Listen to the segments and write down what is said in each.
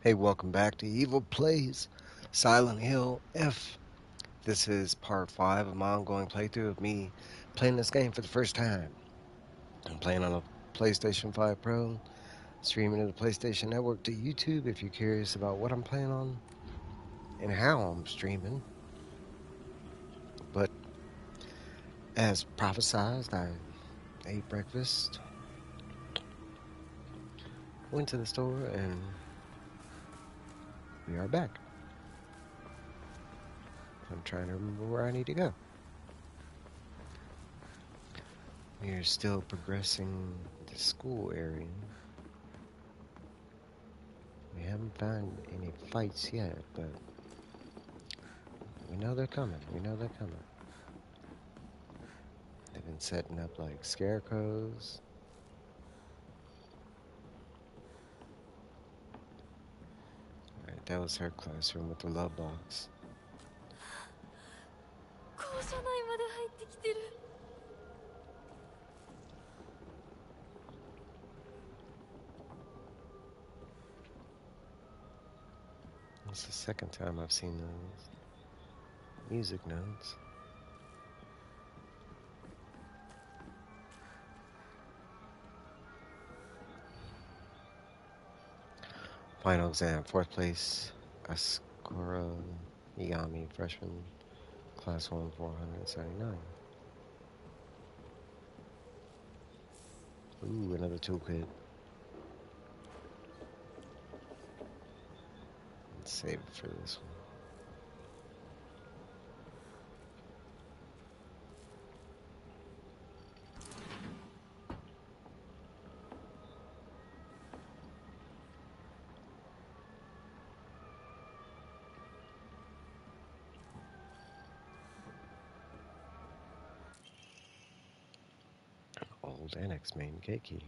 Hey, welcome back to Evil Plays Silent Hill F. This is part 5 of my ongoing playthrough of me playing this game for the first time. I'm playing on a PlayStation 5 Pro, streaming to the PlayStation Network to YouTube if you're curious about what I'm playing on and how I'm streaming. But as prophesized, I ate breakfast, went to the store, and we are back. I'm trying to remember where I need to go. We're still progressing the school area. We haven't found any fights yet, but we know they're coming. We know they're coming. They've been setting up like scarecrows. Alright, that was her classroom with the love box. It's the second time I've seen those music notes. Final exam, 4th place, Asakura Yami, freshman, class 1, 479. Ooh, another toolkit. Let's save it for this one. Old annex main gate key.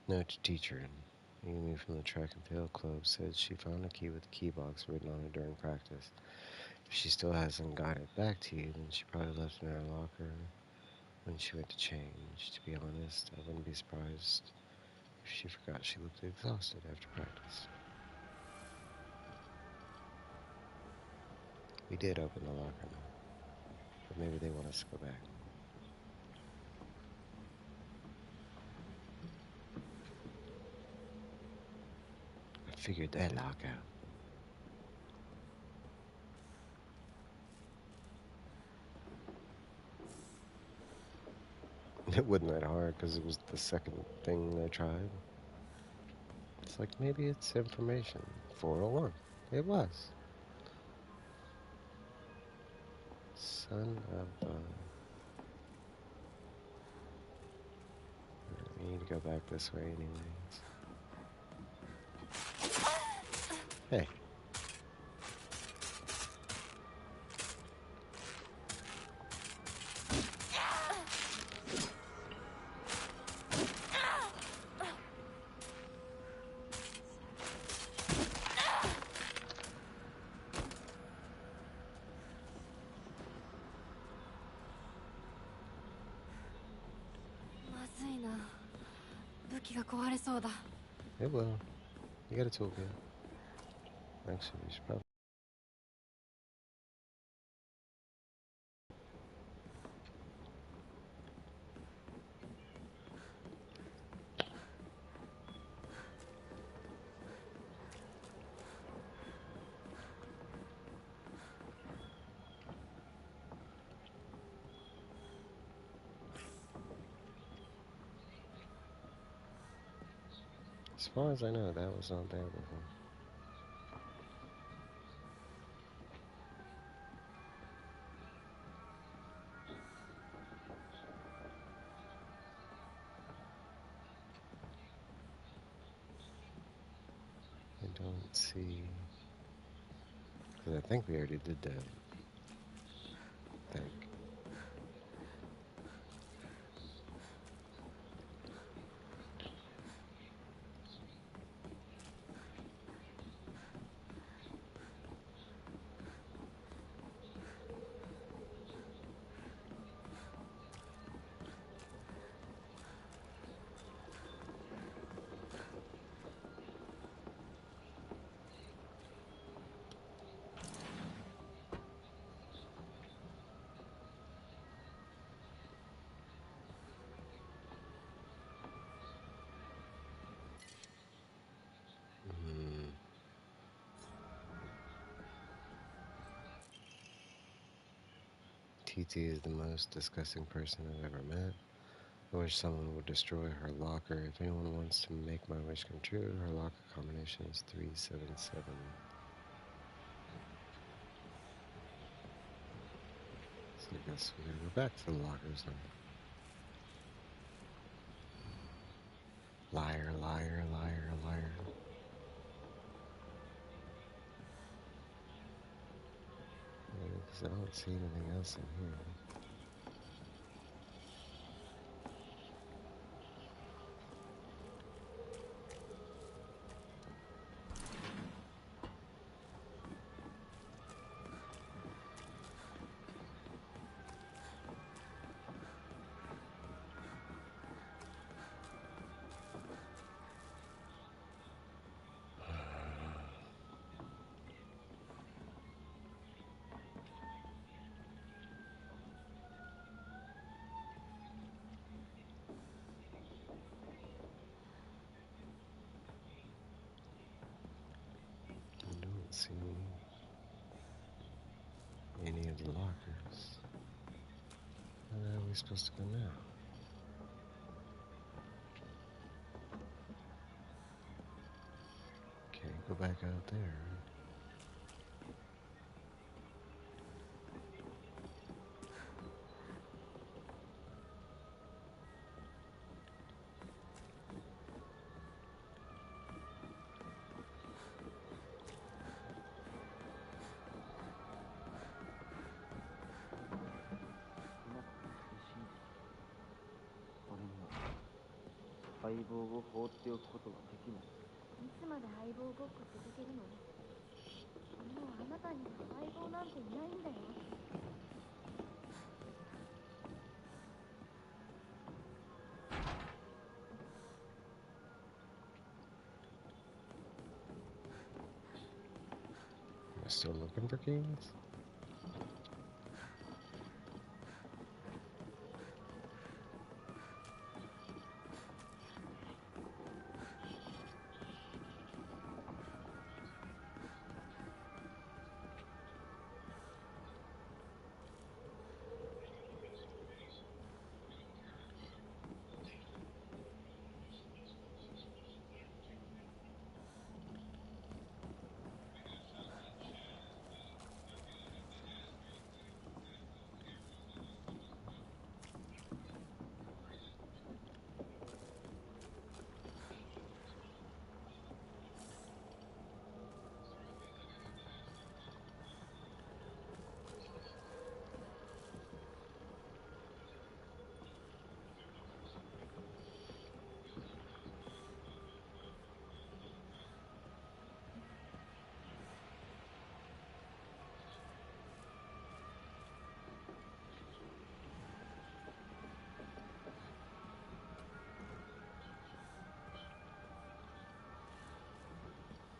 Note to teacher. Amy from the track and field club said she found a key with a key box written on it during practice. If she still hasn't got it back to you, then she probably left it in her locker when she went to change. To be honest, I wouldn't be surprised if she forgot. She looked exhausted after practice. We did open the locker now, but maybe they want us to go back. I figured that lock out. It wasn't that hard because it was the second thing they tried. It's like maybe it's information. 401. It was. Son of a... We need to go back this way anyways. Hey. It will. You got a toolkit. Actually, we should probably... As far as I know, that was not there before. I don't see... Because I think we already did that. I think. TT is the most disgusting person I've ever met. I wish someone would destroy her locker. If anyone wants to make my wish come true, her locker combination is 377. So I guess we gotta go back to the lockers then. Liar, liar, liar, liar. Because I don't see anything else in here. I don't see any of the lockers. Where are we supposed to go now? Can't go back out there. Am I still looking for keys?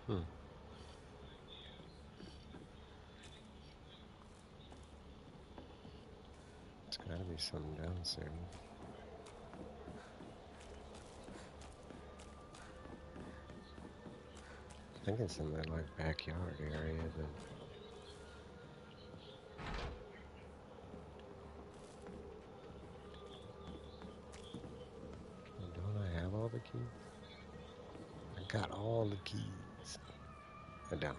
Hmm. It's gotta be something downstairs. I think it's in that like backyard area, but don't I have all the keys? I got all the keys. I don't.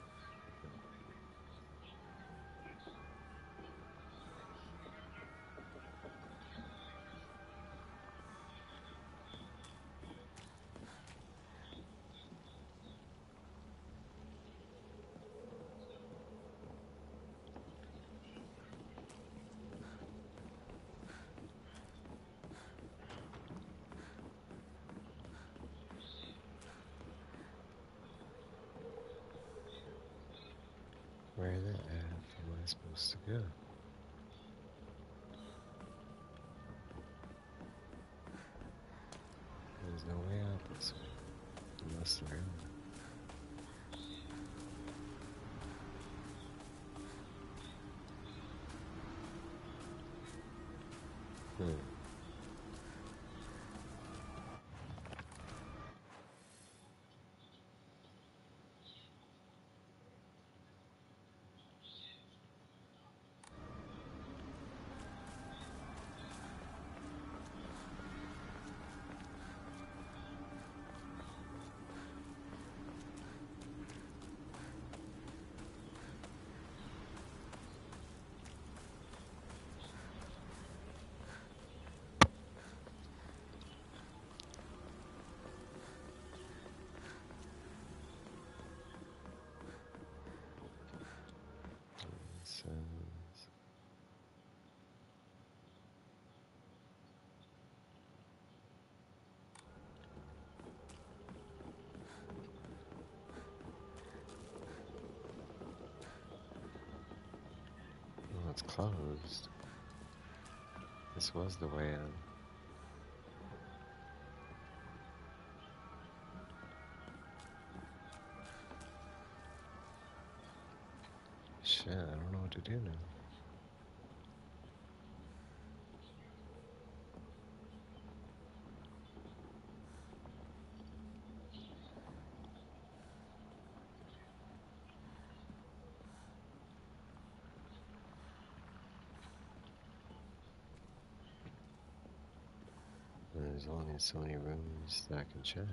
Where the F am I supposed to go? There's no way out this way. Unless there is. Hmm. closed. This was the way in. Shit, I don't know what to do now. There's only so many rooms that I can check.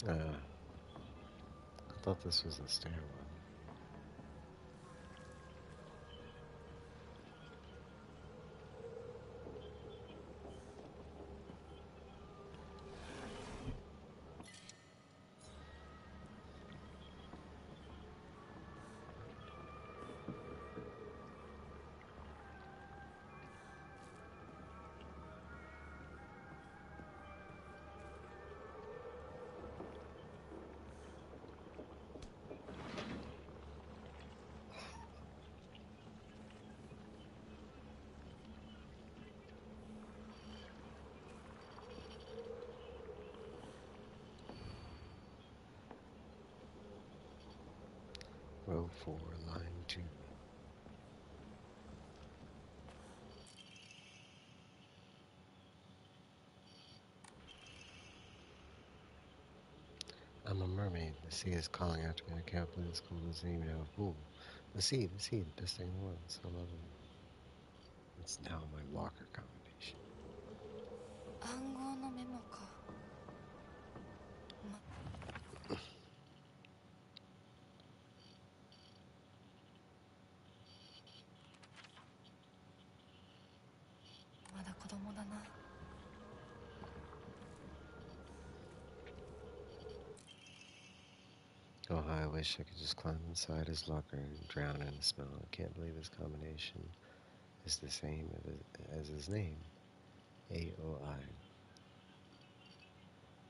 I thought this was a stairwell. Row 4, line 2. I'm a mermaid. The sea is calling after me. I can't believe this school doesn't even have a pool. The sea, the best thing in the world. So lovely. It's now my locker combination. 暗号のメモか。まだ子供だな。Oh, I wish I could just climb inside his locker and drown in the smell. I can't believe his combination is the same as his name. AOI.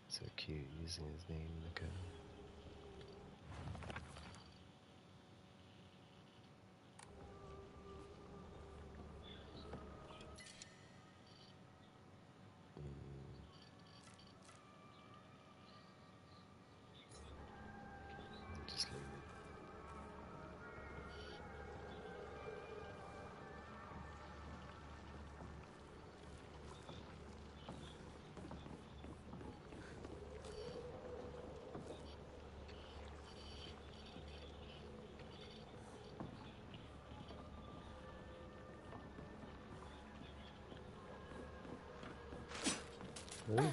So cute using his name in the code. Just leave it. Ooh.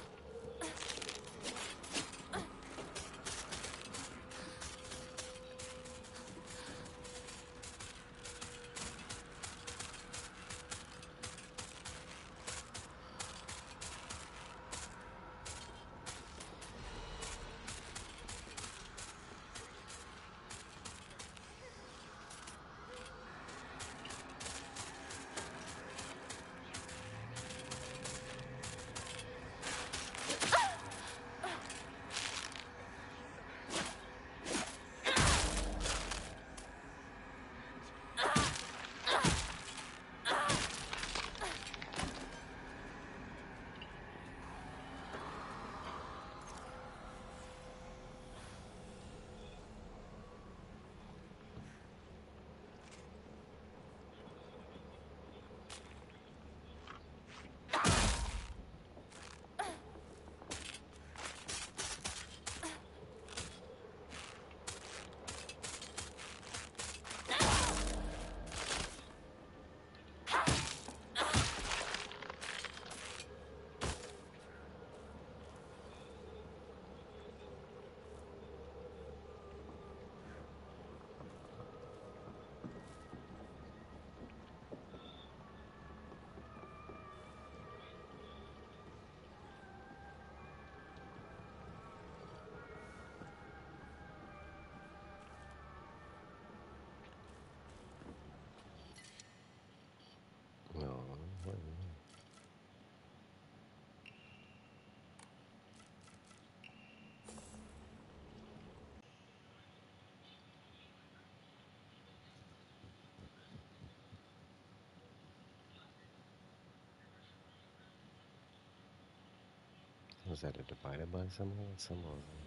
Was that a divided by symbol? What symbol is it?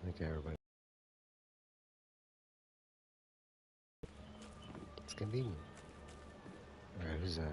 I think everybody. It's convenient. Alright, who's that?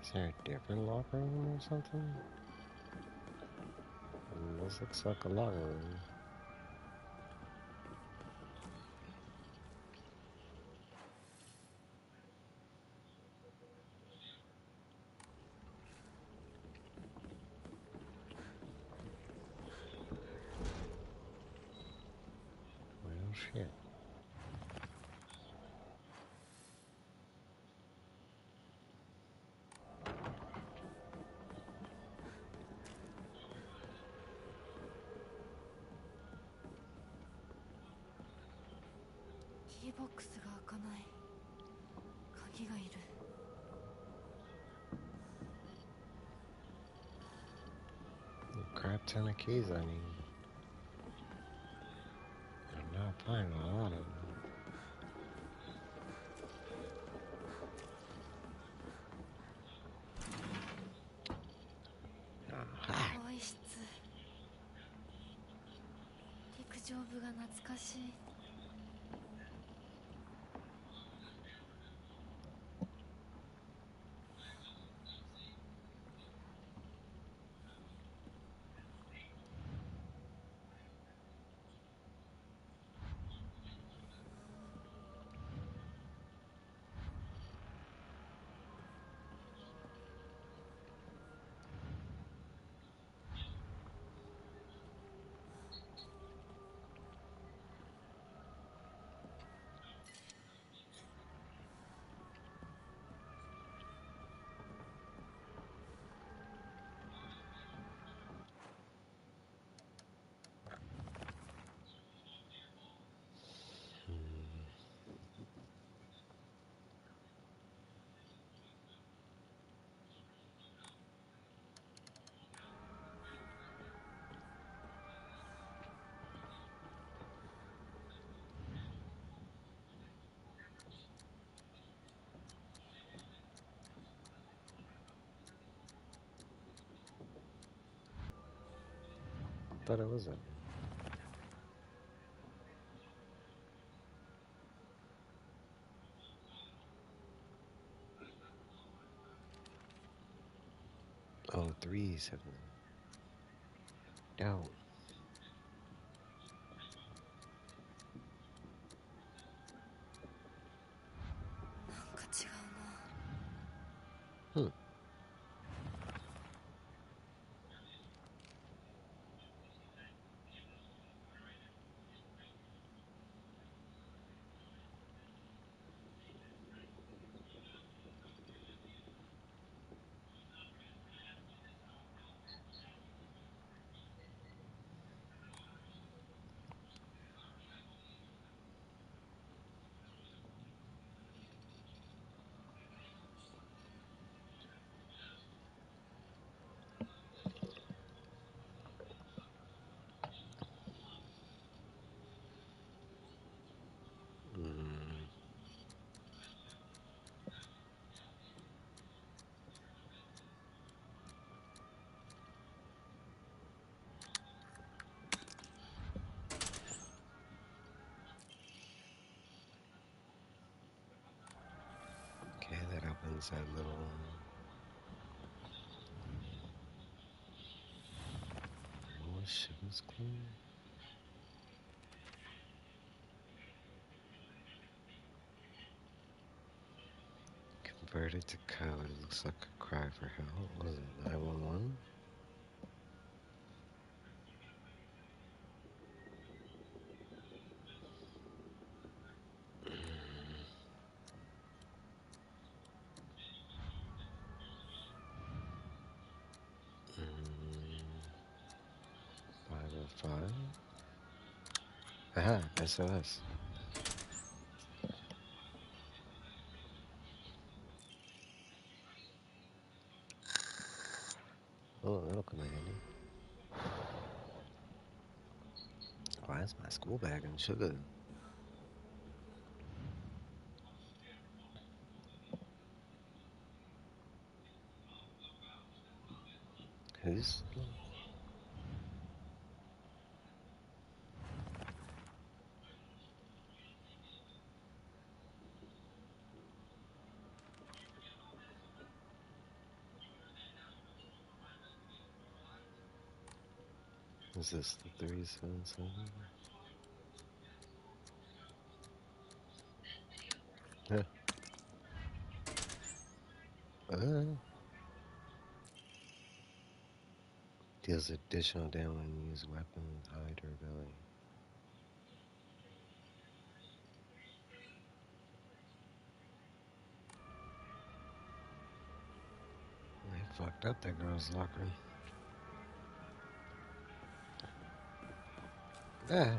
Is there a different locker room or something? This looks like a locker room. Well, shit.キーボックスが開かない。鍵がいる。A crap ton of keys I need. I'm not finding a lot of them. Aha! 更衣室。陸上部が懐かしい。thought it was that one. Oh, threes have them. No. なんか違うな。 Hmm. Mm. Okay, that opens that little. Oh, shit was clean. Converted to code. It looks like a cry for help. What was it? 911? Mm. 505? Aha, SOS. Oh, that'll come in handy. Why is my school bag in sugar? Who's? Is this the 377? Huh. Deals additional damage when you use a weapon with high durability. They fucked up that girl's locker. Ah.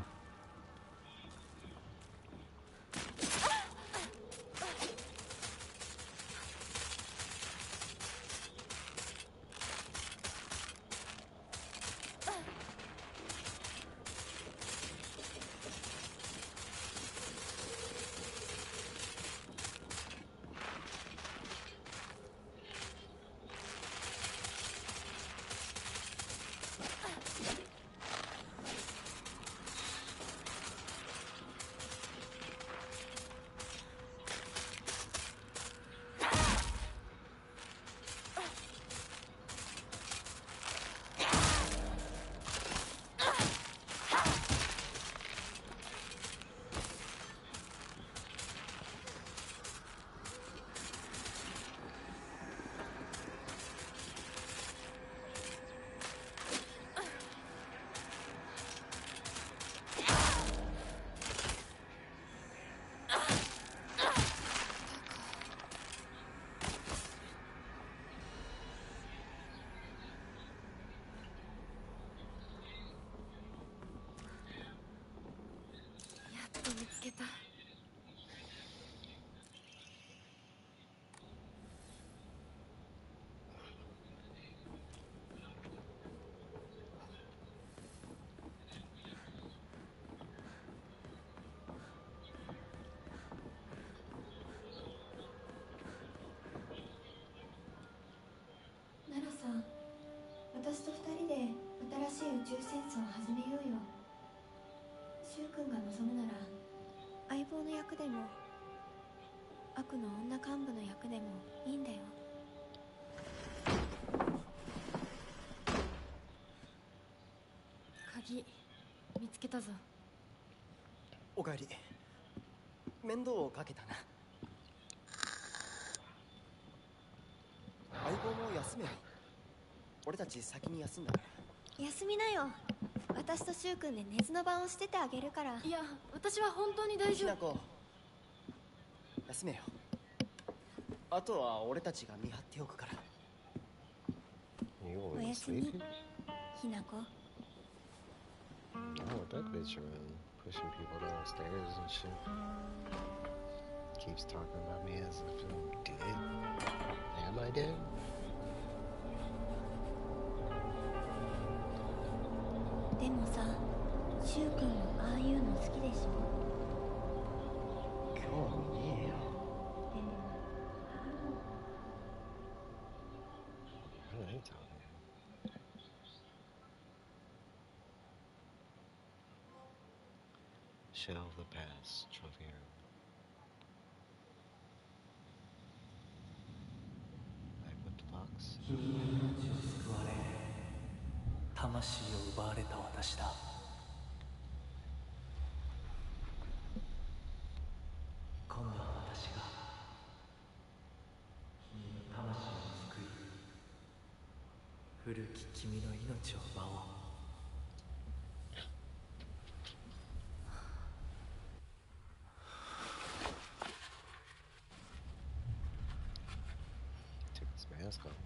中戦争を始めようよ。柊君が望むなら相棒の役でも悪の女幹部の役でもいいんだよ。鍵見つけたぞ。おかえり。面倒をかけたな。相棒も休めよ。俺たち先に休んだから。休みなよ。私と柊君で寝ずの番をしててあげるから。いや、私は本当に大丈夫。きなこ、休めよ。あとは俺たちが見張っておくから。You お always やすみ sleeping? ひなこ。 Oh, that bitch around, pushing people downstairs and shit. Keeps talking about me as if I'm dead. Am I dead? でもさ、柊君もああいうの好きでしょ。興味ねえよ。でも What are they talking? Shell of the past, trophy room. I put the box. 君の命を救われ魂を奪われた私だ。今度は私が君の魂を救い古き君の命を奪おう。Took his mask off.「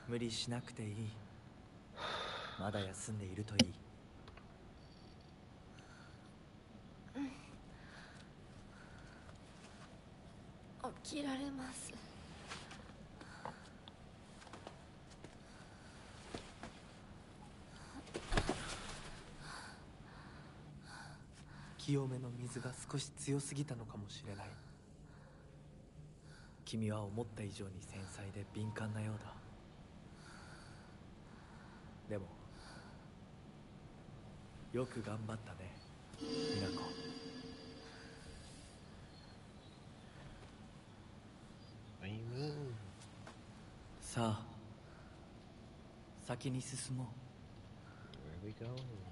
無理しなくていい。まだ休んでいるといい。起きられます。清めの水が少し強すぎたのかもしれない。君は思った以上に繊細で敏感なようだ。でもよく頑張ったね、美奈子。What do you mean? さあ先に進もう。 Where are we going? Mm.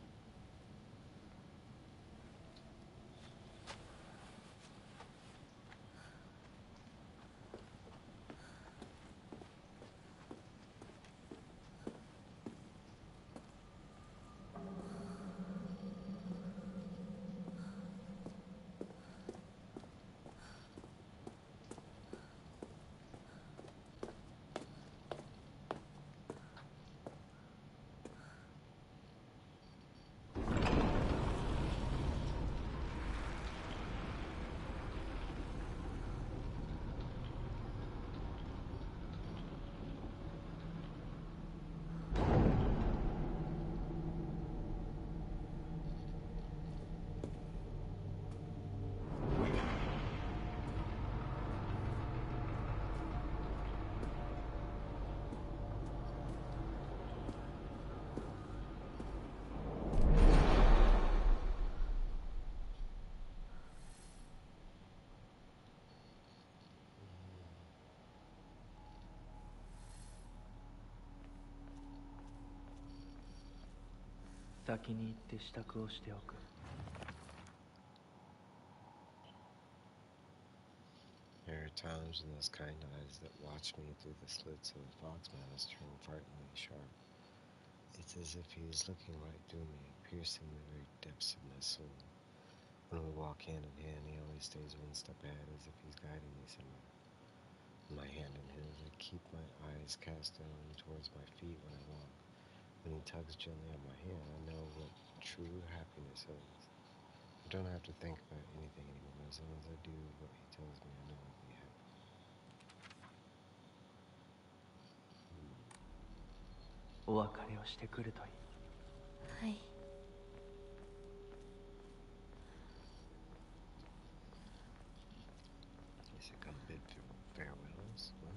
先に行って支度をしておく。 There are times when those kind eyes that watch me through the slits of the fox mask turn frighteningly sharp. It's as if he is looking right through me, piercing the very depths of my soul. When we walk hand in hand, he always stays one step ahead, as if he's guiding me somewhere. My hand in his, I keep my eyes cast down towards my feet when I walk. When he tugs gently on my hand, I know what true happiness is. I don't have to think about anything anymore. As long as I do what he tells me, I know I'll be happy. お別れをしてくるといい。はい。Guess I got a bit farewells. Well,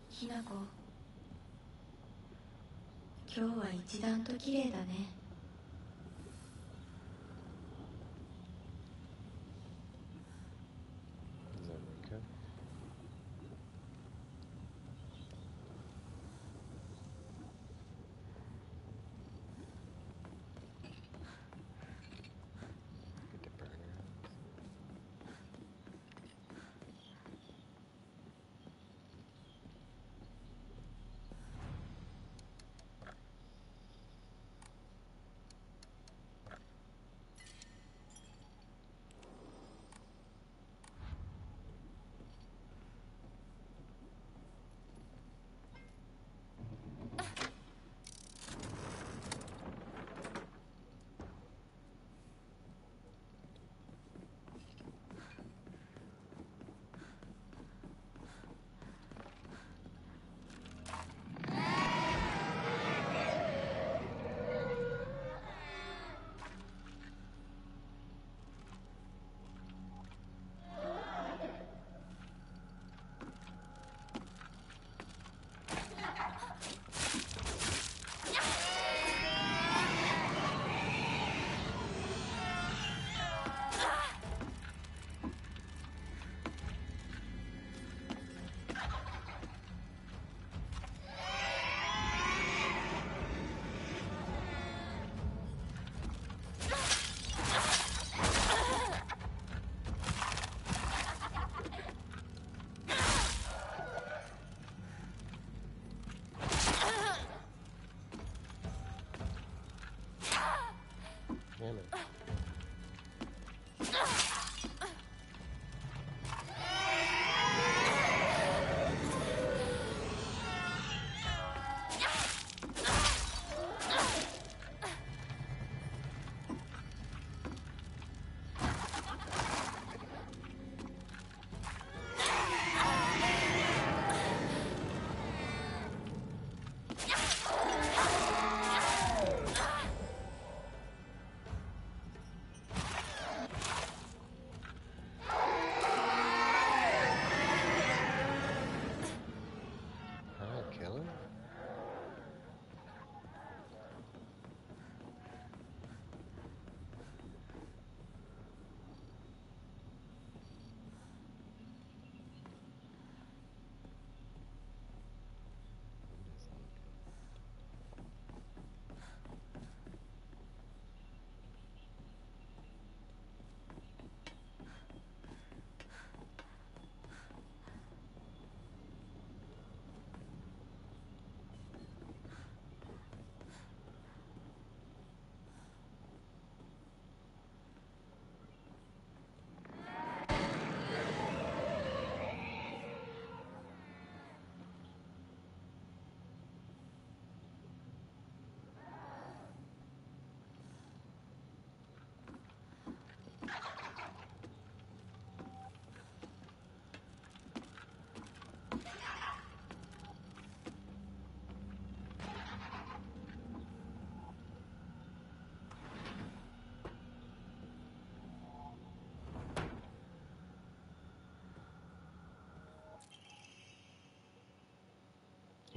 ひなこ、今日は一段と綺麗だね。is that Rika? Get to burn her eyes.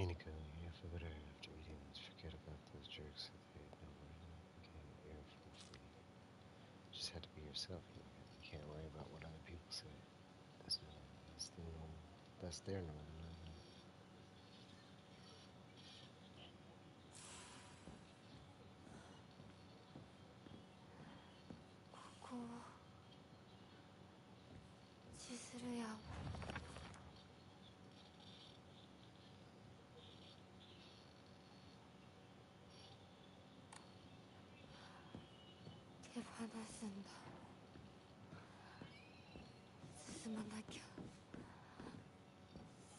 Hiniko, you feel better after eating this. Forget about those jerks that they had no right getting an ear from Flea. Just had to be yourself, Hiniko. You can't worry about what other people say. That's normal. That's their norm, not mine. ここ千鶴屋手放すんだ進まなきゃ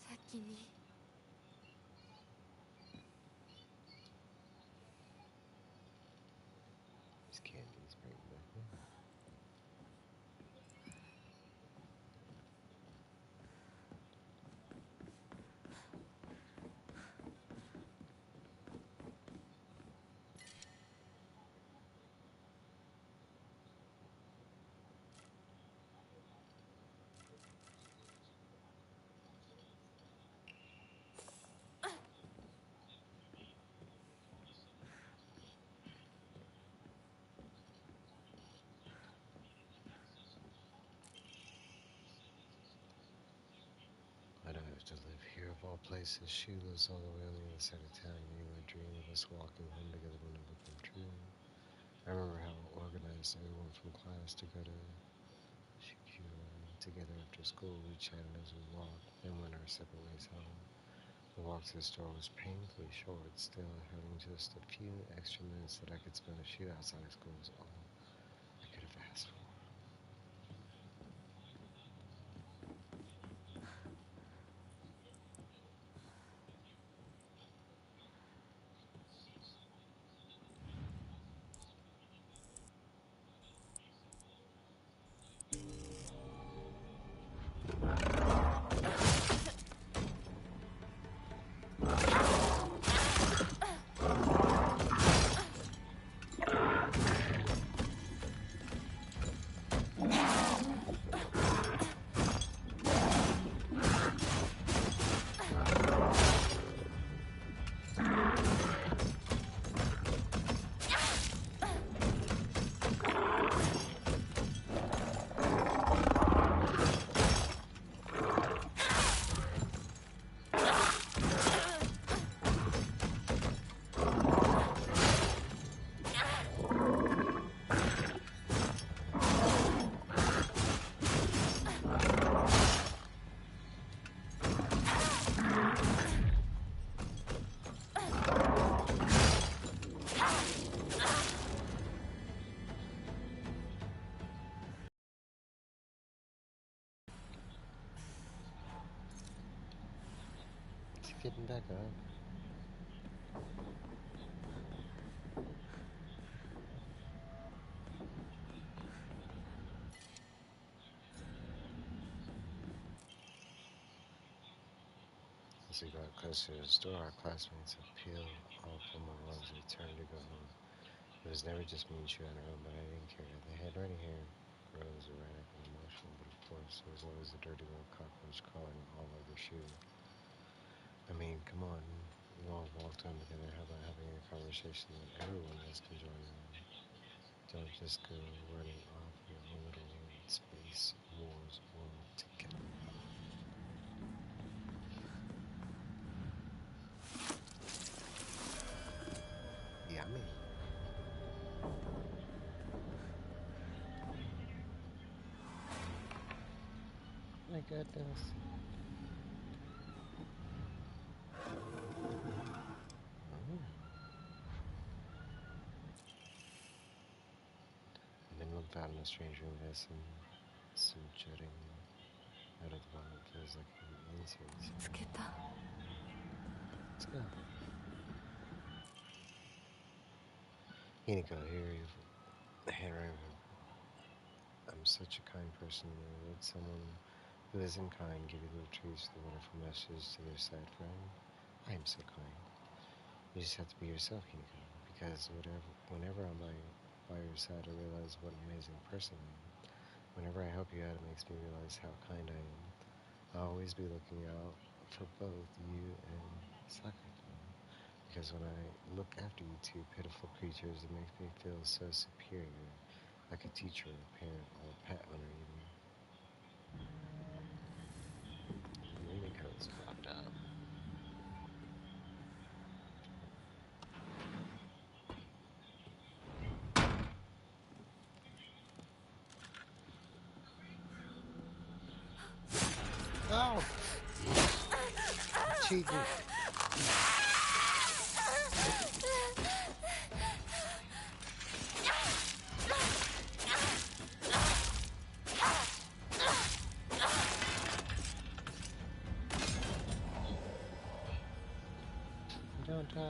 先に These candies bring back memories. I don't have to live here of all places. She lives all the way on the other side of town. You and I dream of us walking home together will never come true. I remember how organized everyone from class to go to Shikura together after school. We chatted as we walked, then went our separate ways home. The walk to the store was painfully short. Still, having just a few extra minutes that I could spend with you outside of school was all I could have asked for. Is he getting back up? As we got closer to the store, our classmates would peel off on my arms and turn to go home. It was never just me and Shu on our own, but I didn't care. They had red hair, grows, erratic, and emotional, but of course, there was always a dirty little cockroach crawling all over Shu. I mean, come on. You all walked home together. How about having a conversation that everyone else can join in on? Don't just go running off in your own little space wars world together. Yummy. My goodness. Oh. And then looked out in the strange room has some jutting out of the bottom. It feels like an insert. つけた Let's go. Hiniko, here you've hand I'm such a kind person. Would someone who isn't kind give you little treats with a wonderful message to their sad friend? I am so kind. You just have to be yourself, Hiniko. Because whenever I'm by your side, I realize what an amazing person I am. Whenever I help you out, it makes me realize how kind I am. I'll always be looking out for both you and suck it, man. Because when I look after you two pitiful creatures, it makes me feel so superior, like a teacher, a parent, or a pet owner even. Yumiko's fucked up. Oh! Cheater! Don't die.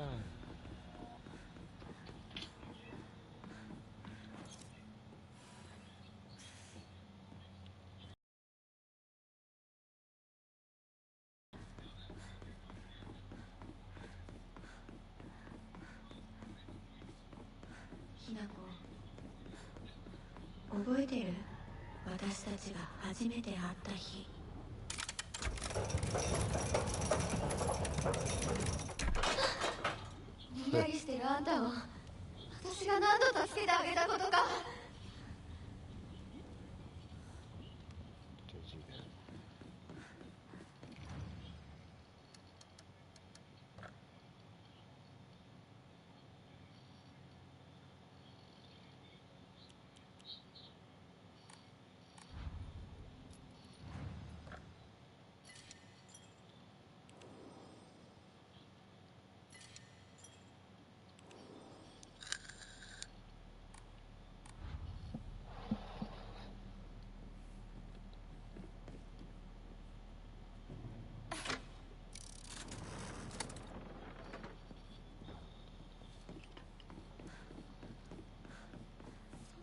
ひなこ、覚えてる？私たちが初めて会った日。ぼんやりしてるあんたを私が何度助けてあげたことか。 Did you get it?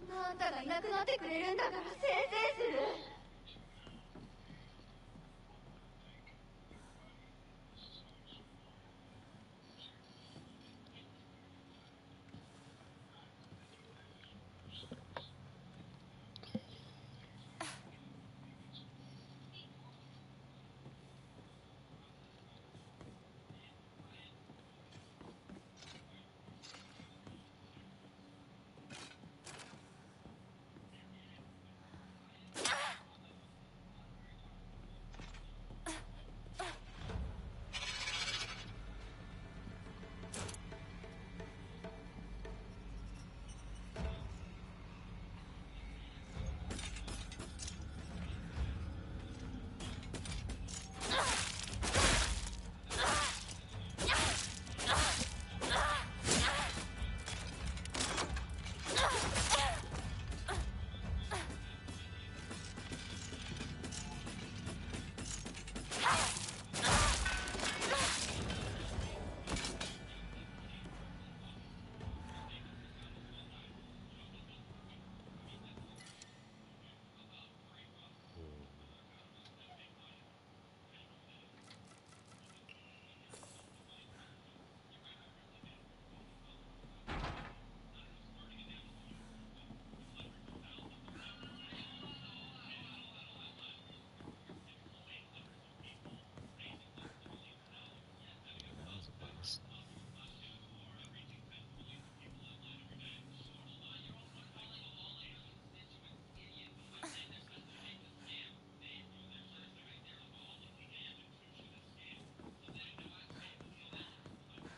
そんなあんたがいなくなってくれるんだからせいせいする。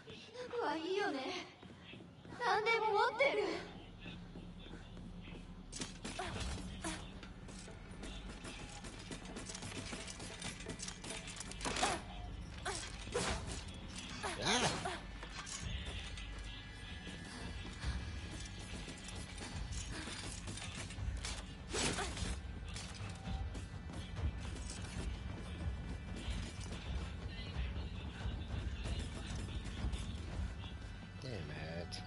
ひなこはいいよね。何でも持ってる。 Ah! Damn it.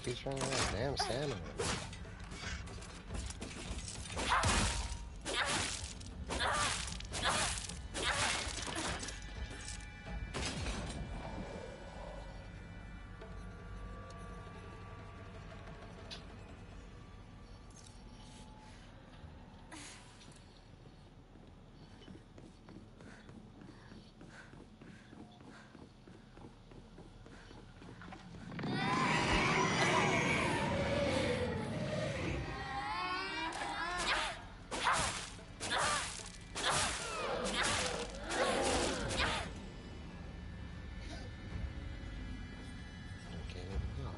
Keeps running out of damn stamina. Can't even go.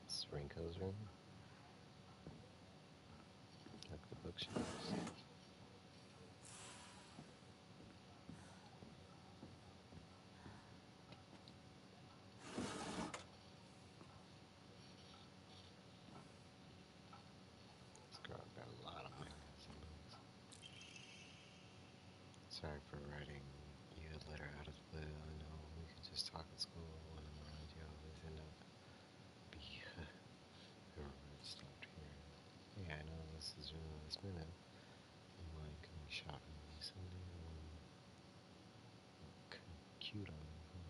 It's Rinko's room. Like the bookshelves. This girl got a lot of mangas and books. Sorry for writing you a letter out of the blue. I know we could just talk at school and I'm around you always end up be her words stopped here. Yeah, I know this is really last minute. You mind coming shopping with me Sunday? Look cute on you, huh?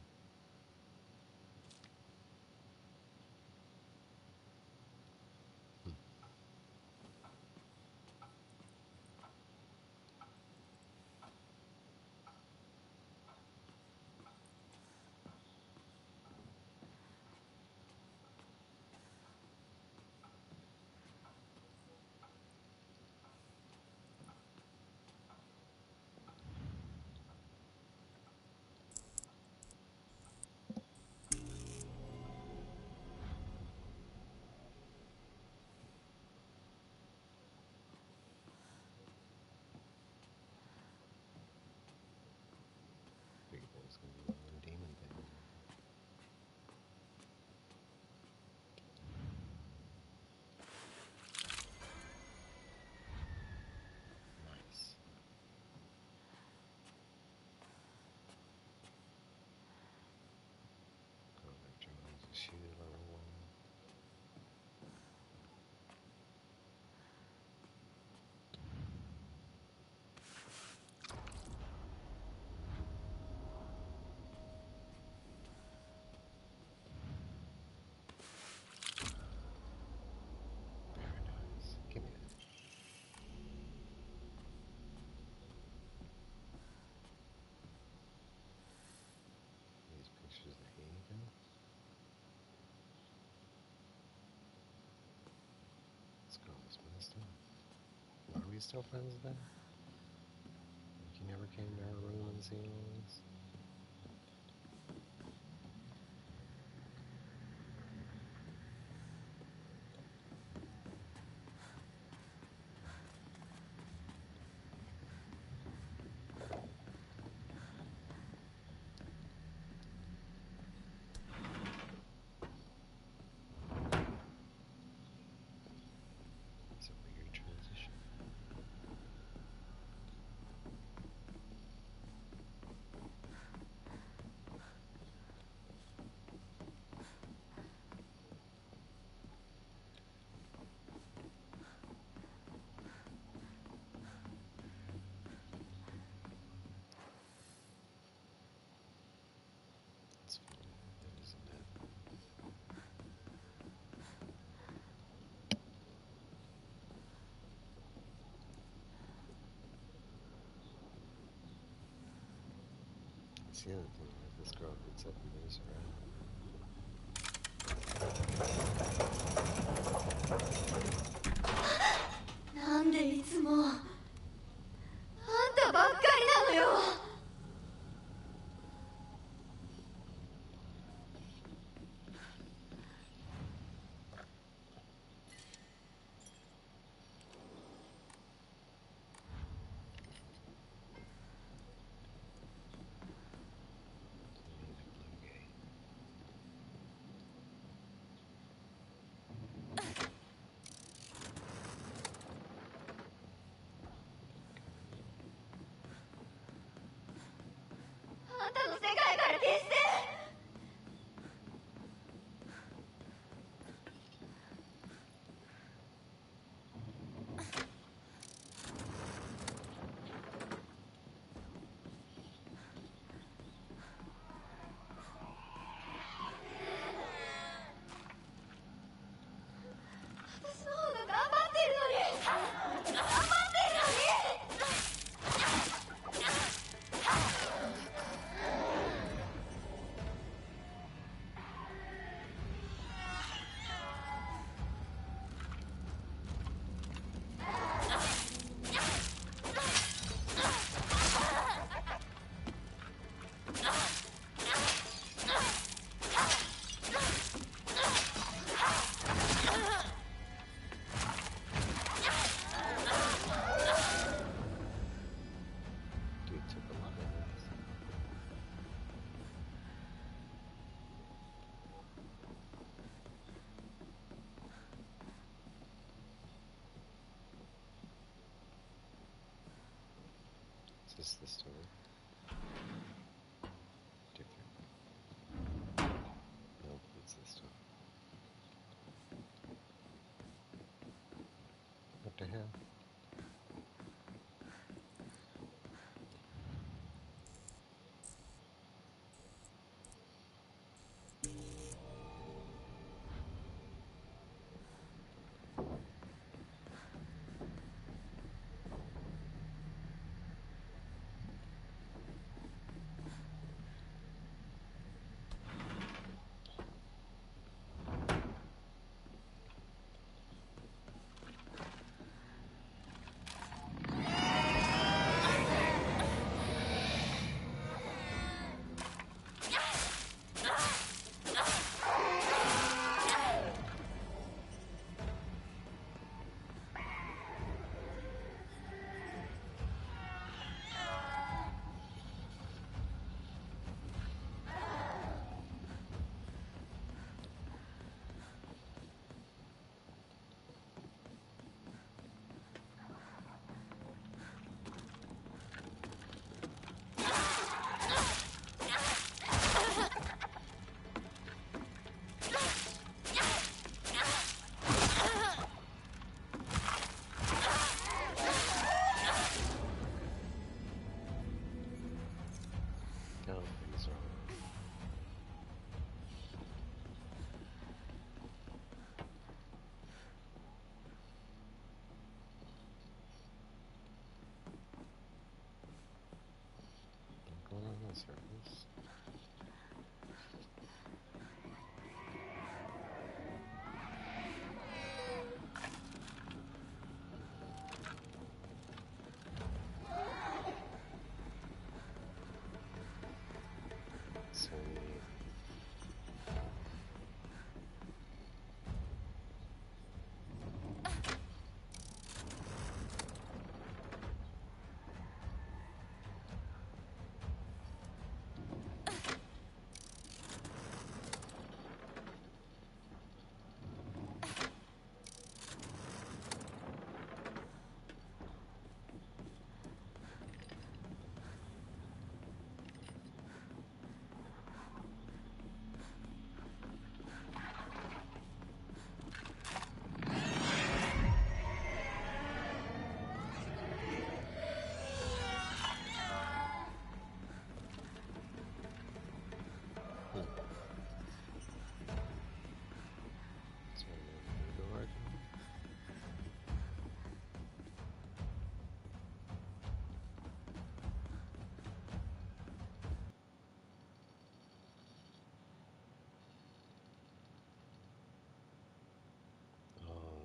Figured it was gonna be one demon thing. Nice. Go back drawings and shoot on the wall. Very nice. Give me that. These pictures that he even. This girl is messed up. Are we still friends then? Like you never came to her room and seen all this? It's a weird transition. That's the other thing. Like this girl gets up and moves around. なんでいつもあんたばっかりなのよ。あんたの世界から消して。私の方が頑張ってるのに。頑張ってるのに。Dude took a lot of hits. Is this the story? Different. Nope, it's this story. What the hell?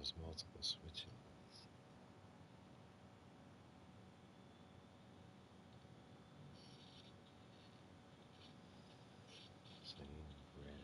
There's multiple switches. Saying random.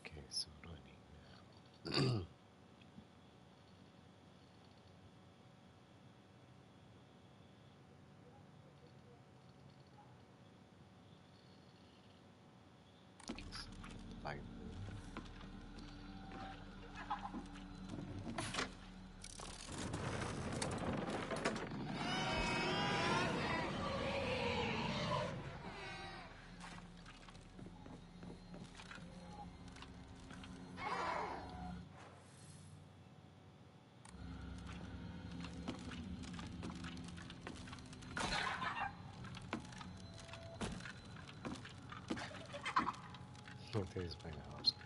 Okay, so what do I need now? Light. I think it's playing a hopscotch.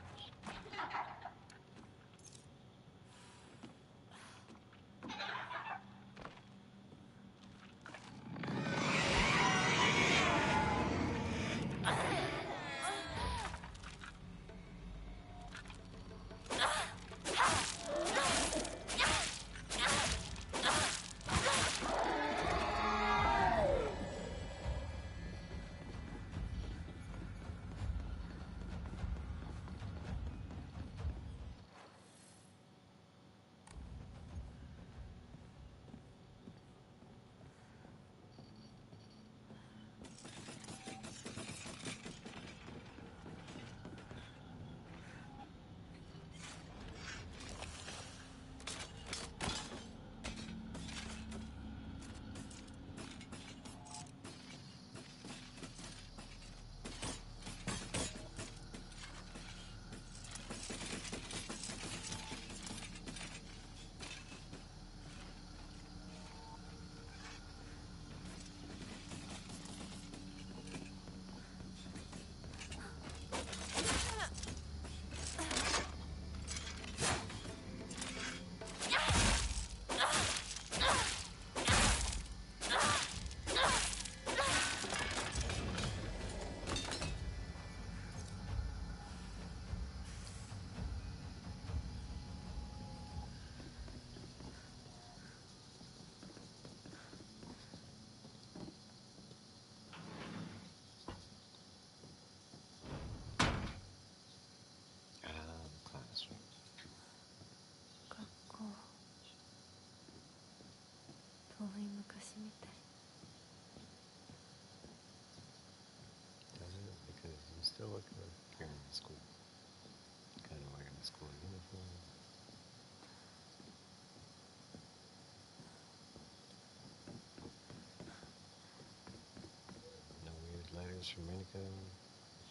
letters from Rinko.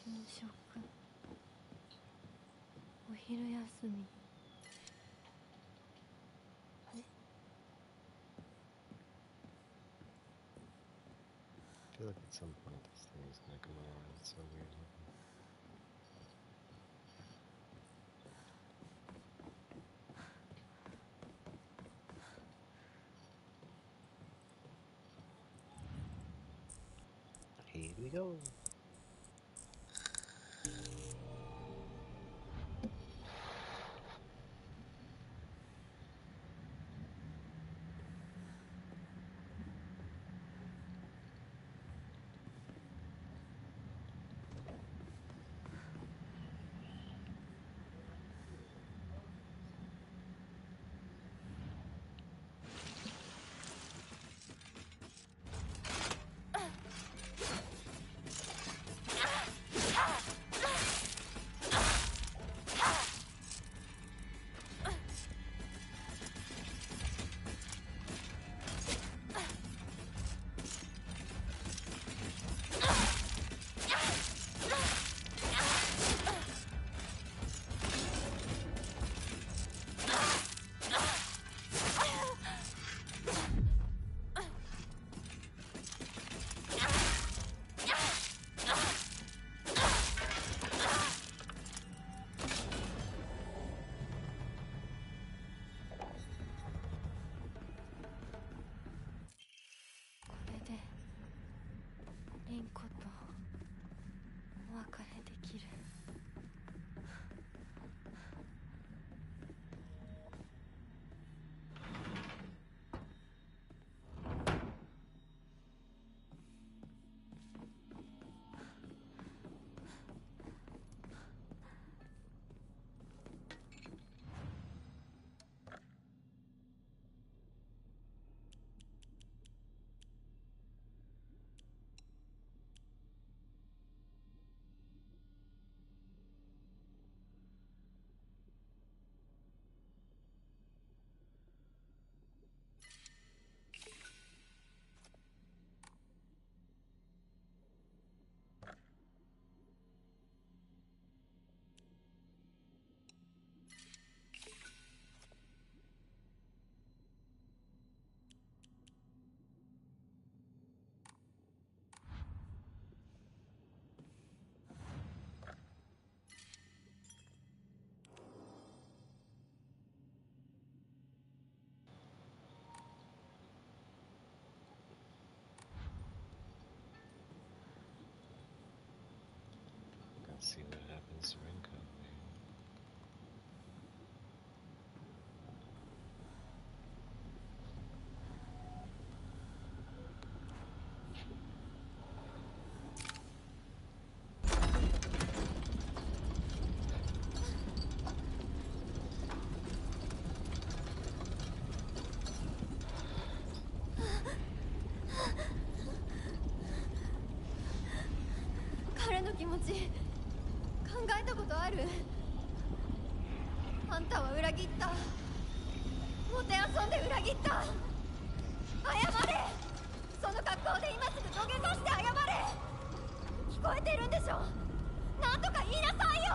給食お昼休み I feel like at some point this thing is gonna come around. It's so weird looking. Here we go. Let's see what happens to Rinko.彼の気持ち考えたことある？あんたは裏切った。もてあそんで裏切った。謝れ。その格好で今すぐ土下座して謝れ。聞こえてるんでしょ。なんとか言いなさいよ。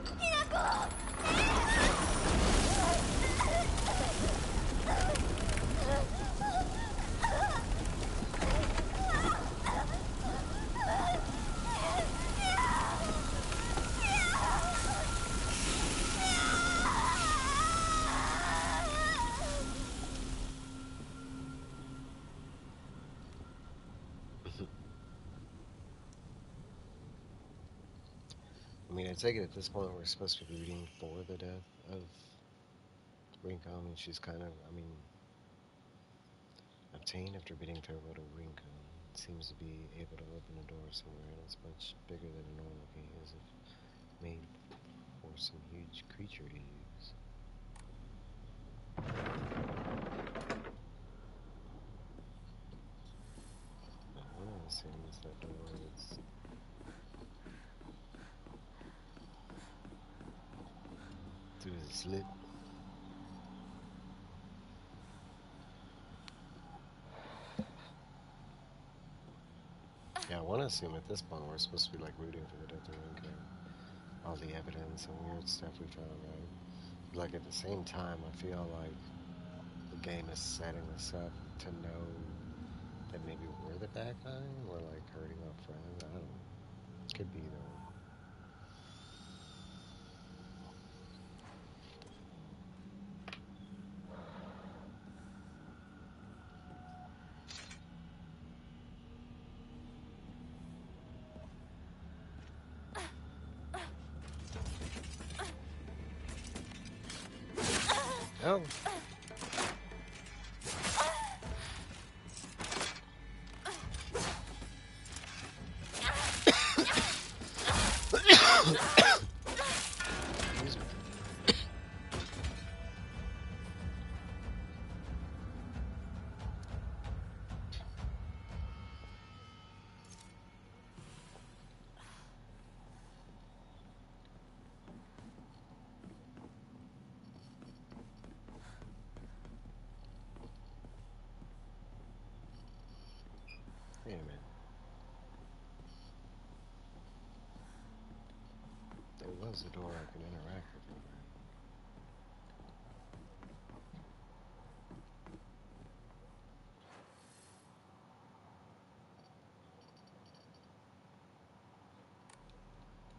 きなこ。I mean, I take it at this point we're supposed to be rooting for the death of Rinko. I mean, she's kind of, obtained after beating Turbo to Rinko. Seems to be able to open a door somewhere, and it's much bigger than a normal gate, as if made for some huge creature to use. I'm gonna assume it's that door that's through the slit. want to assume at this point we're supposed to be like rooting for the death of Link and all the evidence and weird stuff we found, right? Like at the same time, I feel like the game is setting us up to know that maybe we're the bad guy. We're like hurting our friends. I don't know. Could be though. Oh. Excuse me. Wait a minute. There was a door I could interact with over.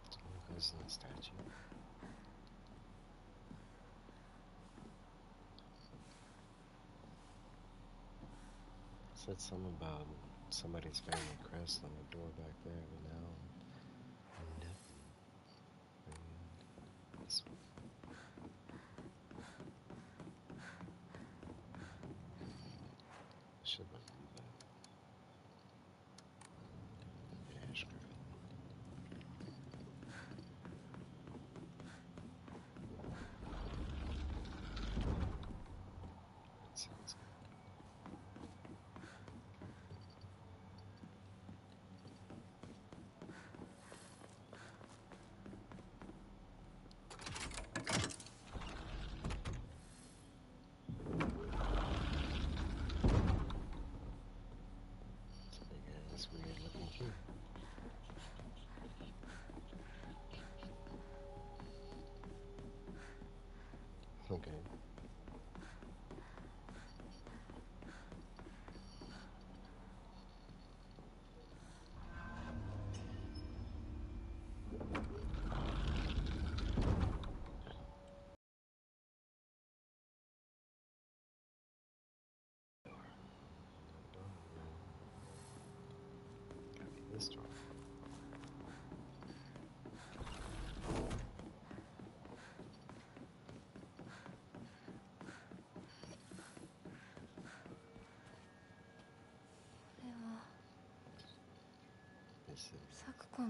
Someone goes in the statue. Said something about somebody's family crest on the door back there, but now nothing. And this one. Should believe that. Ash girl. That sounds good. It's a big ass weird looking key. Okay. Gotta be this door. This is サクコの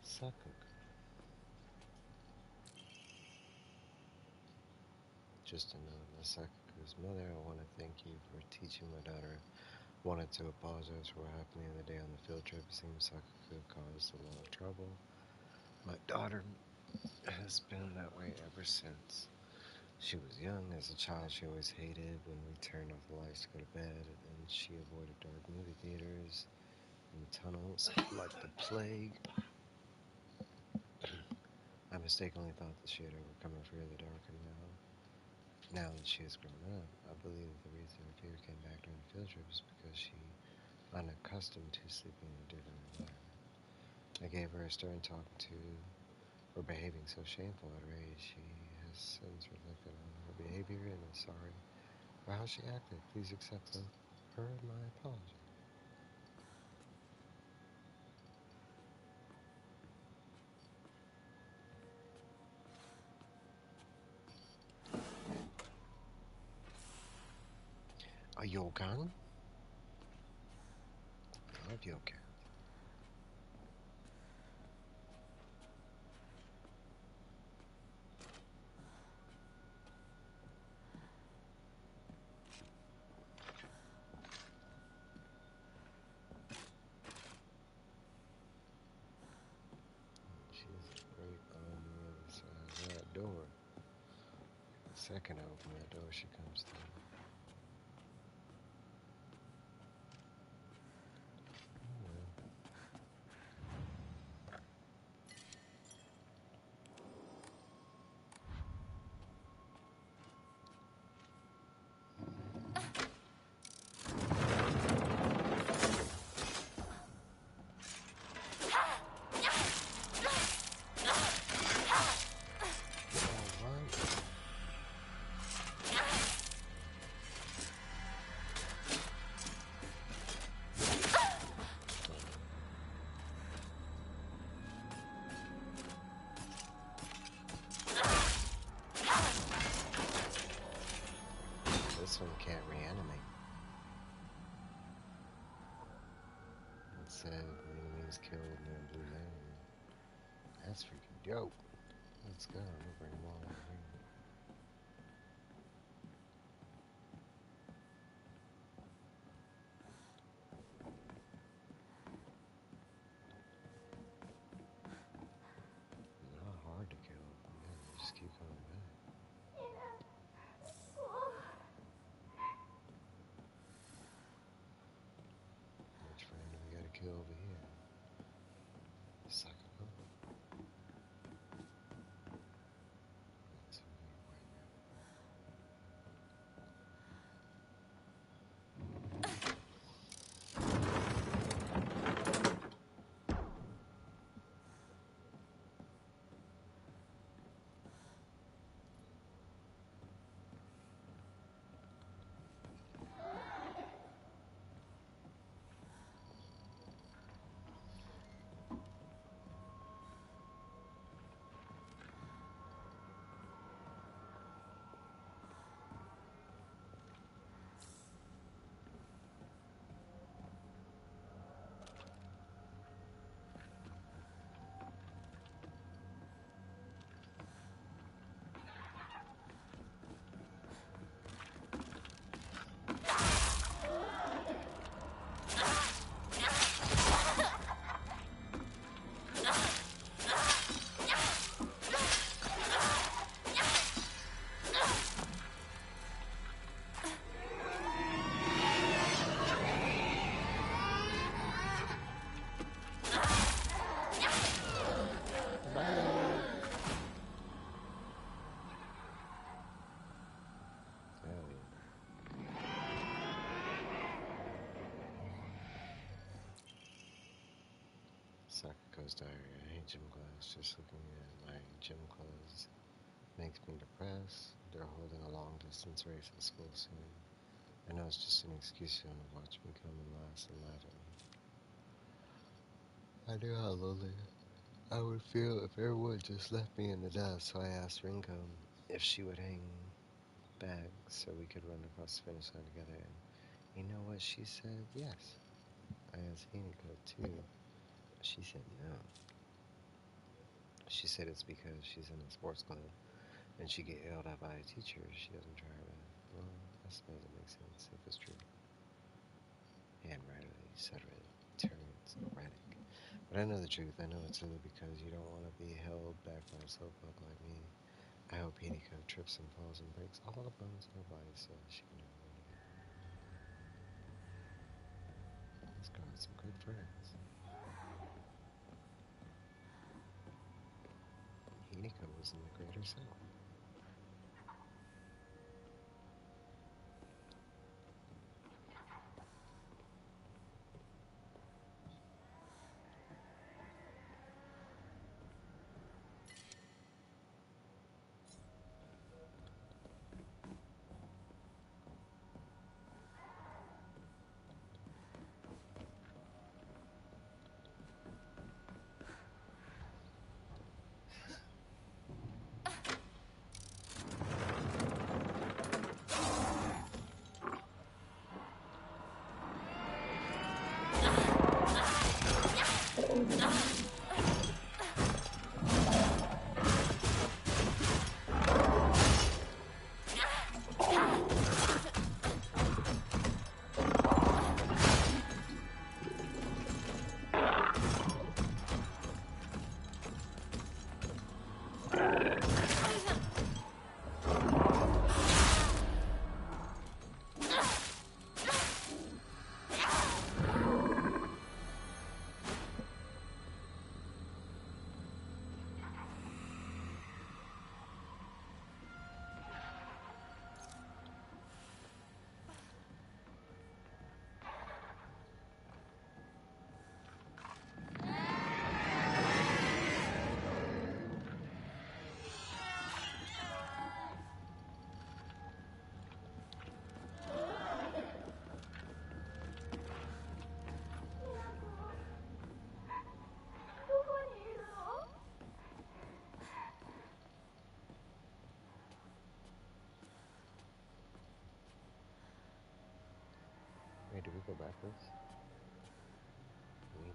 Sakuku. Just a note, as Sakuku's mother, I want to thank you for teaching my daughter. Wanted to apologize for what happened the other day on the field trip. It seems Sakuku caused a lot of trouble. My daughter has been that way ever since. She was young. As a child, she always hated when we turned off the lights to go to bed, and she avoided dark movie theaters and tunnels like the plague. I mistakenly thought that she had overcome her fear of the dark, and now that she has grown up, I believe that the reason her fear came back during the field trip is because she unaccustomed to sleeping in a different environment. I gave her a stern talk to for behaving so shameful at her age. She has since reflected on her behavior and is sorry for how she acted. Please accept my apology. A yokan? I love yokan. She's right on the other side of that door. The second I open that door, she comes through. Oh, well. said enemies killed near Blue Lane. That's freaking dope. Let's go. I'm gonna bring them all over here. Not hard to kill. Man, they just keep coming back. Which friend do we gotta kill over here? Sakako? That's who we gotta wait now. Hell yeah. Sakako's diary. I hate gym class. Just looking at my gym clothes makes me depressed. They're holding a long distance race at school soon. I know it's just an excuse for them to watch me come in last and laugh at me. I knew how lonely I would feel if everyone just left me in the dust, so I asked Rinko if she would hang back so we could run across the finish line together. And you know what she said? Yes. I asked Hiniko too. She said no. She said it's because she's in a sports club and she get yelled at by a teacher if she doesn't try her best. Well, I suppose it makes sense if it's true. Handwriting, terrence, erratic. But I know the truth. I know it's silly because you don't want to be held back by a slowpoke like me. I hope Hiniko trips and falls and breaks all the bones in her body so she can never run again. This girl has some good friends. Hiniko was in the greater self. Wait, did we go backwards? We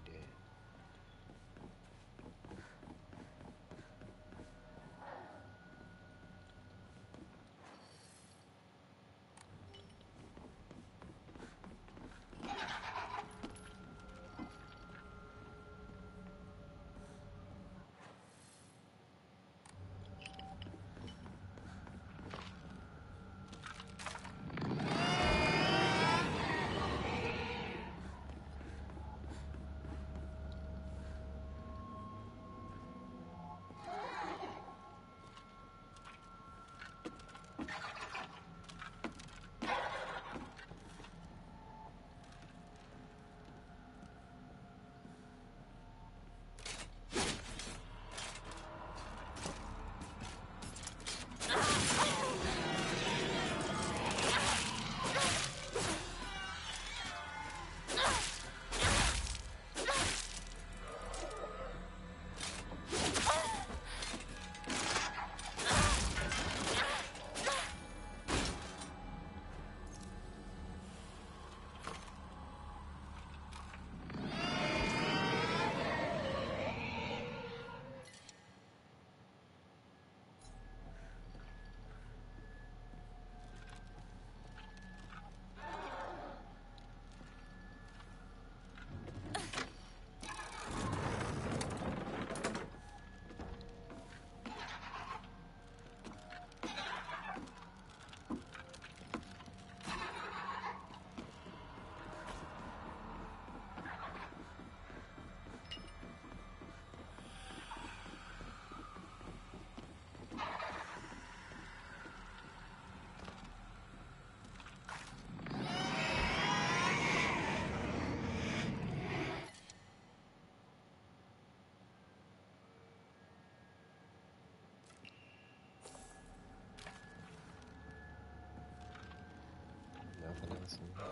nothing else in here.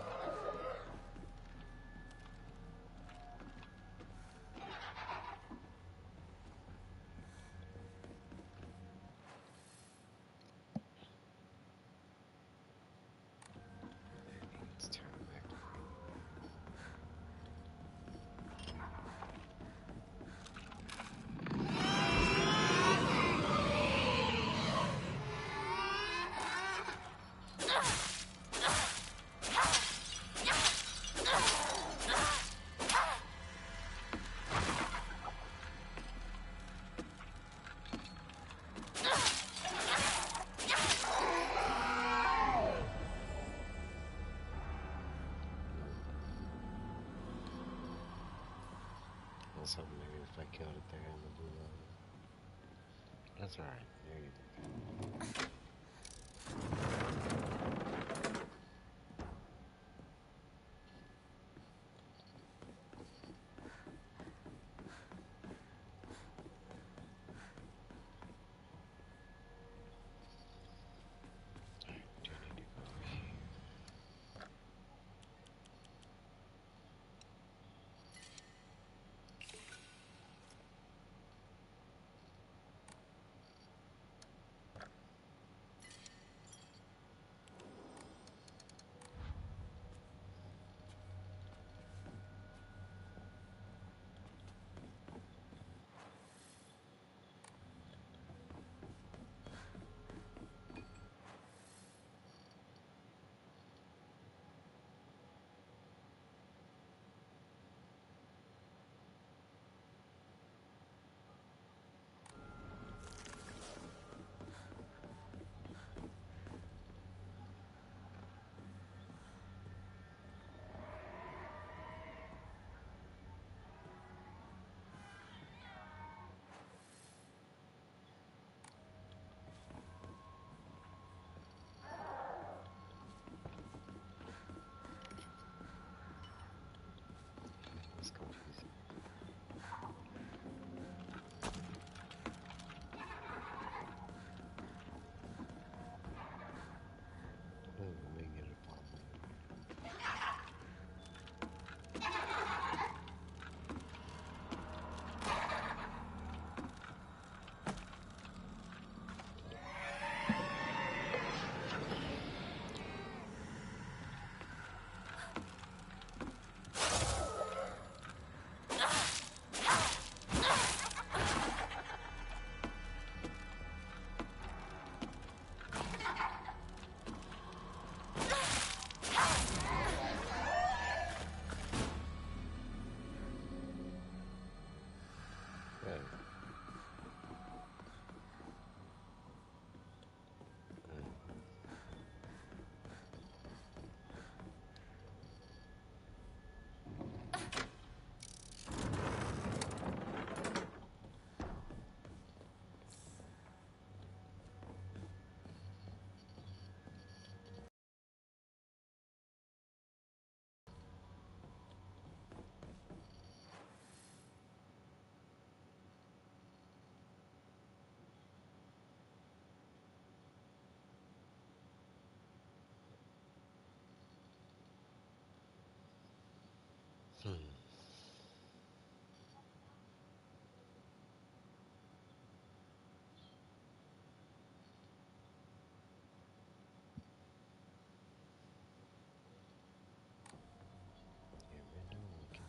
Let's turn it back to green. I was hoping maybe if I killed it there in the blue line. That's alright. There you go. Alright, do need to go over here. It's confusing. Oh, let me get a bomb. Right. Hmm. Yeah, window looking.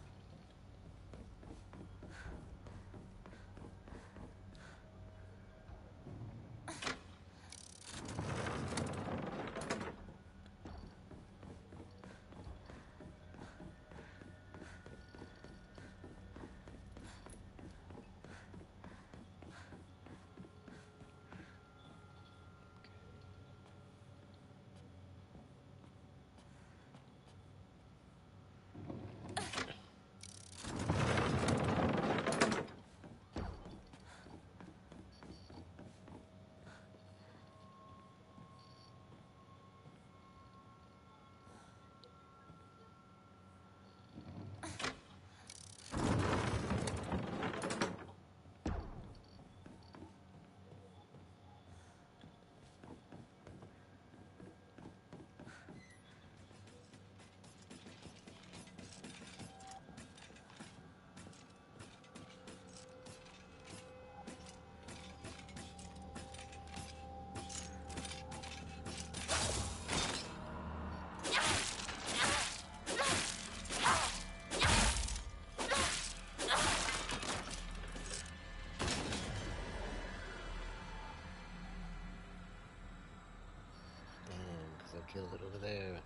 feel it over there.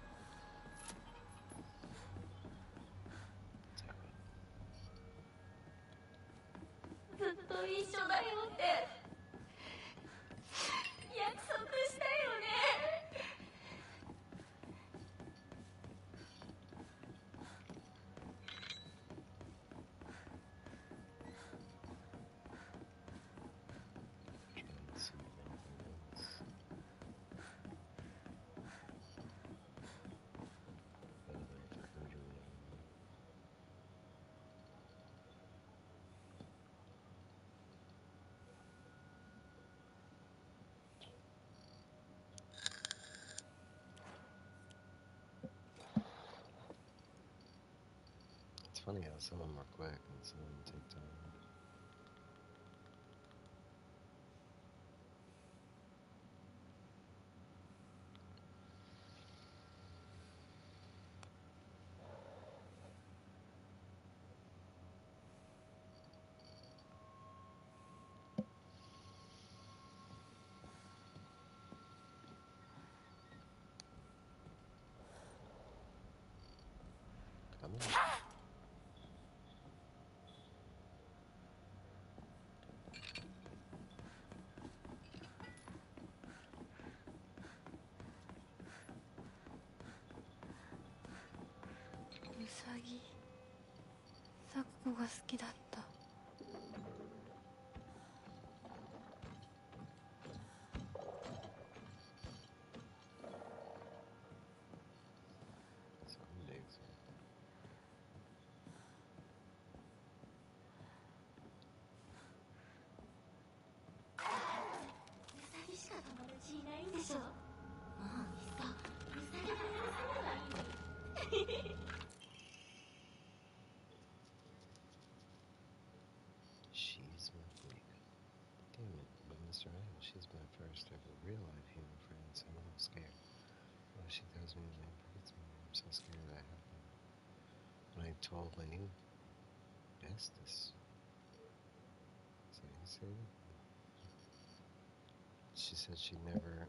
ずっと一緒だよって約束したよね。It's funny how some of them are quick and some of them take time. Come on. ウサギ咲子が好きだった。Some days. ウサギしか友達いないんでしょ。もういっそウサギが許せればいいのに。 She's my freak. Damn it, but Mr. Adam, she's my first ever real-life human friend, so I'm a little scared. What if she throws me away and forgets me? I'm so scared of that happening. When I told my new bestest, so you say that? She said she'd never,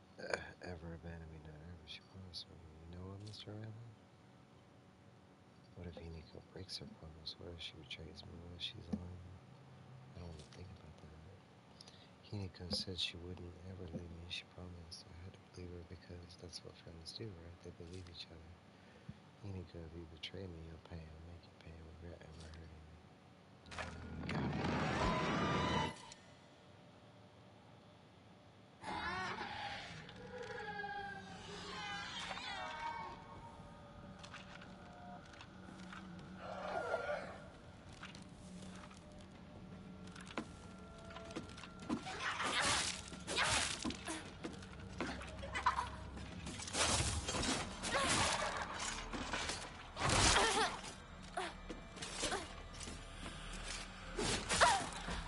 ever abandon me, not ever. She promised me. You know what, Mr. Adam? What if Hiniko breaks her promise? What if she betrays me? What if she's lying? I don't want to think about that. Hiniko said she wouldn't ever leave me. She promised. I had to believe her because that's what friends do, right? They believe each other. Hiniko, if you betray me, you'll pay. I'll make you pay. I'll regret ever hurting you.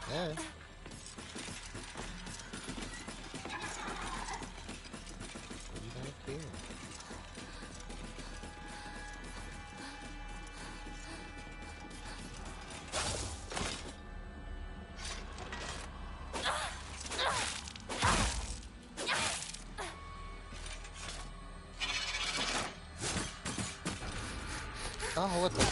Yeah. What do you got up here? Oh, what the?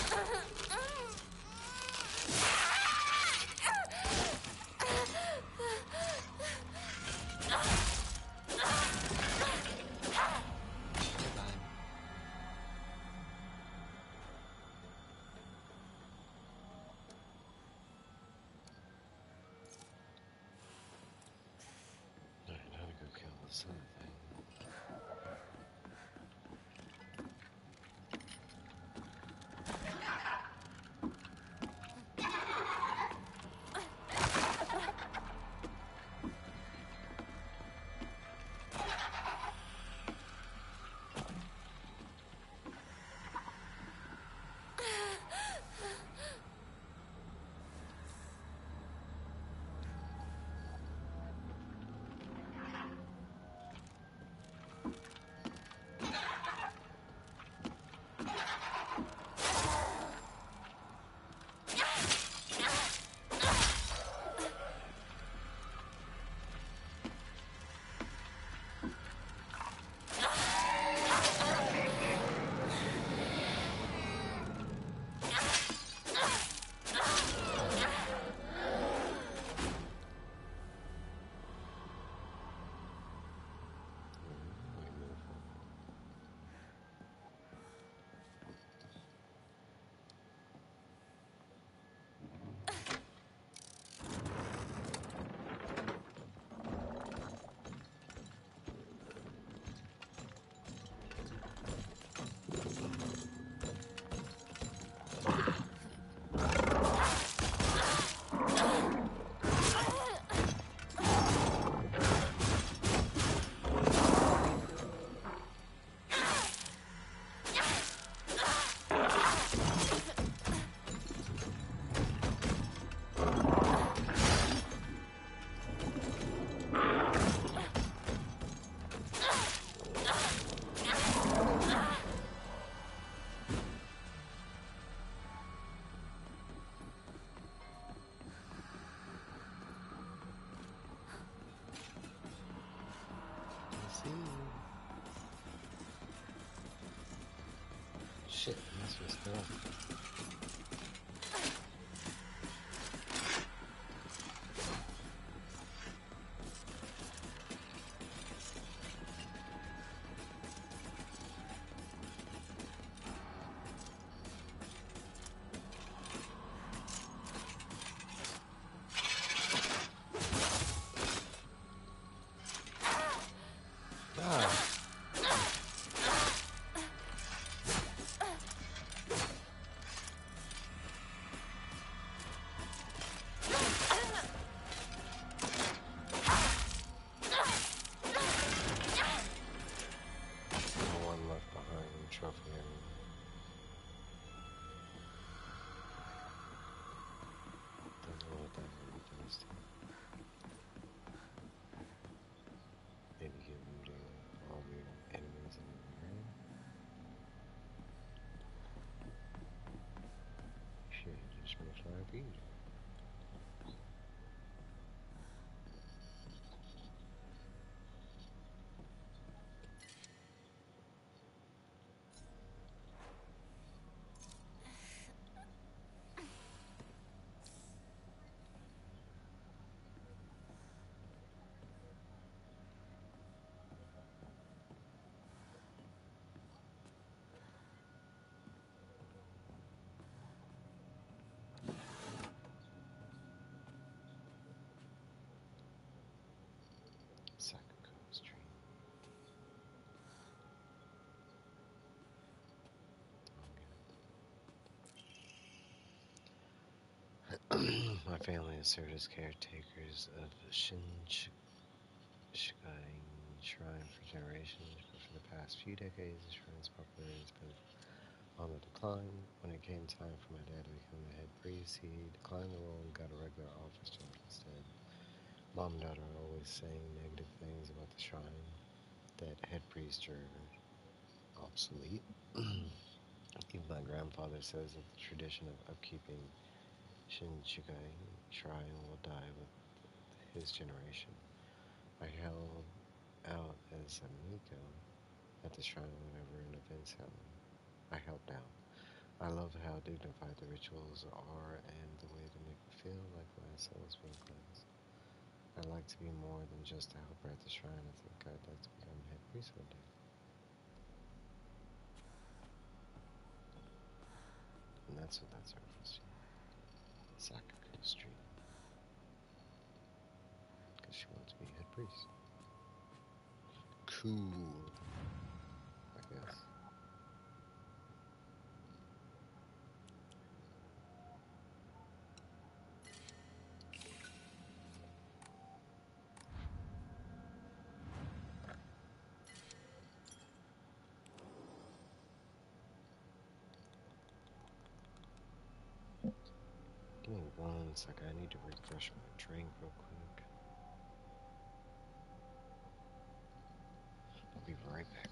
Alright, now to go kill this other thing. Shit, this was still. Ah, no one left behind. Trophy area. Don't know what that means. Maybe get looting all the enemies in the area. Shit, just makes life easier. Sakako Street. My family has served as caretakers of Shinshikai Shrine for generations, but for the past few decades, the shrine's popularity has been on the decline. When it came time for my dad to become the head priest, he declined the role and got a regular office job instead. Mom and daughter are always saying negative things about the shrine, that head priests are obsolete. Even my grandfather says that the tradition of upkeeping Shinshikai Shrine will die with his generation. I held out as a Miko at the shrine whenever an event's held. I helped out. I love how dignified the rituals are and the way they make me feel like my soul has been cleansed. I'd like to be more than just a helper at the shrine. I think I'd like to become head priest one day. And that's what that's reference to. Sakako Street. Because she wants to be head priest. Cool. I guess. Give me 1 second. I need to refresh my drink real quick. I'll be right back.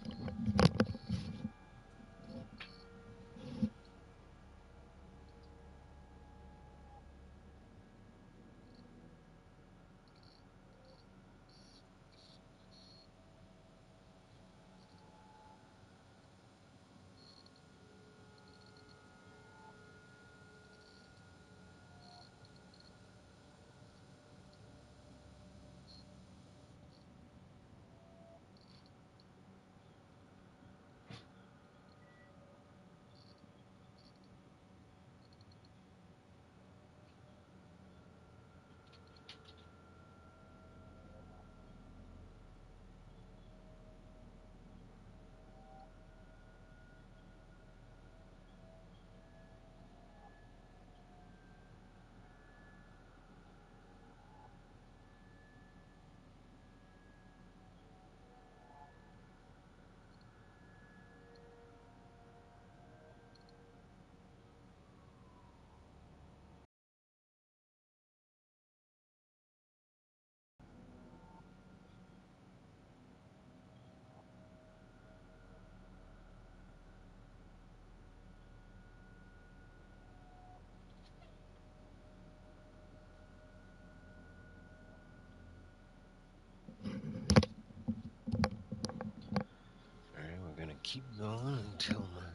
Alright, we're gonna keep going until my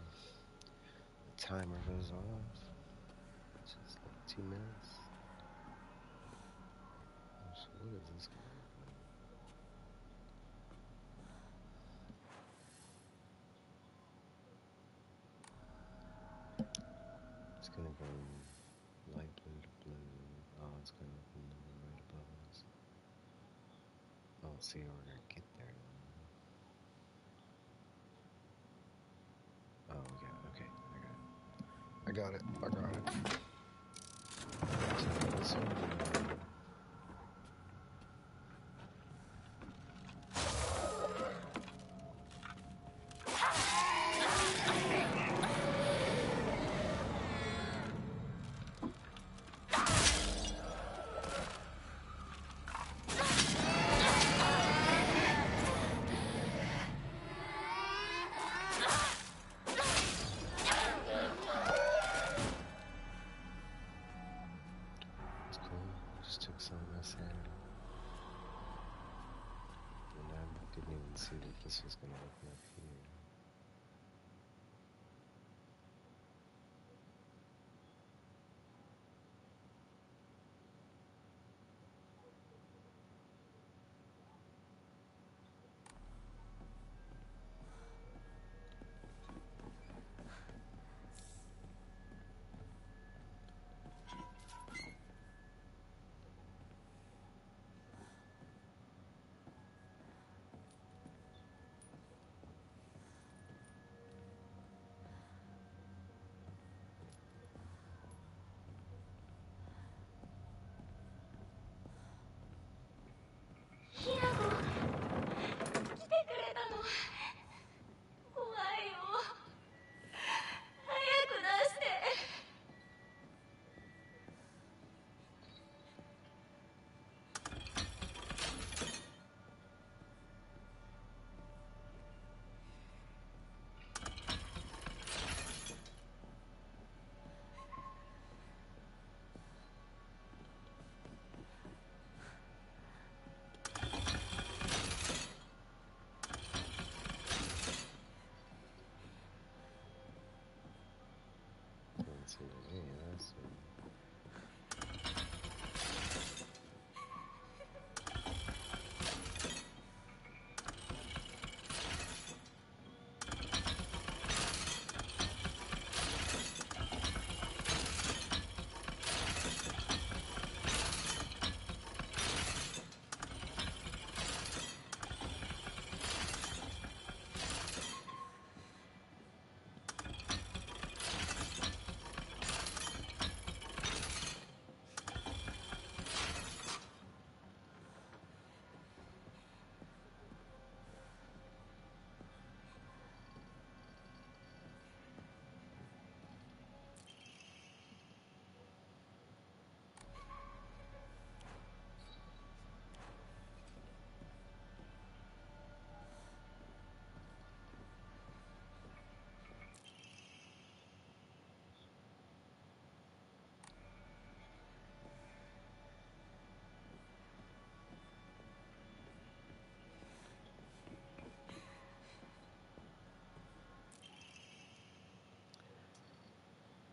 timer goes off. It's just like 2 minutes. So what is this gonna look like? It's gonna go light blue to blue. Oh, it's gonna open the number right above us. Oh, see, we're gonna get there now. Oh, we got it. Okay, I got it. So this one, it's cool. Just took some of my sanity. And I didn't even see that this was gonna open up here. Doesn't seem to me, that's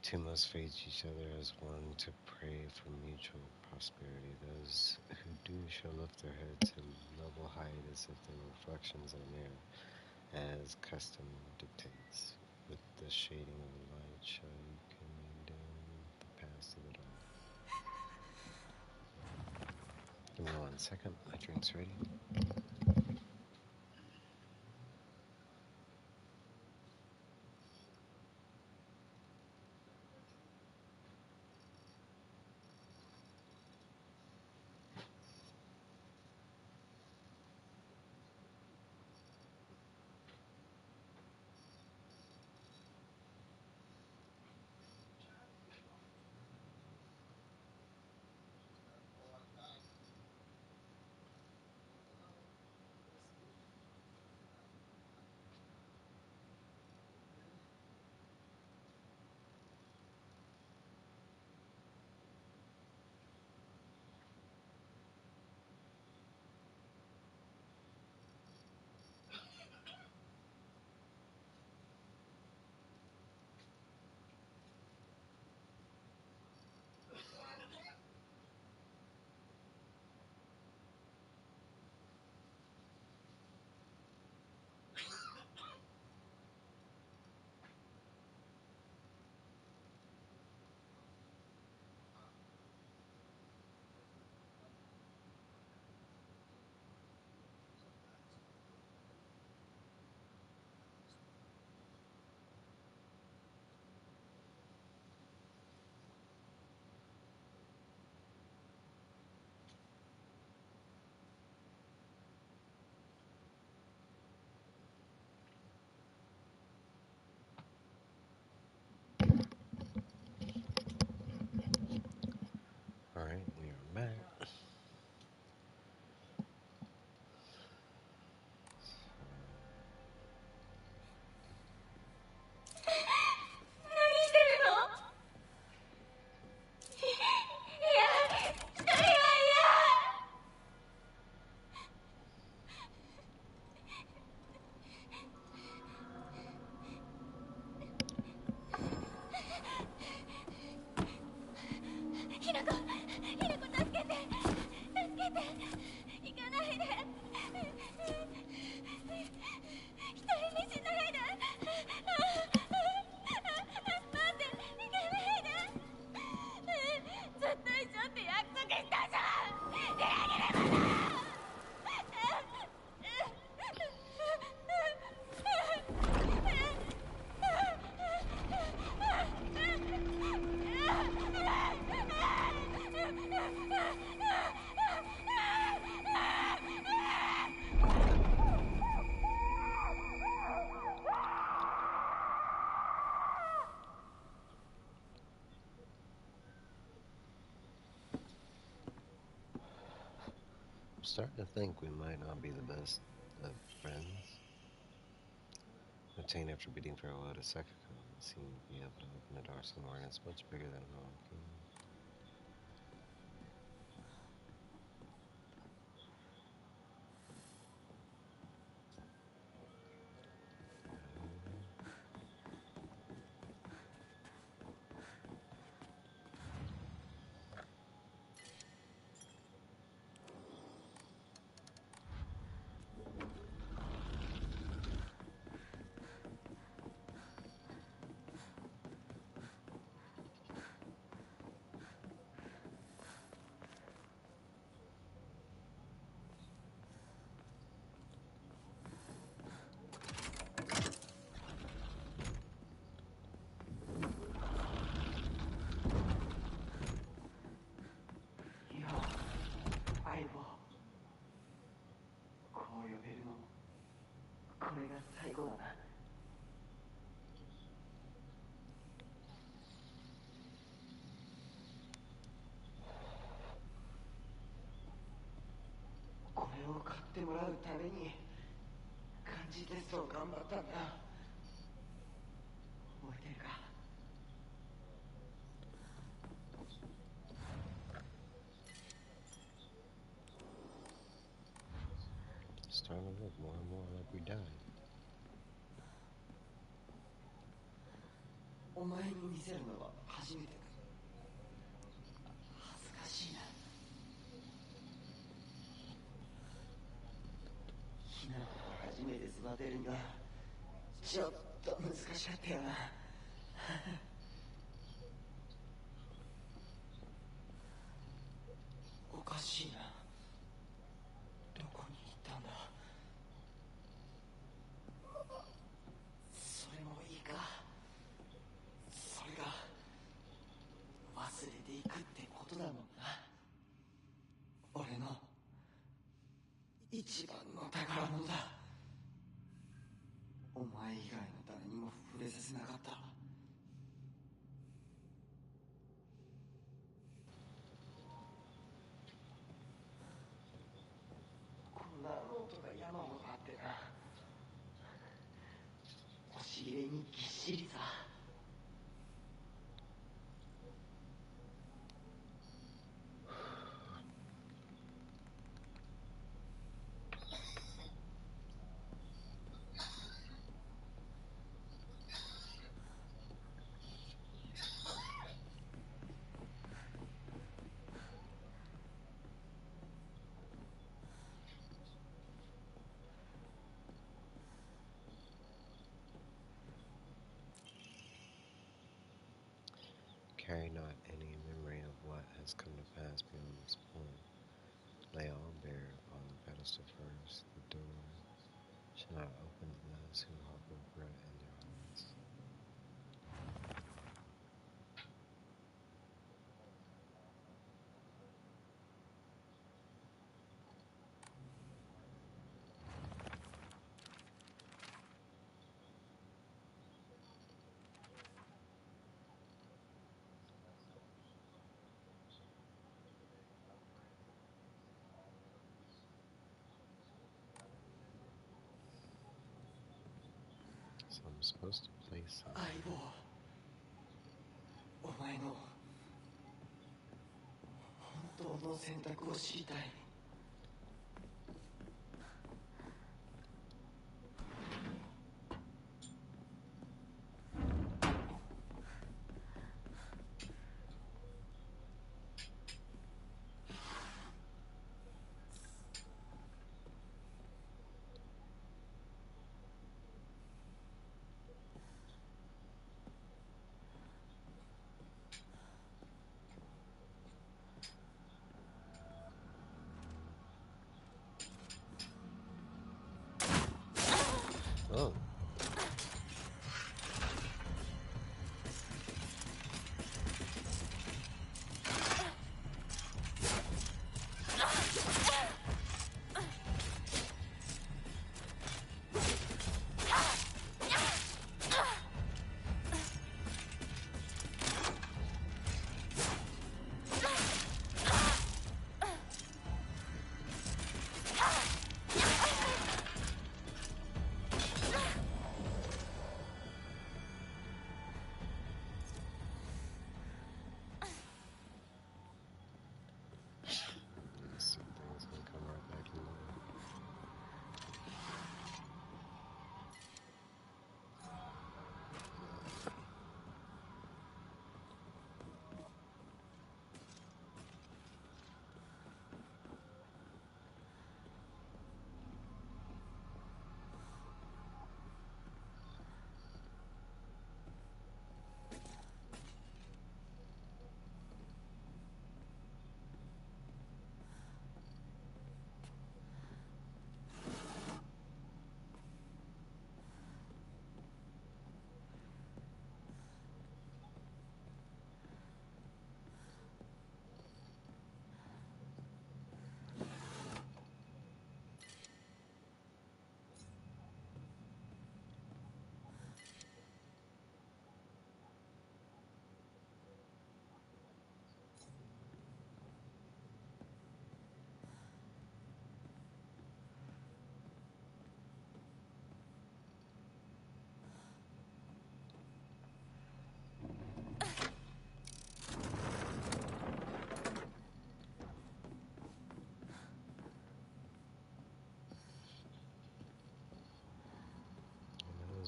two must face each other as one to pray for mutual prosperity. Those who do shall lift their heads in level height as if they were reflections in a mirror, as custom dictates. With the shading of the light shall you condemn the past of it all. Give me 1 second, my drink's ready. て行かないで一人にしないで待って行かないでずっと一緒って約束したじゃん裏切り者I'm starting to think we might not be the best of friends. Obtained after bidding farewell to Sekiko and seeming to be able to open the door somewhere, and it's much bigger than home.これを買ってもらうために漢字テストを頑張ったんだ。覚えてるか？ Starting to look more and more like we died. お前に見せるのは初めてだ。恥ずかしいな。ヒナを初めて育てるにはちょっと難しかったよな。おかしいな。どこに行ったんだ。それもいいか。それが忘れていくってことだもんな。俺の一番の宝物だ。お前以外の誰にも触れさせなかった。こんなノートが山ほどあってな。押し入れにぎっしりさ。Carry not any memory of what has come to pass beyond this point. Lay all bare upon the pedestal first. The door shall not open to those who harbor regret in their hearts. So I'm supposed to place it. 相棒、お前の本当の選択を知りたい。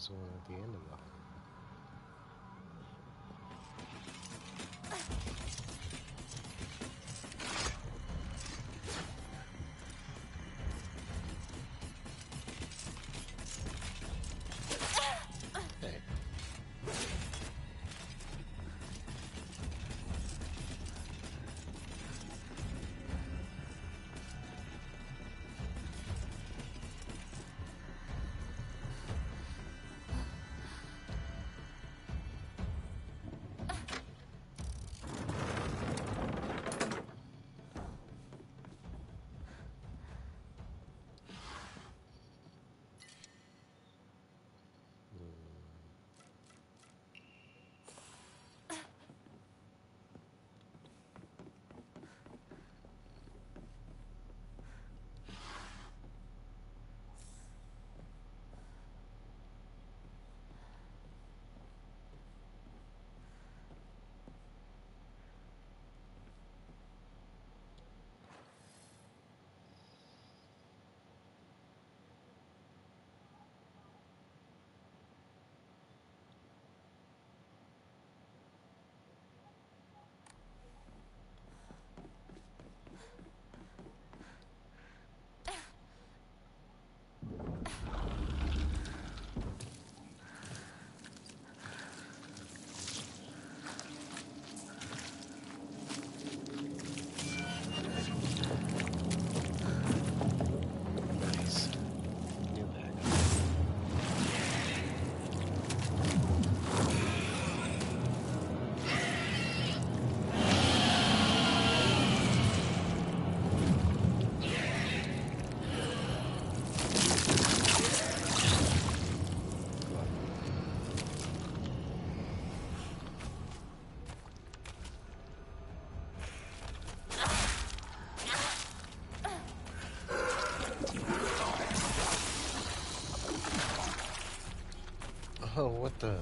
was the one at the end of the hall. Hey. Nice. New bag. Come on. Oh, what the?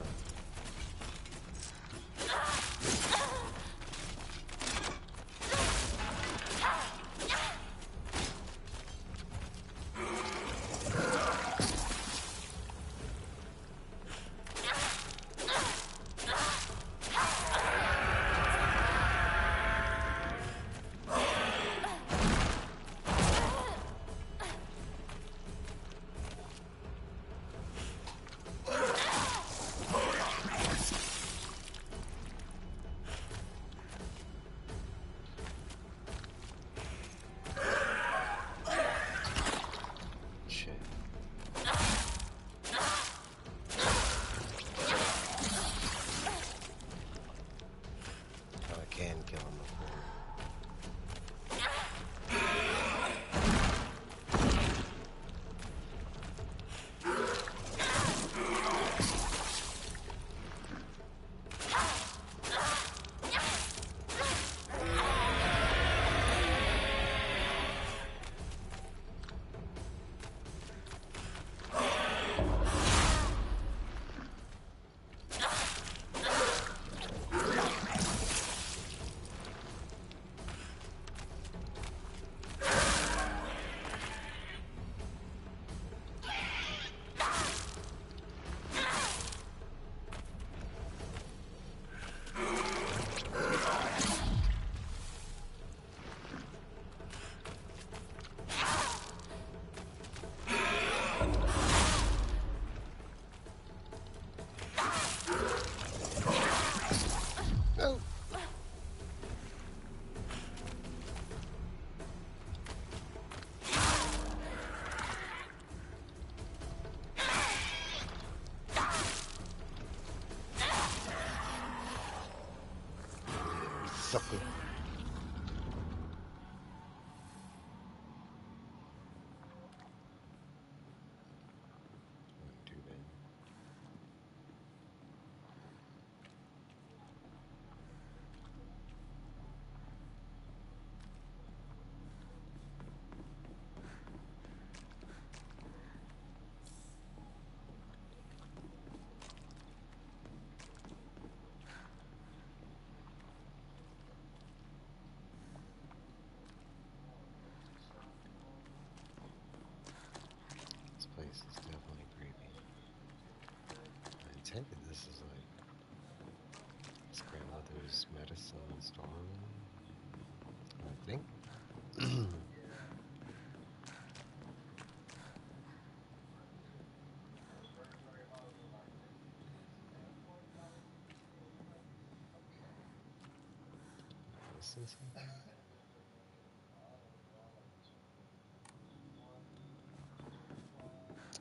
missing something?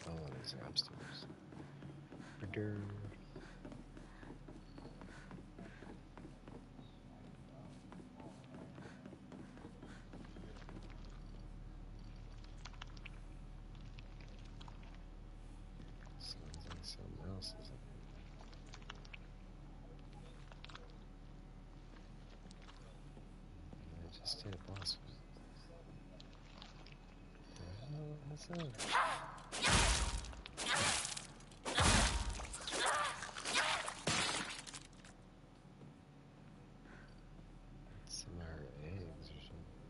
Oh, these are upstairs. Ba-dur. Sounds like something else is in here. I just did a boss fight. The hell is that? Some of her eggs or something.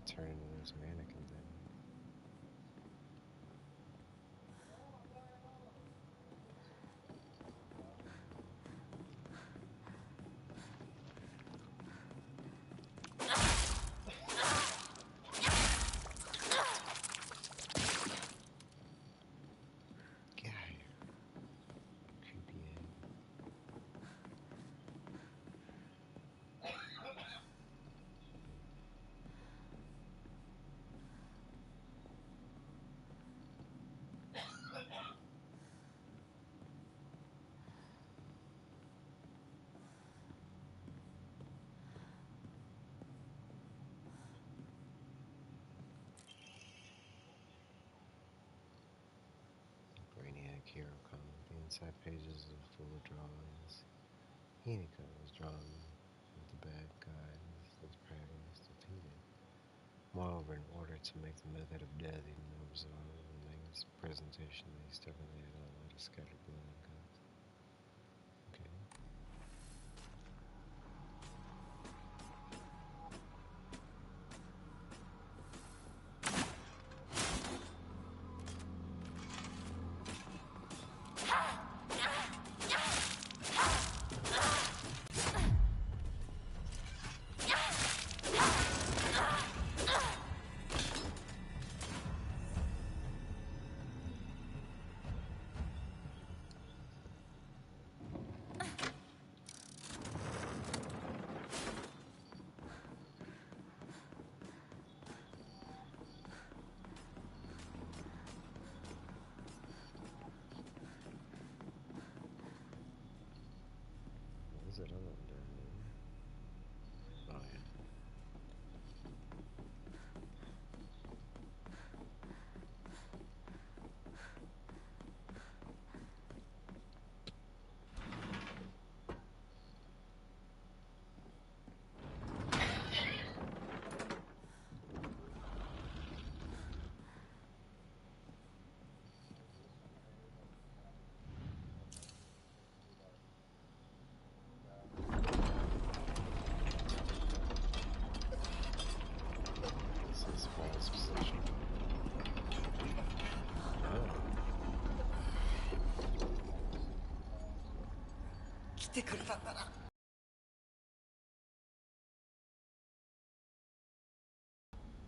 Turn into those mannequin things. Get out of here. Creepy egg. Brainiac Hero Comic. The inside pages are full of drawings. Hinako was drawn with the bad guys that Praga was defeated. Moreover, in order to make the method of death even more bizarre, when making his presentation, they stubbornly had a lot of scattered blood and guts. Okay. What is it on there? Oh, yeah. This is false position. Oh. 来てくれたんだな。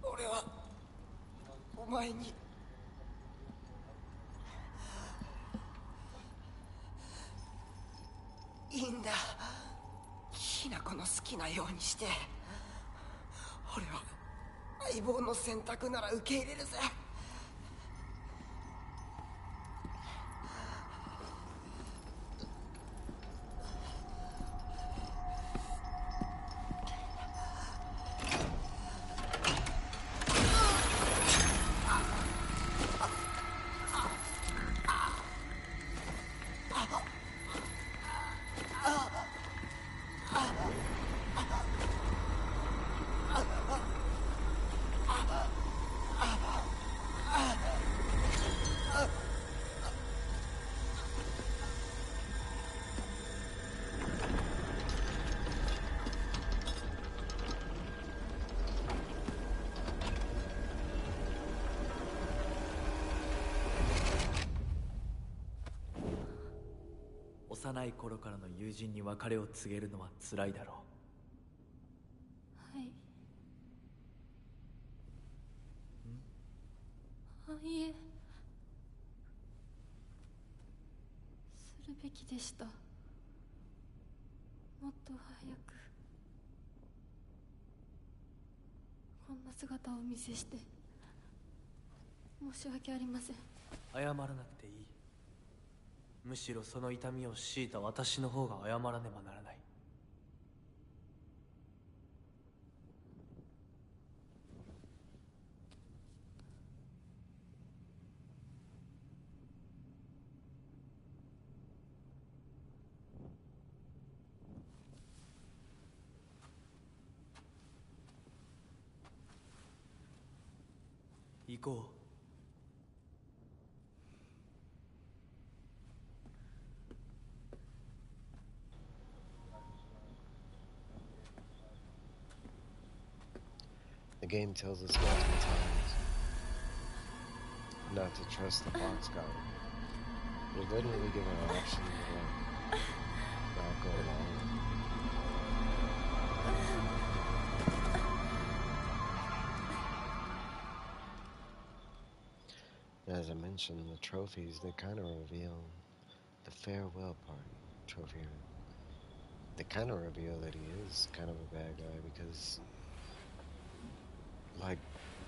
俺はお前にいいんだ。きなこの好きなようにして。俺は相棒の選択なら受け入れるぜ。幼い頃からの友人に別れを告げるのは辛いだろはい。いえ、するべきでした。もっと早く。姿をお見せして申し訳ありません。謝らなくていい。むしろその痛みを強いた私の方が謝らねばならない。行こう。The game tells us multiple times not to trust the fox god. But it doesn't really give an option to like not go along. As I mentioned, the trophies, they kind of reveal the farewell party trophy. They kind of reveal that he is kind of a bad guy because, like,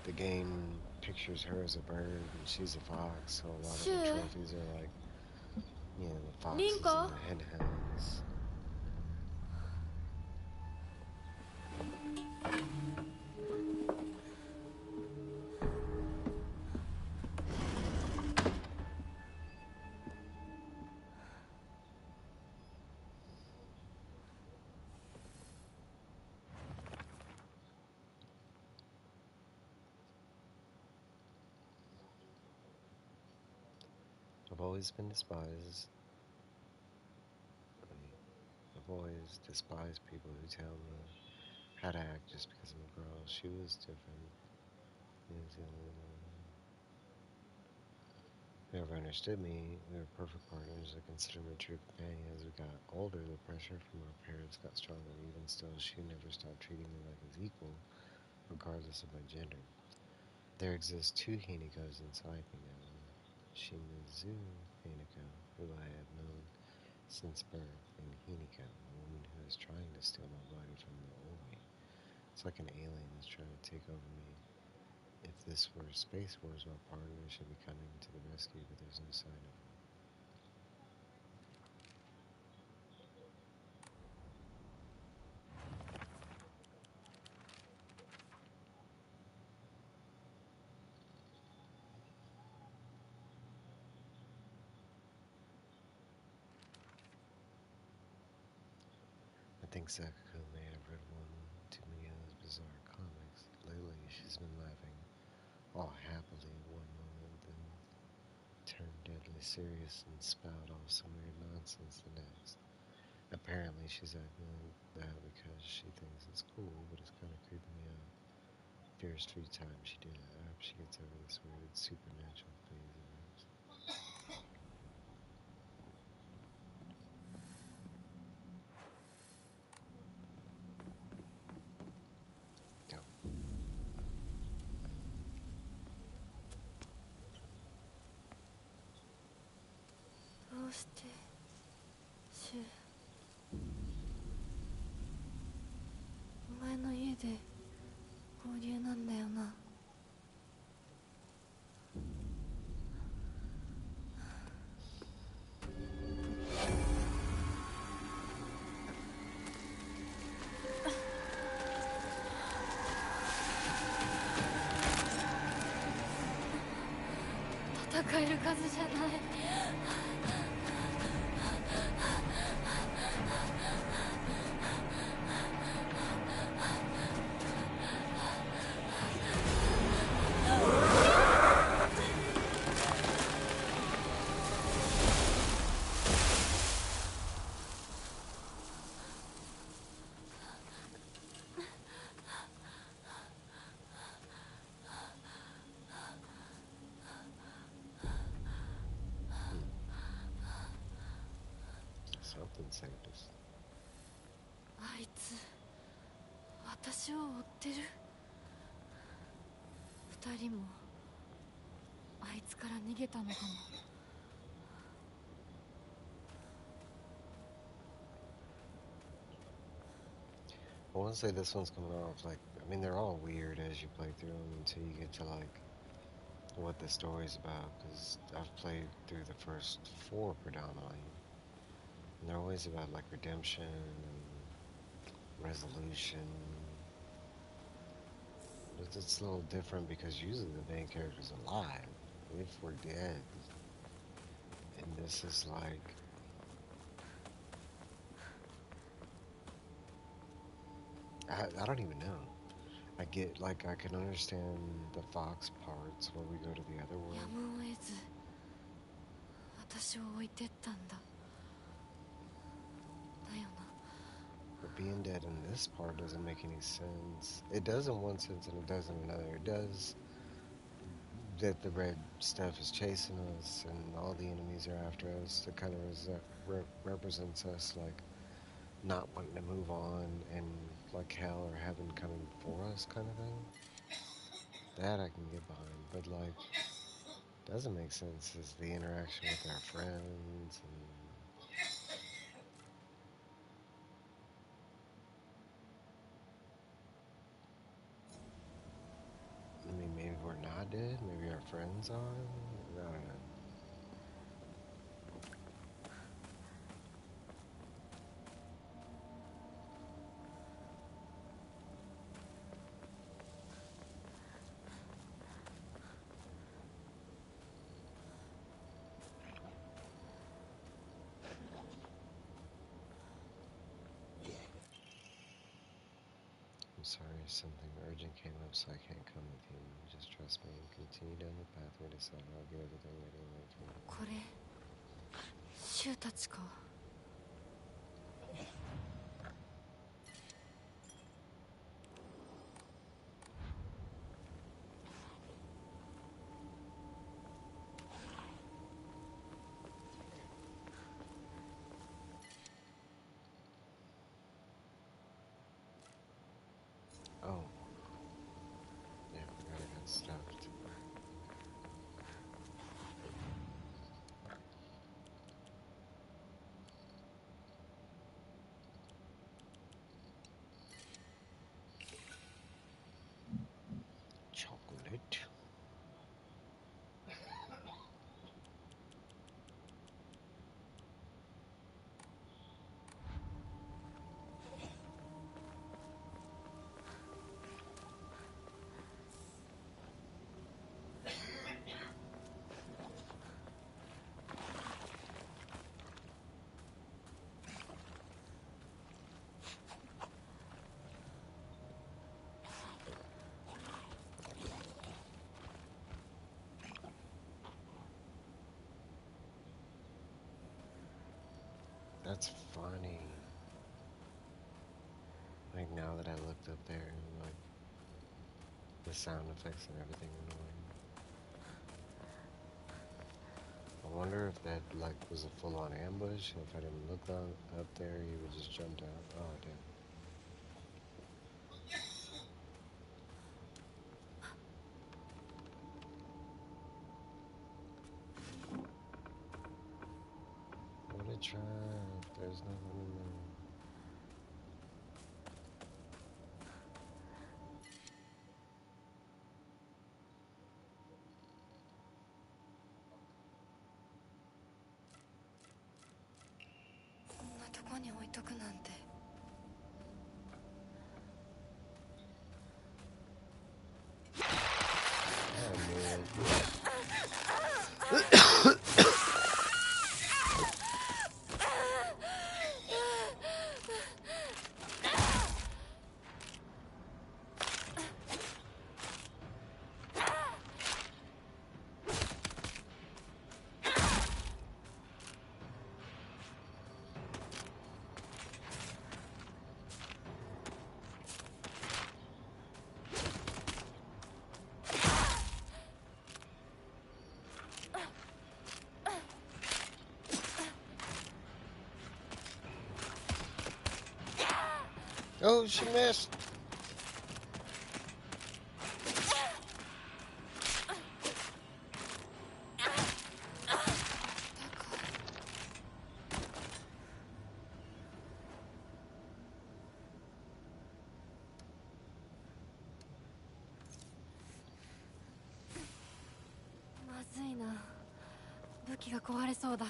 the game pictures her as a bird and she's a fox, so a lot of the trophies are like, you know, the foxes and the henhounds. I've always been despised. I've always despised people who tell me how to act just because I'm a girl. She was different. She was the only one. Whoever understood me, we were perfect partners. I considered her a true companion. As we got older, the pressure from our parents got stronger. Even still, she never stopped treating me like his equal, regardless of my gender. There exist two Hinekos inside me now. Shimizu Hineko, who I have known since birth, and Hineko, a woman who is trying to steal my body from the old me. It's like an alien is trying to take over me. If this were Space Wars, my partner should be coming to the rescue, but there's no sign of her. I think Sakuko may have read one too many of those bizarre comics. Lately, she's been laughing all happily one moment, then turn deadly serious and spout off some weird nonsense the next. Apparently, she's acting like that because she thinks it's cool, but it's kind of creeping me out. First few times she did it, I hope she gets over this weird supernatural phase of hers. Go. どうしてシュウ、お前の家で合流なんだよな。戦える数じゃない。Something saved us. あいつ私を追ってる。二人もあいつから逃げたのかも。I want to say this one's coming off like, I mean, they're all weird as you play through them until you get to like what the story's about. Because I've played through the first four predominantly, and they're always about like redemption and resolution. But it's a little different because usually the main character's alive if we're dead, and this is like I don't even know. I get like I can understand the fox parts where we go to the other や world. むを得ず私を置いてったんだだよな But being dead in this part doesn't make any sense. It does in one sense and it does in another. It does that the red stuff is chasing us and all the enemies are after us. That kind of represents us like not wanting to move on and like hell or heaven coming for us kind of thing. That I can get behind. But like doesn't make sense is the interaction with our friends and I mean, maybe we're not dead. Maybe our friends are. I don't know. I'm sorry if something urgent came up, so I can't come with you. Just trust me and continue down the path we decided. I'll get everything ready and wait for you. これシュウたちか Oh. Yeah, I forgot I got stuffed. Chocolate. That's funny. Like now that I looked up there and like the sound effects and everything went away. I wonder if that like was a full-on ambush. If I didn't look up there, he would just jump down. Oh, I did. What a trap. There's nothing in there. こんなとこに置いとくなんて Oh, she missed. 機が壊れそうだ。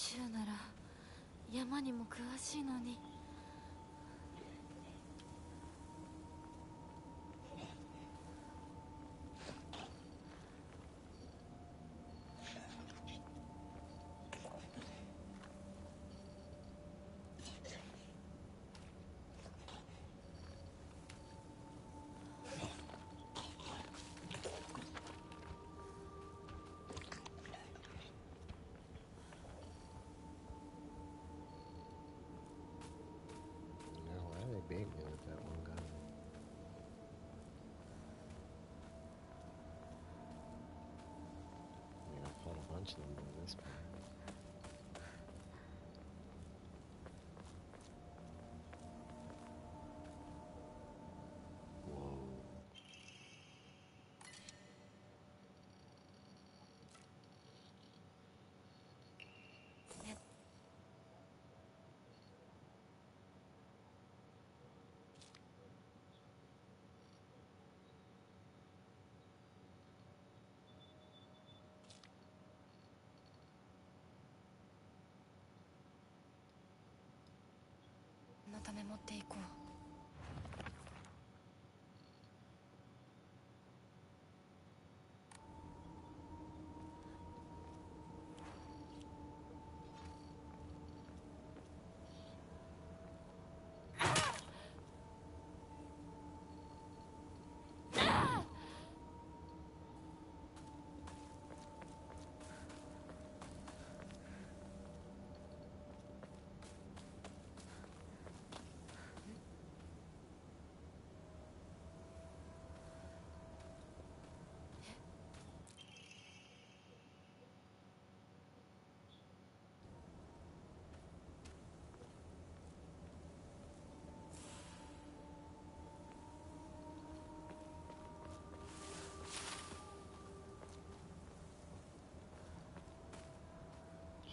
シュウなら山にも詳しいのに。Now, why they bait me with that one gun? I mean, I've fought a bunch of them by this point. Whoa. のため持っていこう。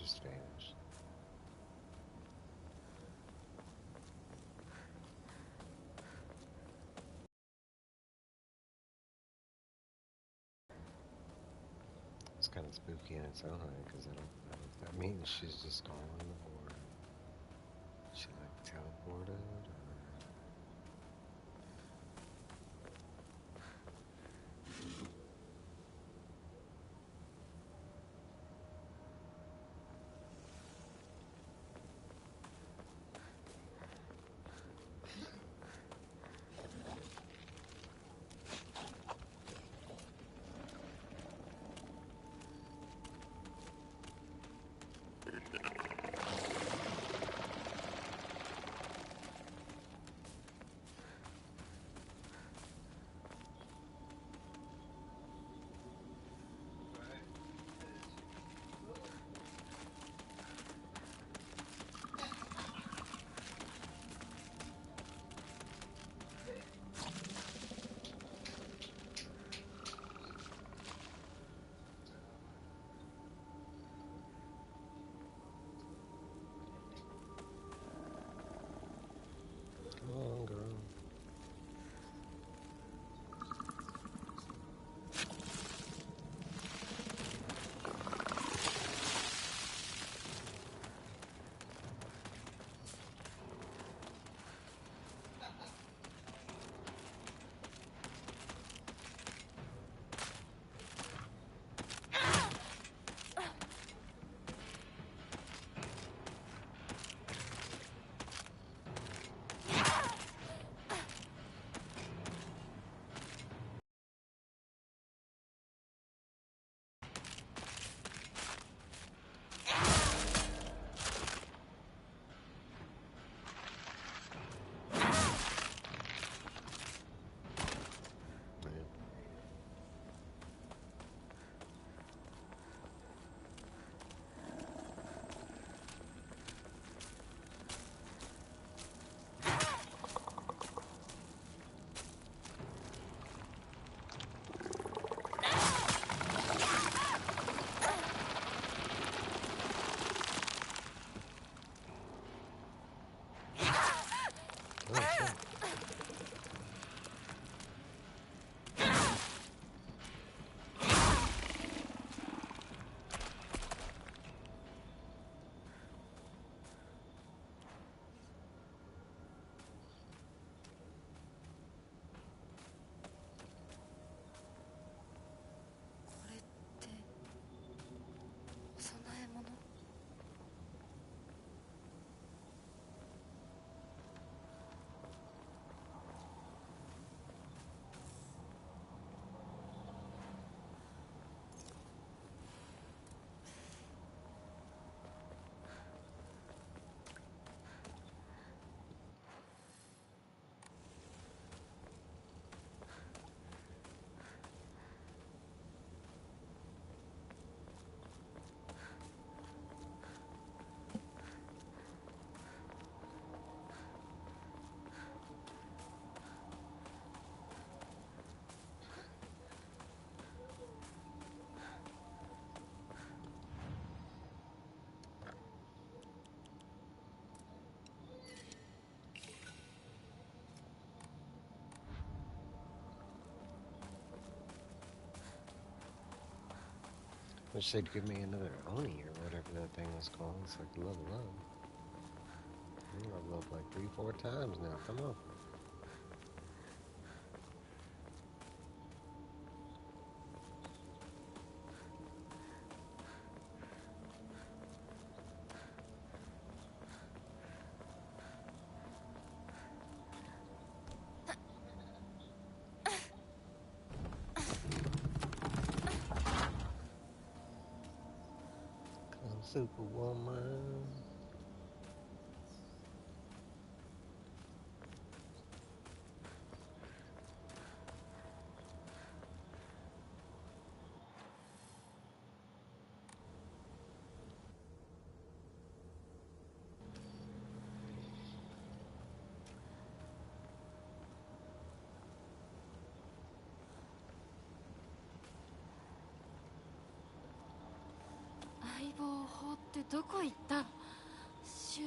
Just vanished. It's kind of spooky in its own way because I don't know if that means she's just gone or she like teleported or. Wish they'd give me another Oni or whatever that thing was called so I could level up. I've leveled up like 3-4 times now. Come on. Come Superwoman.相棒法ってどこ行ったシュ。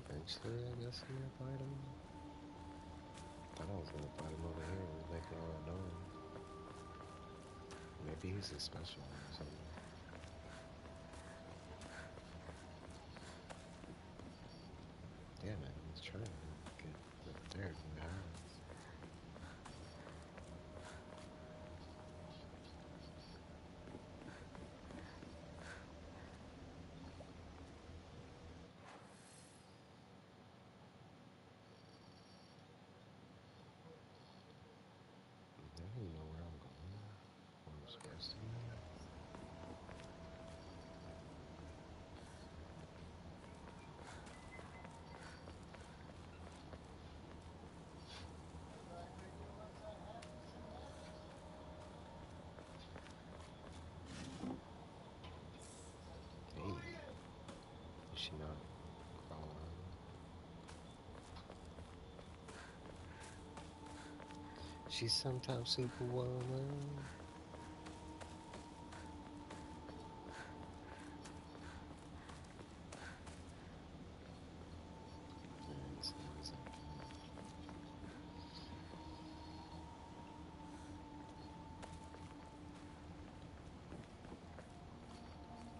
Eventually, I guess I'm gonna fight him. Thought I was gonna fight him over here and make it all known. Maybe he's a special one or something. Yeah, man, he's trying to get up there in the house. I don't even know where I'm going. Where I'm supposed to be. Hey, is she not crawling? She's sometimes Superwoman.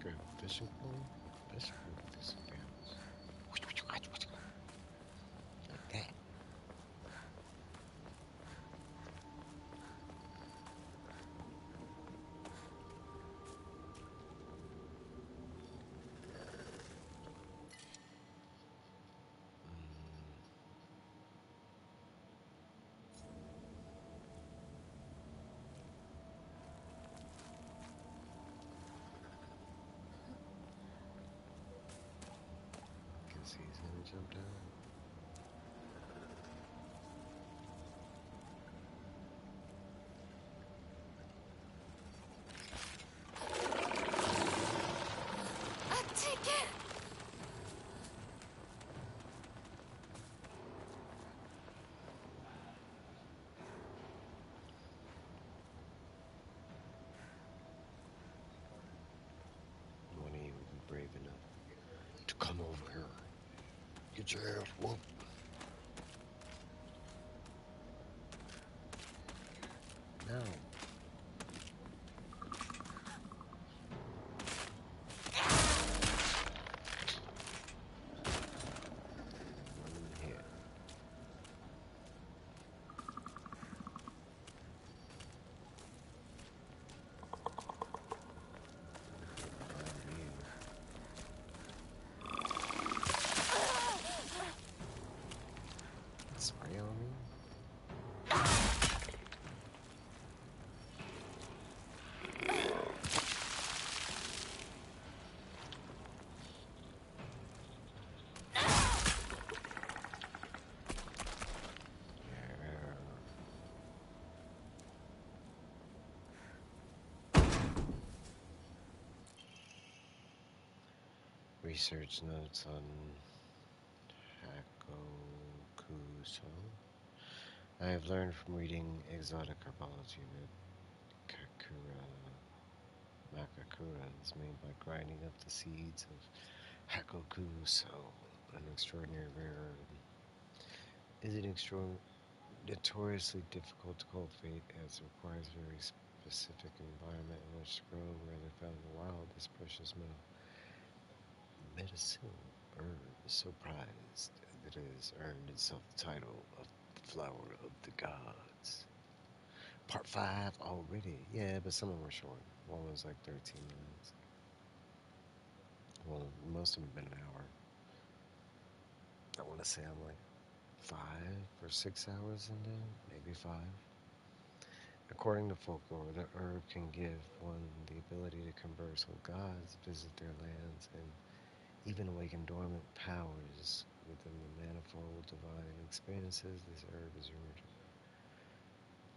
Grab a fishing pole. Fishing pole disappears. Like that. Guess he's gonna jump down. One of you would be brave enough to come over here. Get your ass whooped. No. One hit. Spray on me? Research notes on Hakokuso. I have learned from reading exotic herbology that Makakura is made by grinding up the seeds of Hakokuso, an extraordinary rare herb. Is it notoriously difficult to cultivate as it requires a very specific environment in which to grow, rarely found in the wild. This precious medicinal herb is so prized that it has earned itself the title of the flower of the gods. Part 5 already. Yeah, but some of them were short. One was like 13 minutes. Well, most of them have been an hour. I want to say I'm like 5 or 6 hours into it, maybe 5. According to folklore, the herb can give one the ability to converse with gods, visit their lands, and even awaken dormant powers within the manifold divine experiences this herb is rumored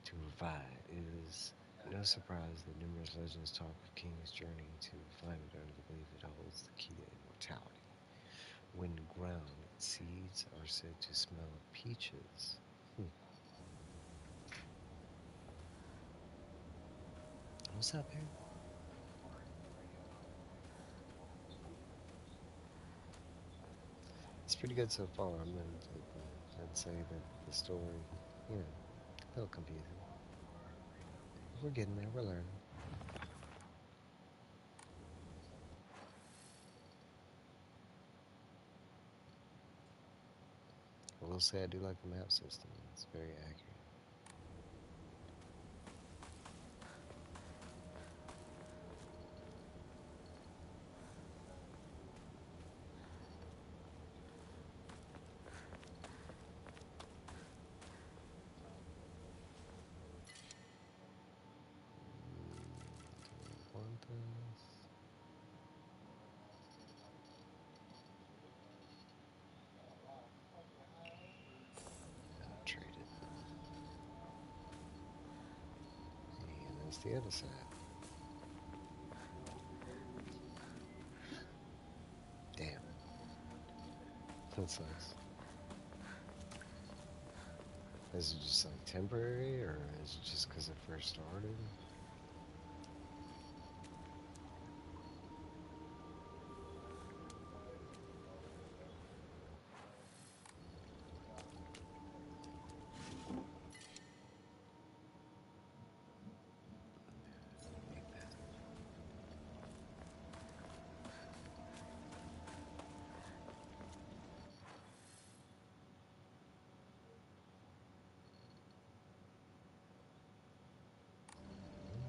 to provide. It is no surprise that numerous legends talk of King's journey to find it under the belief it holds the key to immortality. When ground, its seeds are said to smell of peaches. What's up here? It's pretty good so far. I'd say that the story, you know, a little confusing. We're getting there. We're learning. I will say I do like the map system. It's very accurate. Do I want this? I'll trade it. And that's the other side. Damn. That sucks. Is it just like temporary, or is it just because it first started?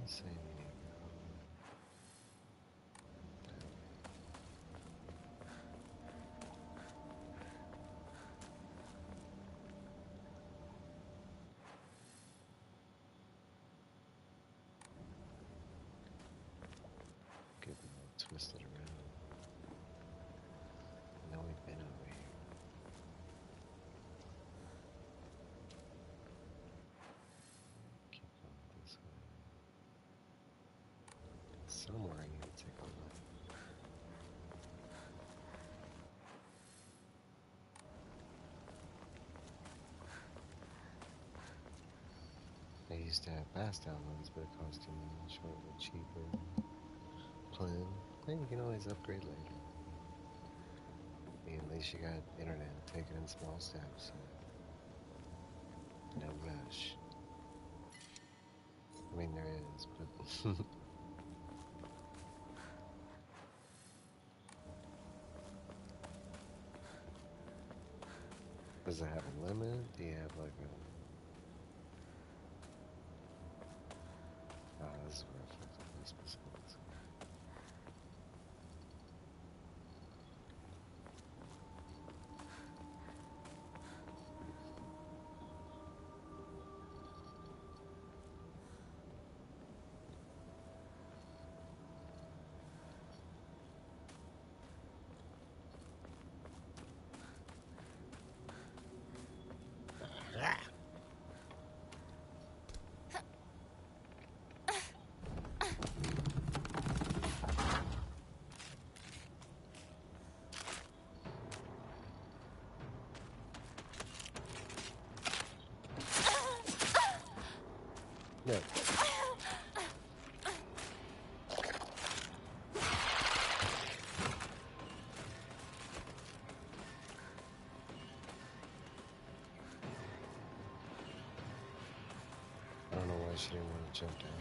Let's say we need to go that way. Getting all twisted around. I know we've been over here. Keep going this way. Somewhere I need to take a look. They used to have pass down ones, but it cost too much, or a cheaper plan. And you can always upgrade later. I mean, at least you got internet, take it in small steps. No rush. I mean, there is, but does it have a limit? Do you have like a... Oh, this is where I fucked up these specifics. she didn't want to jump down.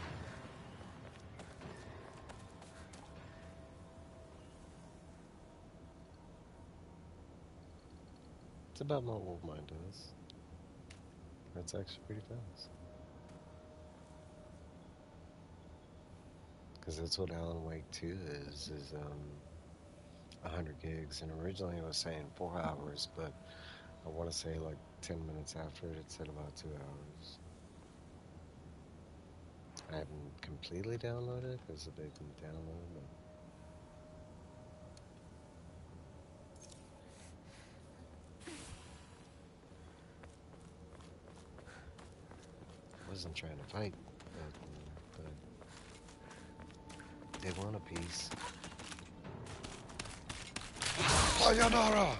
It's about my old mind does. That's actually pretty fast. Because that's what Alan Wake 2 is 100 gigs. And originally it was saying 4 hours, but I want to say like 10 minutes after it said about 2 hours. I haven't completely downloaded because they didn't download, but I wasn't trying to fight, but they want a piece. Sayonara!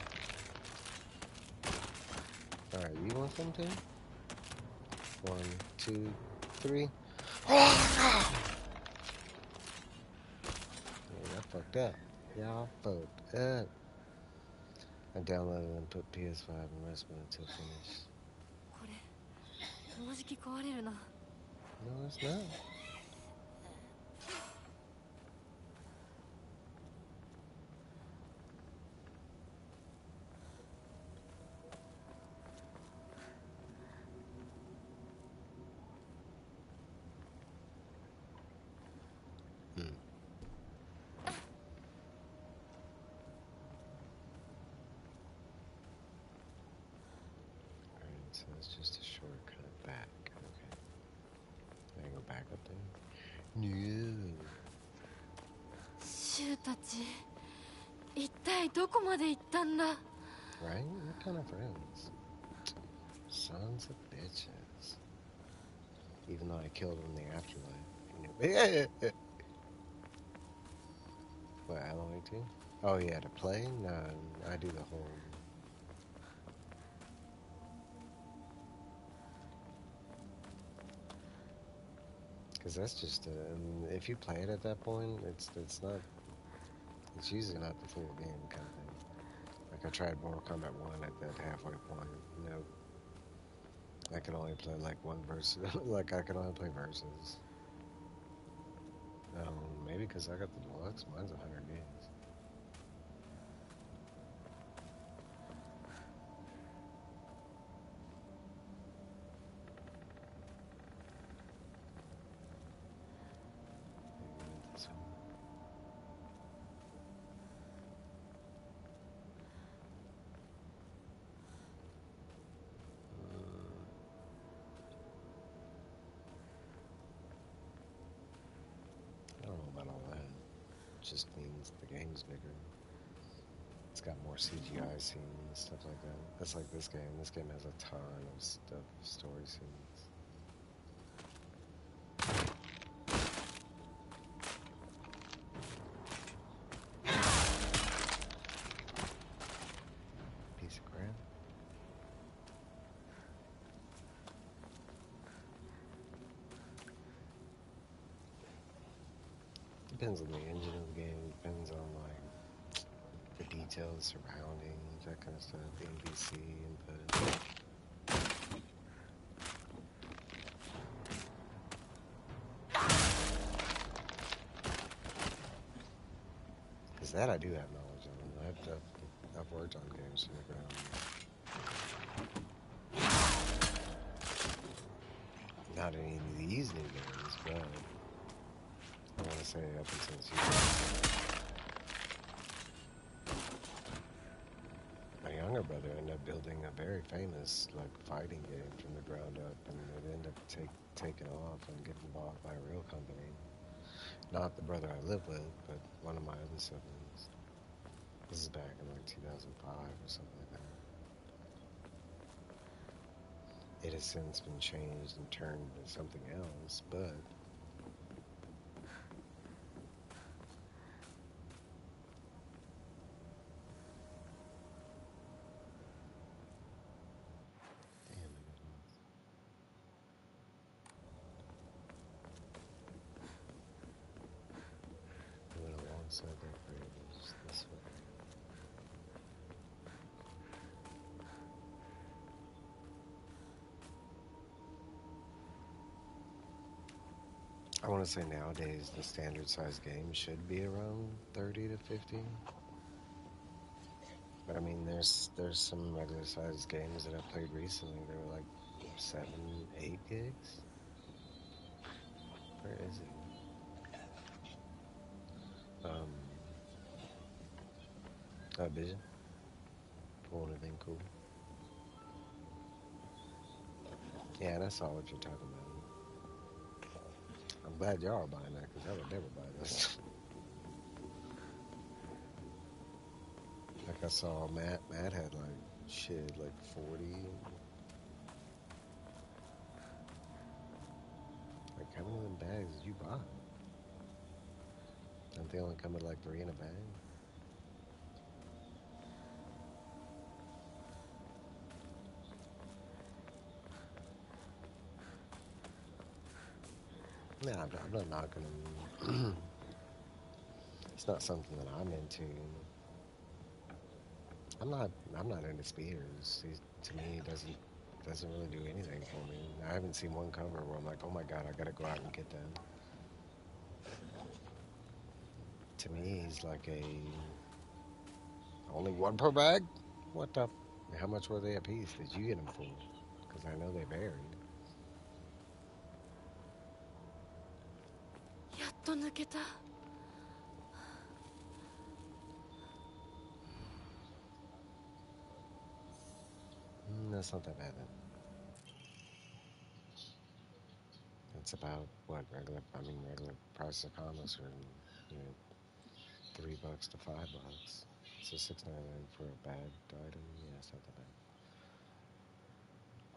Alright, you want some too? 1, 2, 3. Yeah, I fucked up. Yeah, I fucked up. I downloaded and put PS5 investment until finished. これもうじき壊れるな。 No, it's not. Alright, so it's just a shortcut back. Okay. Can I go back up there? No. シュウたち一体どこまで行ったんだ。 Right? What kind of friends? Sons of bitches. Even though I killed him in the afterlife. What, Alan Wake 2? Oh, yeah, to play? No, I do the whole... Because that's just... if you play it at that point, it's not... It's usually not the full game kind of thing. Like, I tried Mortal Kombat 1 at that halfway point. Nope. I could only play, like, one verse. Like, I could only play verses. Maybe because I got the deluxe. Mine's 100 gigs. Maybe this one. I don't know about all that. It just means the game's bigger. It's got more CGI scenes and stuff like that. That's like this game. This game has a ton of stuff, story scenes. Piece of crap. Depends on the engine of the game. Depends on like the details surrounding that kind of stuff. The NPC input. Because that I do have knowledge on. I've worked on games from the ground. Not any of these new games, but I want to say up until 2000. My younger brother ended up building a very famous like fighting game from the ground up, and it ended up taking off and getting bought by a real company. Not the brother I live with, but one of my other siblings. This is back in like 2005 or something like that. It has since been changed and turned into something else, but damn it. It went alongside that bridge this way. I want to say nowadays the standard size game should be around 30 to 50. But I mean, there's some regular sized games that I've played recently. They were like 7, 8 gigs. Where is he? Um, Vision. Pull anything cool. Yeah, and I saw what you're talking about. I'm glad y'all are buying that because I would never buy this. Like I saw Matt had like shit like 40. Like how many of them bags did you buy? Don't they only come with like 3 in a bag? Nah, I'm not knocking them. It's not something that I'm into. I'm not. I'm not into speeders. To me, doesn't really do anything for me. I haven't seen one cover where I'm like, oh my god, I gotta go out and get them. To me, he's like a only one per bag. What the? How much were they a piece? Did you get them for? Because I know they vary. やっと抜けた。That's not that bad then. It's about what regular. I mean, regular price of comics are $3 to $5. So $6.99 for a bad item. Yeah, it's not that bad.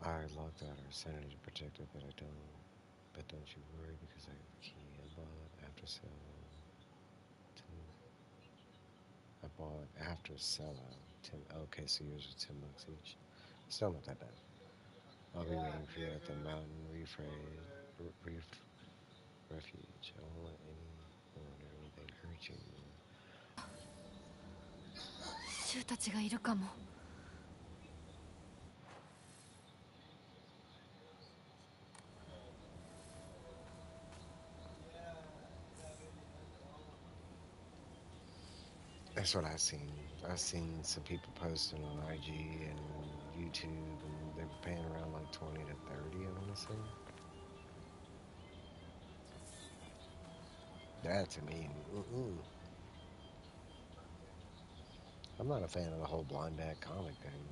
I logged out our sanity protected, but I don't. But don't you worry because I have a key. I bought after sale. 10, I bought after sellout. 10. Okay, so yours are $10 each. Still not that bad. I'll be waiting for you at the mountain refuge. I won't let anyone or anything hurt you anymore. シュウたちがいるかも。That's what I've seen. I've seen some people posting on IG and YouTube, and they were paying around like 20 to 30. I want to say that to me. I'm not a fan of the whole blind bag comic thing.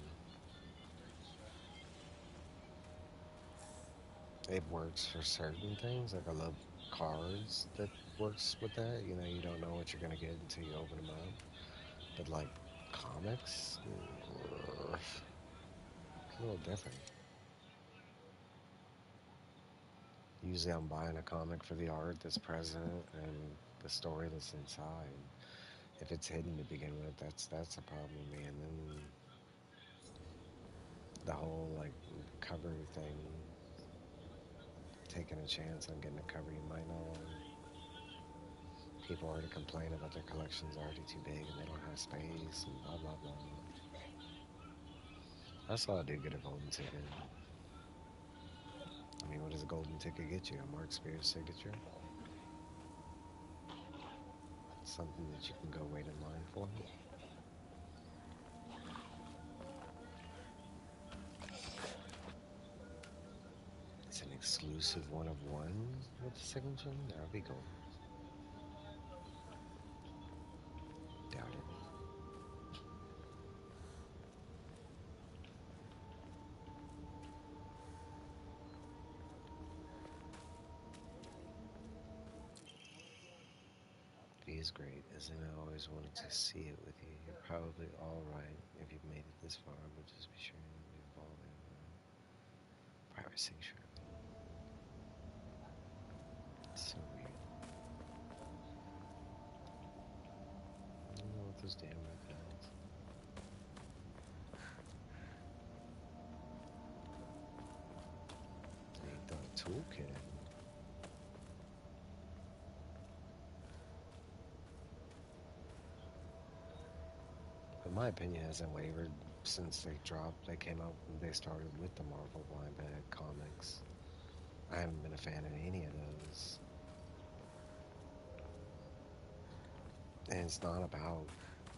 It works for certain things. Like I love cards that works with that. You know, you don't know what you're gonna get until you open them up. But like comics, it's a little different. Usually, I'm buying a comic for the art that's present and the story that's inside. If it's hidden to begin with, that's a problem with me. And then the whole like cover thing, taking a chance on getting a cover you might not want. People already complain about their collection's already too big and they don't have space and blah blah blah. I saw a dude get a golden ticket. I mean, what does a golden ticket get you? A Mark Spears signature? Something that you can go wait in line for? It's an exclusive one of one with the signature? That would be cool. Doubt it. He is great, isn't it? I always wanted to see it with you. You're probably all right if you've made it this far, but just be sure you don't be involved in private sanctuary. It's so weird. I don't know what those damn reptiles. They ate the toolkit. But my opinion hasn't wavered since they dropped. They came out. They started with the Marvel blind bag comics. I haven't been a fan of any of those. And it's not about,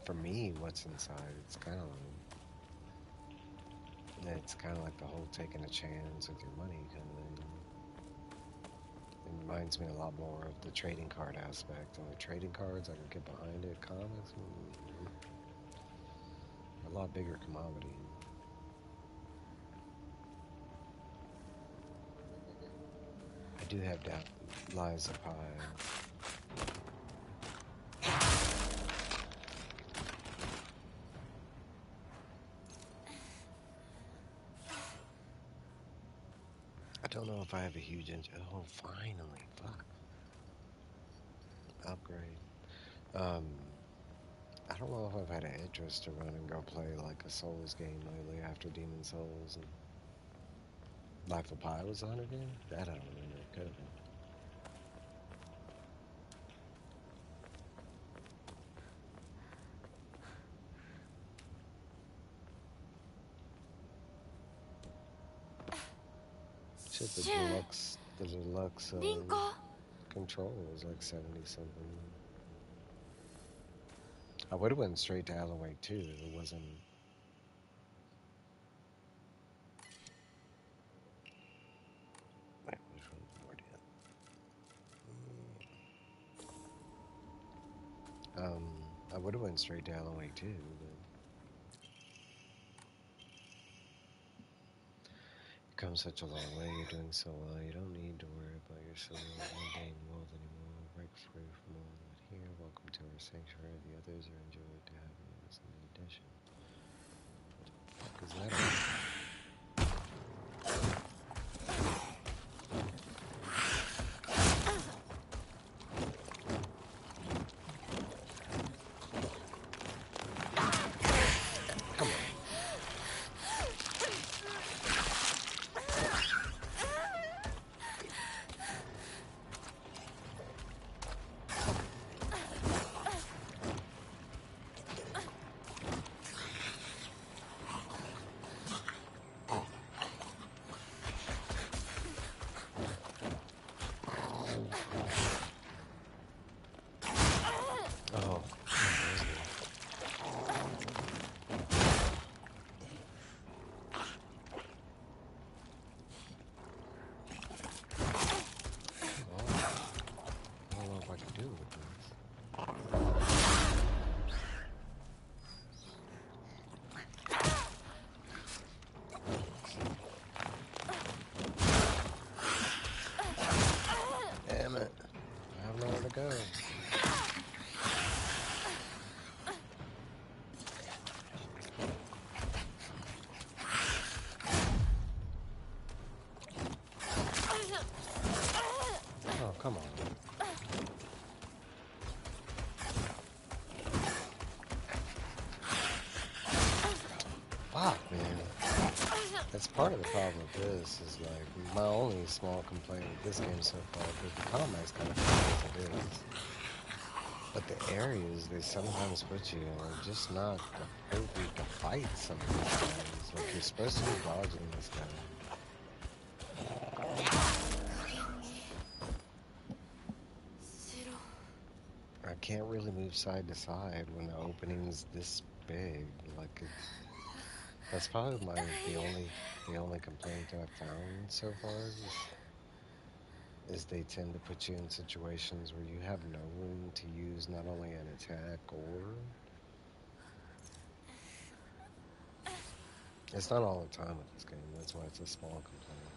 for me, what's inside. It's kind of like the whole taking a chance with your money kind of thing. It reminds me a lot more of the trading card aspect. And like trading cards, I can get behind it. Comics, a lot bigger commodity. I do have doubt. Liza Pie. I don't know if I have a huge oh, finally, fuck, upgrade. Um, I don't know if I've had an interest to run and go play like a Souls game lately after Demon Souls and Life of Pi was a 100 game. That I don't remember. It could have been. Shit, the deluxe control was like 70 something. I would have went straight to Alan Wake too if it wasn't. Wait, which one? Where did I would have went straight to Alan Wake too, but you've come such a long way. You're doing so well. You don't need to worry about your silly mundane world anymore. Break free from all that here. Welcome to our sanctuary. The others are enjoyed to have you as an addition. What the fuck is that? Come on. Oh, I don't know if I can do it with this. Damn it. I have nowhere to go. Oh, come on. Fuck, man. That's part of the problem with this, is like, my only small complaint with this game so far, because the combat's kind of fun as it is. But the areas they sometimes put you in are just not appropriate to fight some of these guys. Like, you're supposed to be dodging this guy. I can't really move side to side when the opening's this big. Like, that's probably the only complaint I've found so far is they tend to put you in situations where you have no room to use not only an attack or. It's not all the time with this game. That's why it's a small complaint.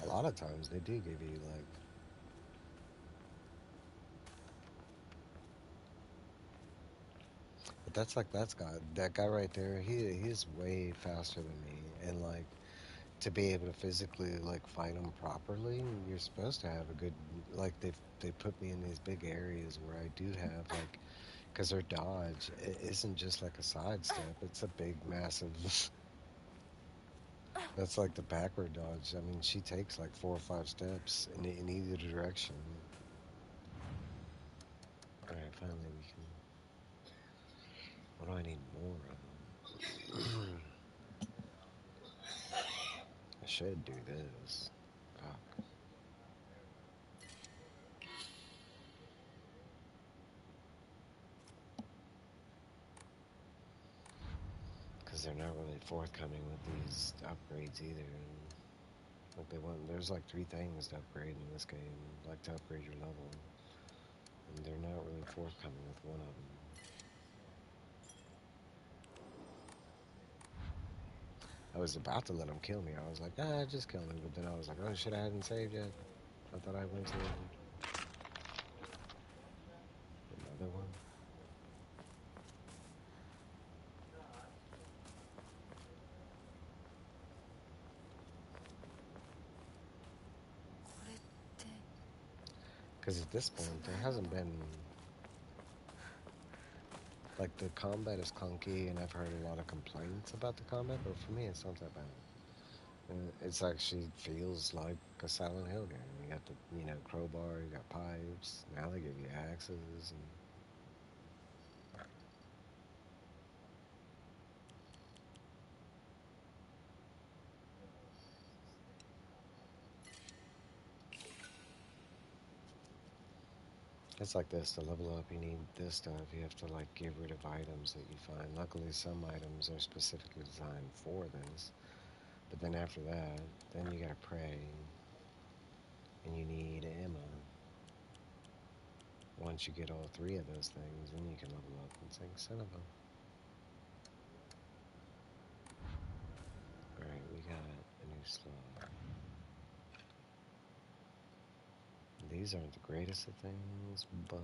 A lot of times they do give you like. But that's like that guy right there. He's way faster than me, and like to be able to physically like fight him properly, you're supposed to have a good like they put me in these big areas where I do have like because their dodge isn't just like a sidestep; it's a big massive. That's like the backward dodge. I mean, she takes like 4 or 5 steps in either direction. All right, finally we can. What do I need more of? I should do this. Fuck. because they're not really forthcoming with these upgrades either. And like there's like 3 things to upgrade in this game, like to upgrade your level, and they're not really forthcoming with one of them. I was about to let him kill me. I was like, just kill me. But then I was like, oh shit, I hadn't saved yet. I thought I went to another one. これって Because at this point, there hasn't been like the combat is clunky, and I've heard a lot of complaints about the combat. But for me, it's not that bad. It's actually feels like a Silent Hill game. You got the crowbar, you got pipes. Now they give you axes, and it's like this. To level up, you need this stuff. You have to like get rid of items that you find. Luckily, some items are specifically designed for this. But then after that, then you gotta pray, and you need ammo. Once you get all 3 of those things, then you can level up. It's like son of a. All right, we got a new slot. These aren't the greatest of things, but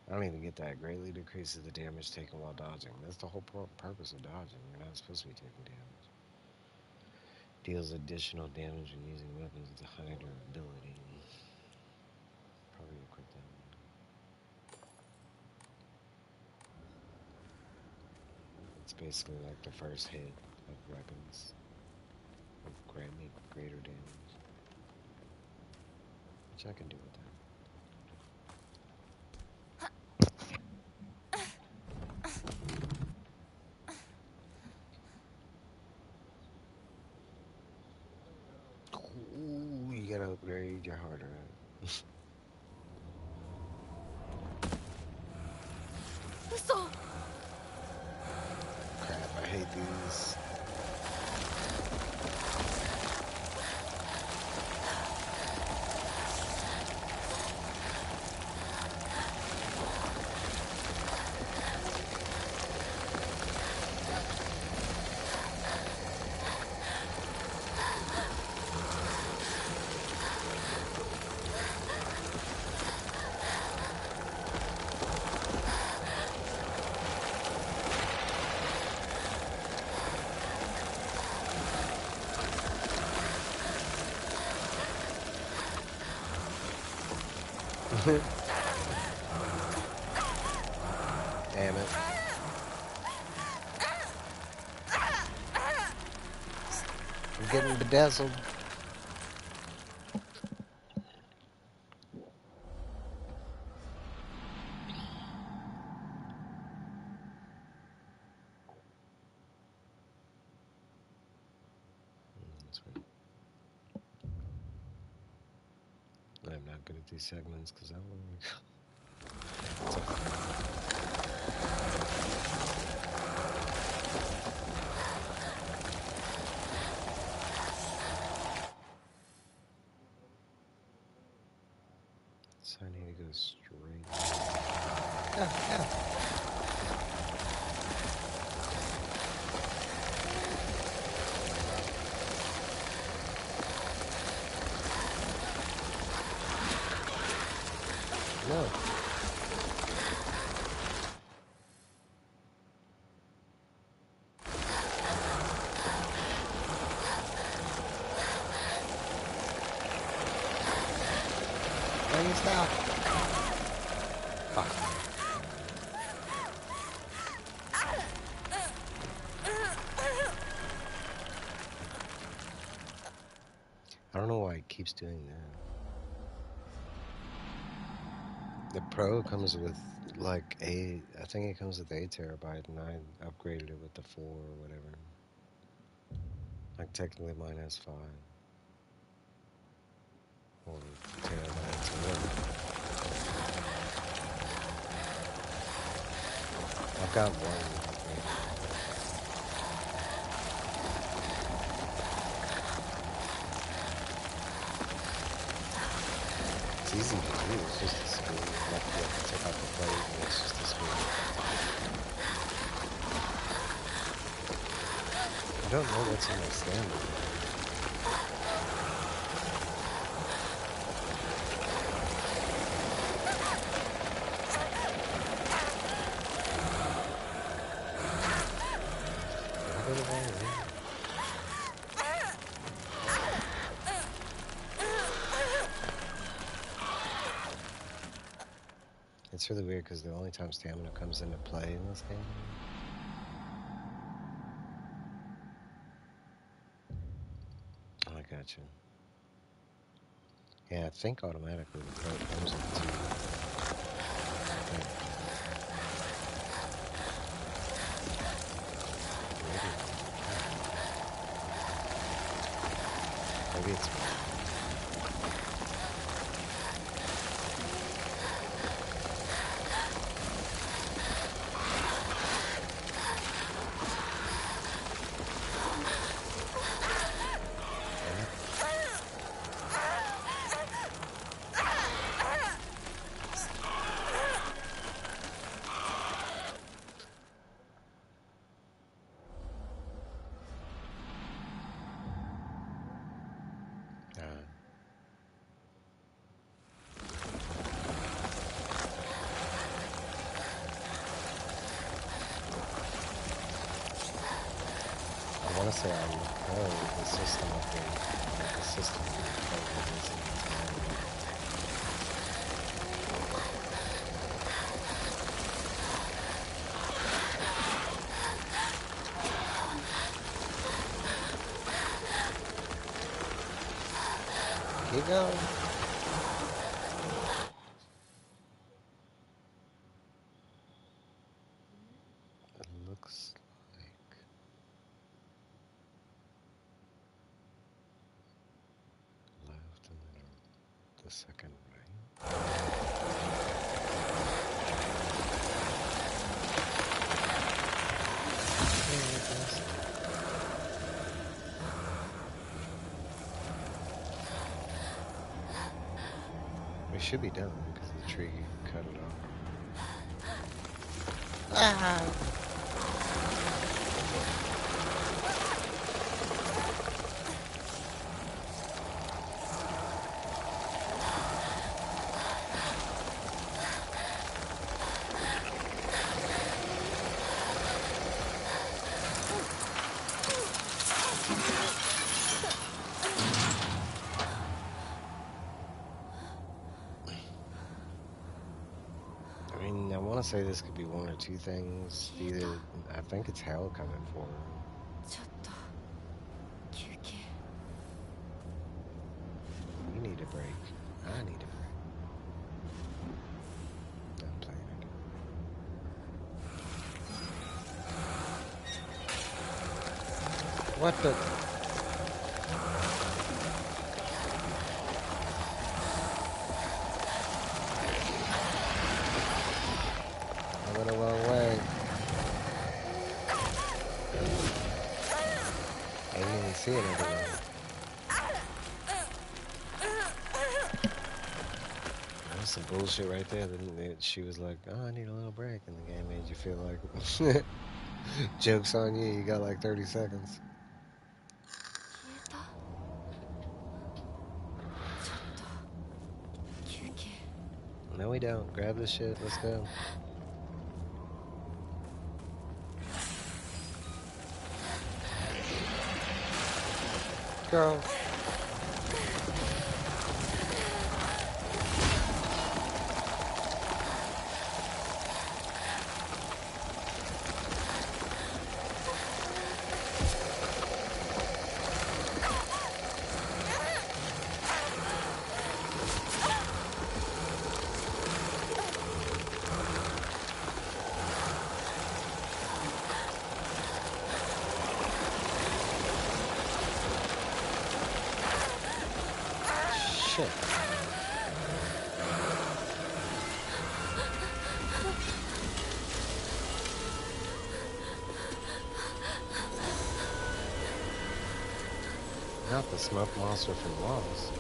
I don't even get that. Greatly decreases the damage taken while dodging. That's the whole purpose of dodging. You're not supposed to be taking damage. Deals additional damage when using weapons with a high durability. Probably equip that one. It's basically like the first hit of weapons with grant me greater damage, which I can do with that. Ooh, you gotta upgrade your harder.嘘 Crap, I hate these. Damn it. I'm getting bedazzled. That's right. I'm not good at these segments because I don't know. It's okay. So I need to go straight. Yeah. No. Let me stop. Fuck. I don't know why it keeps doing that. The Pro comes with I think it comes with 8 terabyte, and I upgraded it with the 4 or whatever. Like, technically mine has 5. Or 10 9 10. I've got one. It's easy to do. It's just a spoon. Like, you have to take out the plate and it's just a spoon. I don't know what's in my standard. Did I go the wrong way? It's really weird because the only time stamina comes into play in this game. Oh, I gotcha. Yeah, I think automatically the plate comes with 2. Maybe it's. I want to say I know the system upgrade. Like the system upgrade is in the Keep going. It looks like left and then the second right. We should be done because the tree cut it off. Ah! I mean, I want to say this could be one or two things. Either, I think it's hell coming for her. ちょっと休憩 You need a break. I need a break. I'm playing again. What the? I went the wrong way. I didn't even see it everywhere. That's some bullshit right there. Then she was like, "Oh, I need a little break," and the game made you feel like, "Joke's on you. You got like 30 seconds." 消えたちょっと休憩 No, we don't. Grab this shit. Let's go. Go. shit. Not the smoke monster from Lost.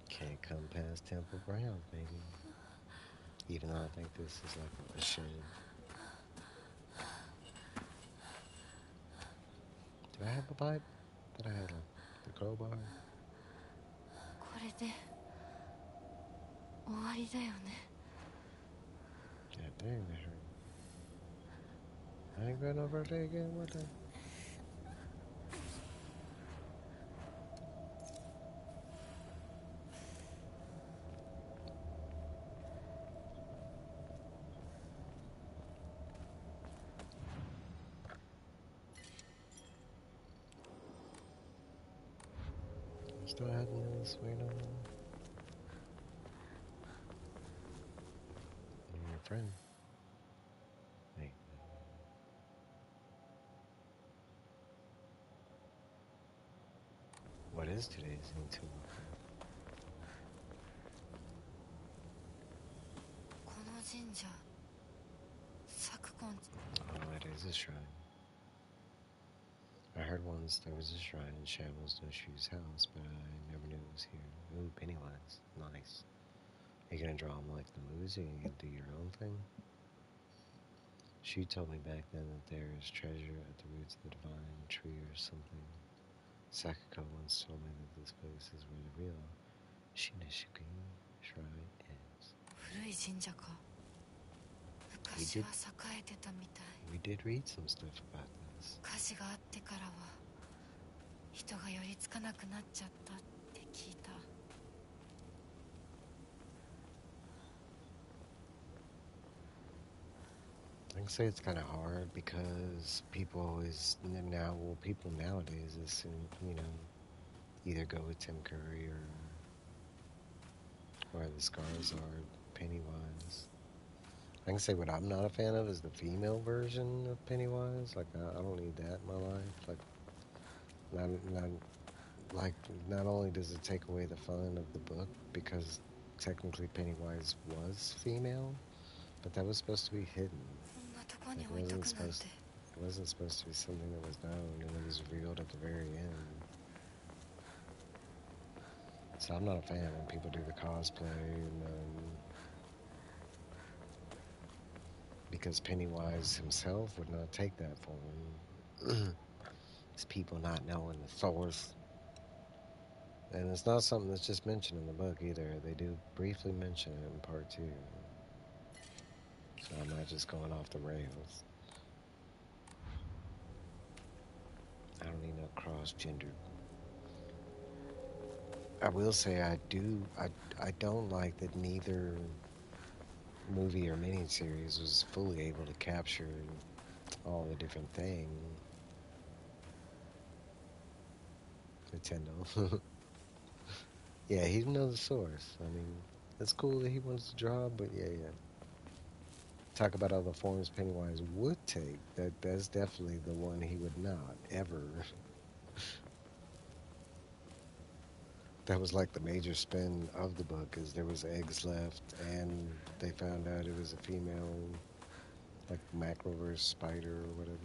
Can't come past Temple Grounds, baby. Even though I think this is like a shed. Do I have a pipe? That I had like the crowbar? これで終わりだよね。 God dang, that hurt. I ain't got no birthday again, what the? Still having this wait on your friend. Wait. What is today's into? この神社昨今 Oh, it is a shrine. I heard once there was a shrine in Shambles No Shoes' house, but I never knew it was here. Ooh, Pennywise. Nice. Are you gonna draw them like the movies, or you gonna do your own thing? She told me back then that there is treasure at the roots of the divine tree or something. Sakako once told me that this place is where the real Shineshuki shrine is. 古い神社か。昔は栄えてたみたい。 We did read some stuff about this. 火事があってからは人が寄りつかなくなっちゃったって聞いた。 I can say it's kind of hard because people always people nowadays assume, either go with Tim Curry or the Skarsgård, Pennywise. I can say what I'm not a fan of is the female version of Pennywise. Like I don't need that in my life. Like not only does it take away the fun of the book because technically Pennywise was female, but that was supposed to be hidden. こんなとこに置いとくなんて。 It wasn't supposed to be something that was known, and it was revealed at the very end. So I'm not a fan when people do the cosplay, and because Pennywise himself would not take that form. It's people not knowing the source. And it's not something that's just mentioned in the book either. They do briefly mention it in part 2. So I'm not just going off the rails. I don't need no cross-gendered. I will say I don't like that neither movie or miniseries was fully able to capture all the different things. Nintendo. Yeah, he knows the source. I mean, it's cool that he wants to draw, but yeah. Talk about other forms Pennywise would take. That's definitely the one he would not ever. That was like the major spin of the book, is there was eggs left, and they found out it was a female, like macroverse spider or whatever.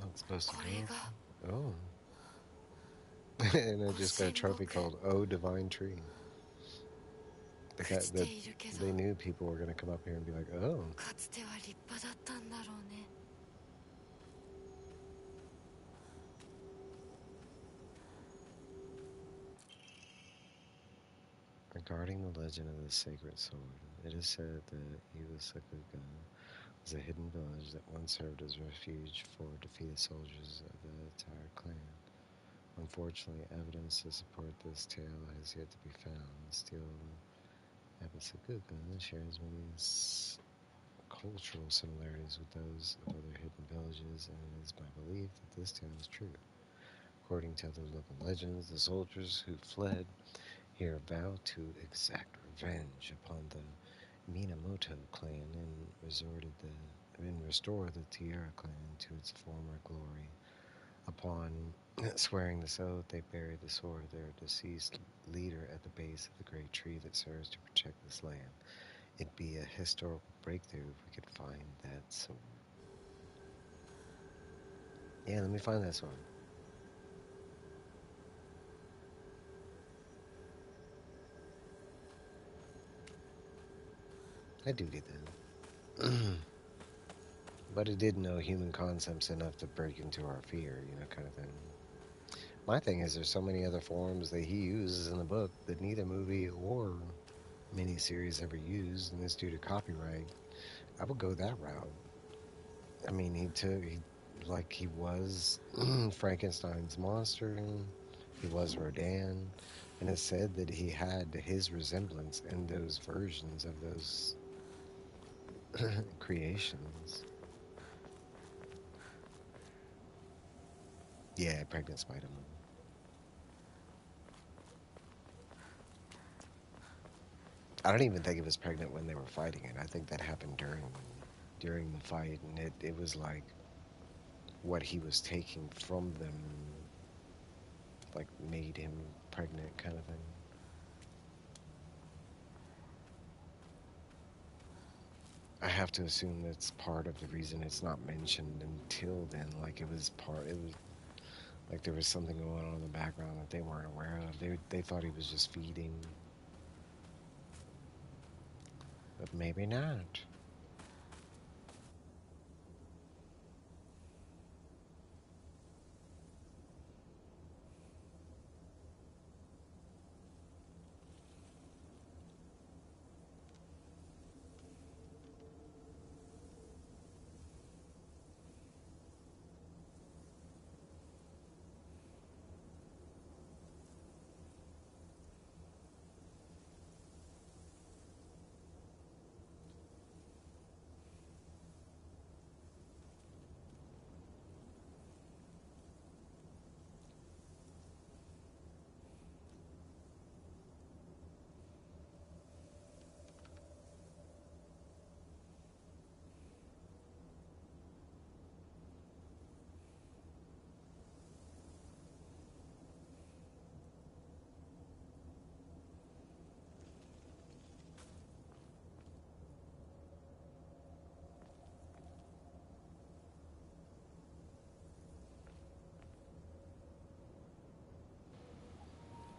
Oh, it's supposed to go. Oh. And I just got a trophy called Oh Divine Tree. They knew people were going to come up here and be like, oh. かつては立派だったんだろうね。 Regarding the legend of the sacred sword, it is said that Iwasakuga was a hidden village that once served as refuge for defeated soldiers of the entire clan. Unfortunately, evidence to support this tale has yet to be found. Still, Apisakuka shares many cultural similarities with those of other hidden villages, and it is my belief that this tale is true. According to other local legends, the soldiers who fled here vowed to exact revenge upon the Minamoto clan and restore the Tierra clan to its former glory. Upon swearing this oath, they buried the sword of their deceased leader at the base of the great tree that serves to protect this land. It'd be a historical breakthrough if we could find that sword. Yeah, let me find that sword. I do get that. But it did know human concepts enough to break into our fear, kind of thing. My thing is, there's so many other forms that he uses in the book that neither movie or miniseries ever used, and it's due to copyright. I would go that route. I mean, he was Frankenstein's monster, he was Rodan, and it said that he had his resemblance in those versions of those creations. Yeah, pregnant Spider-Man. I don't even think it was pregnant when they were fighting it. I think that happened during the fight, and it was like what he was taking from them, like made him pregnant, kind of thing. I have to assume that's part of the reason it's not mentioned until then. Like it was like there was something going on in the background that they weren't aware of. They thought he was just feeding, but maybe not.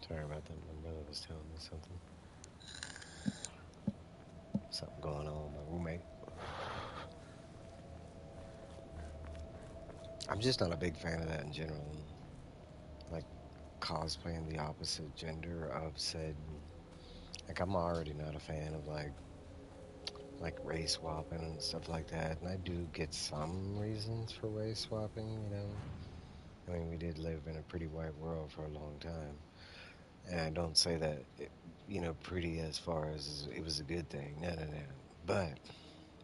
Sorry about that. My brother was telling me something going on with my roommate. I'm just not a big fan of that in general. Like cosplaying the opposite gender of said. Like I'm already not a fan of like race swapping and stuff like that. And I do get some reasons for race swapping. I mean, we did live in a pretty white world for a long time. And I don't say that, pretty as far as it was a good thing. No, no, no. But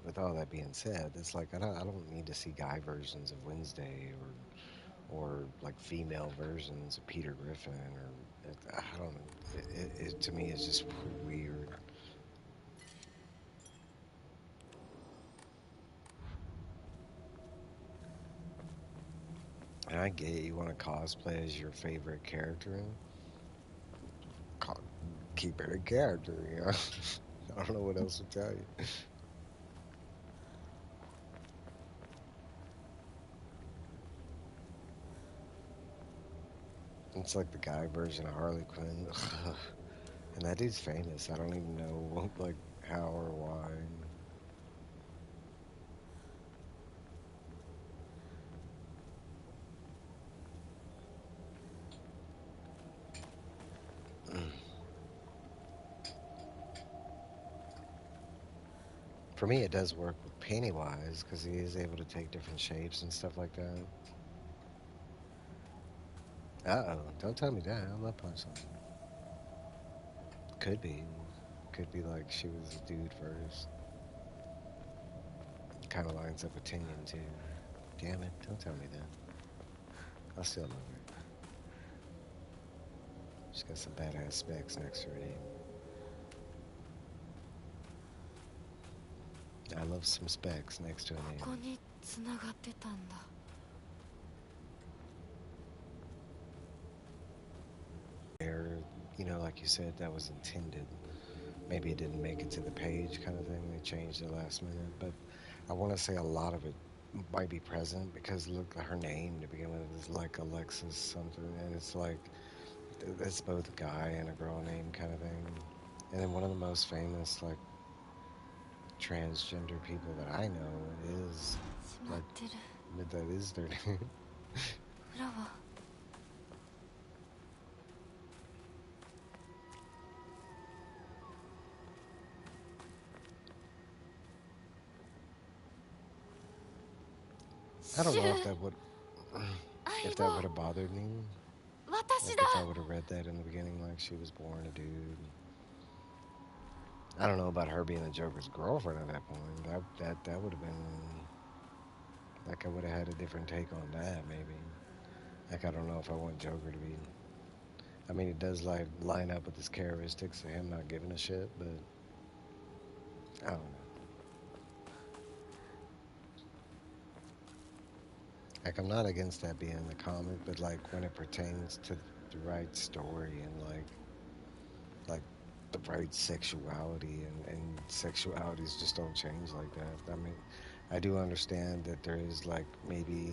with all that being said, it's like I don't need to see guy versions of Wednesday or like female versions of Peter Griffin or I don't know. It to me is just weird. And I get it, you want to cosplay as your favorite character and co- keep it a character. I don't know what else to tell you. It's like the guy version of Harley Quinn. And that dude's famous. I don't even know like how or why. For me, it does work with Pennywise because he is able to take different shapes and stuff like that. Don't tell me that. I love punchline. Could be, could be like she was a dude first. Kind of lines up with Tinian too. Damn it! Don't tell me that. I still love her. She's got some badass specs next to her name. I love some specs next to her ここ name. に繋がってたんだ。 There, like you said, that was intended. Maybe it didn't make it to the page, kind of thing. They changed it last minute, but I want to say a lot of it might be present because look, her name to begin with is like Alexis something, and it's like it's both a guy and a girl name kind of thing. And then one of the most famous like transgender people that I know is 閉ま like ってる。 that is their name. 裏は I don't know if that would 相 if that 棒 would have bothered me. 私 Like だ if I would have read that in the beginning, like she was born a dude. I don't know about her being the Joker's girlfriend at that point. That would have been like I would have had a different take on that maybe. Like I don't know if I want Joker to be. I mean, it does like line up with his characteristics of him not giving a shit, but I don't know. Like I'm not against that being in the comic, but like when it pertains to the right story and like the right sexuality and sexualities just don't change like that. I mean, I do understand that there is like maybe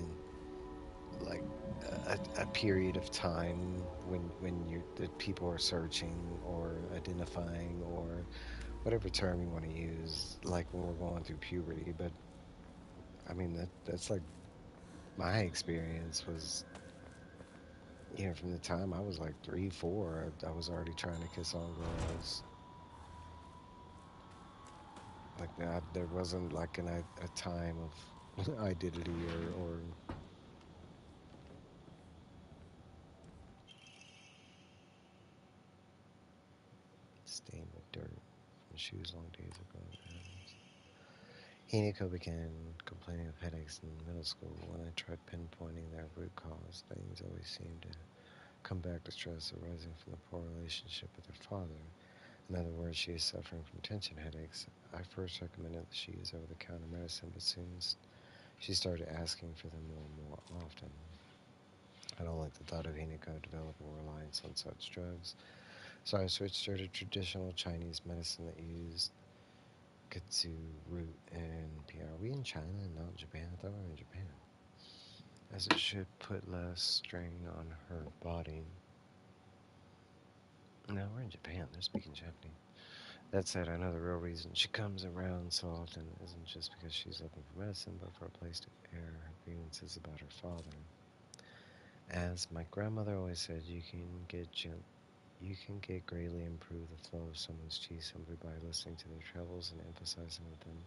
like a period of time when you that people are searching or identifying or whatever term you want to use, like when we're going through puberty. But I mean that's like my experience was, from the time I was like 3, 4, I was already trying to kiss on girls. Like that, there wasn't like a time of identity or stained with dirt from shoes long days ago. Hinako began complaining of headaches in middle school. When I tried pinpointing their root cause, things always seemed to come back to stress arising from the poor relationship with her father. In other words, she is suffering from tension headaches. I first recommended that she use over-the-counter medicine, but soon she started asking for them more and more often. I don't like the thought of Hinako developing reliance on such drugs, so I switched her to traditional Chinese medicine that used kudzu root and PR. Are we in China and not Japan? I thought we were in Japan. As it should put less strain on her body. No, we're in Japan. They're speaking Japanese. That said, I know the real reason she comes around so often isn't just because she's looking for medicine, but for a place to air her grievances about her father. As my grandmother always said, you can get greatly improve the flow of someone's chi simply by listening to their troubles and emphasizing with them.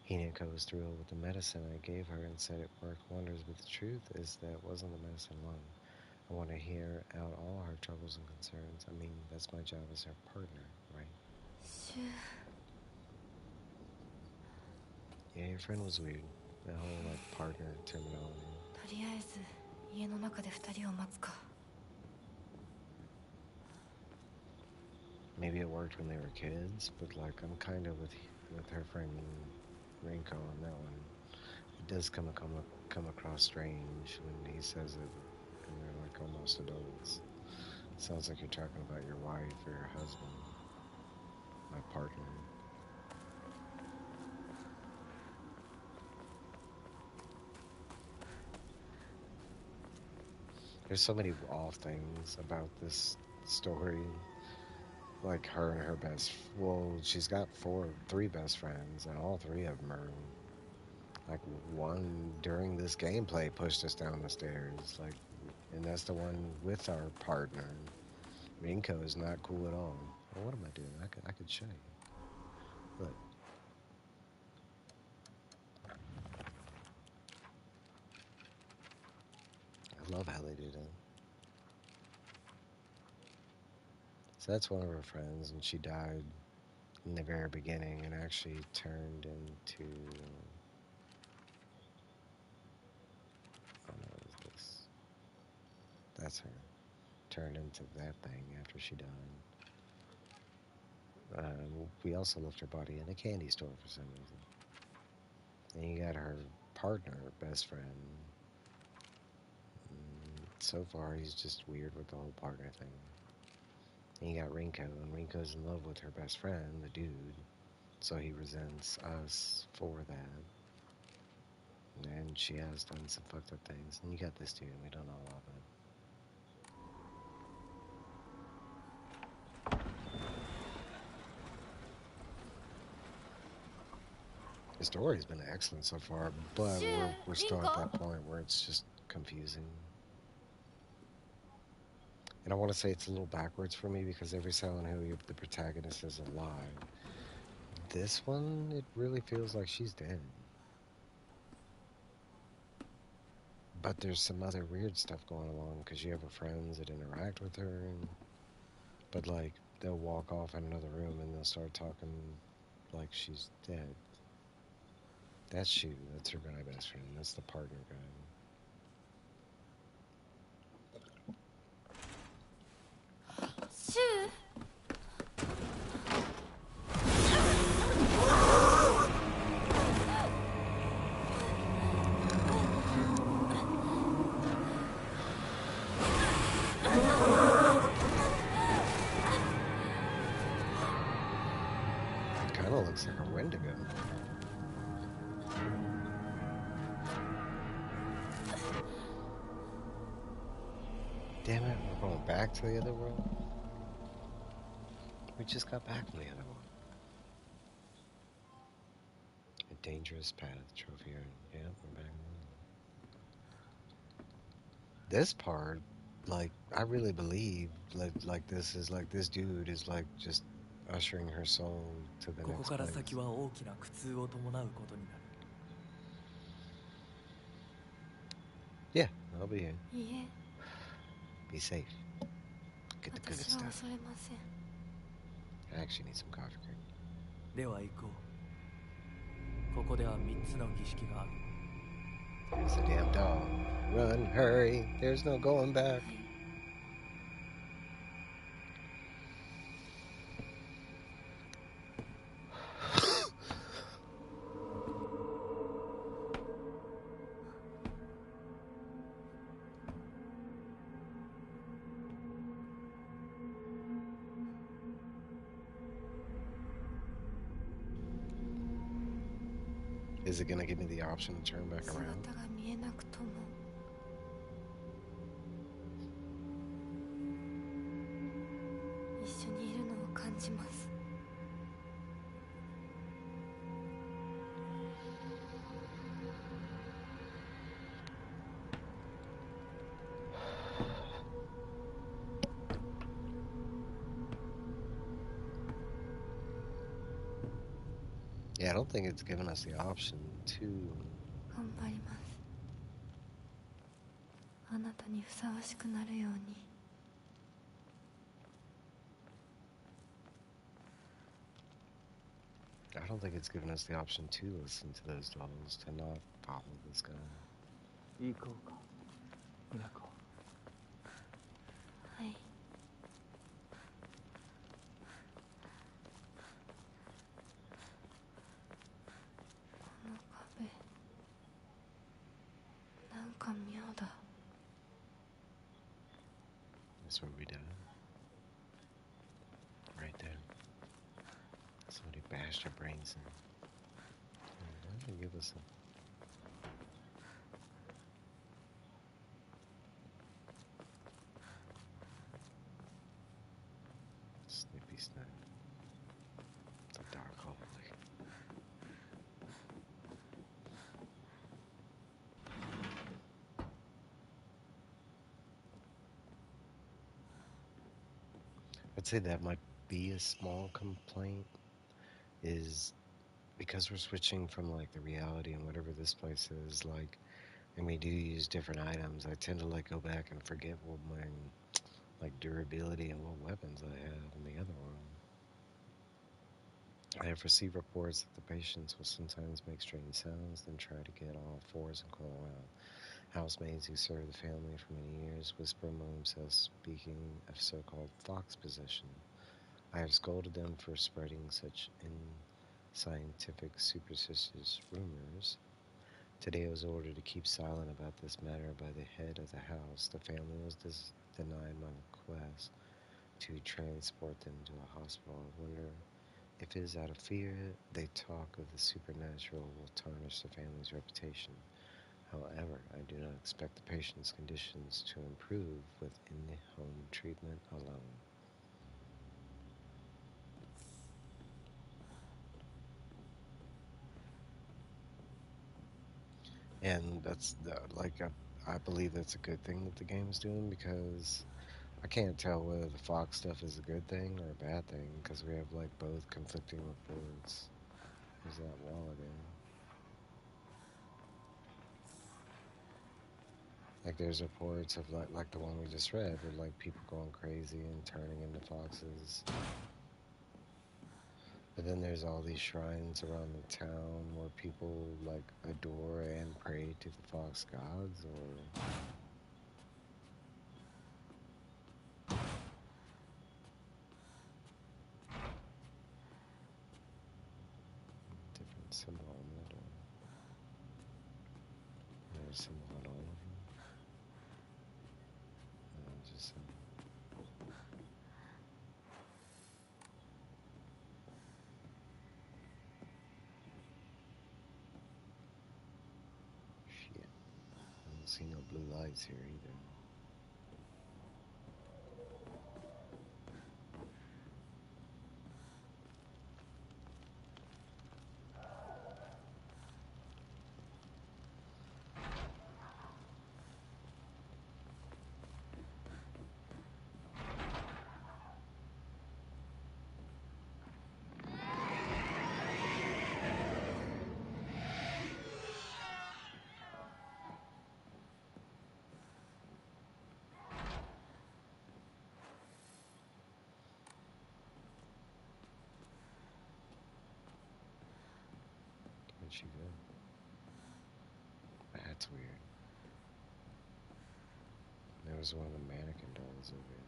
Hinako was thrilled with the medicine I gave her and said it worked wonders, but the truth is that it wasn't the medicine alone. I want to hear out all her troubles and concerns. I mean, that's my job as her partner, right? シュ Yeah, your friend was weird. That whole, like, partner terminology. とりあえず家の中で2人を待つか。 Maybe it worked when they were kids, but, like, I'm kind of with her friend Rinko on that one. It does come across strange when he says it, and they're, like, almost adults. Sounds like you're talking about your wife or your husband, my partner. There's so many off things about this story. Like her and her she's got three best friends, and all three of them are like one during this gameplay pushed us down the stairs. Like, and that's the one with our partner. Rinko is not cool at all. Well, what am I doing? I could show you. Look, I love how they do that. So that's one of her friends, and she died in the very beginning and actually turned into. Oh no, is this? That's her. Turned into that thing after she died. We also left her body in a candy store for some reason. And you got her partner, best friend. So far, he's just weird with the whole partner thing. And you got Rinko, and Rinko's in love with her best friend, the dude. So he resents us for that. And she has done some fucked up things. And you got this dude, and we don't know a lot of it. The story's been excellent so far, but we're still at that point where it's just confusing. And I want to say it's a little backwards for me because every Silent Hill, the protagonist is alive. This one, it really feels like she's dead. But there's some other weird stuff going along because you have her friends that interact with her, but like they'll walk off in another room and they'll start talking like she's dead. That's she. That's her guy best friend. That's the partner guy. シュウ Kind of looks like a Wendigo. Damn it, we're going back to the other world? We just got back from the other one. A dangerous path, trophy. Yeah, we're back. This part, like, I really believe, like this is like this dude is like just ushering her soul to the ここ next から place. 先は大きな苦痛を伴うことになる Yeah, I'll be here. いいえ Be safe. Get the good 私は stuff. 恐れません I actually need some coffee cream. では行こうここでは3つの儀式がある There's the damn dog. Run, hurry. There's no going back. Is it gonna give me the option to turn back 姿 around? が見えなくとも一緒にいるのを感じます Yeah, I don't think it's given us the option to. 頑張りますあなたにふさわしくなるように I don't think it's given us the option to listen to those dolls, to not follow this guy. 行こうかミナコはいこの壁なんか妙だ That's where we died. Right there. Somebody bashed our brains in. Why did they give us a. Snippy snap. The dark hallway. I'd say that might be a small complaint, is because we're switching from like the reality and whatever this place is, like, and we do use different items, I tend to like go back and forget what my like durability and what weapons I have in the other one. I have received reports that the patients will sometimes make strange sounds, then try to get on all fours and crawl around. Housemaids who served the family for many years whisper among themselves, speaking of so-called fox possession. I have scolded them for spreading such unscientific, superstitious rumors. Today I was ordered to keep silent about this matter by the head of the house. The family was denied my request to transport them to a hospital. I wonder if it is out of fear they talk of the supernatural will tarnish the family's reputation. However, I do not expect the patient's conditions to improve with in-home treatment alone. And I believe that's a good thing that the game's doing, because I can't tell whether the Fox stuff is a good thing or a bad thing, because we have like both conflicting reports. There's that wall again. Like there's reports of like the one we just read, with like people going crazy and turning into foxes. But then there's all these shrines around the town where people like adore and pray to the fox gods, or different symbol on it, or there's a symbol on all of them. Just shit. I don't see no blue lights here either. Where'd she go? That's weird. There was one of the mannequin dolls over here.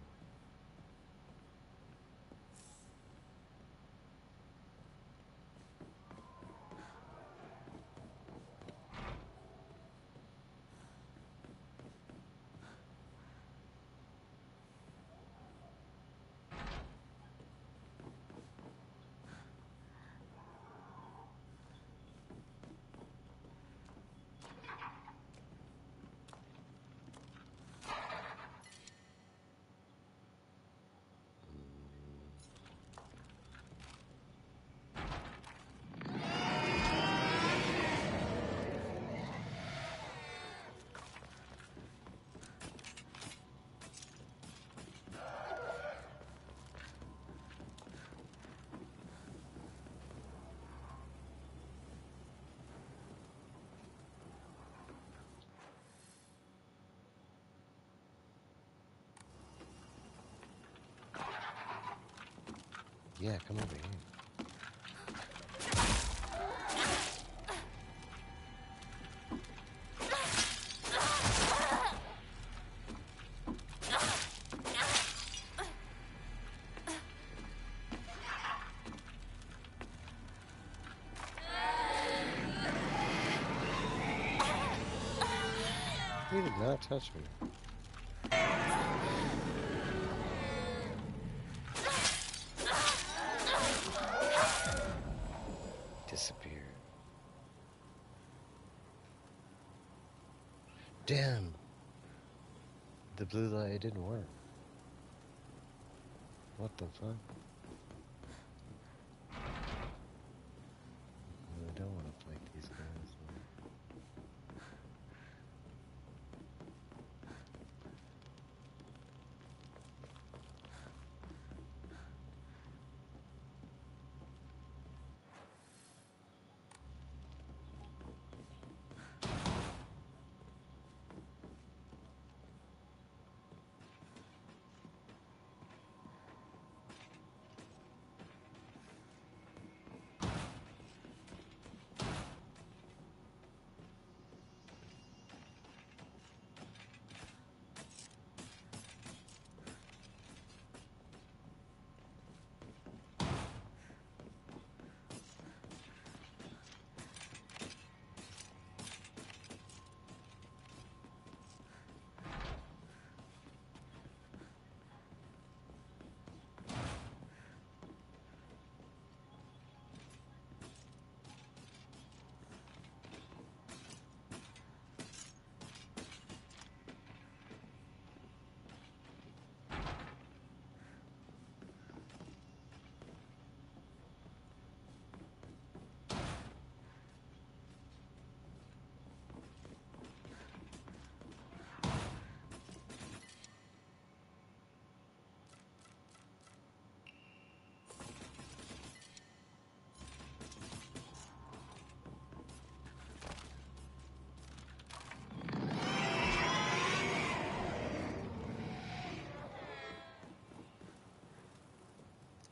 Yeah, come over here. You did not touch me. Disappeared. Damn. The blue light didn't work. What the fuck? I don't want to fight these guys.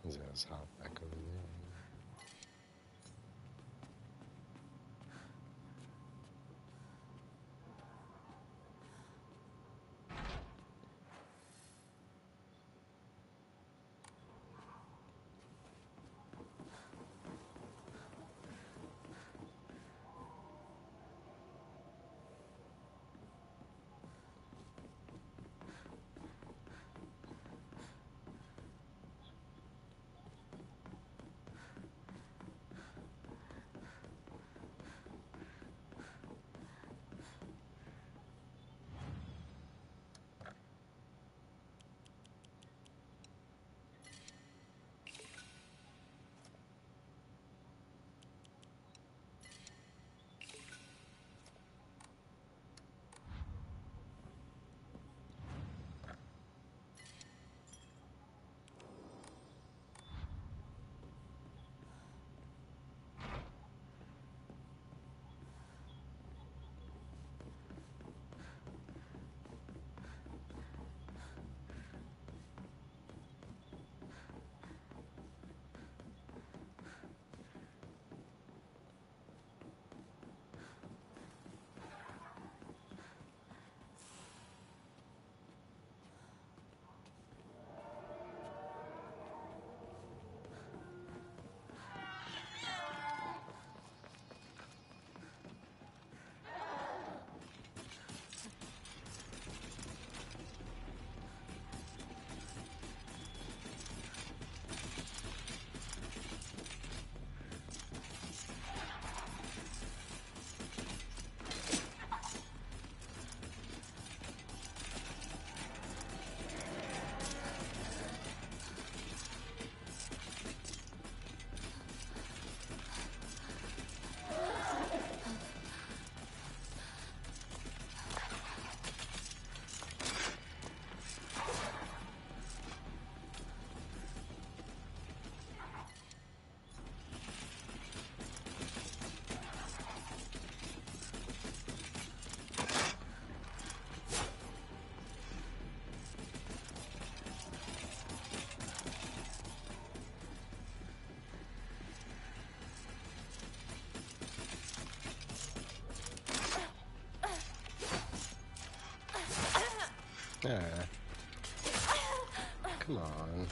Let's hop back over there. Ah, come on.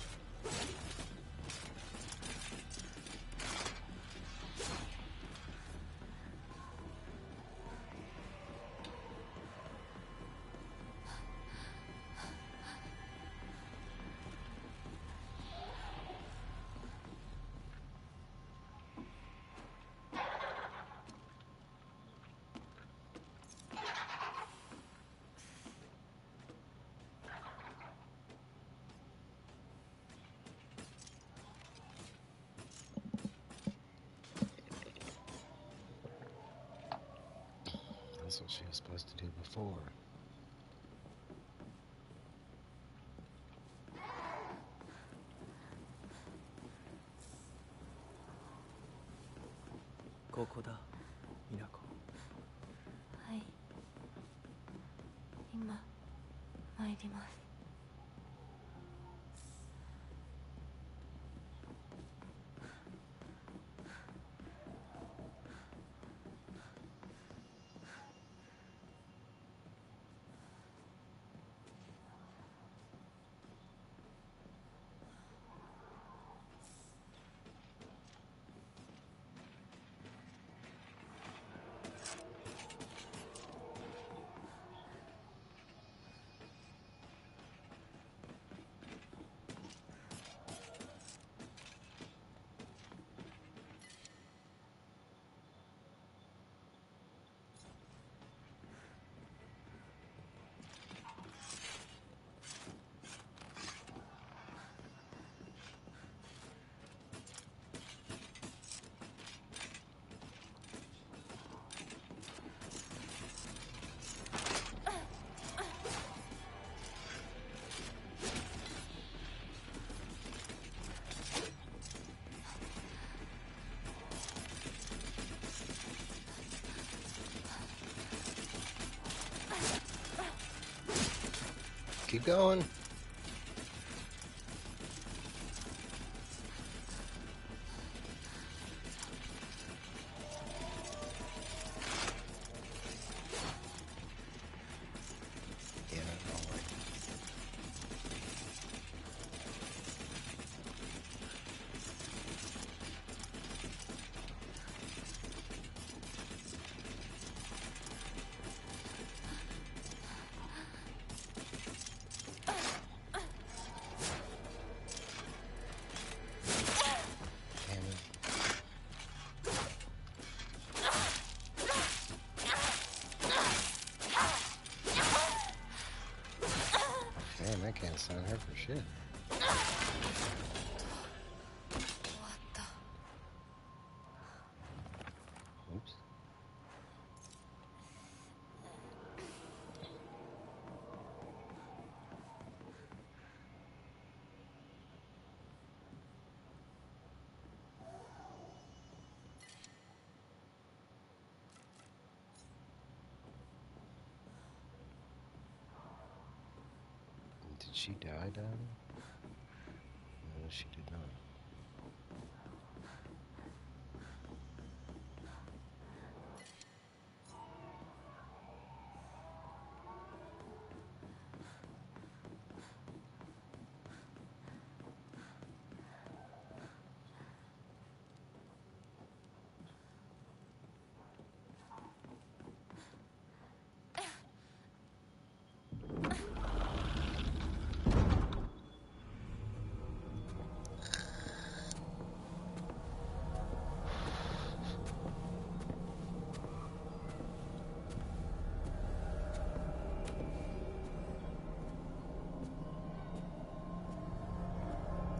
That's what she was supposed to do before. ここだ、ミナコ。はい、今参ります。Keep going. hard for shit. 終わった。 Oops. Did she die, Daddy? No, she did not.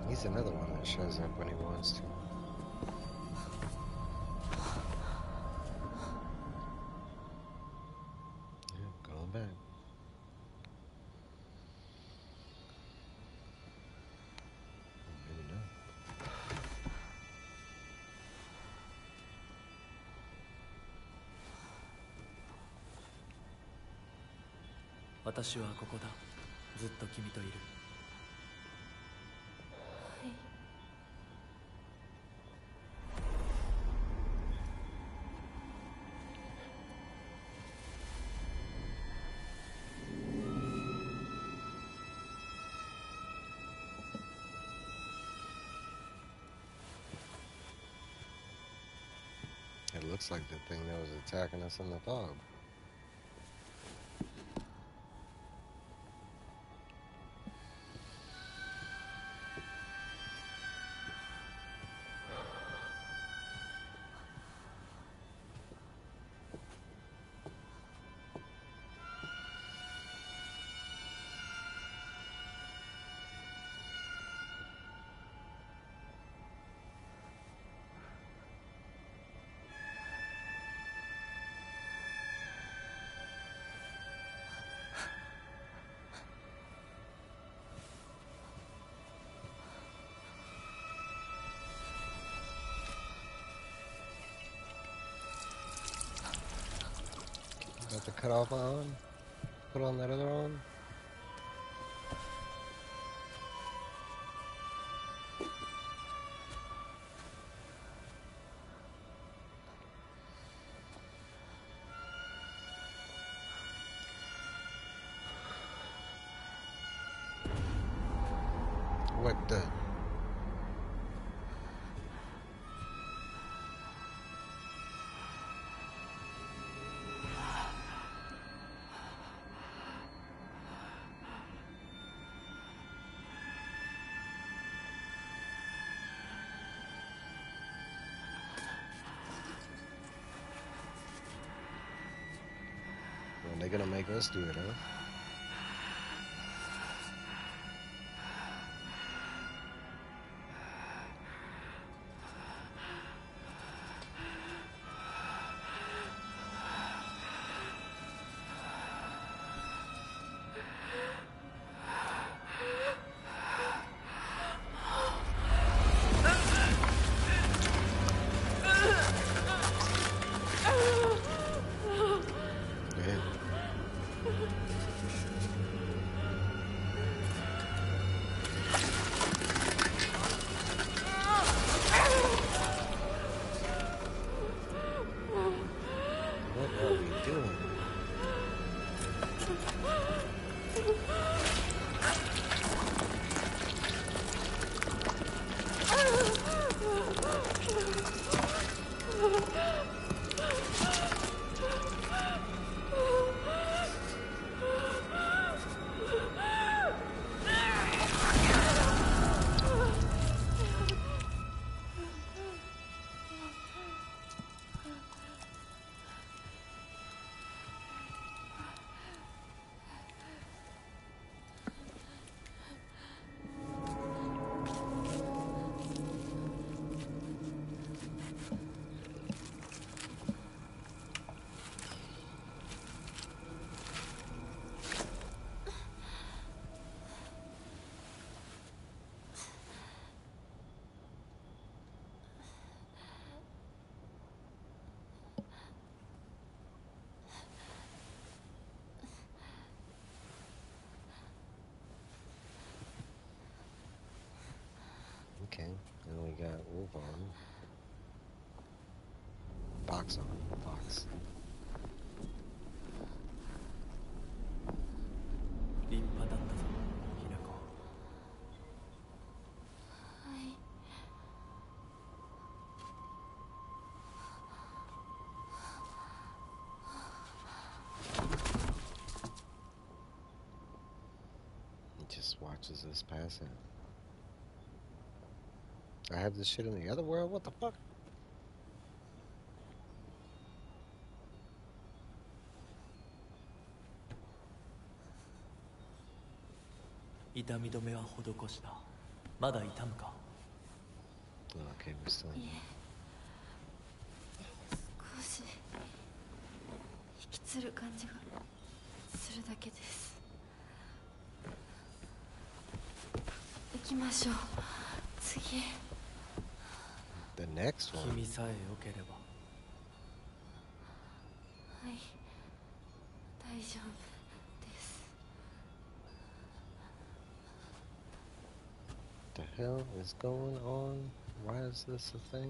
He's another one that shows up when he wants to. Yeah, going back. Maybe not. 私はここだ。ずっと君といる。 It looks like the thing that was attacking us in the fog. Got the cutoff on? Put on that other on? What the? Well, they're gonna make us do it, huh? Damn. What are we doing? Okay, and we got Wolf on. Fox on. Fox. 立派だったぞひなこ。はい。 He just watches us pass out. I have this shit in the other world? What the fuck? 痛み止めは施した。まだ痛むか？ Okay, we're still in. いえ、少し引きつる感じがするだけです。行きましょう。次。 The next one. 君さえ良ければ。はい、大丈夫です。 The hell is going on? Why is this a thing?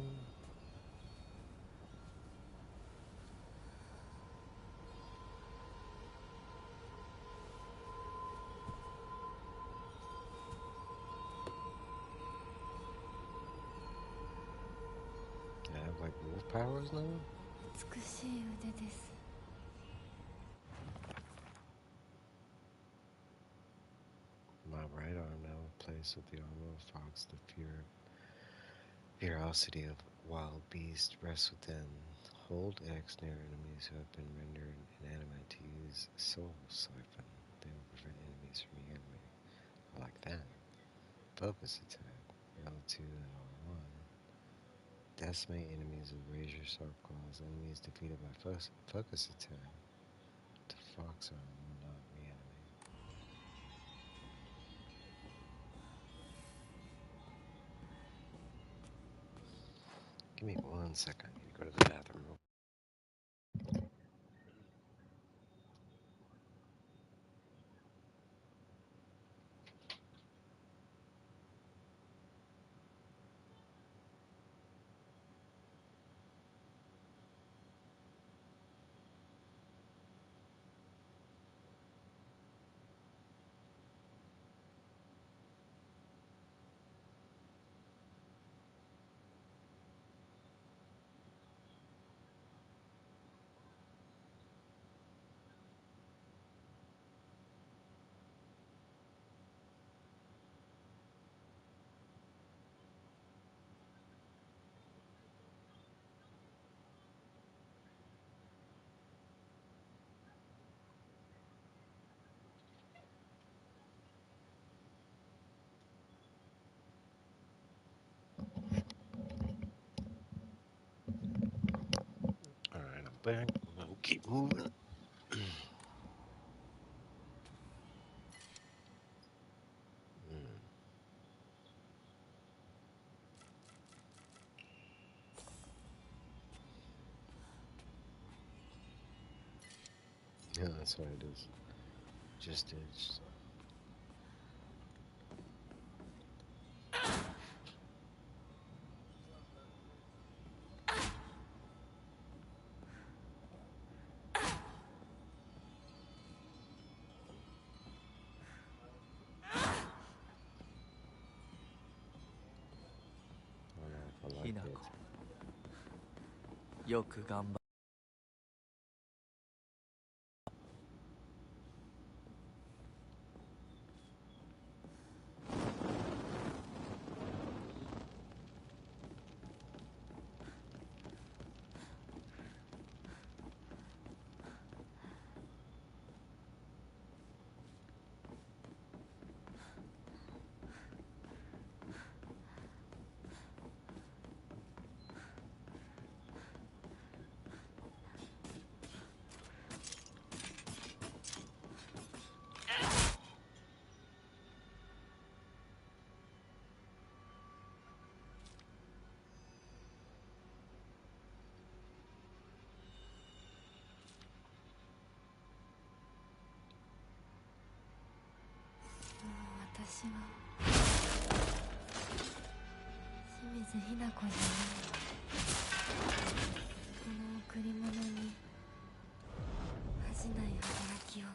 I have like wolf powers now? 美しい腕です。 My right arm now replaced with the armor of fox, the ferocity of wild beast rests within. Hold X near enemies who have been rendered inanimate to use soul siphon. They will prevent enemies from healing me. I like that. Focus attack. L2 and R1. Decimate enemies with razor sharp claws. Enemies defeated by focus attack. The fox arm will not reanimate. Give me 1 second. I need to go to the bathroom. Alright, I'm back. I'll keep moving. Yeah, that's what it is. Just ditched. I don't know if I ひ like な it. こ。よく頑張っ私はひな子じゃない。この贈り物に恥じない働きを。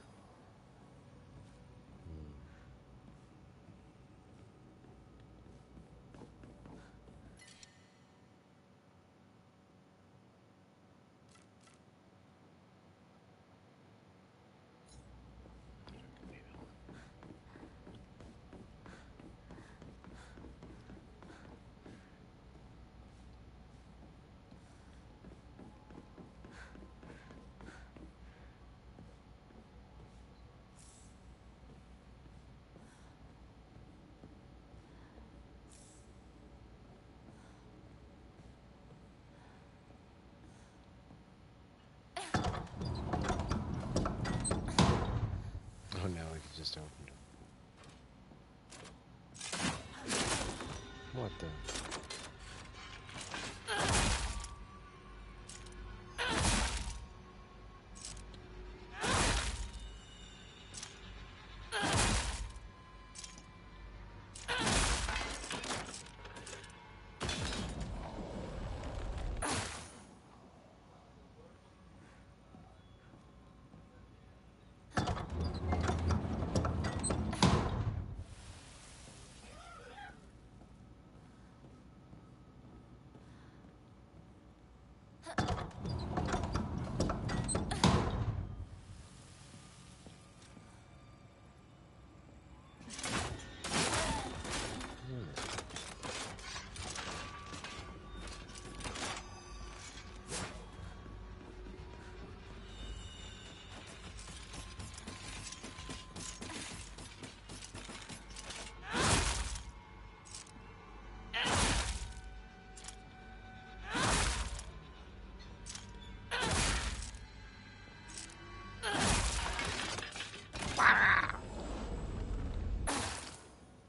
Oh, now we can just open it. What the?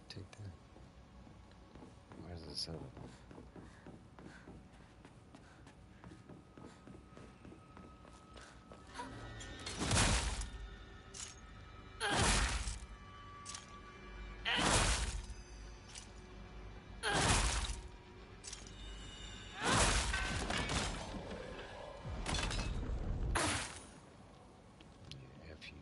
Take that. Where's the soda? Yeah, F you.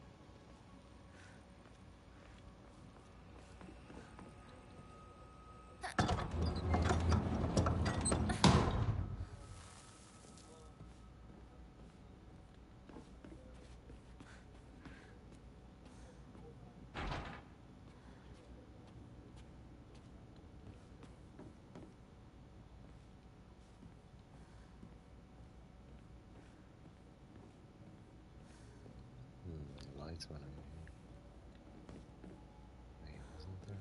The lights went on here. Wait, wasn't there?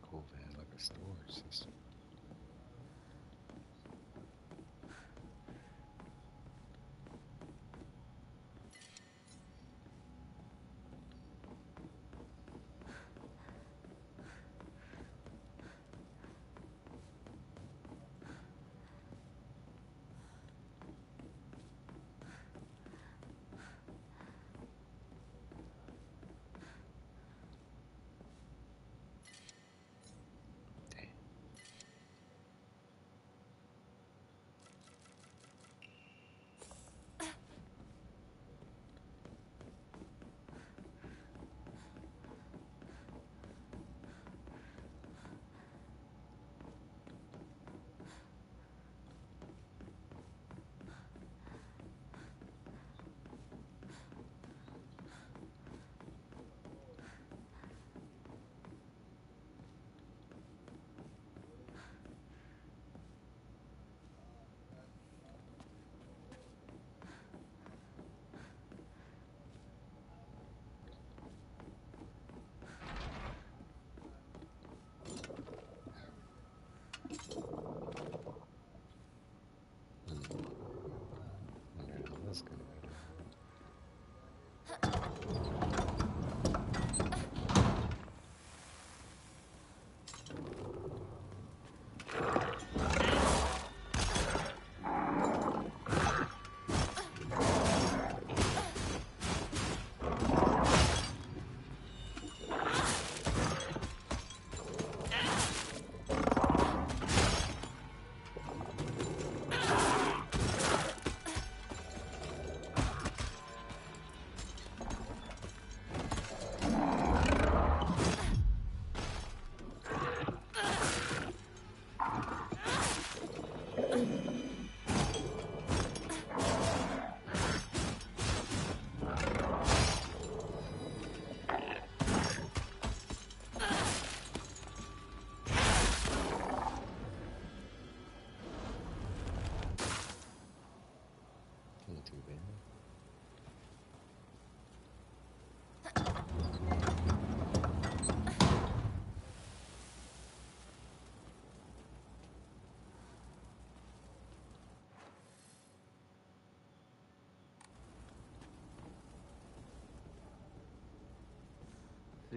Cool, they had like a storage system. Damn.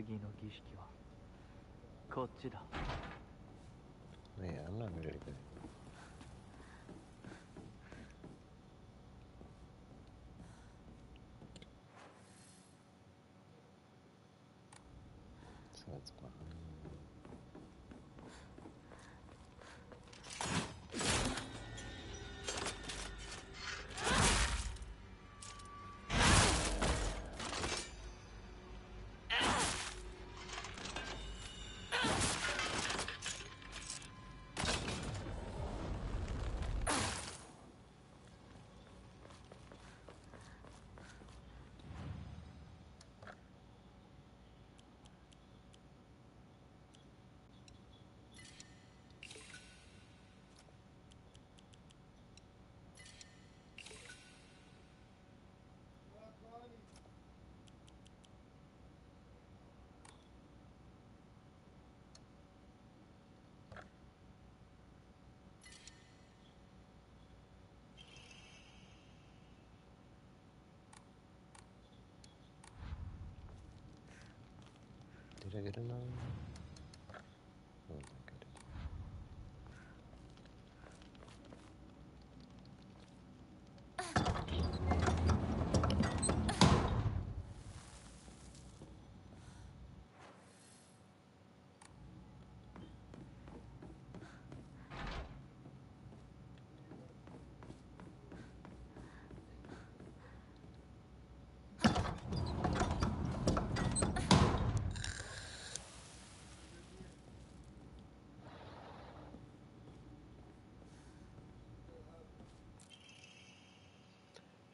次の儀式はこっちだ。 Yeah, I'm not ready to go. So it's behind. Did I get another one? I don't think I did.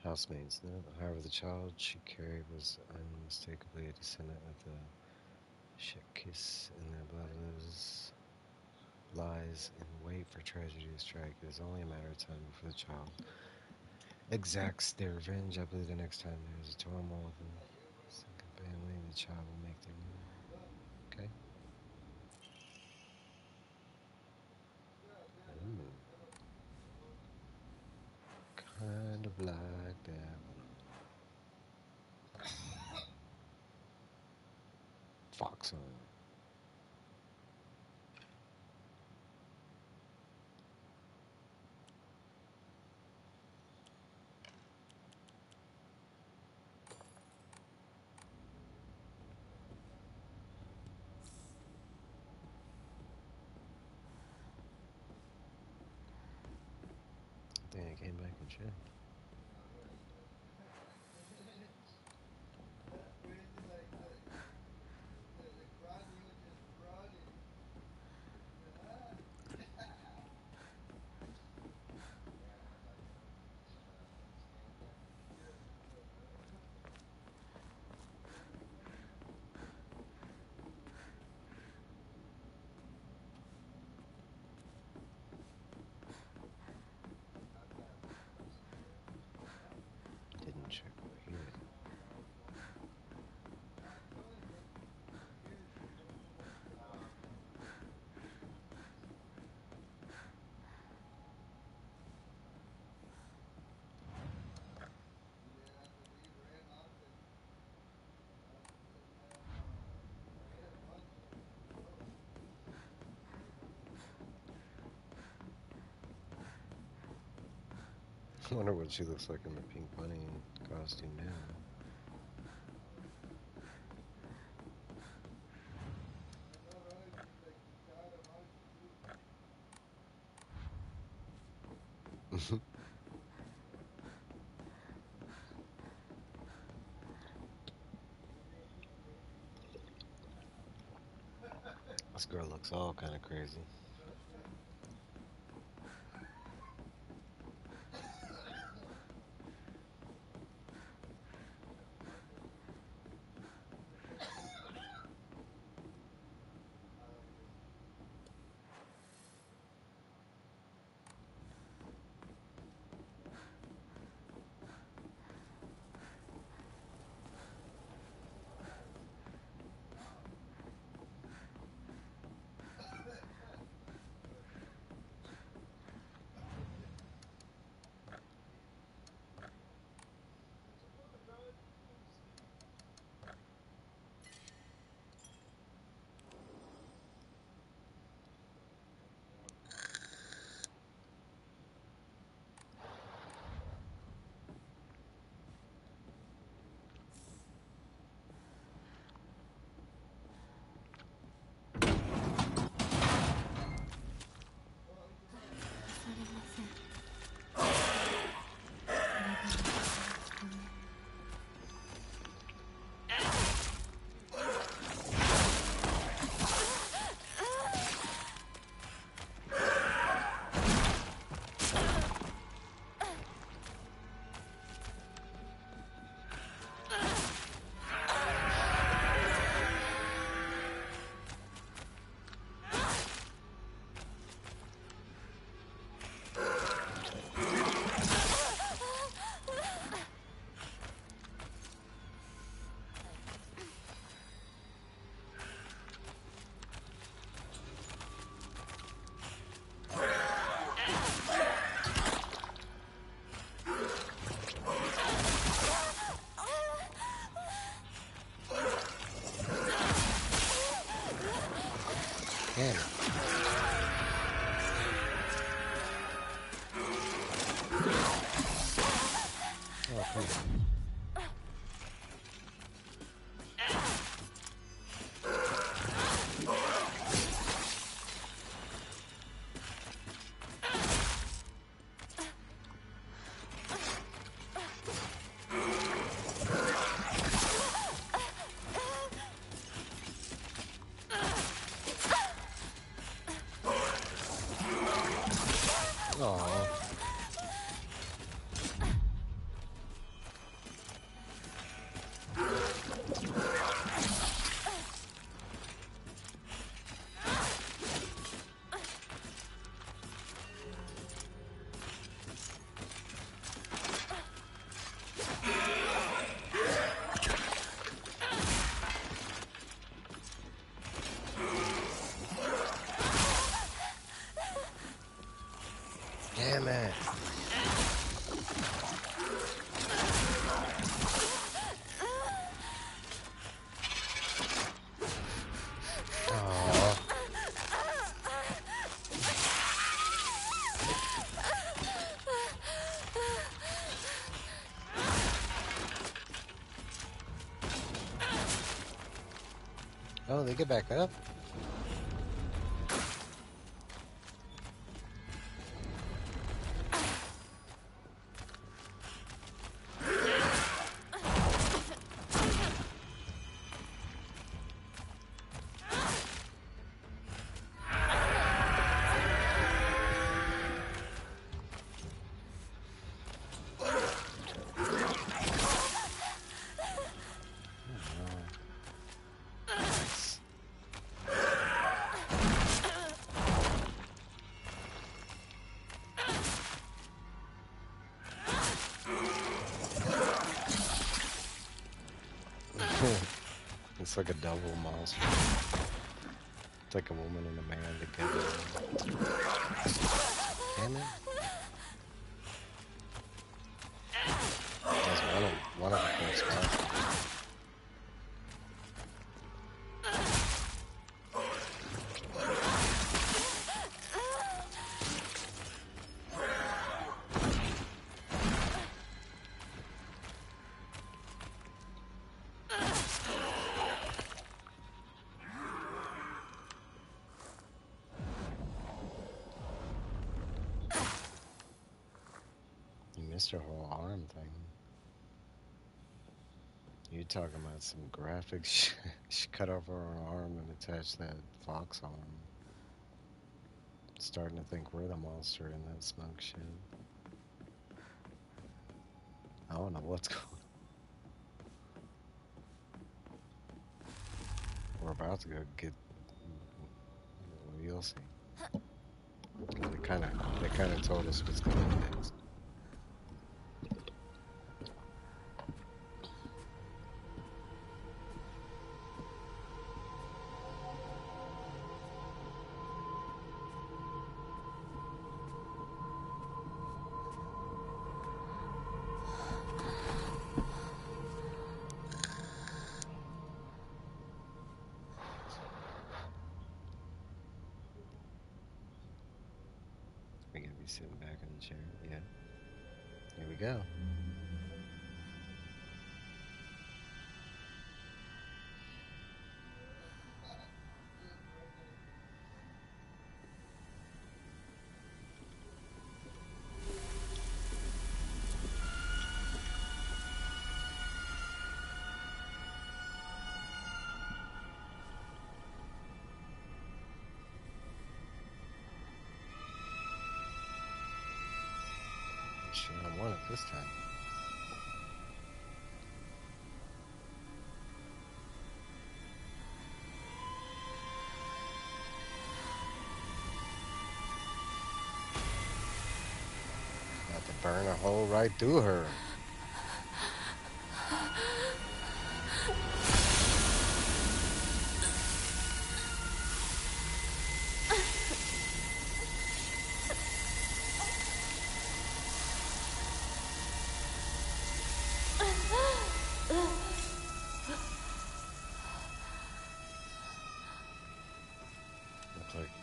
Housemaids. No, however, the child she carried was unmistakably a descendant of the Shekis, and their blood lies in wait for tragedy to strike. It is only a matter of time before the child exacts their revenge. I believe the next time there is a turmoil of a second family, the child will make their move. Okay. Ooh. Kind of like that one. Foxhole. I think I came back and checked. Didn't check over here. I wonder what she looks like in the pink bunny costume now. This girl looks all kind of crazy. Damn it. Oh, come on. Aw. Damn it. Aw. Oh, they get back up? Nice. It's like a double monster. It's like a woman and a man together. Damn it. That's one of the first ones. You missed her whole arm thing. You talking about some graphics? She cut off her arm and attached that fox arm. Starting to think we're the monster in that smoke shit. I don't know what's going on. We're about to go get. Well, you'll see. They kind of told us what's coming next. We're gonna be sitting back in the chair. Yeah. Here we go. Shit, I won it this time. About to burn a hole right through her.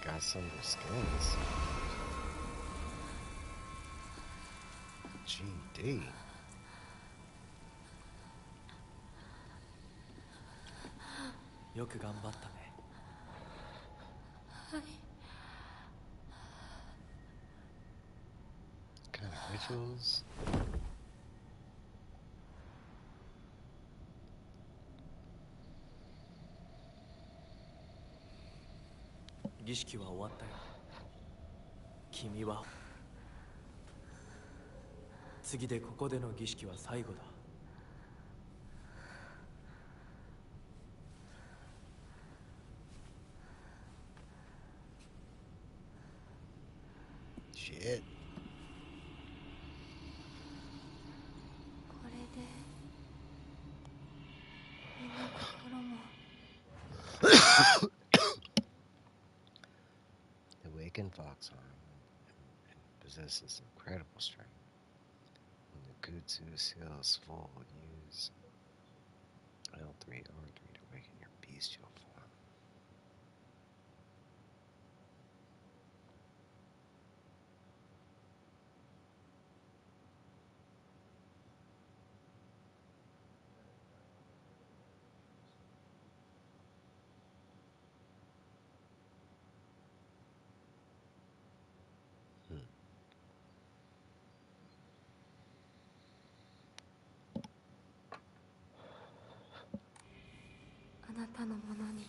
gas on their skins. GD. よく頑張ったね。はい。 Kind of rituals. 儀式は終わったよ。君は次でここでの儀式は最後だ。Shit. これでみんな心も The awakened foxarm possesses incredible strength. When the Kutsu seals full, use L3 R3 to awaken your bestial form. Hmm. あなたのものに。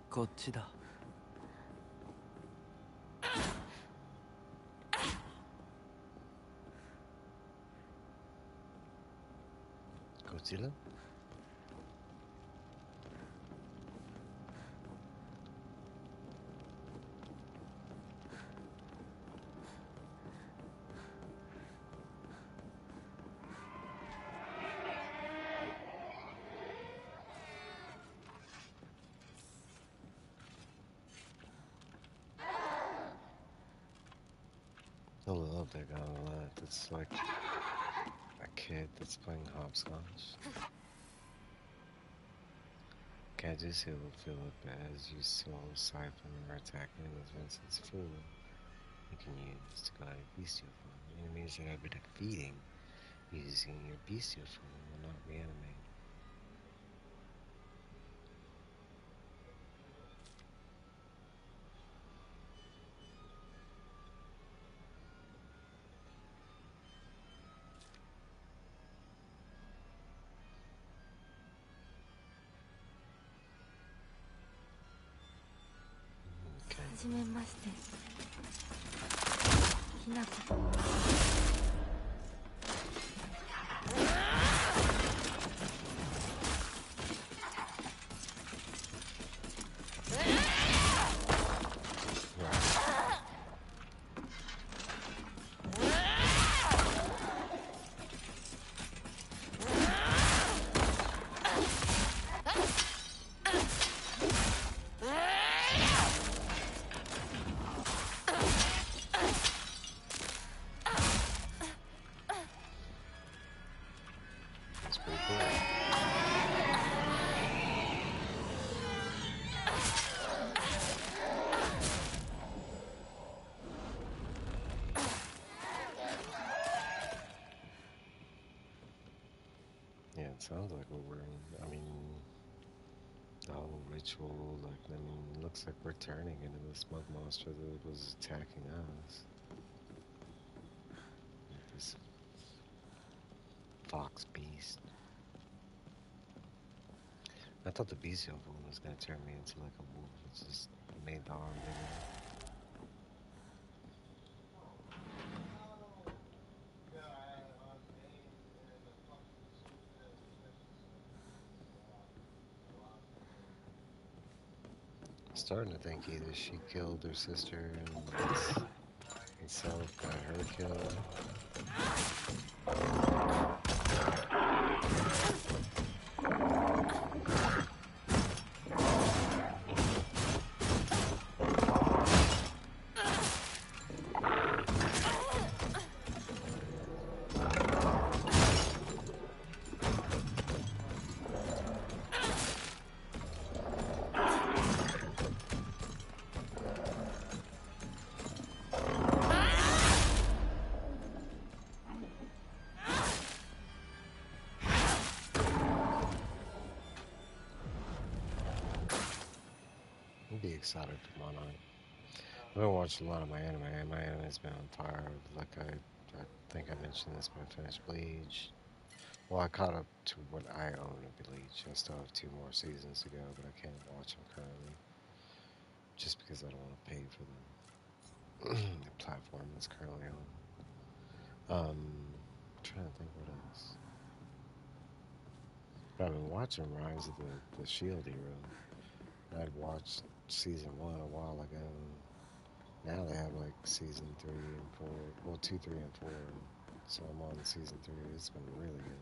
こっちだ。Godzilla? I love that guy a lot. It's like a kid that's playing hopscotch. Gadgets will fill up as you soul siphon or attack enemies Vincent's food. You can use to guide bestial form. Enemies that have been defeating using your bestial form will not reanimate. Okay. はじめまして。きなこ。 That's pretty cool. Yeah, it sounds like we're in, I mean, the whole ritual, like, I mean, it looks like we're turning into the smoke monster that was attacking us. Like this fox beast. I thought the bestial form was gonna turn me into like a wolf. It just made the arm bigger. I'm starting to think either she killed her sister and itself got her killed. be excited for Mono. I've been watching a lot of my anime. My anime's been on fire. Like I think I mentioned this, but I finished Bleach. Well, I caught up to what I own of Bleach. I still have 2 more seasons to go, but I can't watch them currently, just because I don't want to pay for the platform it's currently on. I'm trying to think what else. But I've been watching Rise of the Shield Hero. I'd watched season 1 a while ago. Now they have like season 3 and 4. Well, 2, 3, and 4. So I'm on season 3. It's been really good.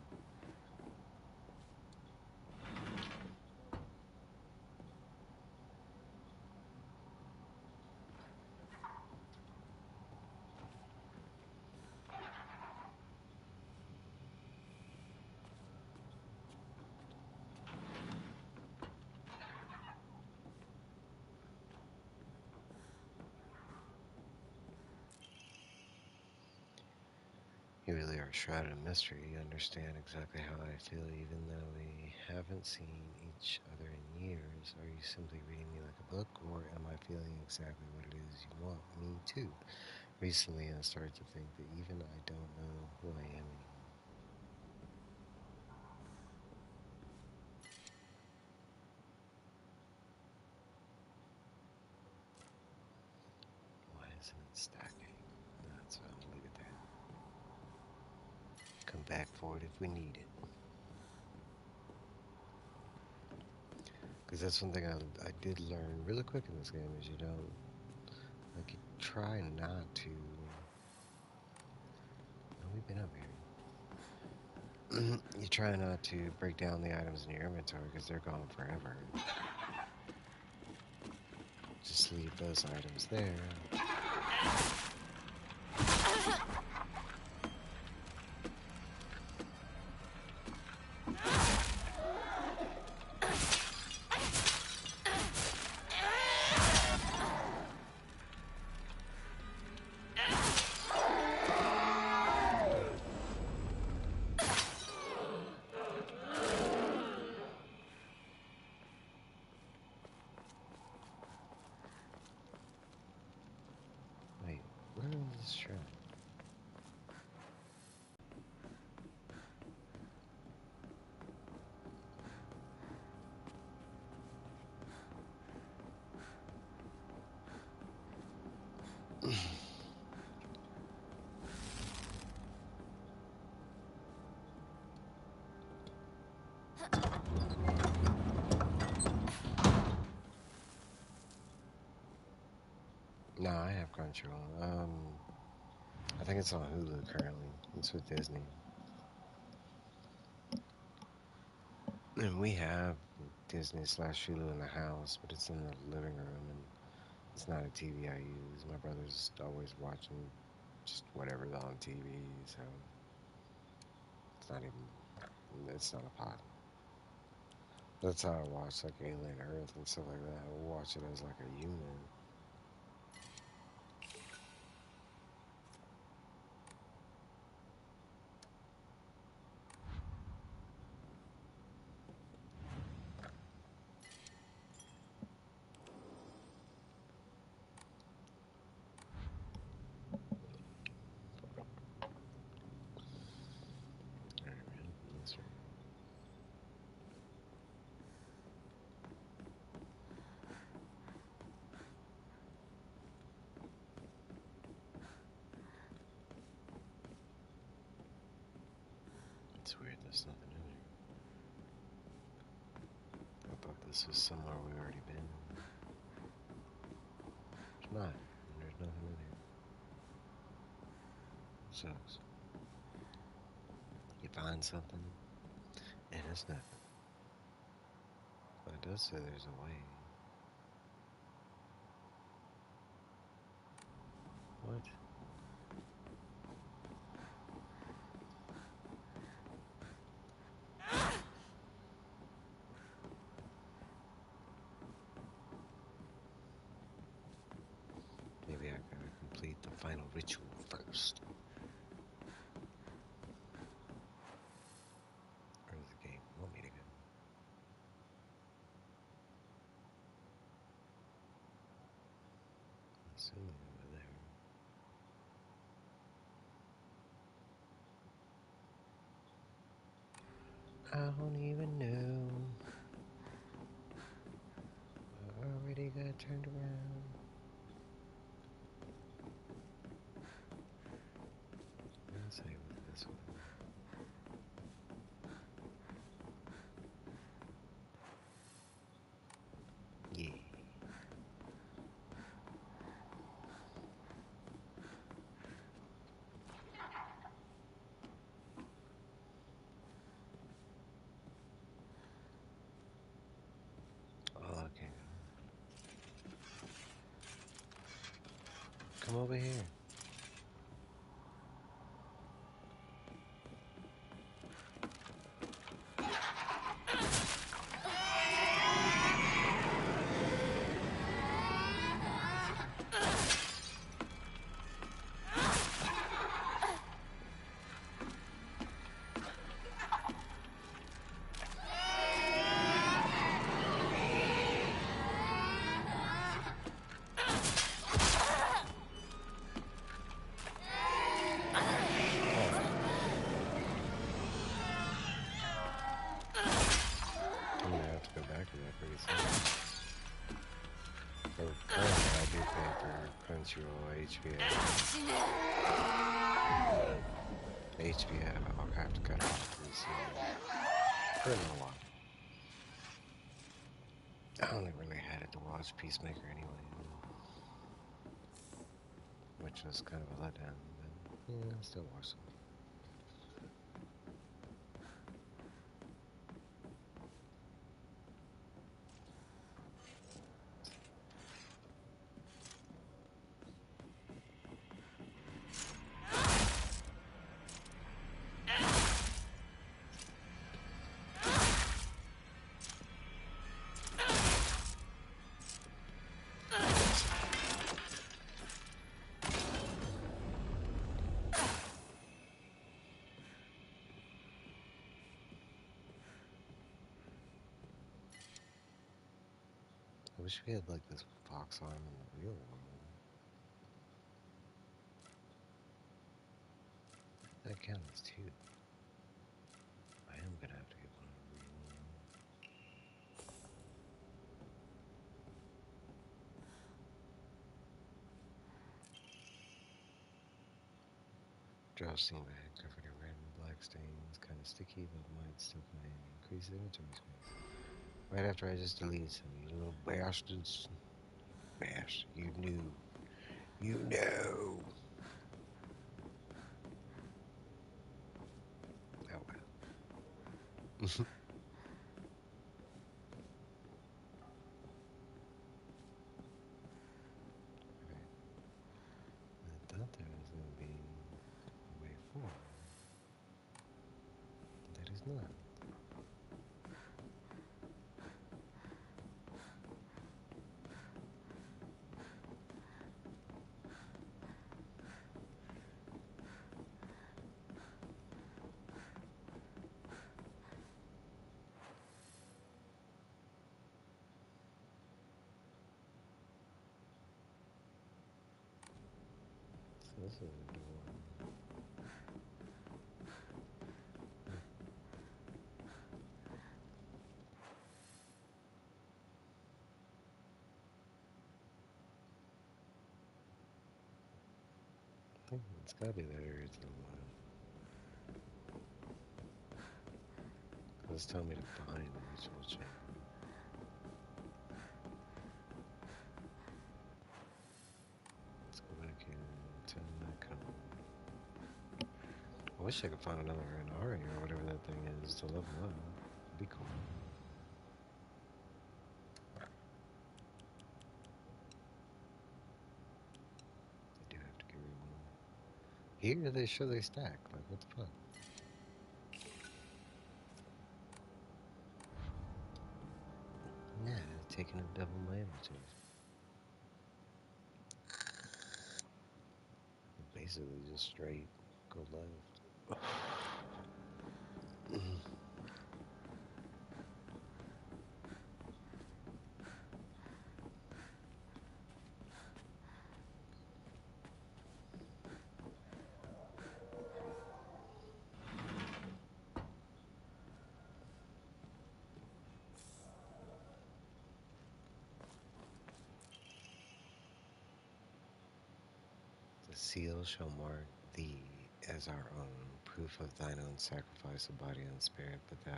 You really are shrouded in mystery. You understand exactly how I feel, even though we haven't seen each other in years. Are you simply reading me like a book, or am I feeling exactly what it is you want me to? Recently, I started to think that even I don't know who I am anymore. Why isn't it stacking? That's what I'm gonna leave it there. Come back for it if we need it. Because that's one thing I did learn really quick in this game is you don't, like, you try not to. Oh, we've been up here. You try not to break down the items in your inventory because they're gone forever. Just leave those items there. Wait, where is this shrine? No, I have Crunchyroll. I think it's on Hulu currently. It's with Disney. And we have Disney slash Hulu in the house, but it's in the living room, and it's not a TV I use. My brother's always watching just whatever's on TV, so it's not a pot. That's how I watch like Alien Earth and stuff like that. We'll watch it as like a unit. Alright, that's right. It's weird there's nothing in here. I thought this was somewhere we've already been. It's not. And there's nothing in here. Sucks. You find something, and it's nothing. But it does say there's a way. What? Maybe I gotta complete the final ritual first. Where does the game want me to go? assuming over there. I don't even know. I already got turned around. Let's say with this one. Yeah. Oh, okay. Come over here. I'm gonna have to go back to that pretty soon. Or currently I do pay for Crunchyroll HBO. HBO, I'll have to cut off pretty soon. For a little while. I only really had it to watch Peacemaker anyway. Which was kind of a letdown, but yeah, I still watch them. I wish we had like this fox arm in the real world. That counts as two. I am gonna have to get one in the real world. Jousting bag covered in red and black stains, kind of sticky, but might still contain increased inventory space. Right after I just deleted some, you little bastards. Bastard, you knew. You know. Oh well. Okay. I thought there was going to be a way forward. That is not. So this is a door. I think it's got to be that area to the left. It's telling me to find the ritual chamber. Let's go back here and turn that cone. I wish I could find another Renari or whatever that thing is to level up. It'd be cool. I do have to get rid of one. Here they show they stack. Like, what the fuck? Nah, taking up double my inventory. Basically just straight go left. seal shall mark thee as our own, proof of thine own sacrifice of body and spirit, but thou,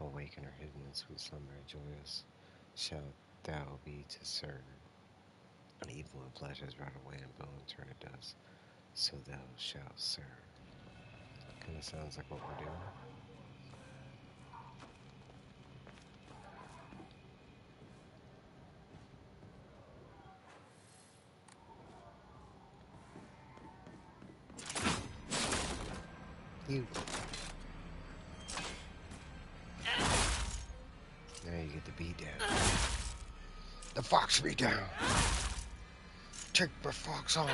awaken or hidden in sweet slumber, joyous shalt thou be to serve. And evil and flesh is right away, and bone and turn to dust, so thou shalt serve. Kind of sounds like what we're doing. You. Now you get the beat down. The fox beat down. Take the fox on.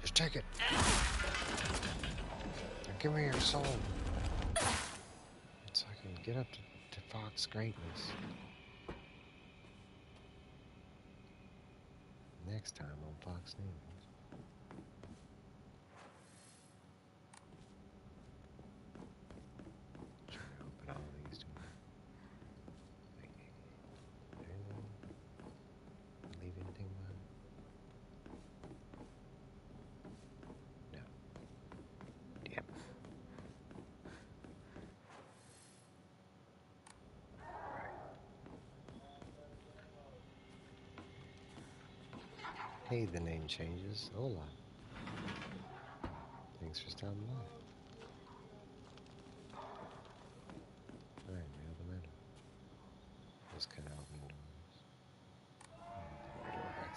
Just take it. Now give me your soul. So I can get up to fox greatness. Next time on Fox News. Trying to open all these doors. Leave anything behind? No. Damn. Hey, the name changes. Hola. Thanks for stopping by. Alright, mail the matter. Just kind of open the doors. Put the door back.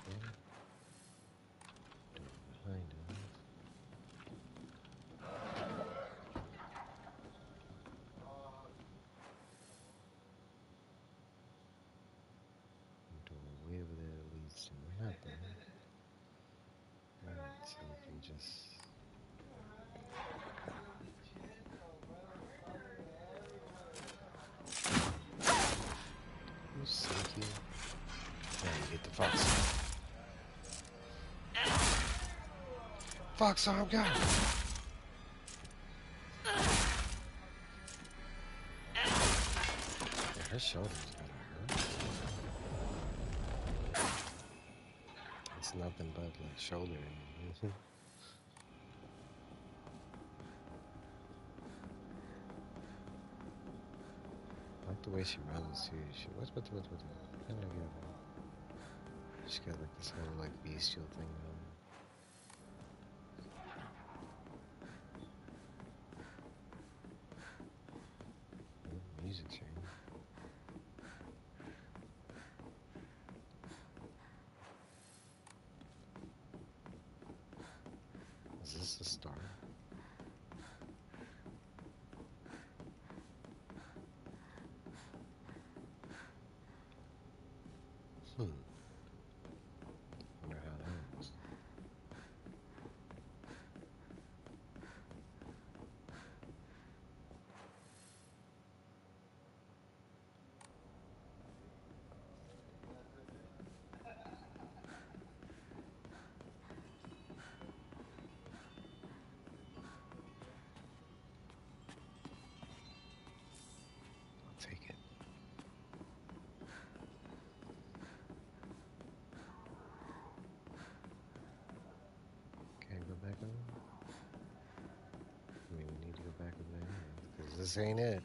Yeah. Door behind us. Door way over there leads to nothing. Alright, so we can just... You sneaky. Now you get the fox. Fox arm, go! Yeah, her shoulder's gotta hurt. It's nothing but like shoulder. I like the way she runs too. What? How did I get over there? She's got like this whole like bestial thing going. Music change. Is this the start? Wonder how that ends. I'll take it. Can I go back over? I mean, we need to go back over there because this ain't it.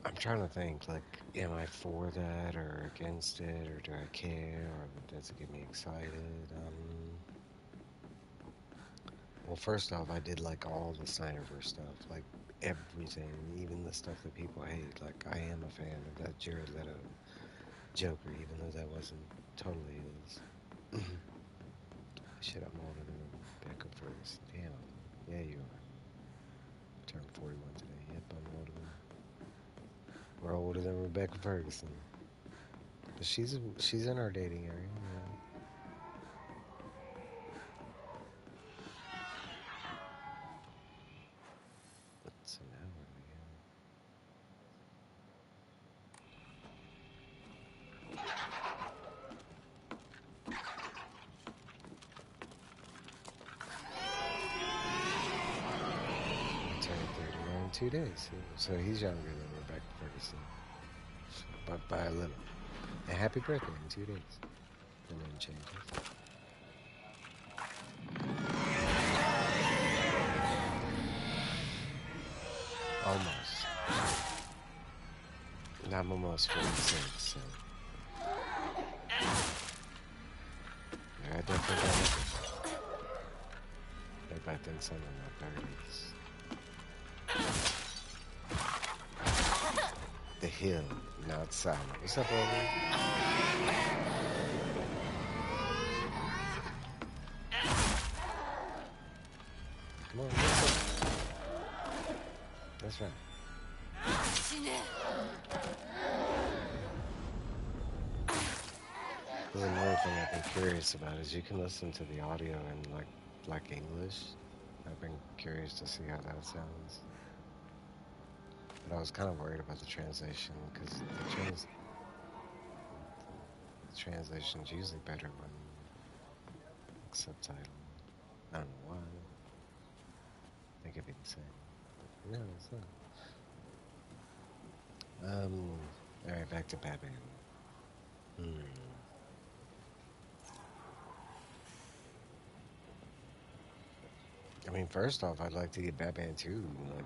I'm trying to think, like, am I for that or against it, or do I care, or does it get me excited? Well, first off, I did like all the Snyderverse stuff, like everything, even the stuff that people hate. Like, I am a fan of that Jared Leto Joker, even though that wasn't totally his. Shit, I'm older than Rebecca Ferguson. Damn. Yeah, you are. Turned 41 today. Yep, I'm older than. We're older than Rebecca Ferguson. But she's in our dating area. Yeah. So now where do we go? 2 days. So he's younger than Rebecca Ferguson. But by a little. And happy birthday in 2 days. And then changes. Almost. I'm almost 46, so. Yeah, I definitely got it. Maybe I think some in my 30s. The hill, not silent. What's up, Owen? Come on, what's up? That's right. There's another thing I've been curious about is you can listen to the audio in like English. I've been curious to see how that sounds. But I was kind of worried about the translation because the translation's usually better when subtitle. I don't know why. I think it'd be the same. But no, it's not. Alright, back to Batman. I mean, first off, I'd like to get Batman 2. Like,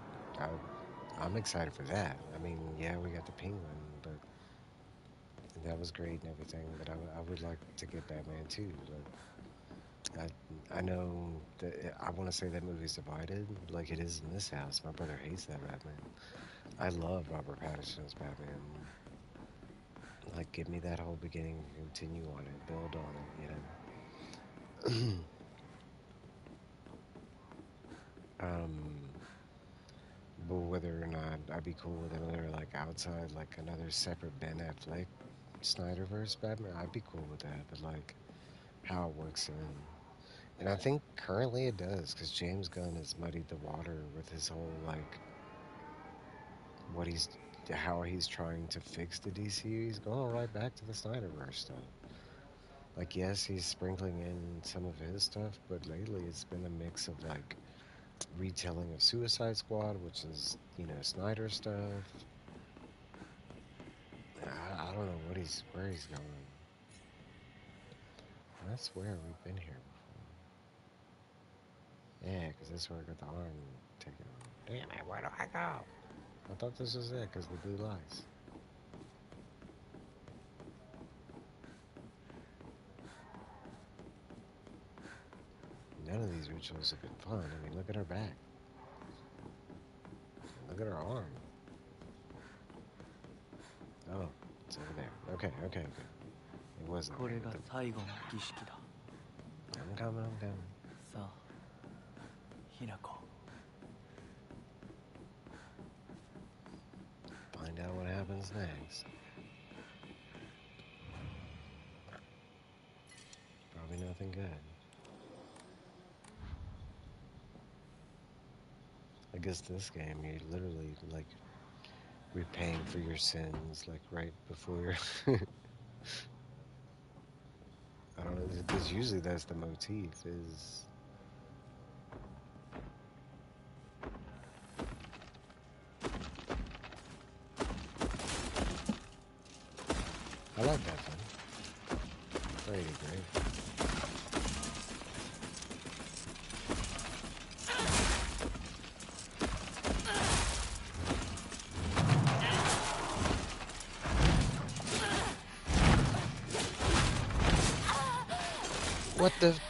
I'm excited for that. I mean, yeah, we got the Penguin, but that was great and everything. But I would like to get Batman 2. Like, I know that I want to say that movie's divided, like it is in this house. My brother hates that Batman. I love Robert Pattinson's Batman. Like, give me that whole beginning, continue on it, build on it, you know. But whether or not I'd be cool with another, like, outside, like another separate Ben Affleck Snyderverse Batman, I'd be cool with that. But like, how it works in, and I think currently it does, because James Gunn has muddied the water with his whole like how he's trying to fix the DCU. He's going right back to the Snyderverse stuff. Like, yes, he's sprinkling in some of his stuff, but lately it's been a mix of like retelling of Suicide Squad, which is, you know, Snyder stuff. I don't know where he's going. I swear we've been here before. Yeah, because that's where I got the arm taken off. Damn it, where do I go? I thought this was it because the blue lights. None of these rituals have been fun. I mean, look at her back. Look at her arm. Oh, it's over there. Okay. It wasn't. これが最後の儀式だ。 I'm coming. さあ、ひなこ。 Find out what happens next. Probably nothing good. I guess this game, you're literally, like, repaying for your sins, like, right before. I don't know, because usually that's the motif, is... I like that one. Pretty great.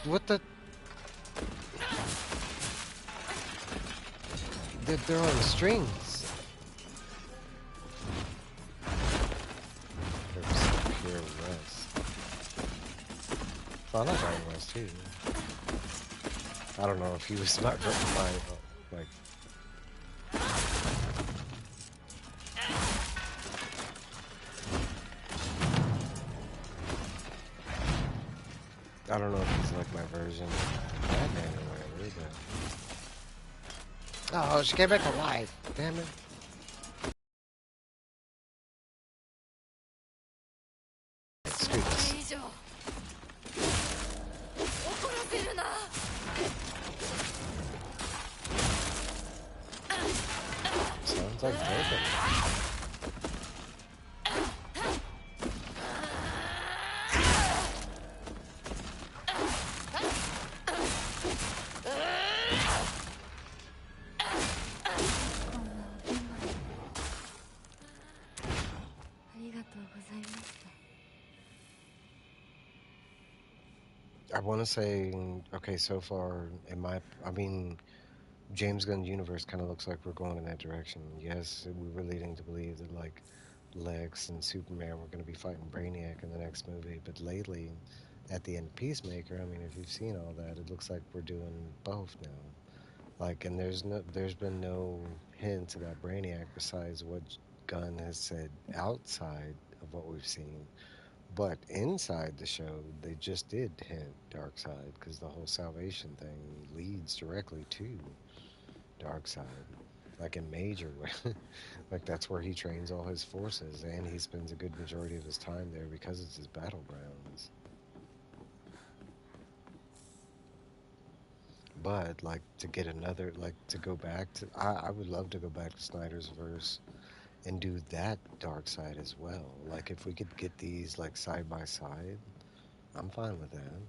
What the? They're on strings. There's pure rest. Oh, I like Iron West too. I don't know if he was my like. I don't know if he's like my version of Batman or whatever, but... Oh, she came back alive. Damn it. Screw this. It's like broken. I want to say, okay, so far, I mean, James Gunn universe kind of looks like we're going in that direction. Yes, we were leading to believe that, like, Lex and Superman were going to be fighting Brainiac in the next movie, but lately, at the end of Peacemaker, I mean, if you've seen all that, it looks like we're doing both now. Like, and there's been no hints about Brainiac besides what Gunn has said outside of what we've seen. But inside the show, they just did hint Darkseid because the whole salvation thing leads directly to Darkseid, like in major way. Like that's where he trains all his forces, and he spends a good majority of his time there because it's his battlegrounds. But like to get another, like to go back to, I would love to go back to Snyder's verse and do that Darkseid as well. Like if we could get these like side by side, I'm fine with that.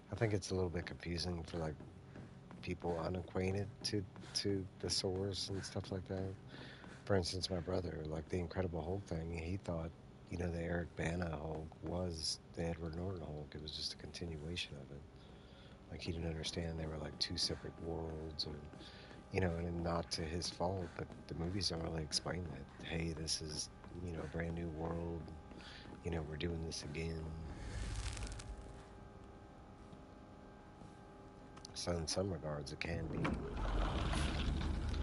I think it's a little bit confusing for like people unacquainted to the source and stuff like that. For instance, my brother, like the Incredible Hulk thing, he thought, the Eric Bana Hulk was the Edward Norton Hulk. It was just a continuation of it. Like he didn't understand they were like two separate worlds, or and not to his fault, but the movies don't really explain that. Hey, this is a brand new world. We're doing this again. So in some regards, it can be,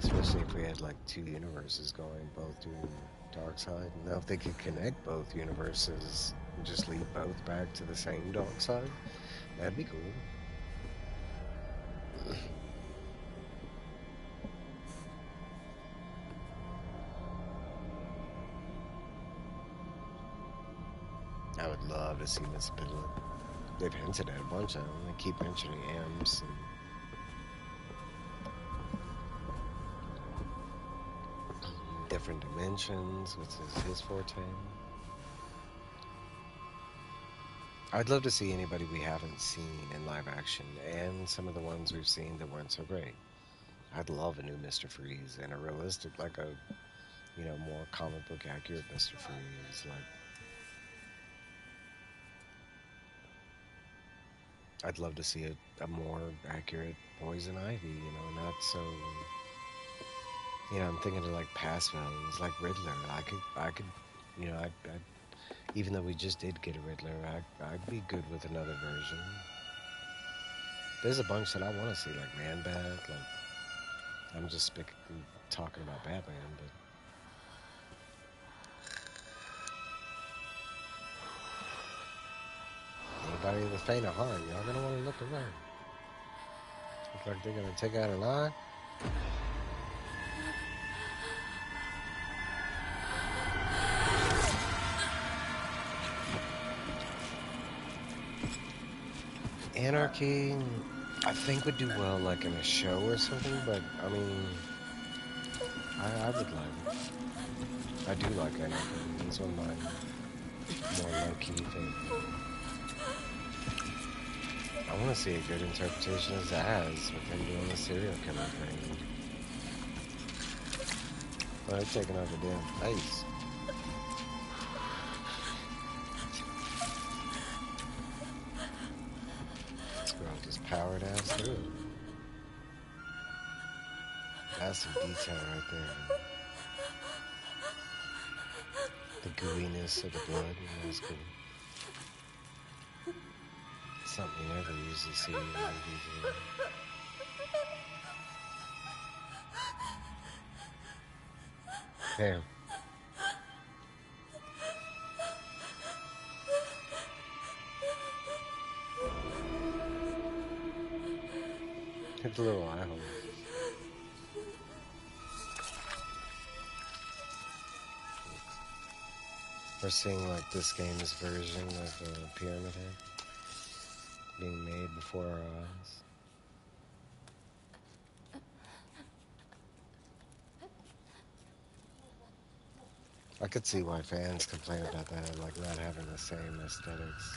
especially if we had like two universes going, both doing dark side. Now, if they could connect both universes and just lead both back to the same dark side, that'd be cool. I would love to see Miss Midland. They've hinted at a bunch of them. They keep mentioning M's and different dimensions, which is his forte. I'd love to see anybody we haven't seen in live action, and some of the ones we've seen that weren't so great. I'd love a new Mr. Freeze and a realistic, like a, more comic book accurate Mr. Freeze. Like, I'd love to see a more accurate Poison Ivy, not so. I'm thinking of like past villains, like Riddler. I could, I'd even though we just did get a Riddler, I'd be good with another version. There's a bunch that I want to see, like Man Bat. Like, I'm just talking about Batman, but anybody with a faint of heart, y'all gonna want to look around. Look like they're gonna take out an eye. Anarchy, I think would do well like in a show or something, but I mean, I would like it. I do like Anarchy. It's one of my more low-key favorites. I want to see a good interpretation of Zaz with him doing the serial killer thing. Well, they're taking out the damn face. This girl just powered ass through it. That's some detail right there. The gooiness of the blood, that's cool. Something you never usually see in movies. Damn. Hit the little eye hole. We're seeing like this game's version of a Pyramid Head being made before our eyes. I could see why fans complain about that, like not having the same aesthetics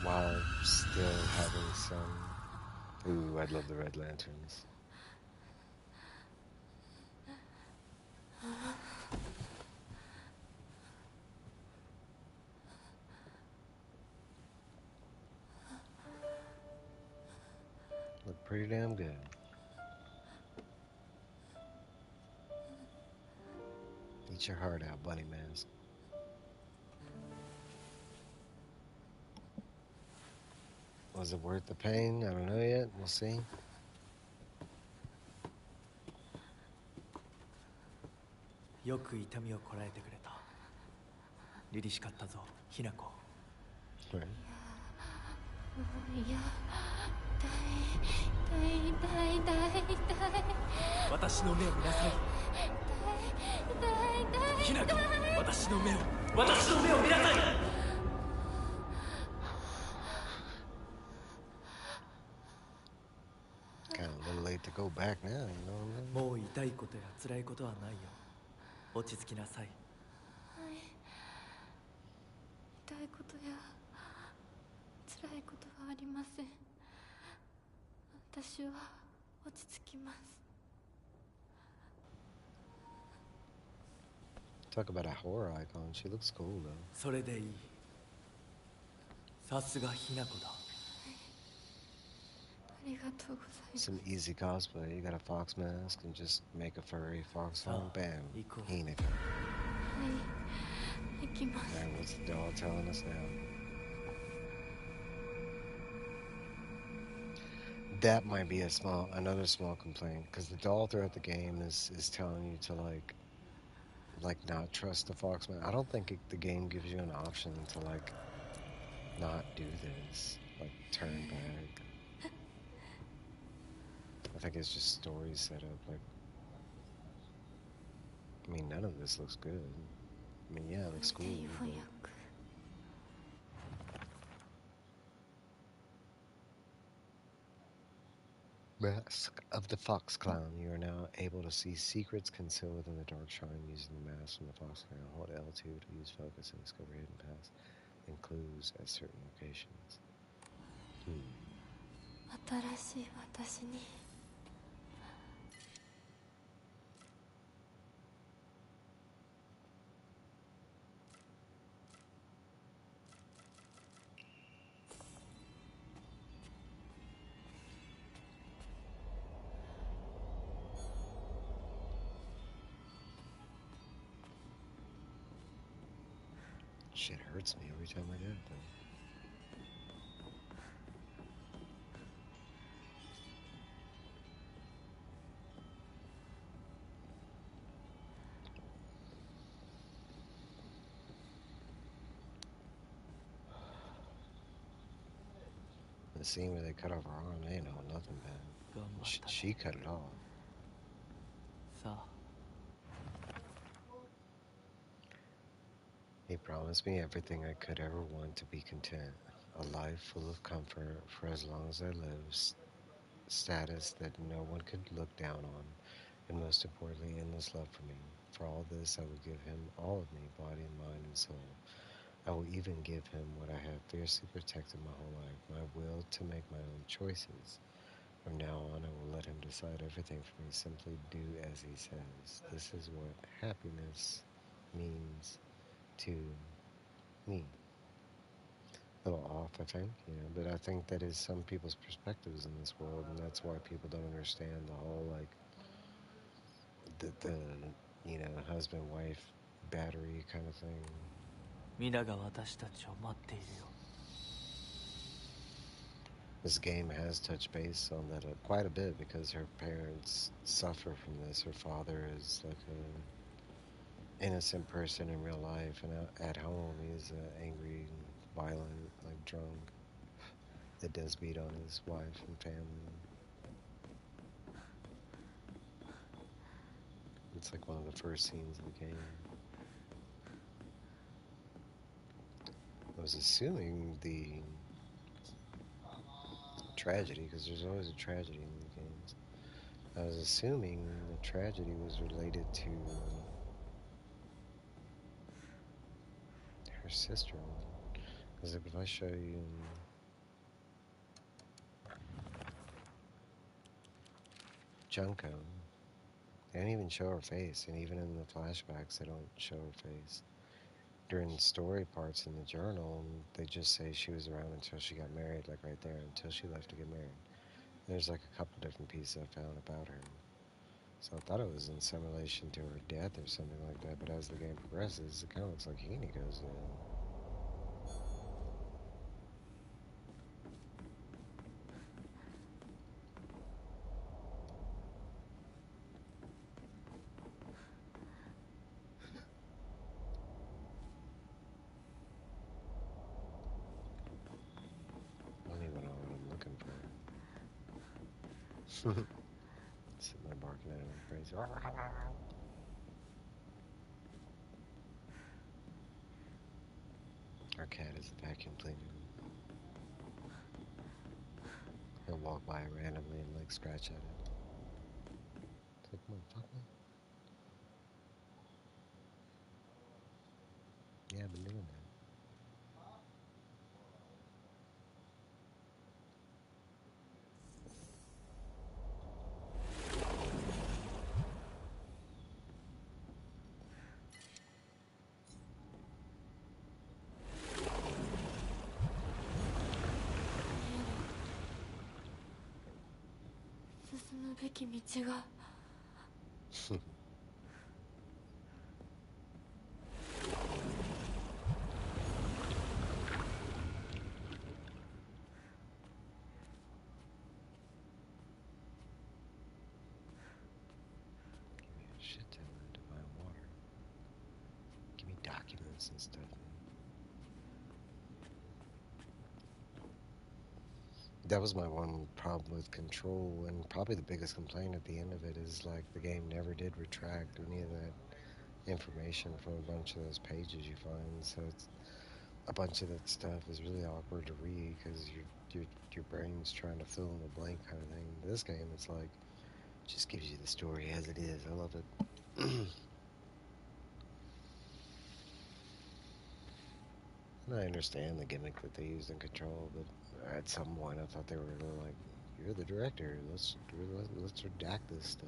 while still having some. Ooh, I'd love the Red Lanterns. Look pretty damn good. Eat your heart out, Bunny Mask. Was it worth the pain? I don't know yet. We'll see. よく痛みをこらえてくれた。凛々しかったぞ、ひな子。Right. いや、痛い。私の目を見なさい。痛い。ひな子、私の目を見なさい。Kind of a little late to go back now, you know what I mean? もう痛いことや辛いことはないよ。落ち着きなさい。痛いことや辛いことはありません。私は落ち着きます。 Talk about a horror icon. She looks cool though. それでいい。さすがひな子だ。ありがとうございます。 Some easy cosplay. You got a fox mask and just make a furry fox home. Bam. Hineka. はい、行きます。 And what's the doll telling us now? That might be another small complaint, because the doll throughout the game is telling you to like not trust the foxman. I don't think the game gives you an option to like not do this, like turn back. I think it's just story set up. Like, I mean, none of this looks good. I mean, yeah, it looks cool. But... Mask of the Fox Clown. You are now able to see secrets concealed within the dark shrine using the mask from the Fox Clown. Hold L2 to use focus and discover hidden paths and clues at certain locations. 新しい私に Shit hurts me every time I do it, though. The scene where they cut off her arm, they ain't know nothing bad. She cut it off. さあ。 He promised me everything I could ever want to be content. A life full of comfort for as long as I live, status that no one could look down on, and most importantly, endless love for me. For all this, I will give him all of me, body, mind, and soul. I will even give him what I have fiercely protected my whole life, my will to make my own choices. From now on, I will let him decide everything for me. Simply do as he says. This is what happiness means to me. A little off, I think, but I think that is some people's perspectives in this world, and that's why people don't understand the whole, like, the husband-wife battery kind of thing. 皆が私たちを待っているよ。 This game has touched base on that quite a bit because her parents suffer from this. Her father is like an innocent person in real life, and at home he's angry, violent, like drunk, that does beat on his wife and family. It's like one of the first scenes of the game. I was assuming the tragedy, because there's always a tragedy in these games. I was assuming the tragedy was related to sister one. Because like, if I show you Junko, they don't even show her face, and even in the flashbacks, they don't show her face. During story parts in the journal, they just say she was around until she got married, like right there, until she left to get married. There's like a couple different pieces I found about her. So I thought it was in some relation to her death or something like that, but as the game progresses, it kind of looks like Hinigo's dead. I don't even know what I'm looking for. Sitting there barking at him like crazy. Our cat is a vacuum cleaner. He'll walk by randomly and like scratch at it. It's like, come on, fuck me. Yeah, I've been doing that. Give me a shit ton of divine water. Give me documents and stuff, man. That was my one problem with Control, and probably the biggest complaint at the end of it is like the game never did retract any of that information from a bunch of those pages you find. So it's a bunch of that stuff is really awkward to read because your brain's trying to fill in the blank kind of thing. This game, it's like just gives you the story as it is. I love it. And I understand the gimmick that they used in Control, but at some point I thought they were gonna like, you're the director. Let's redact this stuff.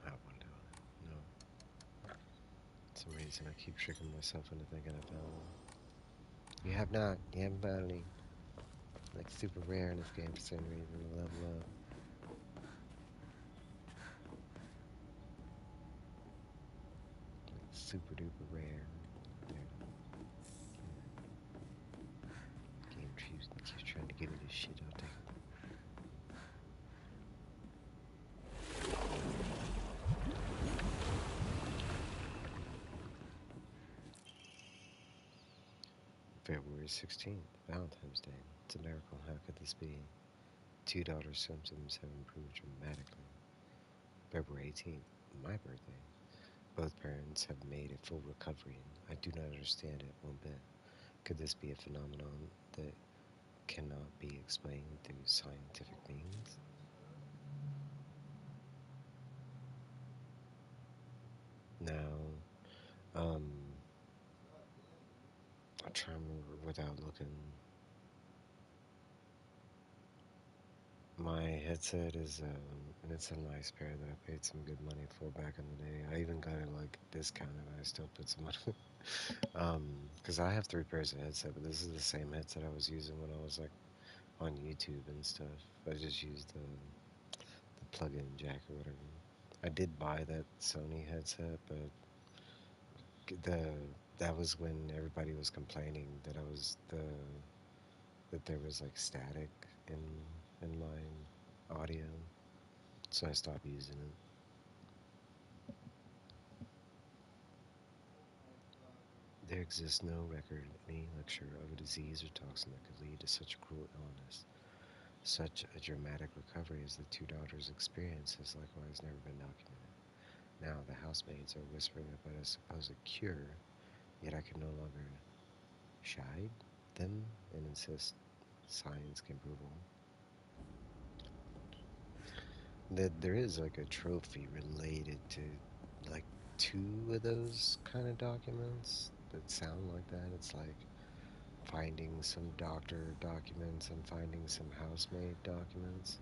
I have one down. No. For some reason I keep tricking myself into thinking I found one. You have not. You haven't found any. Like super rare in this game for some reason to level up. Like super duper rare. There. Game keeps trying to give me this shit. I'll take it. February 16th, Valentine's Day. It's a miracle. How could this be? Two daughters' symptoms have improved dramatically. February 18th, my birthday. Both parents have made a full recovery, and I do not understand it one bit. Could this be a phenomenon that cannot be explained through scientific means? Now, um, I'm trying to remember without looking. My headset is, and it's a nice pair that I paid some good money for back in the day. I even got it like discounted. I still put some money, because I have three pairs of headset, but this is the same headset I was using when I was like on YouTube and stuff. I just used the plug-in jack or whatever. I did buy that Sony headset, but the that was when everybody was complaining that I was that there was like static in my audio, so I stopped using it. exists no record in any lecture of a disease or toxin that could lead to such a cruel illness. Such a dramatic recovery as the two daughters experienced has likewise never been documented. Now the housemaids are whispering about a supposed cure, yet I can no longer chide them and insist science can prove them. That there is like a trophy related to like two of those kind of documents that sound like that. It's like finding some doctor documents and finding some housemaid documents.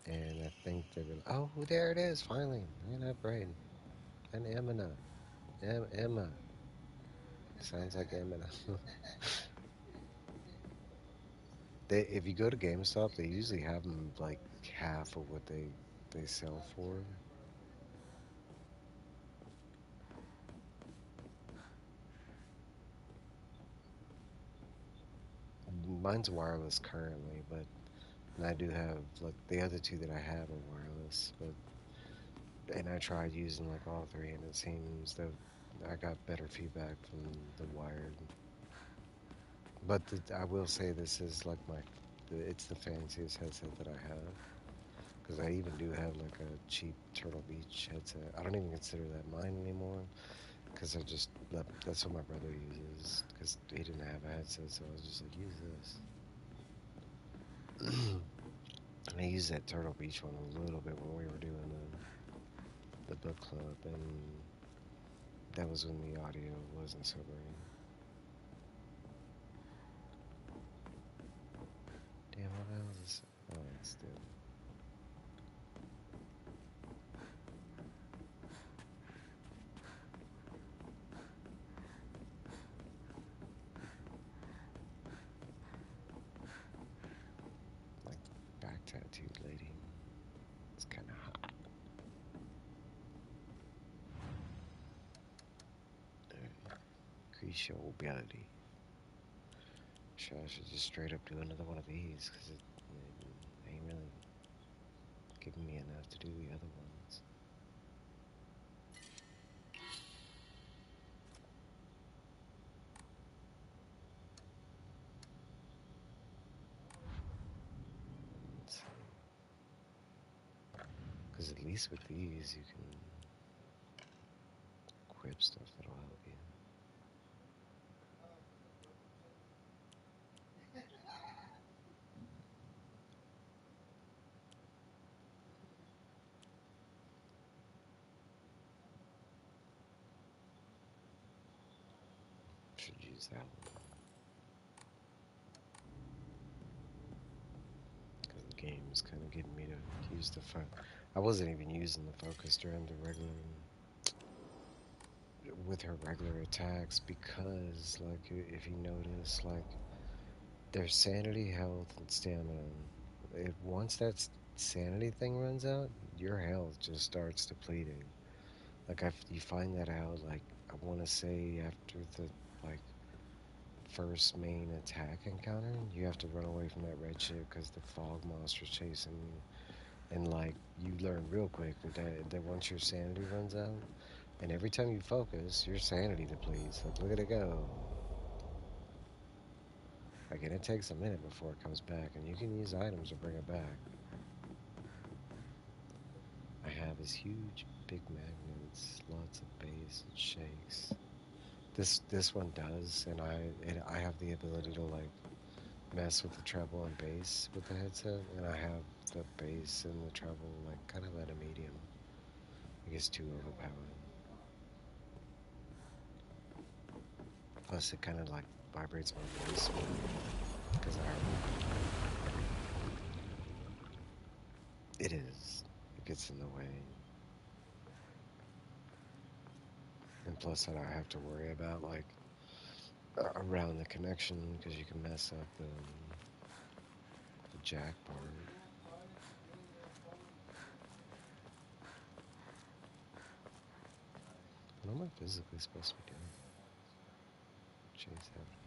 And I think they were, oh, there it is, finally. An upgrade. An Emina. Emma. Sounds like Emina. If you go to GameStop, they usually have them like half of what they sell for. Mine's wireless currently, but and I do have like the other two that I have are wireless, but and I tried using like all three, and it seems that I got better feedback from the wired. But I will say this is like it's the fanciest headset that I have because I even do have like a cheap Turtle Beach headset. I don't even consider that mine anymore because that's what my brother uses because he didn't have a headset, so I was just like, use this. I used that Turtle Beach one a little bit when we were doing the book club, and that was when the audio wasn't so great. Damn, what the hell is this? Oh, it's the like back tattooed lady. It's kind of hot. Increase your mobility. Sure, I should just straight up do another one of these because it ain't really giving me enough to do the other ones. Because at least with these, you can equip stuff that'll help you. Should use that one. Because the game is kind of getting me to use the focus. I wasn't even using the focus during the regular, with her regular attacks because, like, if you notice, like, their sanity, health, and stamina. Once that sanity thing runs out, your health just starts depleting. Like you find that out. Like I want to say after the like first main attack encounter, you have to run away from that red ship because the fog monster's chasing you. And like you learn real quick that once your sanity runs out, and every time you focus, your sanity depletes. Like look at it go. Like and it takes a minute before it comes back, and you can use items to bring it back. I have his huge big magnets, lots of bass, it shakes. This one does, and I have the ability to like mess with the treble and bass with the headset, and I have the bass and the treble like kind of at a medium. It gets too overpowered. Plus, it kind of like vibrates my voice because it is. It gets in the way, and plus that I have to worry about like around the connection because you can mess up the jack part. What am I physically supposed to be doing? Chase after.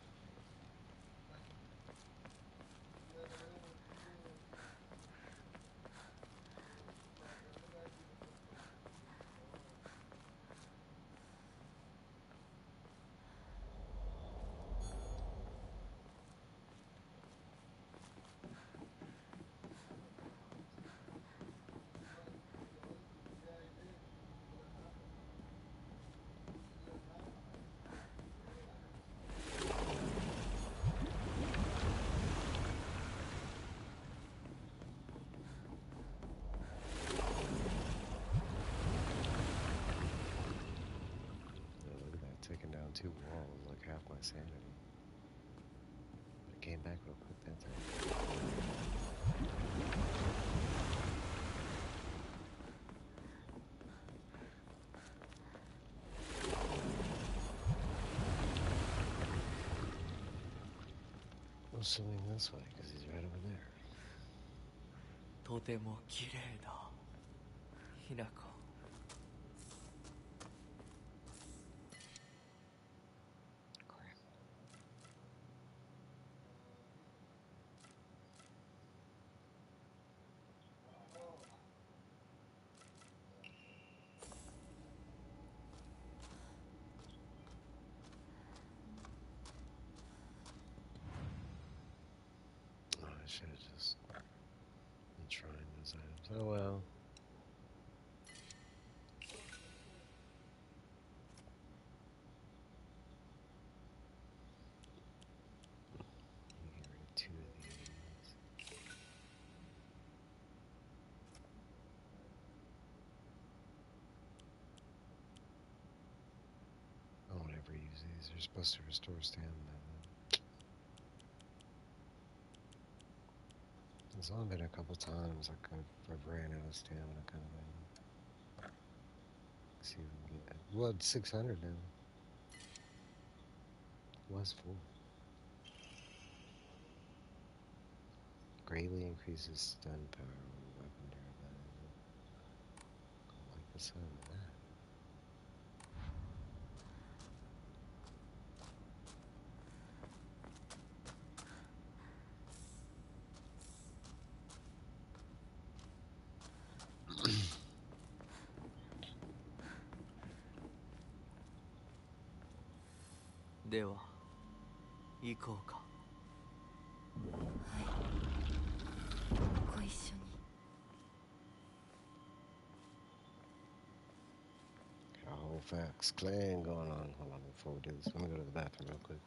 my sanity. But it came back real quick that time. We'll swing this way because he's right over there. とても綺麗だひなこ Crap. Oh, I should have just enshrined those items. Oh well. Let me get rid of 2 of these. I won't ever use these. They're supposed to restore stamina. There's only been a couple times like I've ran out of stamina kind of thing. Let's see if we can get blood 600 now. It was full. Greatly increases stun power when weapon durability. I like the sound of that.では行こうかご一緒に Got a whole Fox clan going on. Hold on, before we do this, let me go to the bathroom real quick.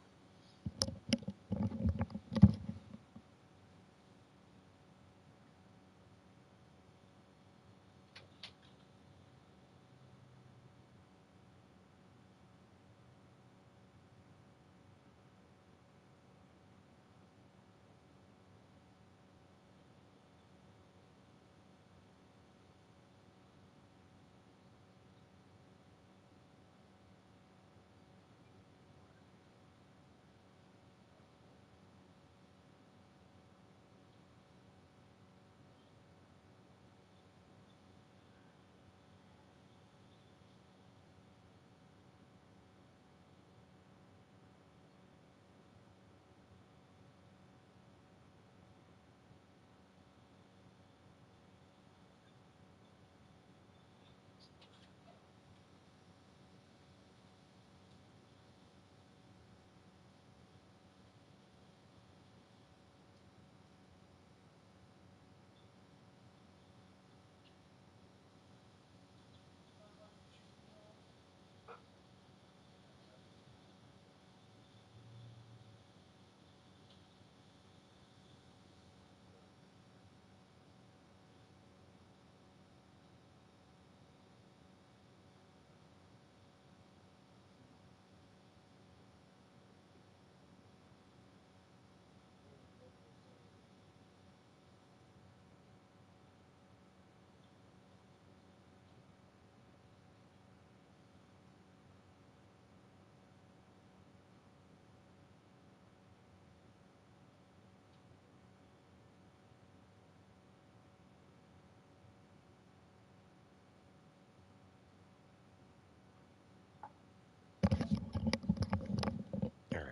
Alright.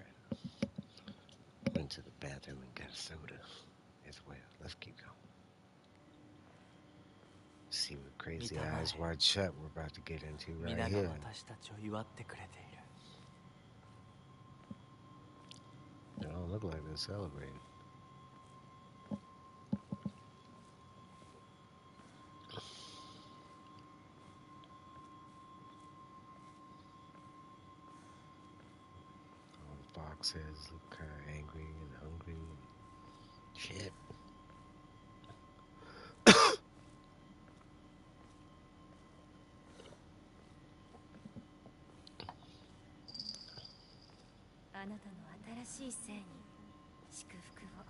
Went to the bathroom and got a soda as well. Let's keep going. See what crazy eyes wide shut we're about to get into right 皆が here. 私たちを祝ってくれている They don't look like they're celebrating. All the foxes look kind of angry and hungry and shit. あなたの新しい生に祝福を。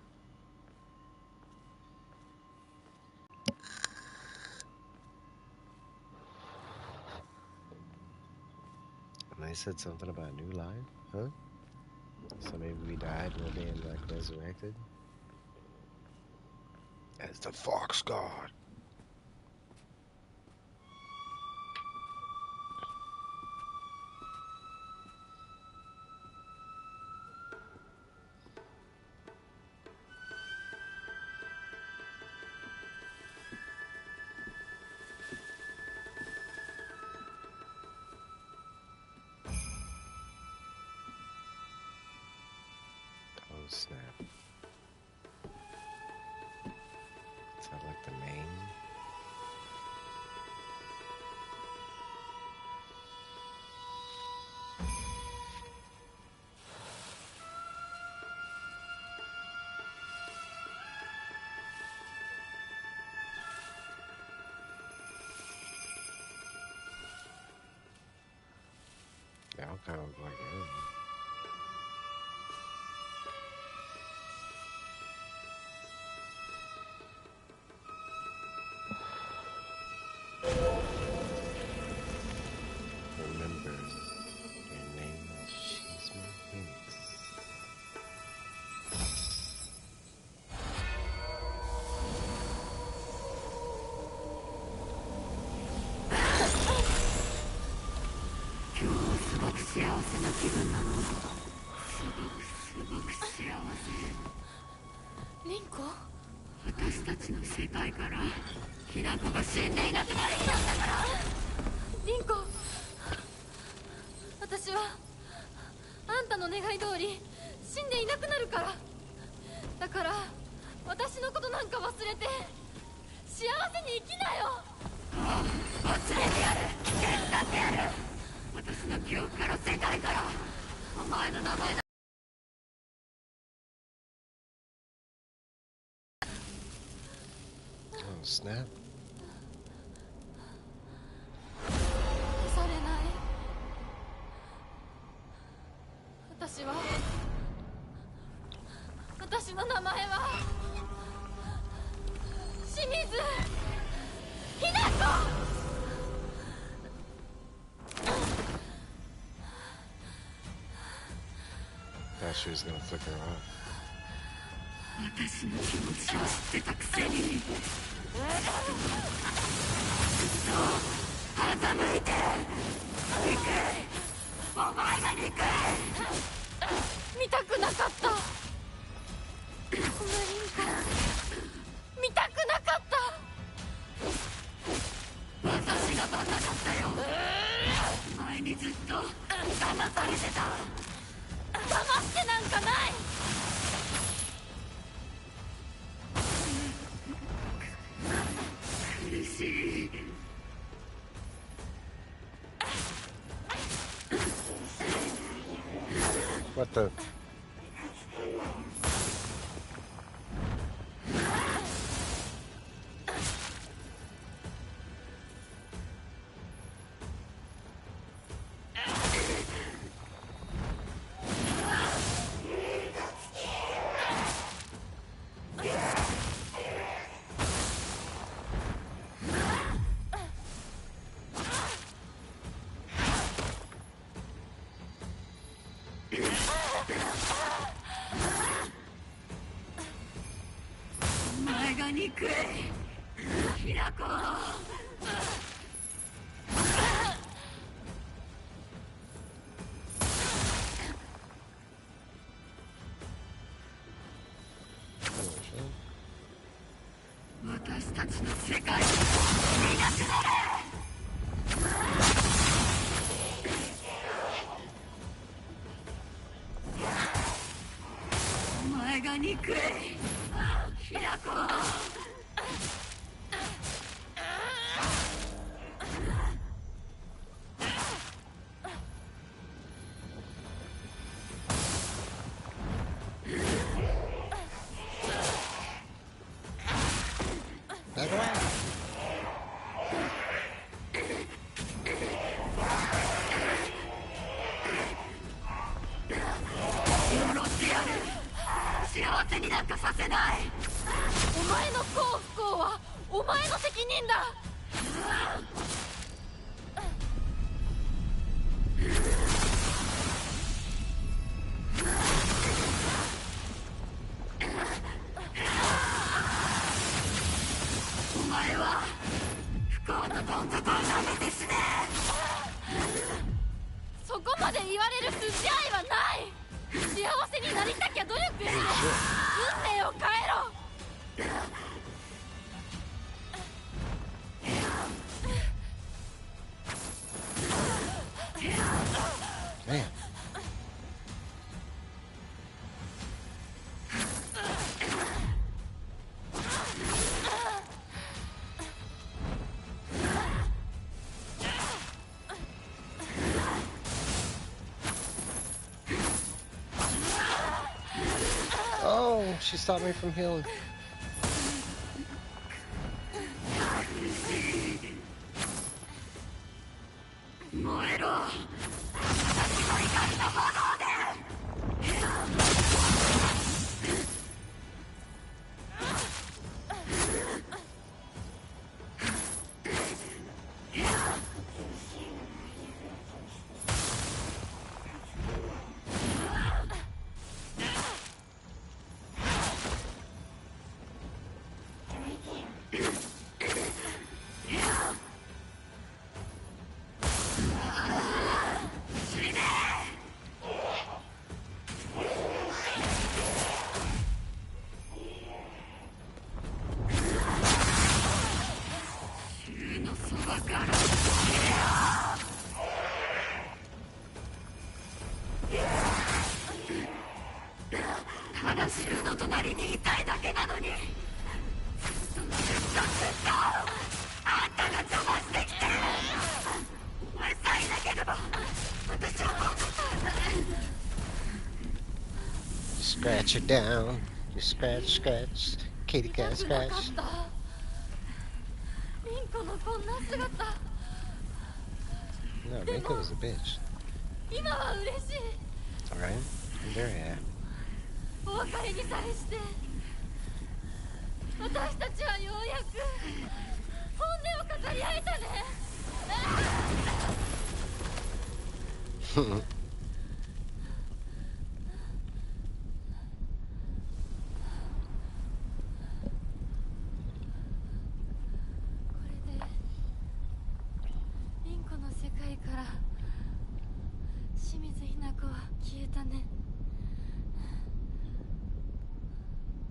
And they said something about new life, huh? So maybe we died and we're being like resurrected as the Fox God. Oh snap. Is that like the main? They all kind of look like him. Remember, your name is She's My Phoenix. Rinko? 私たちの世界からひな子が死んでいなくなりそうだから。リンコ、私はあんたの願い通り死んでいなくなるから。だから私のことなんか忘れて幸せに生きなよ。忘れてやる、手伝ってやる。私の記憶から世界からお前の名前だ。Oh snap. 消されない。私の名前は清水ひな子。Thought she was gonna flick her off. 私の気持ちを知ってたくせにずっと欺いて。憎い、お前が憎い。見たくなかった。ごめんリンコ、見たくなかった。私がバカだったよ。前にずっと騙されてた。騙してなんかない。苦しい。What the?お前が憎い、ひな子。私たちの世界にいなくなれ。お前が憎い、ひな子。Back away. お前の責任だ。お前は不幸のどん底を舐めて死ね。そこまで言われる筋合いはない。幸せになりたきゃ努力して運命を変えろ。Man. Oh, she stopped me from healing. 燃えろ。私の怒りの炎で。ただ死ぬの隣にいたいだけなのに、そのずっとあんたが邪魔してきて。お前さえいなければ私は。 Scratch it down. You scratch, scratch. Kitty cat 痛くなか scratch. ったリンコのこんな姿。 No, Miko was a bitch. 今は嬉しい。 Alright? I'm very happy. お別れに際して私たちはようやく本音を語り合えたね。これでリンコの世界から清水ひな子は消えたね。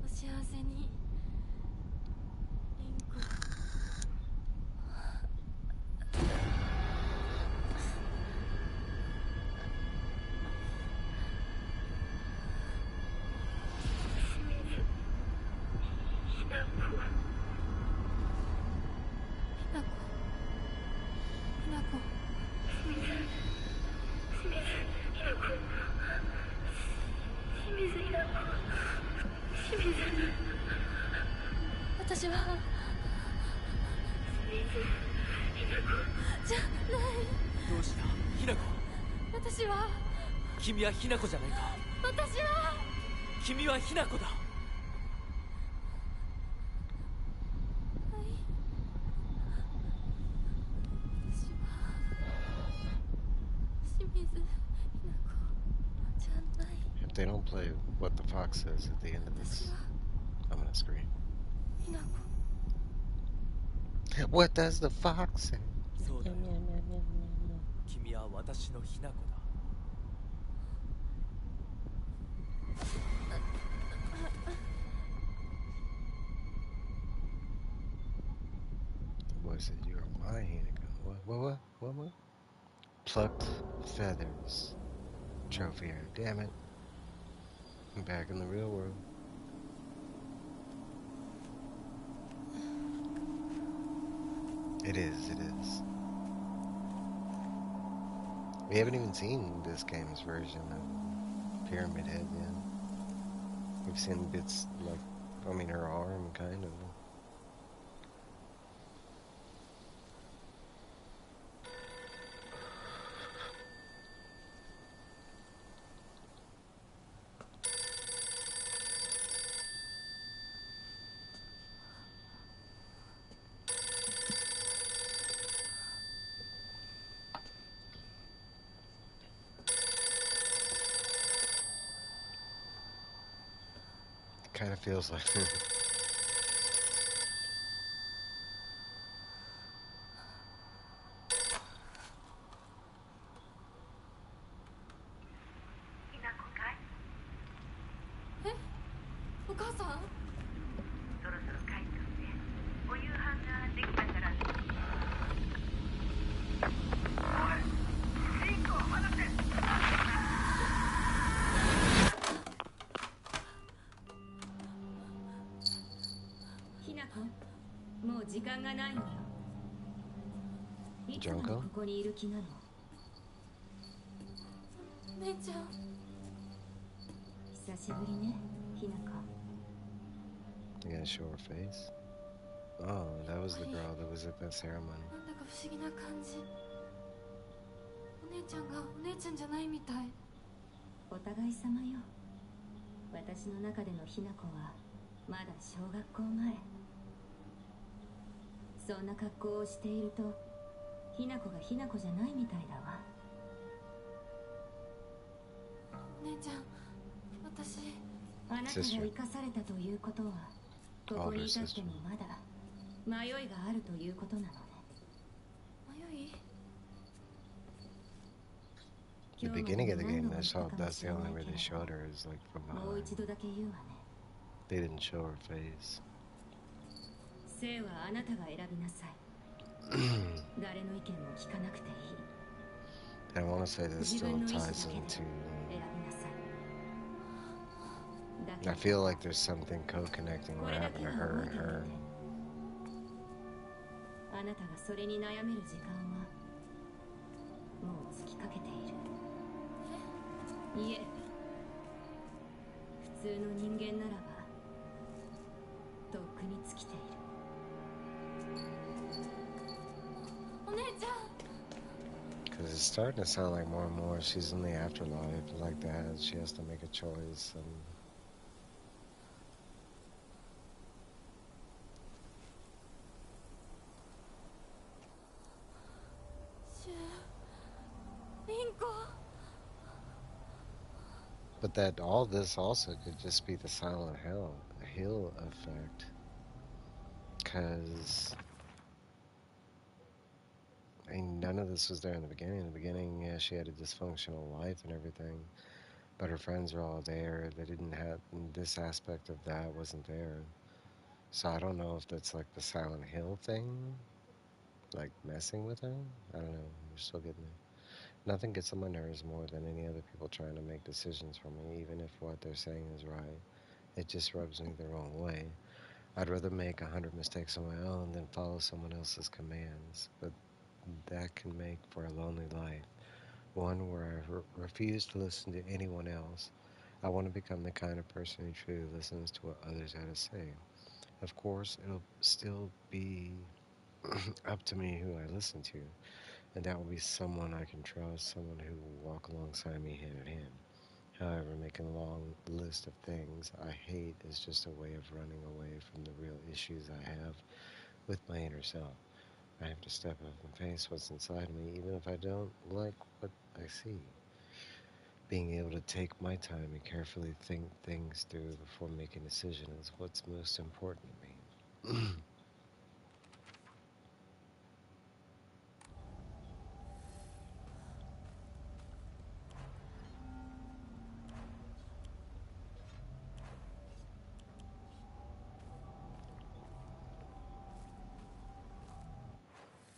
お幸せにリンコ。 私はじゃない。どうしたひな子。私は君はひな子じゃないか。私は君はひな子だ。私は清水ひな子じゃない。 If they don't play what the fox says at the end of 私 this, は I'm gonna scream. ひな子。 What does the fox say? そうだよ。君は私のひな子だ。The boy said, "You are my Hannah." What? Plucked feathers. Trophy art. Damn it. I'm back in the real world. It is. We haven't even seen this game's version of Pyramid Head yet. We've seen bits, like, her arm, kind of. Kind of feels like. え、お母さん？そろそろ帰っておいで。お夕飯ができたから。おい、リンコを待って。ひなこ、もう時間がないのよ。いつまでここにいる気なの？お姉ちゃん。久しぶりね、ひなこ。 You gonna show her face? Oh, that was the girl that was at that ceremony. なんだか不思議な感じ。お姉ちゃんがお姉ちゃんじゃないみたい。お互い様よ。私の中でのひなこはまだ小学校前。そんな格好をしているとひなこがひなこじゃないみたいだわ。お姉ちゃん、私。あなたが生かされたということはここに至ってもまだ迷いがあるということなのね。迷い？ The beginning of the game, that's the only way they showed her is like from もう behind. 一度だけ言うわね。 They didn't show her face. 生はあなたが選びなさい。誰の意見も聞かなくていい。 I want to say this still ties into. I feel like there's something co-connecting what happened to her and her. あなたがそれに悩める時間はもう尽きかけている。いえ、普通の人間ならばとっくに尽きている。お姉ちゃん。 Because it's starting to sound like more and more she's in the afterlife like that. She has to make a choice and. リンコ。 But that all this also could just be the Silent Hill effect. Because I mean, none of this was there in the beginning. In the beginning, yeah, she had a dysfunctional life and everything, but her friends were all there. They didn't have this aspect of that wasn't there. So I don't know if that's like the Silent Hill thing, like messing with her. I don't know. We're still getting there. Nothing gets on my nerves more than any other people trying to make decisions for me, even if what they're saying is right. It just rubs me the wrong way. I'd rather make 100 mistakes on my own than follow someone else's commands, but that can make for a lonely life. One where I refuse to listen to anyone else. I want to become the kind of person who truly listens to what others have to say. Of course, it'll still be up to me who I listen to, and that will be someone I can trust, someone who will walk alongside me hand in hand. However, making a long list of things I hate is just a way of running away from the real issues I have with my inner self. I have to step up and face what's inside me, even if I don't like what I see. Being able to take my time and carefully think things through before making a decision is what's most important to me.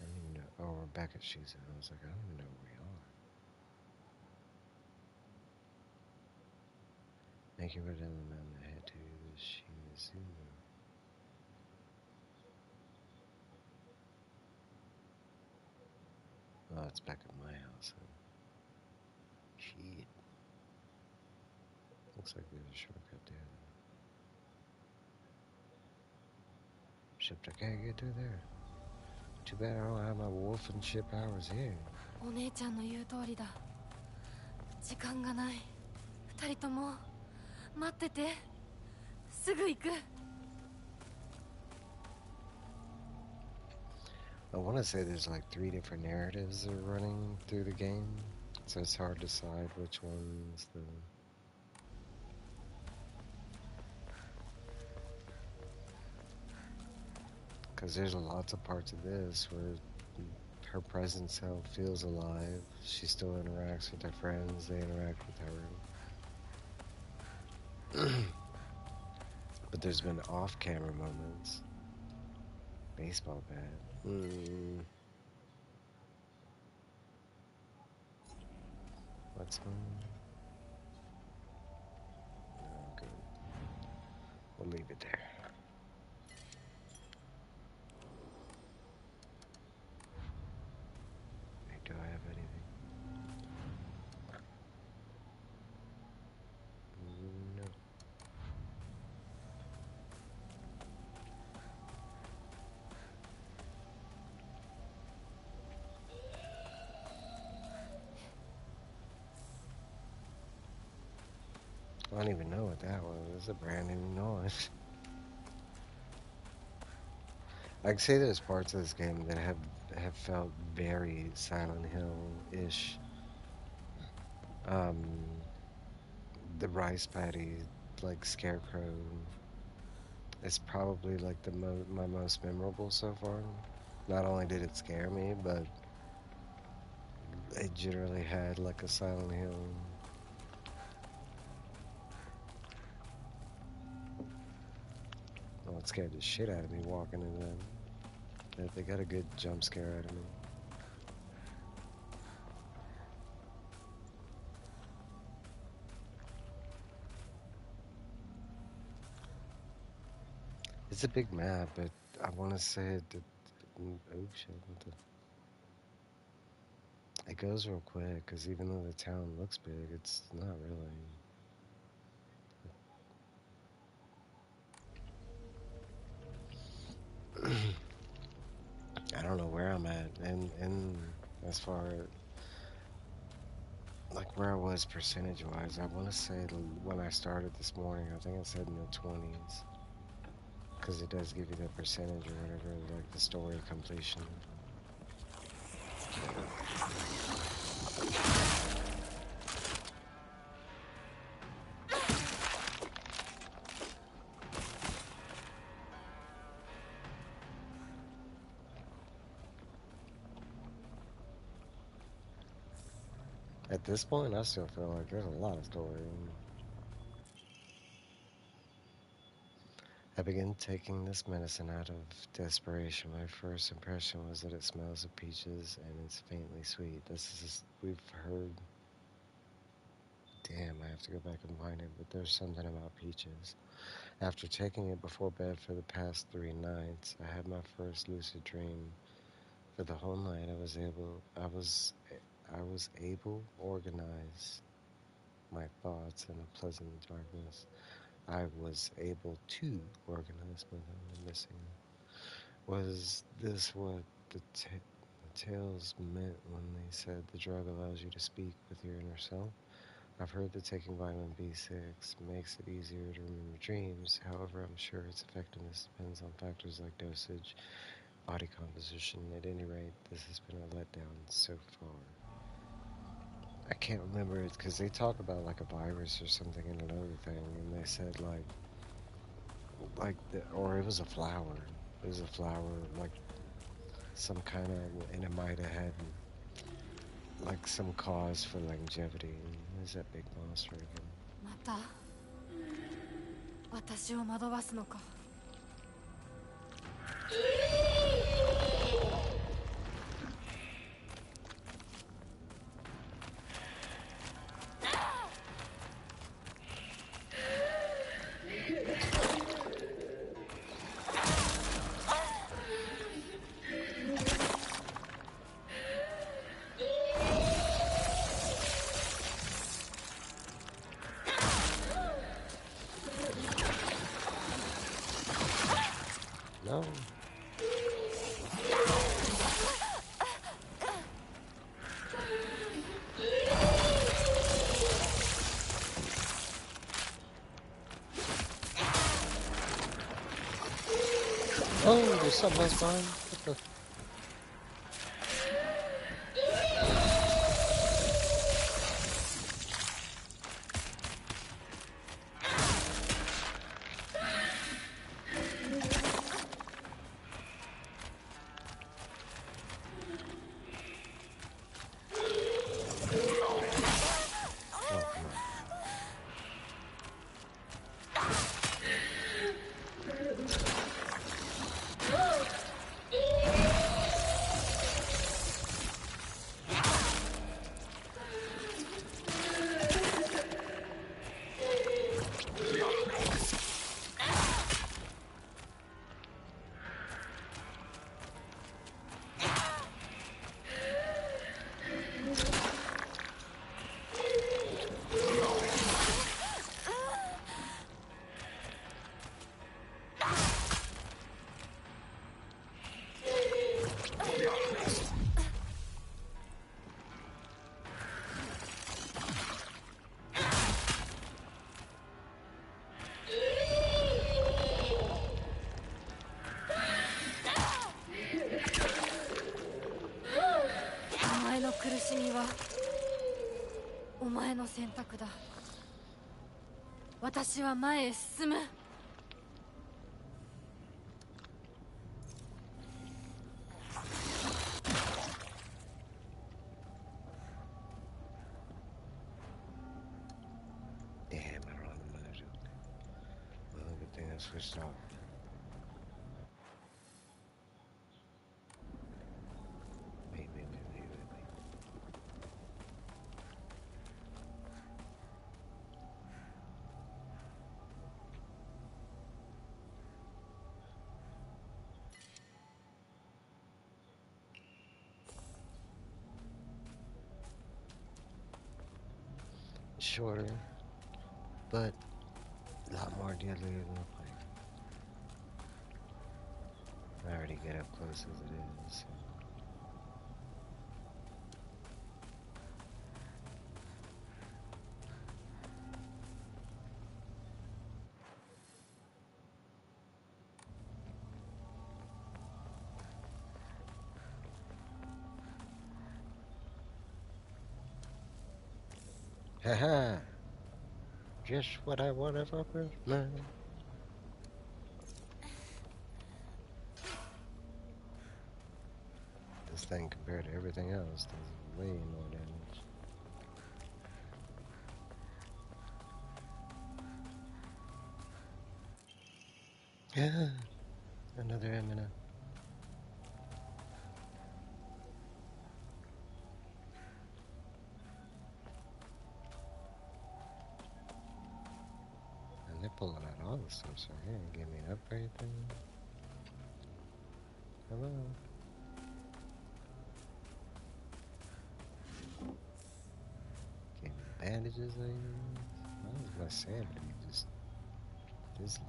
I don't even know. Oh, we're back at Shizu. I was like, I don't even know where we are. Make your way down the mountain ahead to Shimizuno. Oh, it's back at my house. Huh? Shit. Looks like there's a shortcut there. Except I can't get through there. Too bad I don't have my wolfmanship powers here. お姉ちゃんの言う通りだ。時間がない。二人とも待ってて。すぐ行く。I want to say there's like 3 different narratives that are running through the game, so it's hard to decide which one's the... Because there's lots of parts of this where her present self feels alive. She still interacts with her friends. They interact with her. But there's been off-camera moments. Baseball bat. What's mine? No, good. We'll leave it there. Hey, do I have anything? No. I don't even know what that was. It's a brand new noise. I can say there's parts of this game that have felt very Silent Hill-ish. Um, the rice paddy, like scarecrow, is probably like my most memorable so far. Not only did it scare me, but it generally had like a Silent Hill. Well, it scared the shit out of me walking into them. They got a good jump scare out of me. It's a big map, but I want to say that. Oh shit! It goes real quick because even though the town looks big, it's not really. I don't know where I'm at, and as far like where I was percentage-wise, I want to say when I started this morning, I think I said in the 20s, because it does give you the percentage or whatever, like the story completion. At this point, I still feel like there's a lot of story. I began taking this medicine out of desperation. My first impression was that it smells of peaches and it's faintly sweet. We've heard. Damn, I have to go back and find it, but there's something about peaches. After taking it before bed for the past 3 nights, I had my first lucid dream. For the whole night, I was able to organize my thoughts in a pleasant darkness. I was able to organize my thoughts. I'm missing. Was this what the tales meant when they said the drug allows you to speak with your inner self? I've heard that taking vitamin B6 makes it easier to remember dreams. However, I'm sure its effectiveness depends on factors like dosage, body composition. At any rate, this has been a letdown so far. I can't remember it because they talk about like a virus or something in another thing, and they said or it was a flower. It was a flower, like some kind of, and it might have had like some cause for longevity. There's that big monster again. また私を惑わすのか。No. Oh, there's something else behind. What the? 苦しみはお前の選択だ。私は前へ進む。Damn, I don't have the money. Well, good thing I switched off. Wait. Shorter, but a lot more deadly than the plane. I already get up close as it is. So. Haha! Just what I wanted for Christmas. This thing compared to everything else does way more damage. Yeah, another Emina. And they're pulling out all the stuff right here. Give me an upgrade thing. Hello. Give me the bandages I use. Why is my sanity just this?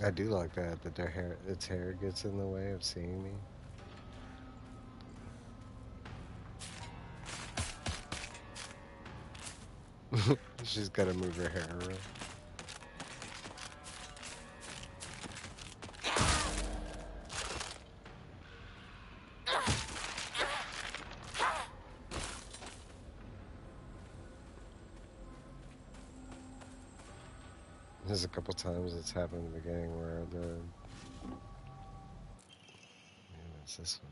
I do like that their hair, its hair gets in the way of seeing me. She's got to move her hair around. There's a couple times it's happened in the beginning where it's this one.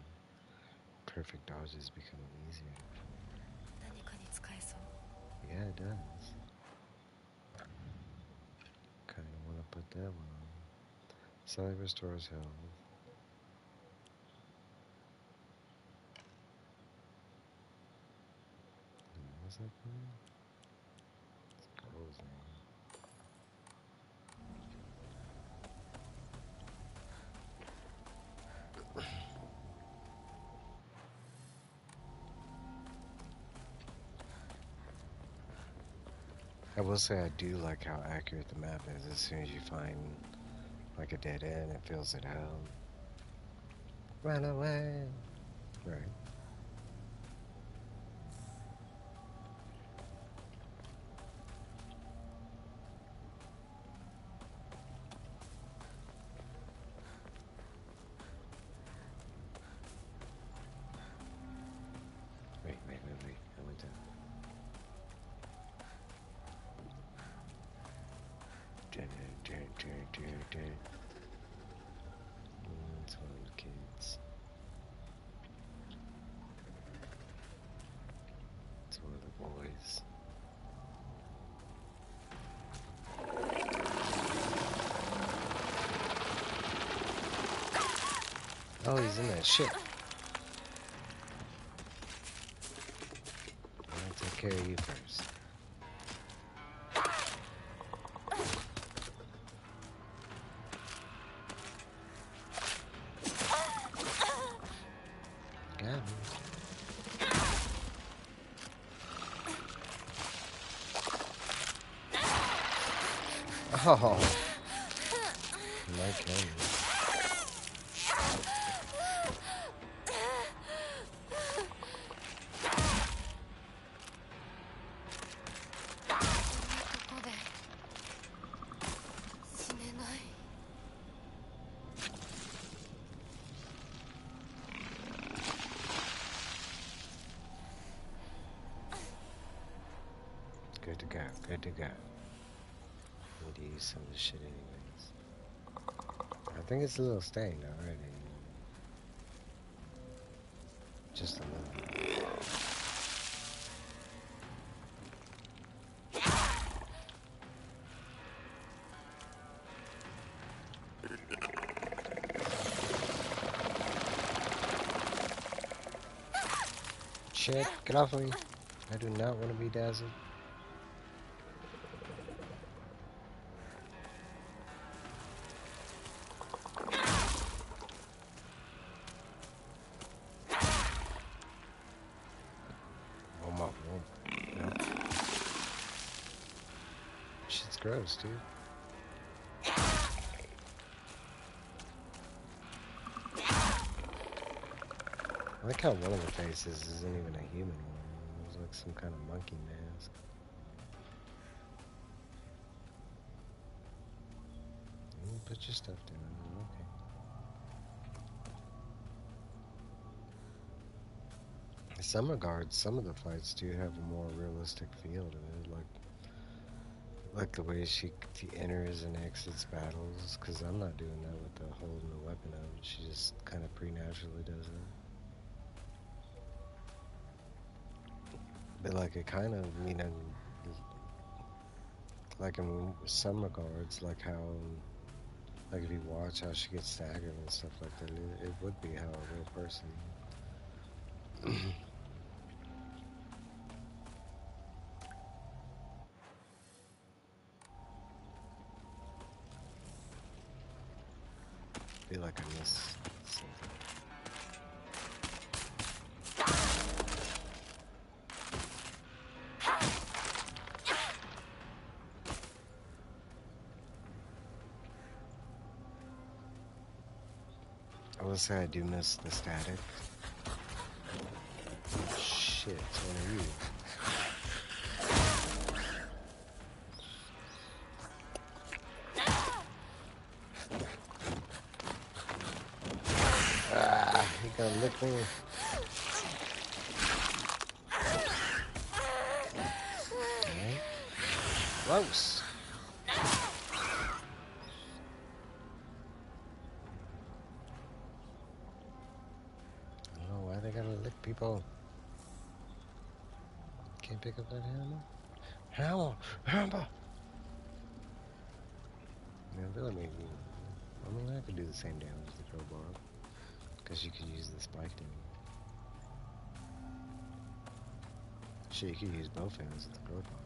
Perfect dodges becoming easier. Yeah, it does. Kind of want to put that one on. Sally restores health. What's that thing? It's a girl's name. I will say I do like how accurate the map is. As soon as you find like a dead end, it fills it out. Run away! Right. Wait. I went down. It's one of the kids. It's one of the boys. Oh, he's in that ship. care of you first. Got me. Oh, my goodness. ここで死ねない。 Good to go. Good to go. Need to use some of this shit anyways. I think it's a little stained already. Just a little. Shit, get off of me. I do not want to be dazzled. Oh my, no. Shit's gross, dude. I like how one of the faces isn't even a human one. It's like some kind of monkey mask. Put your stuff down. Okay. In some regards, some of the fights do have a more realistic feel to it, like the way she enters and exits battles. Because I'm not doing that with the holding the weapon up. She just kind of pre-naturally does it. But like it kind of, like in some regards, like how, like if you watch how she gets staggered and stuff like that, it would be how a real person. Feel like I miss something. I will say I do miss the static. Shit, it's one of you. Ah, he gonna lick me. Alright. Gross. I don't know why they gotta lick people. Can't pick up that hammer? Hammer! Yeah, I feel like maybe. I mean, I could do the same damage as the crowbar. Because you could use the spike damage. Shit, you could use both hands with the crowbar.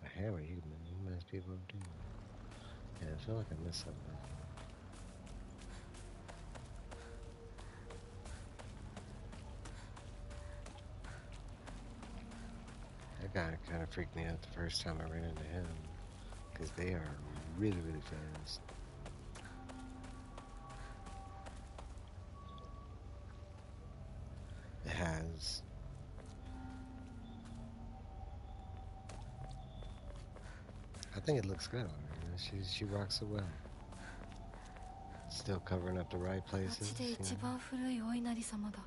A hammer, you can mess people up too. Yeah, I feel like I missed something. That guy kind of freaked me out the first time I ran into him. Because they are really, really fast. It has. I think it looks good on her. She rocks it well. Still covering up the right places. 町で一番古いお稲荷様だ。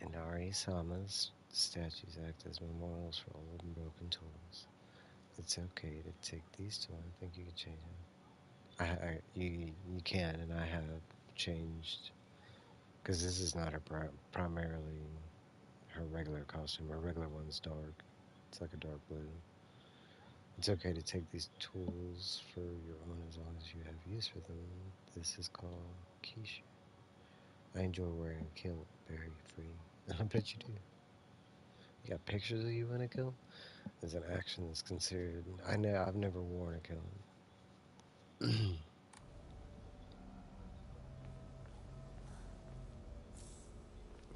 In Ari Sama's statues act as memorials for old and broken tools. It's okay to take these two. I think you can change them. You can, and I have changed because this is not her primarily her regular costume. Her regular one's dark. It's like a dark blue. It's okay to take these tools for your own as long as you have use for them. This is called Kishu. I enjoy wearing a kilt, very free. I bet you do. You got pictures of you in a kilt? As an action that's considered. I've never worn a kilt.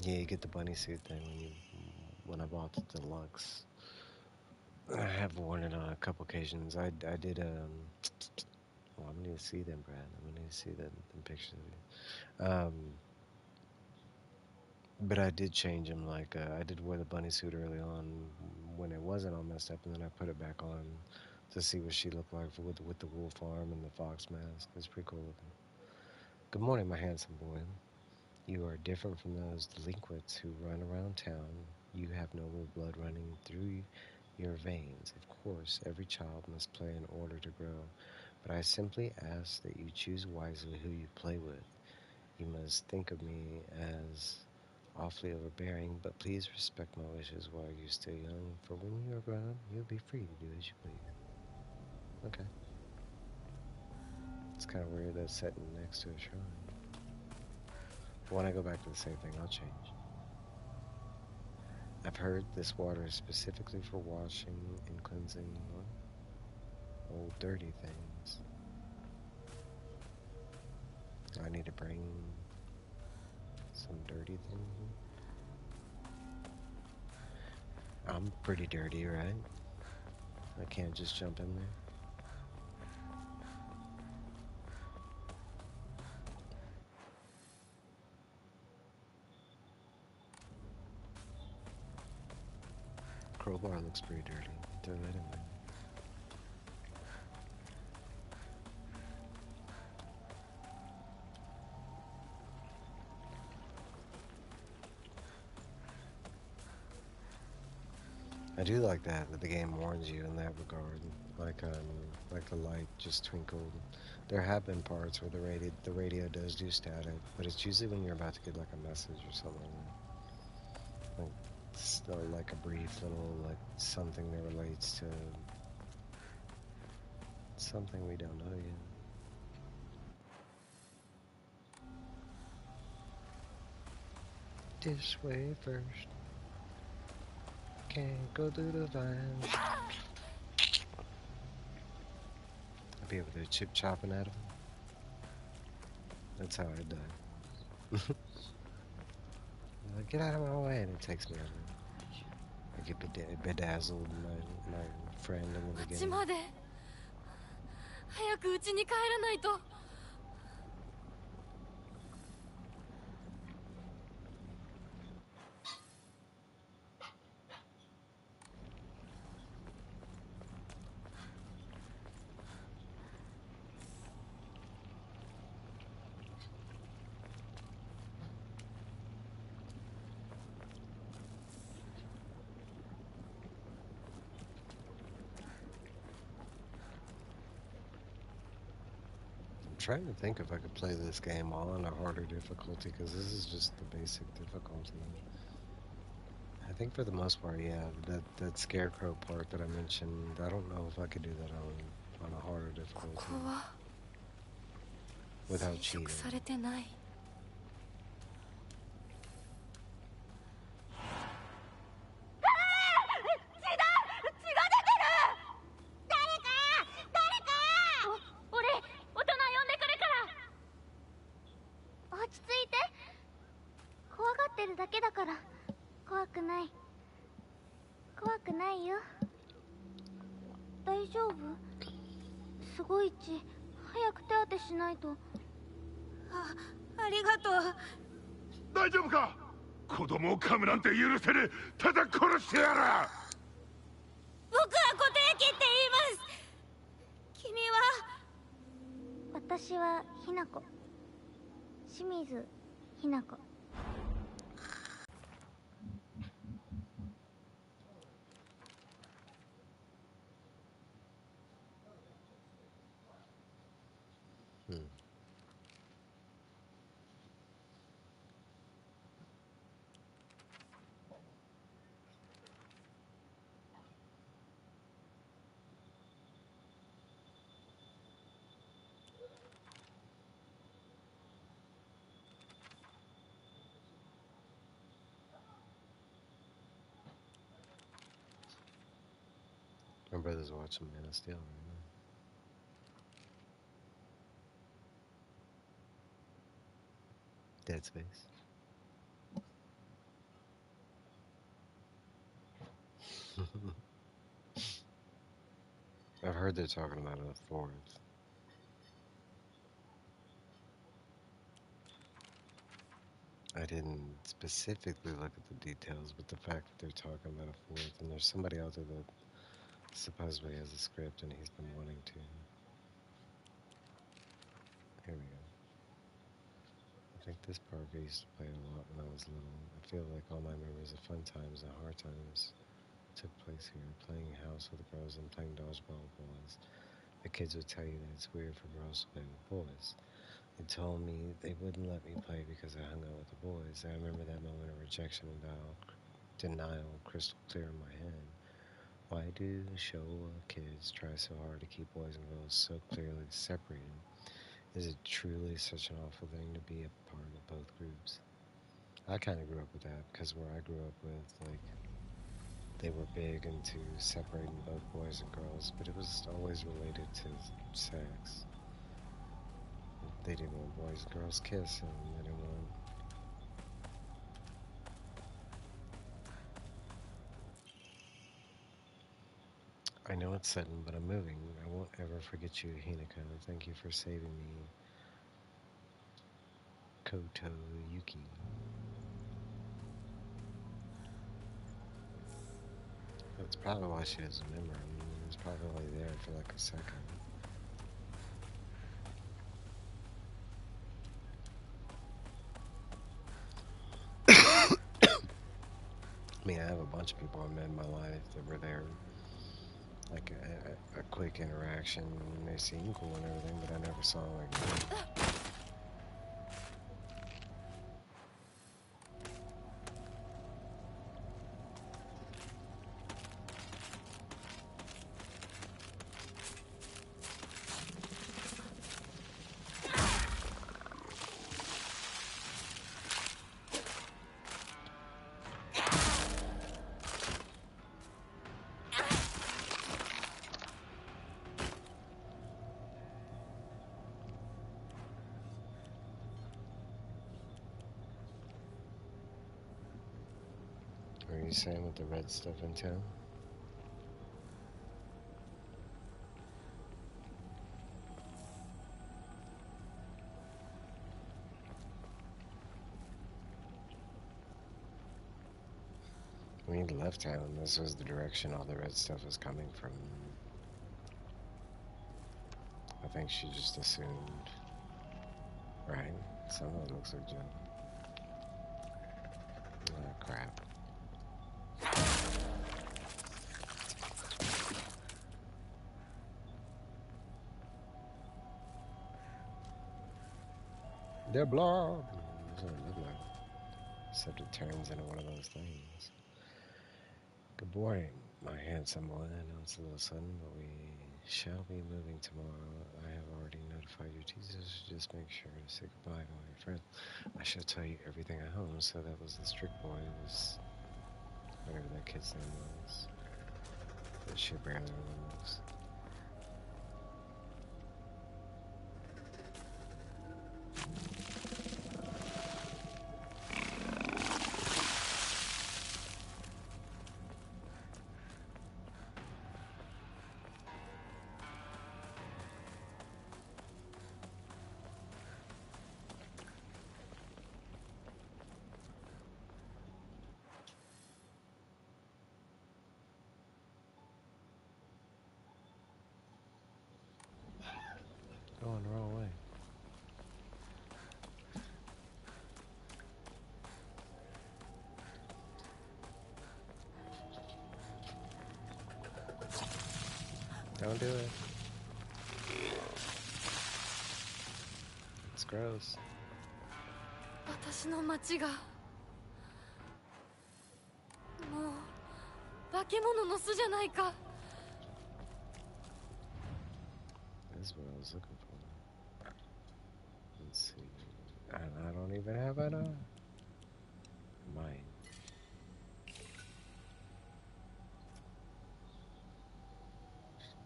Yeah, you get the bunny suit thing when I bought the deluxe. I have worn it on a couple occasions. I did well, I'm gonna need to see them, Brad. I'm gonna need to see them pictures of you. But I did change them. Like I did wear the bunny suit early on when it wasn't all messed up, and then I put it back on to see what she looked like with the wolf arm and the fox mask. It's pretty cool looking. Good morning, my handsome boy. You are different from those delinquents who run around town. You have noble blood running through your veins. Of course, every child must play in order to grow, but I simply ask that you choose wisely who you play with. You must think of me as awfully overbearing, but please respect my wishes while you're still young, for when you are grown up, you'll be free to do as you please. Okay. It's kind of weird that's sitting next to a shrine. But when I go back to the same thing, I'll change. I've heard this water is specifically for washing and cleansing old dirty things. I need to bring some dirty things. I'm pretty dirty, right? I can't just jump in there. Crowbar looks pretty dirty. Throw that in there. I do like that the game warns you in that regard. Like the light just twinkled. There have been parts where the radio does do static, but it's usually when you're about to get like a message or something. Like still like a brief little like something that relates to something we don't know yet. This way first. Can't go through the vines. I'll be over there chip chopping at him. That's how I die. Like, get out of my way, and it takes me over. I get bedazzled, my friend in the 町 beginning. まで早く家に帰らないと。I'm trying to think if I could play this game all on a harder difficulty, because this is just the basic difficulty. I think for the most part, yeah, that scarecrow part that I mentioned, I don't know if I could do that on a harder こ difficulty こは without 侵食 cheating. されてない。落ち着いて。怖がってるだけだから。怖くない。怖くないよ。大丈夫？すごい血。早く手当てしないと。ありがとう。大丈夫か？子供を噛むなんて許せねえ。ただ殺してやる。僕は固定機って言います。君は？私はひなこ。清水ひなこ。Hmm. brother's watching Man of Steel right now. Dead Space. I've heard they're talking about a fourth. I didn't specifically look at the details, but the fact that they're talking about a fourth, and there's somebody out there that supposedly has a script and he's been wanting to. Here we go. I think this park I used to play a lot when I was little. I feel like all my memories of fun times and hard times took place here. Playing house with girls and playing dodgeball with boys. The kids would tell you that it's weird for girls to play with boys. They told me they wouldn't let me play because I hung out with the boys. I remember that moment of rejection and denial crystal clear in my head. Why do show kids try so hard to keep boys and girls so clearly separated? Is it truly such an awful thing to be a part of both groups? I kind of grew up with that because where I grew up with, like, they were big into separating both boys and girls, but it was always related to sex. They didn't want boys and girls kissing. They didn't want. I know it's sudden, but I'm moving. I won't ever forget you, Hinako. Thank you for saving me, Koto Yuki. That's probably why she doesn't remember him. He was probably only there for like a second. I mean, I have a bunch of people I met in my life that were there, like a quick interaction, and they seemed cool and everything, but I never saw them again. What are you saying with the red stuff in town? When he left town, this was the direction all the red stuff was coming from. I think she just assumed. Right? Some of it looks like Joe. Oh, crap. They're blob. That's what it looked like. Except it turns into one of those things. Good morning, my handsome one. I know it's a little sudden, but we shall be moving tomorrow. I have already notified your teachers. Just make sure to say goodbye to all your friends. I shall tell you everything at home. So that was the strict boy. It was whatever that kid's name was. That she barely remembers. Going the wrong way. Don't do it. It's gross. 私の町がもう化け物の巣じゃないか。 This is what I was looking for. Let's see. I don't even have an mine.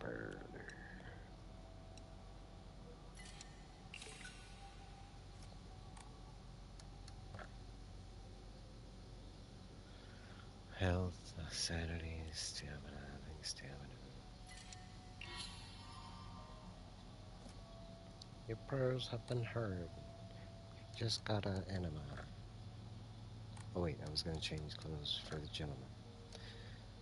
further. Health, sanity, stamina. I think stamina. Your prayers have been heard. You just got an enema. Oh wait, I was gonna change clothes for the gentleman.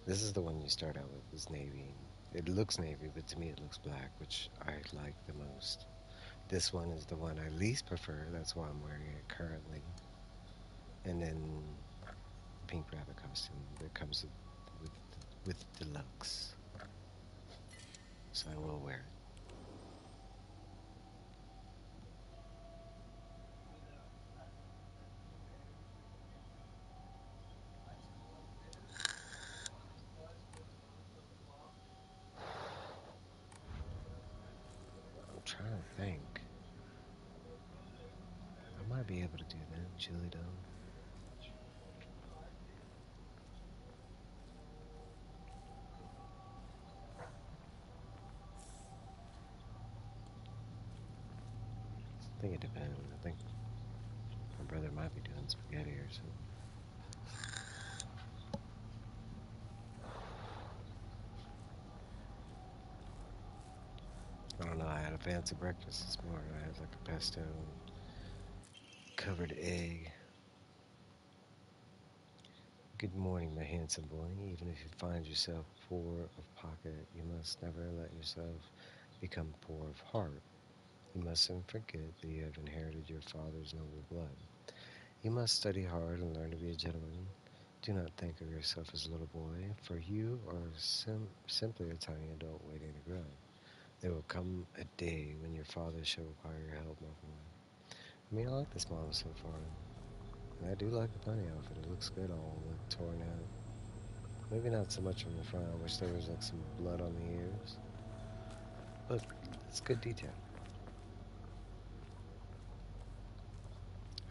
This is the one you start out with. It's navy. It looks navy, but to me it looks black, which I like the most. This one is the one I least prefer. That's why I'm wearing it currently. And then the pink rabbit costume that comes with deluxe. So I will wear it. I'm trying to think. I might be able to do that. Chili dog. I think it depends. I think my brother might be doing spaghetti or something. I don't know. I had a fancy breakfast this morning. I had like a pesto covered egg. Good morning, my handsome boy. Even if you find yourself poor of pocket, you must never let yourself become poor of heart. You mustn't forget that you have inherited your father's noble blood. You must study hard and learn to be a gentleman. Do not think of yourself as a little boy, for you are simply a tiny adult waiting to grow. There will come a day when your father shall require your help, my boy. I mean, I like this model so far. And I do like the bunny outfit. It looks good, all like torn out. Maybe not so much from the front. I wish there was like some blood on the ears. But it's good detail.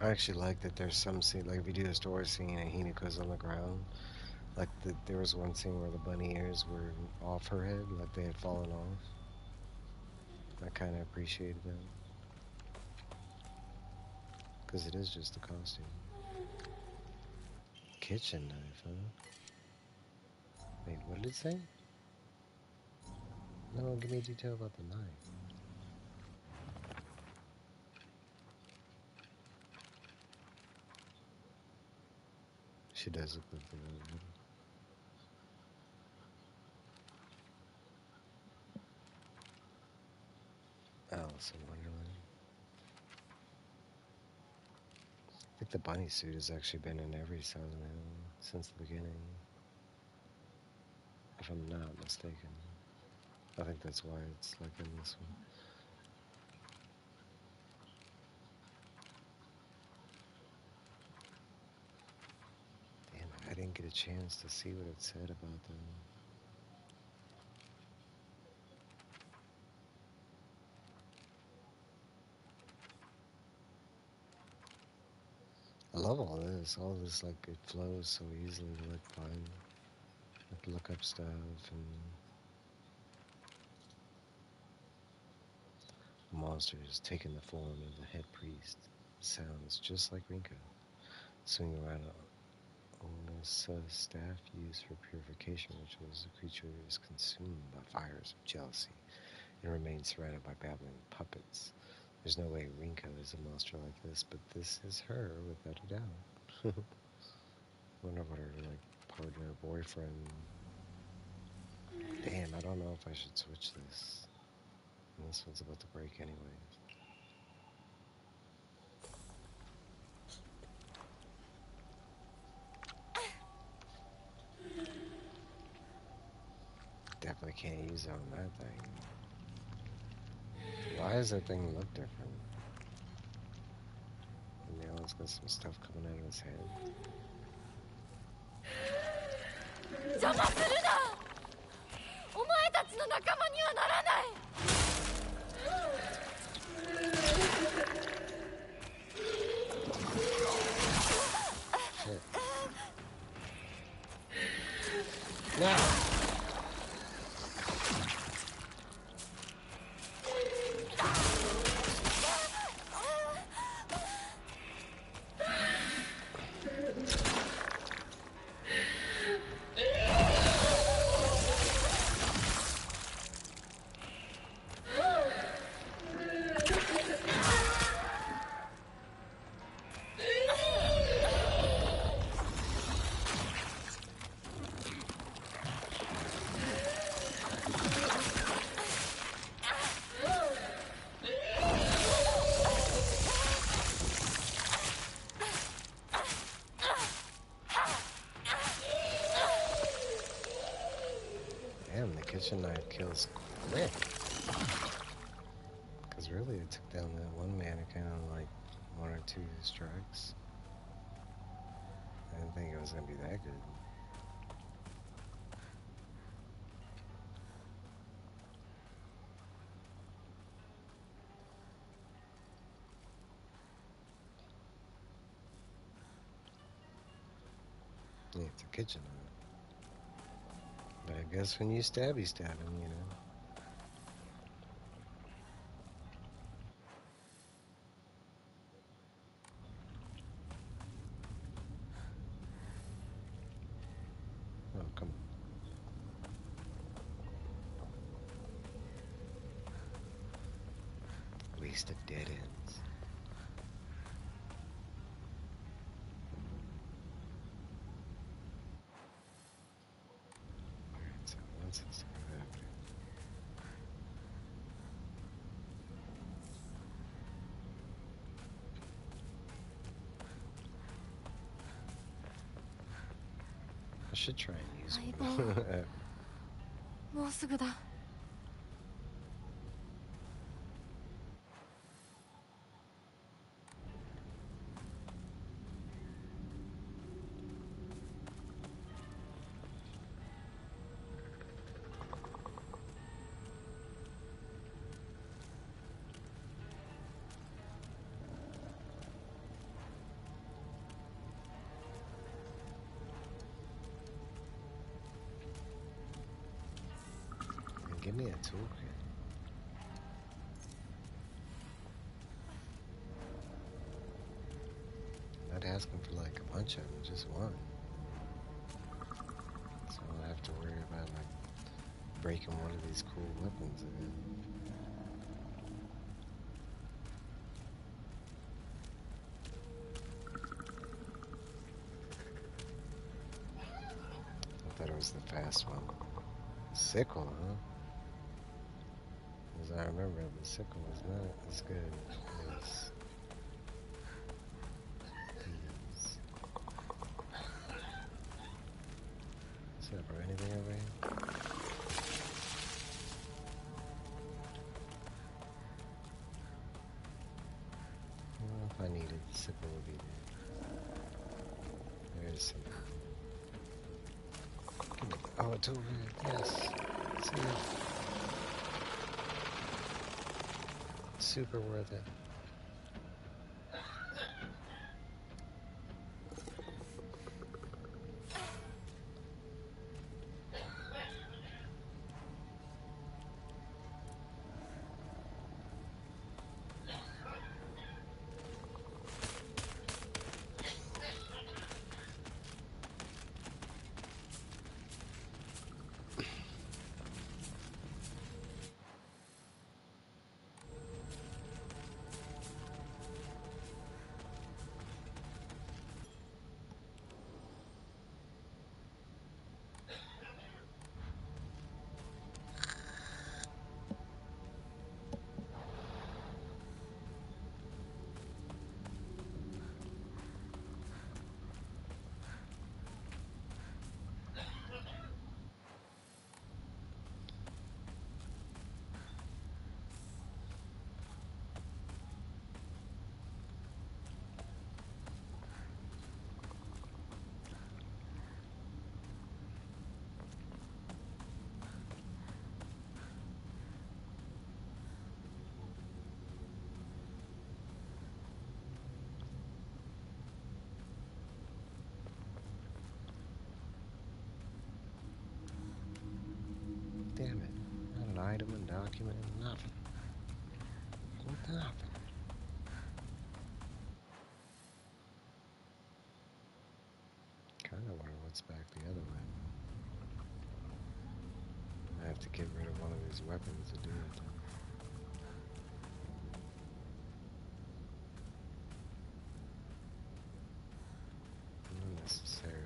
I actually like that there's some scene, like if you do a story scene and Hinako's on the ground, like there was one scene where the bunny ears were off her head, like they had fallen off. I kind of appreciated that. Because it is just a costume. Kitchen knife, huh? Wait, what did it say? No, give me a detail about the knife. She does look like the woman. Alice in Wonderland. I think the bunny suit has actually been in every Silent Hill since the beginning, if I'm not mistaken. I think that's why it's like in this one. Damn it, I didn't get a chance to see what it said about them. I love all this. All this, like, it flows so easily to, like, find, like, look up stuff, and the monster is taking the form of the head priest. Sounds just like Rinko. Swinging around on a staff used for purification rituals, the creature is consumed by fires of jealousy and remains surrounded by babbling puppets. There's no way Rinko is a monster like this, but this is her without a doubt. Wonder what her, like, partner, boyfriend. Damn, I don't know if I should switch this. And this one's about to break anyways. Definitely can't use it on that thing. Why does that thing look different? And now it's got some stuff coming out of his head. 邪魔するな。お前たちの仲間にはならない。Shit. No! kitchen knife kills quick. Because really, it took down that one mannequin on like 1 or 2 strikes. I didn't think it was gonna be that good. Yeah, it's a kitchen knife. But I guess when you stab him, you know. Oh, come on. Waste of dead ends. Alright, so once this is happening. I should try and use one. もうすぐだ。Give me a toolkit. Not asking for like a bunch of them, just one. So I don't have to worry about like breaking one of these cool weapons again. I thought it was the fast one. Sickle, huh? As I remember, the sickle was not as good as these. Is that for anything over here? Well, if I needed, the sickle would be there. There's some. Oh, it's over here. Yes. See it? Super worth it. Damn it. Not an item, a document, nothing. Nothing. Kinda wonder what's back the other way. I have to get rid of one of these weapons to do it. Not necessarily.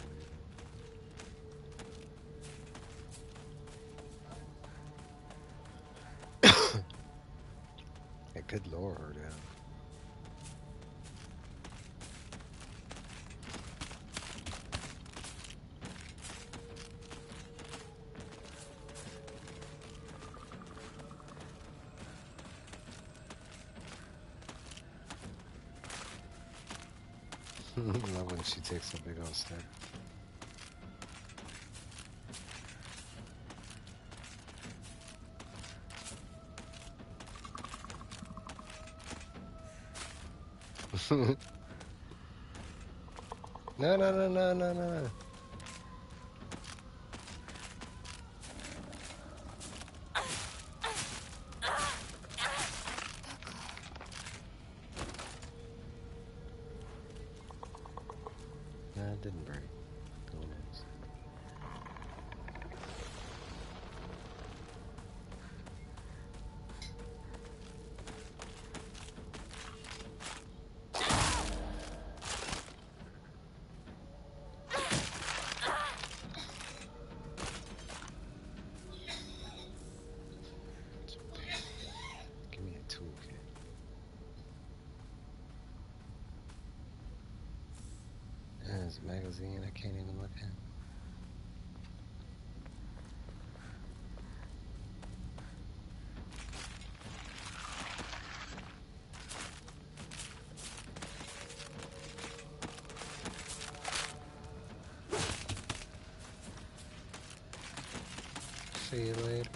It could lower her down. Love when she takes a big old step. No, no, no, no, no, no. No, it didn't break. Who knows? Give me a toolkit. There's a magazine I can't even look at. See you later.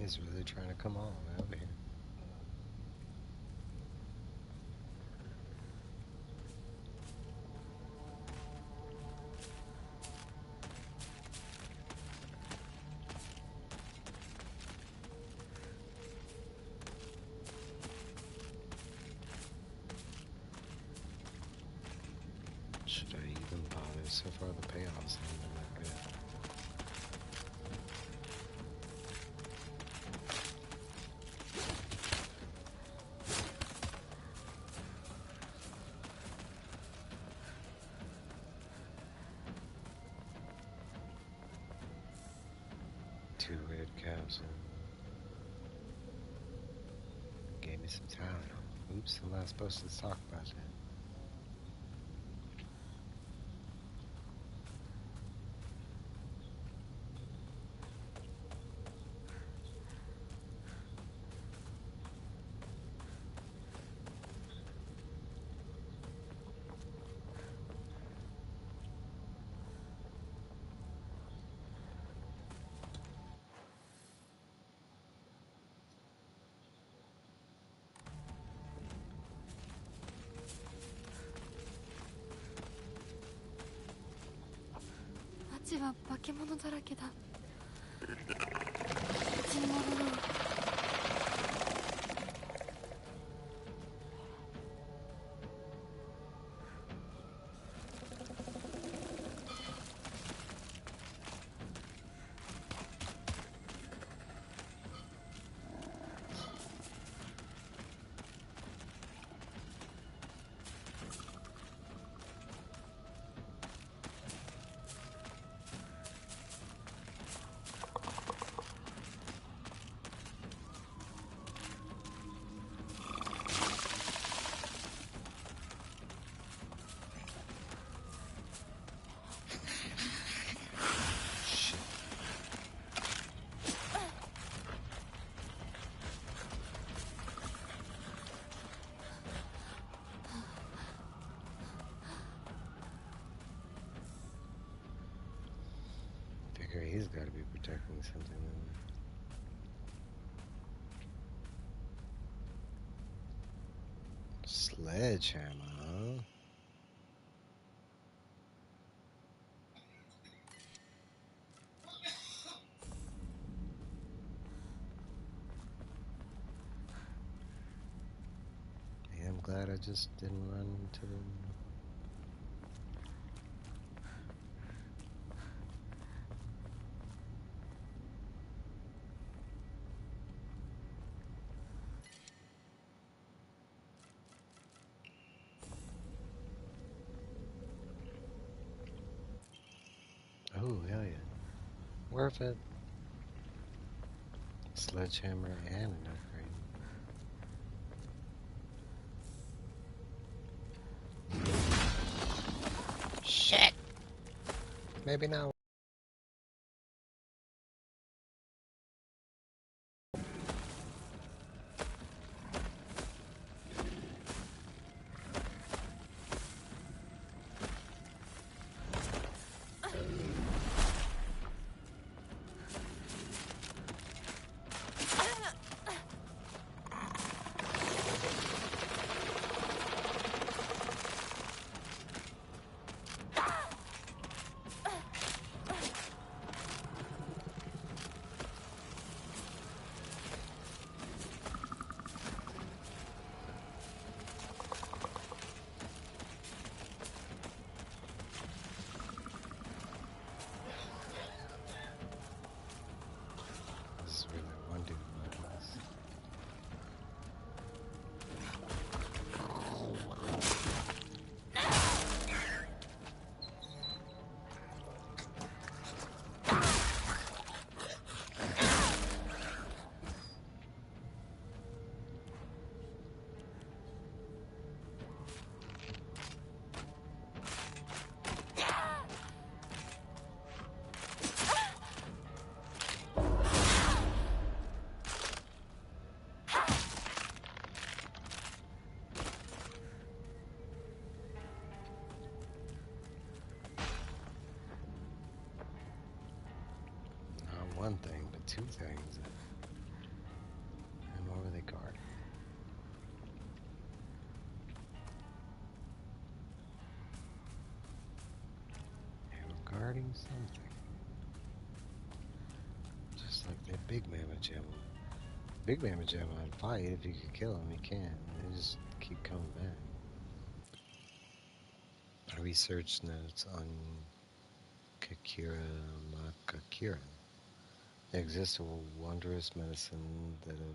He's really trying to come all the way over here. Should I even bother? So far the payoffs haven't been that good. Two red capsules. Gave me some Tylenol. Oops, I'm not supposed to talk about that.街は化け物だらけだ。血に戻ろう。Figure he's got to be protecting something. Sledgehammer, huh? Yeah, I'm glad I just didn't run into them. Oh, hell yeah. Worth it. Sledgehammer and an upgrade. Shit! Maybe not. This is really one dude models. Not one thing, but two things. And what were they guarding? They were guarding something. Just like that Big Mammoth Gem. Big Mammoth Gem I'd fight if you could kill him, you can. They just keep coming back. Research notes on Kakira Makakira. There exists a wondrous medicine that a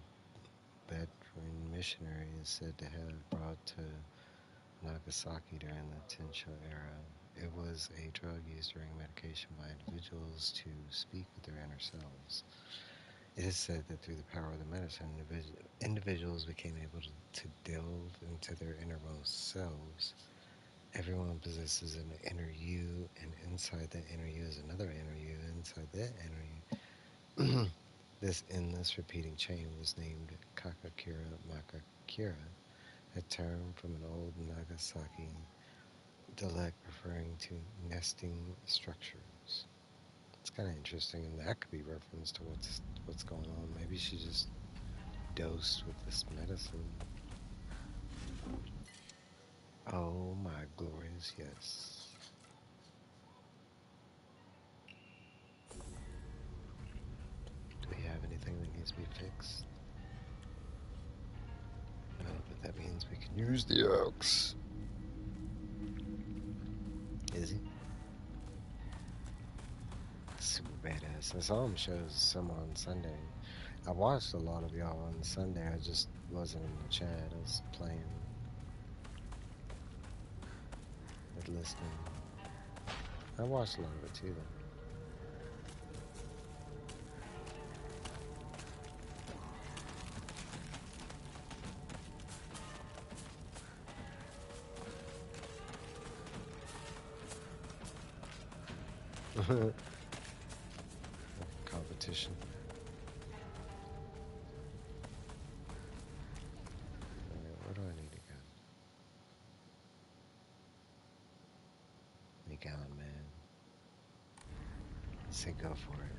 veteran missionary is said to have brought to Nagasaki during the Tensho era. It was a drug used during medication by individuals to speak with their inner selves. It is said that through the power of the medicine, individuals became able to delve into their innermost selves. Everyone possesses an inner you, and inside that inner you is another inner you, inside that inner you. This endless repeating chain was named Kakakira Makakira, a term from an old Nagasaki dialect referring to nesting structures. It's kind of interesting, and that could be reference to what's going on. Maybe she just dosed with this medicine. Oh my glorious yes. Do we have anything that needs to be fixed? No, but that means we can use the axe. Is he? Super badass. I saw him shows some on Sunday. I watched a lot of y'all on Sunday. I just wasn't in the chat. I was playing and listening. I watched a lot of it too, though. Competition. Alright, where do I need to go? Be gone, man. Say go for it.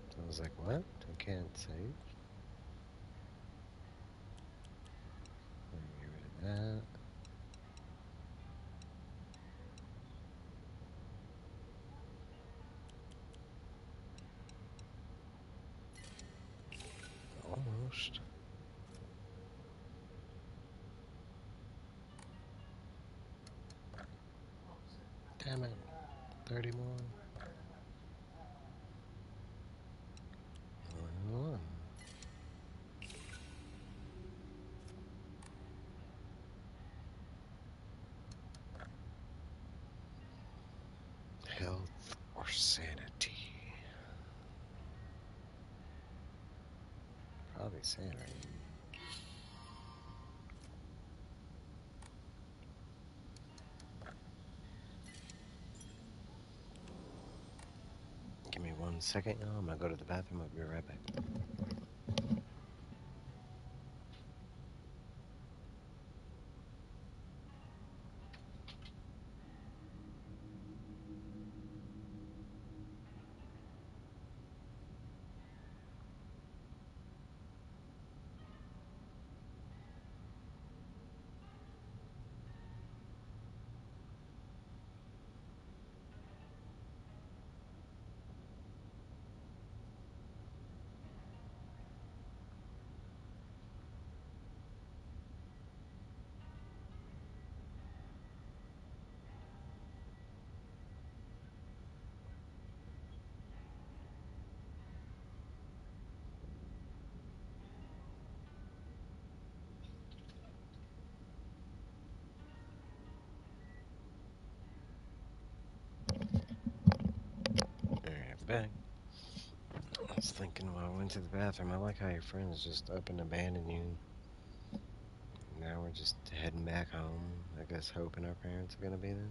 So I was like, what? I can't save? Get rid of that. Almost. Damn it. 30 more. One. Health or sanity? Probably sanity. Give me 1 second, y'all. I'm gonna go to the bathroom. I'll be right back. Alright, back. I was thinking while I went to the bathroom, I like how your friends just up and abandon you. Now we're just heading back home. I guess hoping our parents are gonna be there.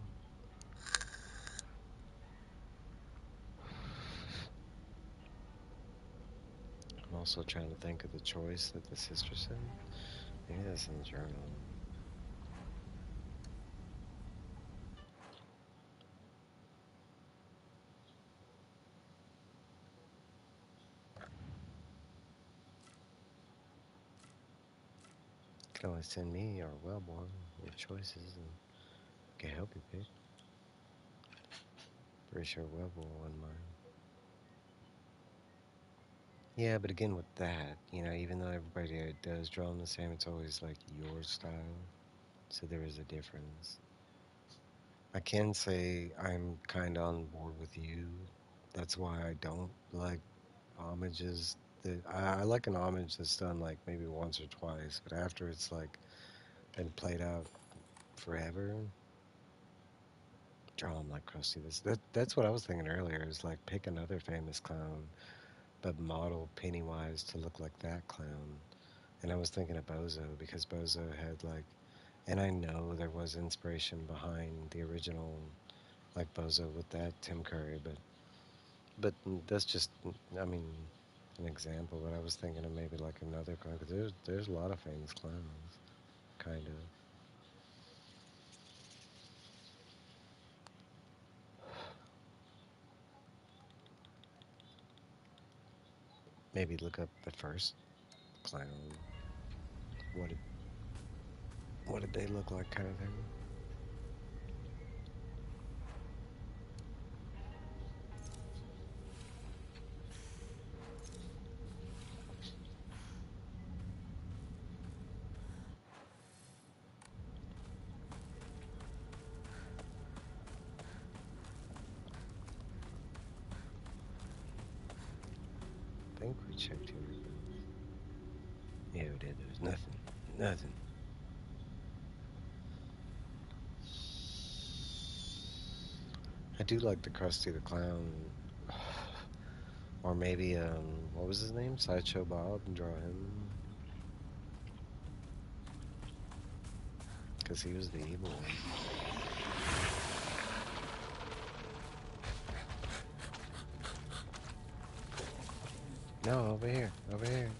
I'm also trying to think of the choice that the sister said. Maybe that's in the journal. You can always send me or Wellborn your choices and can help you pick. Pretty sure Wellborn wouldn't mind. Yeah, but again with that, even though everybody does draw them the same, it's always like your style. So there is a difference. I can say I'm kind of on board with you. That's why I don't like homages. I like an homage that's done like maybe once or twice, but after it's like been played out forever, draw them like Krusty. That's what I was thinking earlier. Is like pick another famous clown, but model Pennywise to look like that clown. And I was thinking of Bozo because Bozo had like, and I know there was inspiration behind the original like Bozo with that Tim Curry, but that's just, I mean, an example. But I was thinking of maybe like another clown because there's a lot of famous clowns, kind of. Maybe look up the first clown. What did what did they look like, kind of thing. I think we checked here. Yeah, we did. There was nothing. Nothing. I do like the Krusty the Clown. Or maybe, what was his name? Sideshow Bob, and draw him. Because he was the evil one. No, over here. Over here.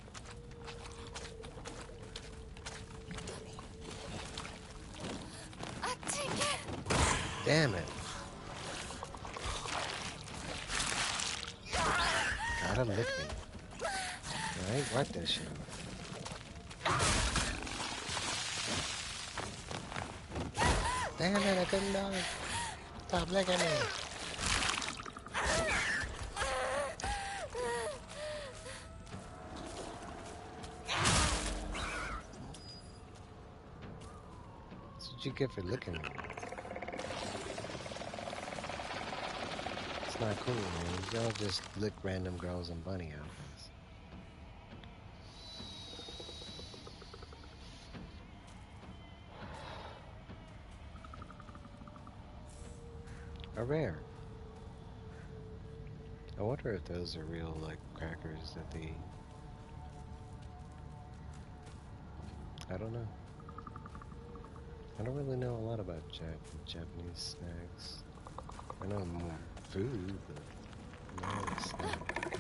Damn it. Gotta lick me. Alright, wipe that shit off. Damn it, I couldn't dodge. Stop licking me. That's what you get for licking me. That's not cool, man. You don't just lick random girls and bunny outfits. Are rare. I wonder if those are real, like, crackers that they eat. I don't know. I don't really know a lot about Japanese snacks. I know more food, but not really snacks.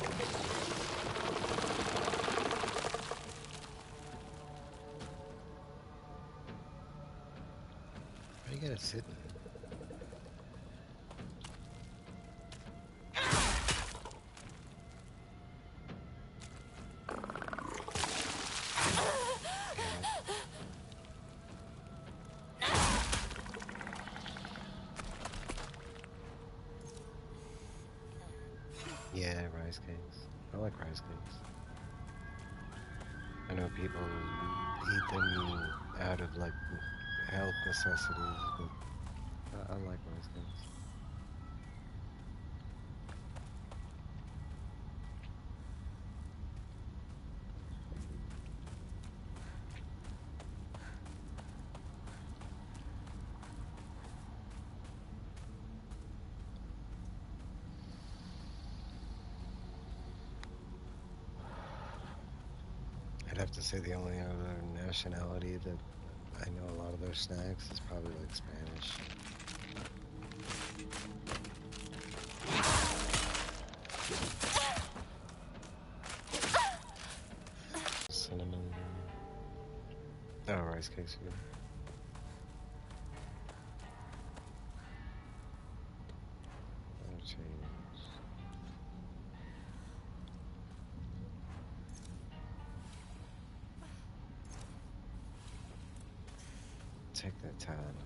Why you gotta sit in it? Damn it. Yeah, rice cakes. I like rice cakes. I know people eat them out of like health necessities, but I like rice cakes. I'd have to say the only other nationality that I know a lot of their snacks is probably like Spanish. Cinnamon. Oh, rice cakes are good. I'll change. Take that time.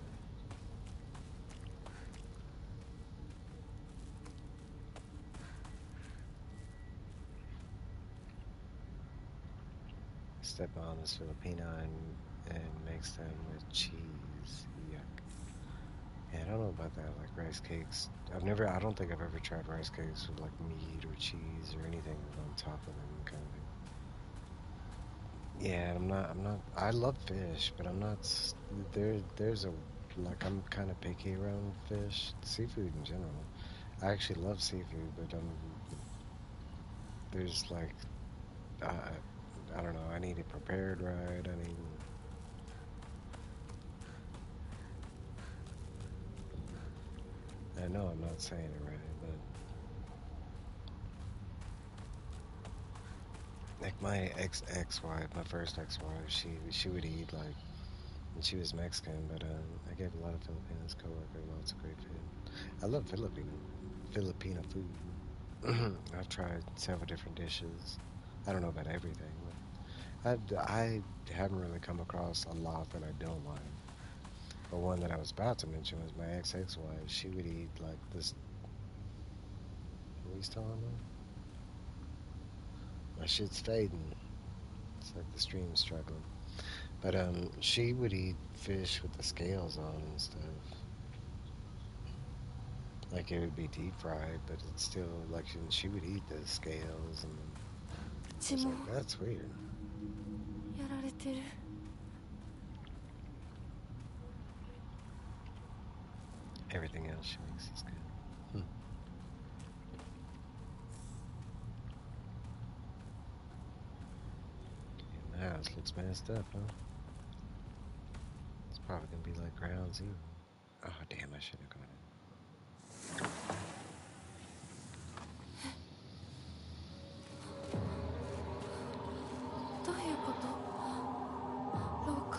Step on this Filipino and mix them with cheese. Yuck. Yeah, I don't know about that. Like rice cakes. I don't think I've ever tried rice cakes with like meat or cheese or anything on top of them kind of thing. Yeah, I love fish, but I'm not, there's a, like, I'm kind of picky around fish, seafood in general. I actually love seafood, but there's like, I don't know, I need it prepared right. I know I'm not saying it right, but like my ex-wife, my first ex-wife, she would eat like, and she was Mexican, but I gave a lot of Filipinos coworker lots of great food. I love Filipino food. I've tried several different dishes. I don't know about everything, but I haven't really come across a lot that I don't like. But one that I was about to mention was my ex-wife. She would eat like this. What are you still on there? My shit's fading. It's like the stream's struggling. But she would eat fish with the scales on and stuff. Like it would be deep fried, but it's still like she would eat the scales, and I 血 was も like, that's weird. やられてる Everything else she makes is good. And the house looks messed up, huh? It's probably gonna be like ground zero. Oh damn! I should have got it. どういうこと廊下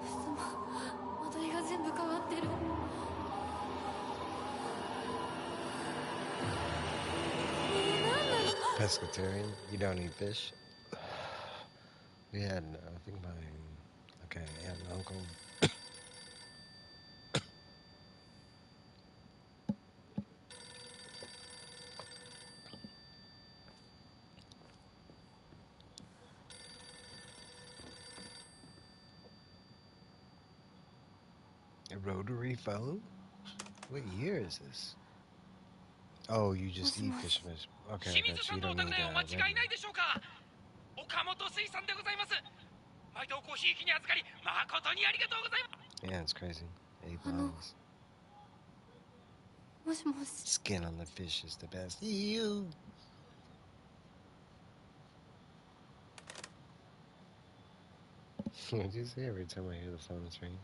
襖間取りが全部変わってるねえ何なの Pescatarian? You don't eat fish? We had, I think my, okay, aunt and uncle. A rotary phone? What year is this? Oh, you just eat もしもし fish fish. Okay, I 清水 got さ you. ん You のお don't 宅 need でお間違いな regular. いでしょうか。岡本水産でございます。毎度ごひいきに預かり誠にありがとうございます。 Yeah, it's crazy. 8 あの miles. もしもし Skin on the fish is the best. Ew. What do you say every time I hear the phone's ring?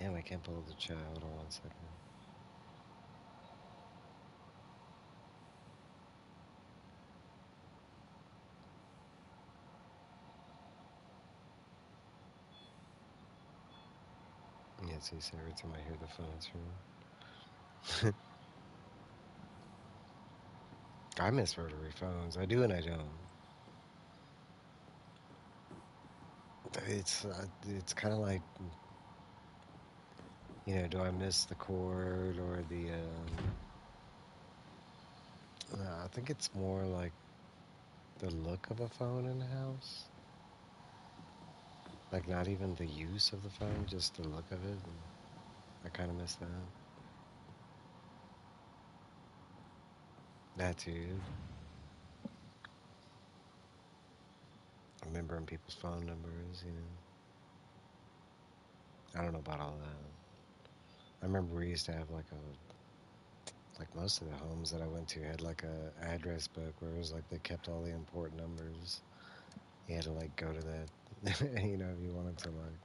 Damn, I can't pull the chat. Hold on 1 second. Yeah, so you say every time I hear the phone's ring. I miss rotary phones. I do and I don't. It's kind of like, you know, do I miss the cord or the I think it's more like the look of a phone in the house. Like not even the use of the phone, just the look of it. I kind of miss that. That too. Remembering people's phone numbers, you know. I don't know about all that. I remember we used to have like most of the homes that I went to had like a address book where it was like they kept all the important numbers. You had to like go to that, you know, if you wanted to like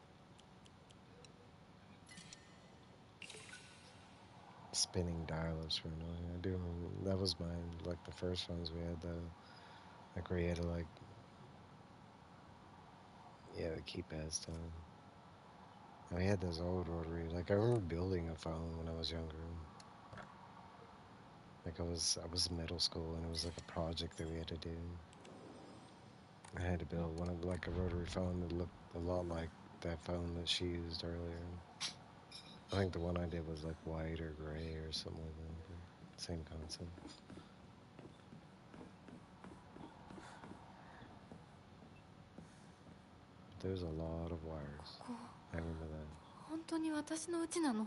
spinning dial-ups were annoying. I do remember that was mine, like the first ones we had though. Like where you had to like, yeah, the keypad stuff. And we had those old rotary. Like I remember building a phone when I was younger. Like I was in middle school and it was like a project that we had to do. I had to build one of like a rotary phone that looked a lot like that phone that she used earlier. I think the one I did was like white or gray or something like that. But same concept. There's a lot of wires. ここ I remember that. 本当に私の家なの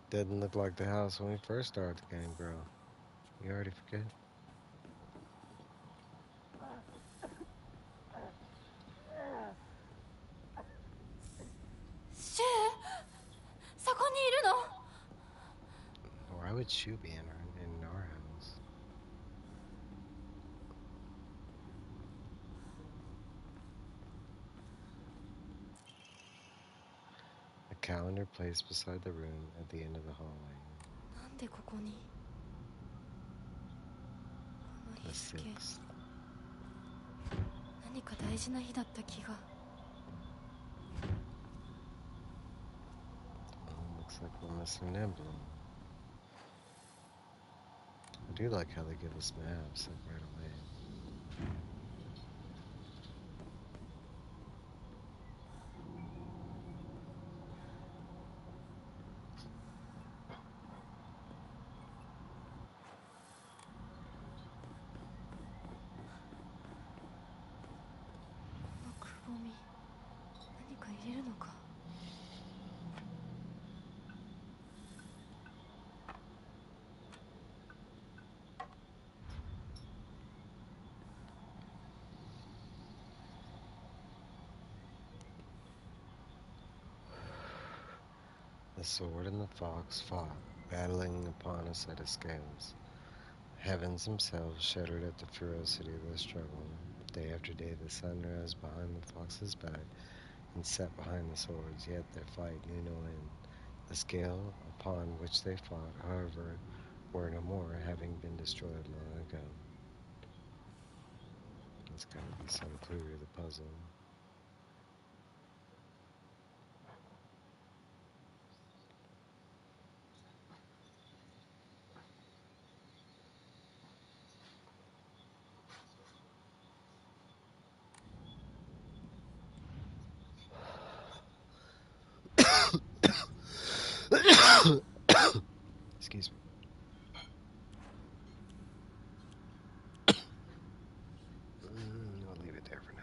Didn't look like the house when we first started the game, bro. You already forget? シェーそこにいるの Why would Shu be in our house? A calendar placed beside the room at the end of the hallway. なんでここにこの The 日付 6th. 何か大事な日だった気が Looks like we're missing an emblem. I do like how they give us maps like right away. The sword and the fox fought, battling upon a set of scales. Heavens themselves shuddered at the ferocity of the struggle. Day after day the sun rose behind the fox's back and set behind the swords, yet their fight knew no end. The scale upon which they fought, however, were no more, having been destroyed long ago. There's got to be some clue to the puzzle. Excuse me. I'll leave it there for now.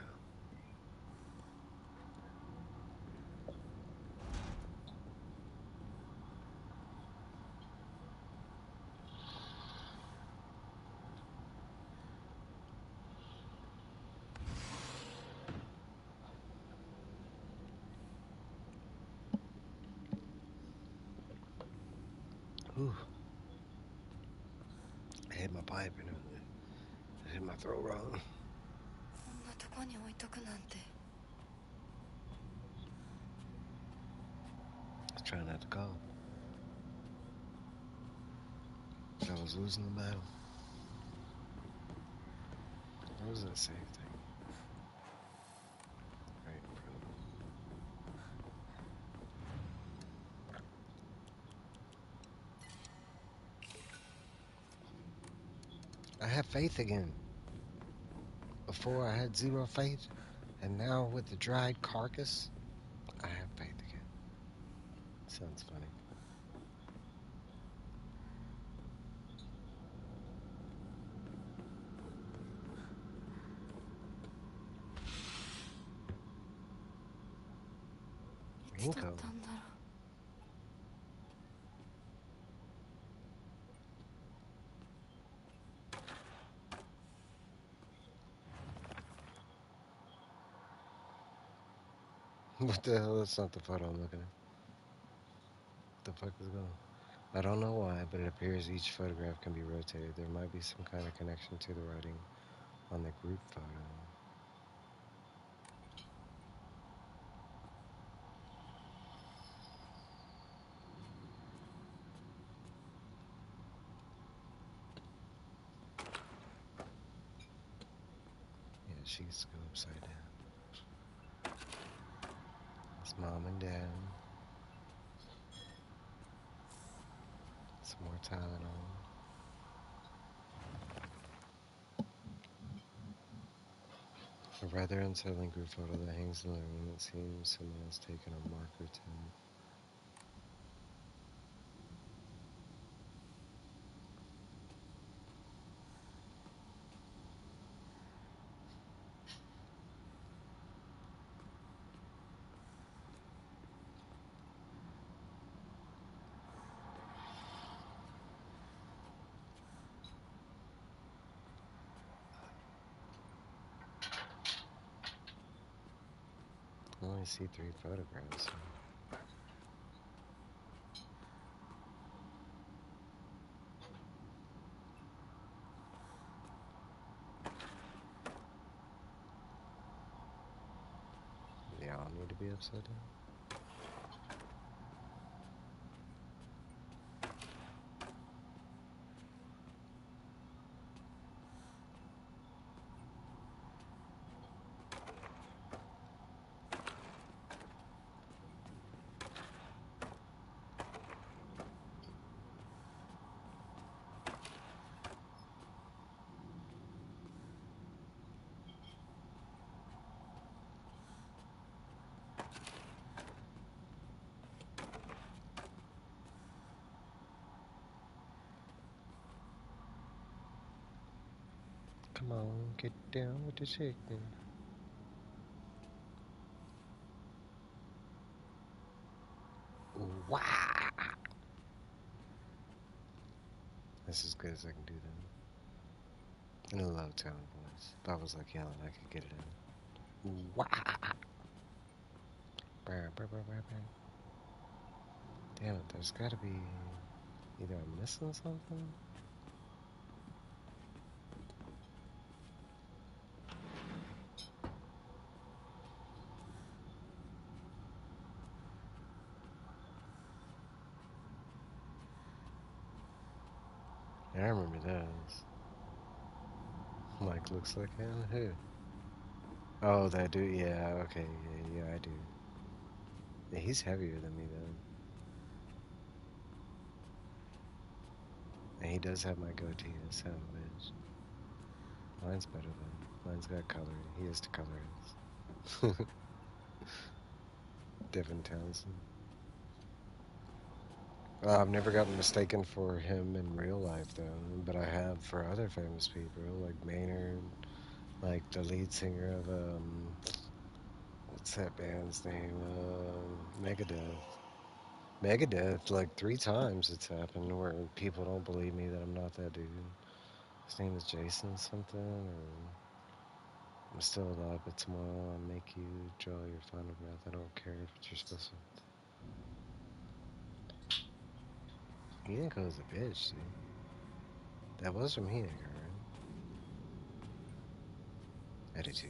pipe and it hit my throat wrong. こんなとこに置いとくなんて。 I was trying not to call. I was losing the battle. What was that save thing? Right in front of me. I have faith again. Before I had zero faith, and now with the dried carcass, I have faith again. Sounds funny. Inko. What the hell? That's not the photo I'm looking at. What the fuck is going on? I don't know why, but it appears each photograph can be rotated. There might be some kind of connection to the writing on the group photo. Yeah, she used to go upside down. It's mom and dad. Some more Tylenol. A rather unsettling group photo that hangs in the room. It seems someone has taken a marker to it. I only see 3 photographs. So. They all need to be upside down. Come on, get down with the chicken. Wow! That's as good as I can do that. In a low tone voice. If I was like yelling, I could get it in. Wow! Damn it, there's gotta be... Either I'm missing something? Yeah, I remember those. Like, looks like him? Who? Oh, that dude? Yeah, okay, yeah, I do. Yeah, he's heavier than me, though. And he does have my goatee, that son of a bitch. Mine's better, though. Mine's got color. He is the colorist. Devin Townsend. I've never gotten mistaken for him in real life, though, but I have for other famous people, like Maynard, like the lead singer of, what's that band's name? Megadeth. Megadeth, like 3 times it's happened where people don't believe me that I'm not that dude. His name is Jason something, or I'm still alive, but tomorrow I'll make you draw your final breath. I don't care if you're supposed to. Ianco's a bitch, dude. That was from Hideko, right? I did too.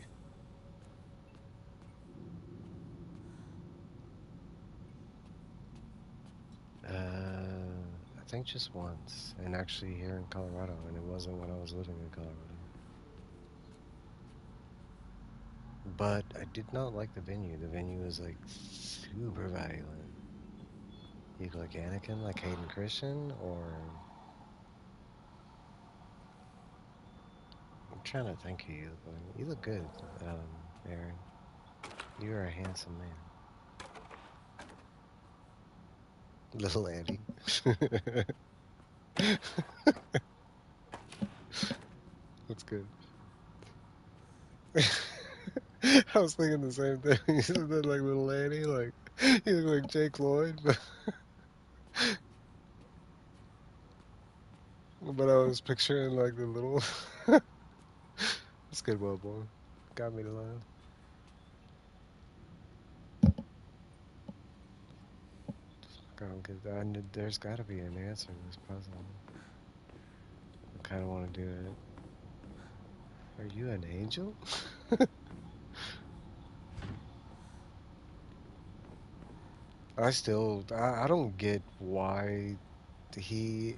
I think just once, and actually here in Colorado, and it wasn't when I was living in Colorado. But I did not like the venue. The venue was like super violent. You look like Anakin, like Hayden Christian, or I'm trying to think who you look like. You look good, Aaron. You are a handsome man. Little Andy. That's good. I was thinking the same thing. You said that like little Andy, like you look like Jake Lloyd, but I was picturing like the little. That's good, well, boy. Got me to laugh. I don't get that. There's got to be an answer to this puzzle. I kind of want to do it. Are you an angel? I don't get why he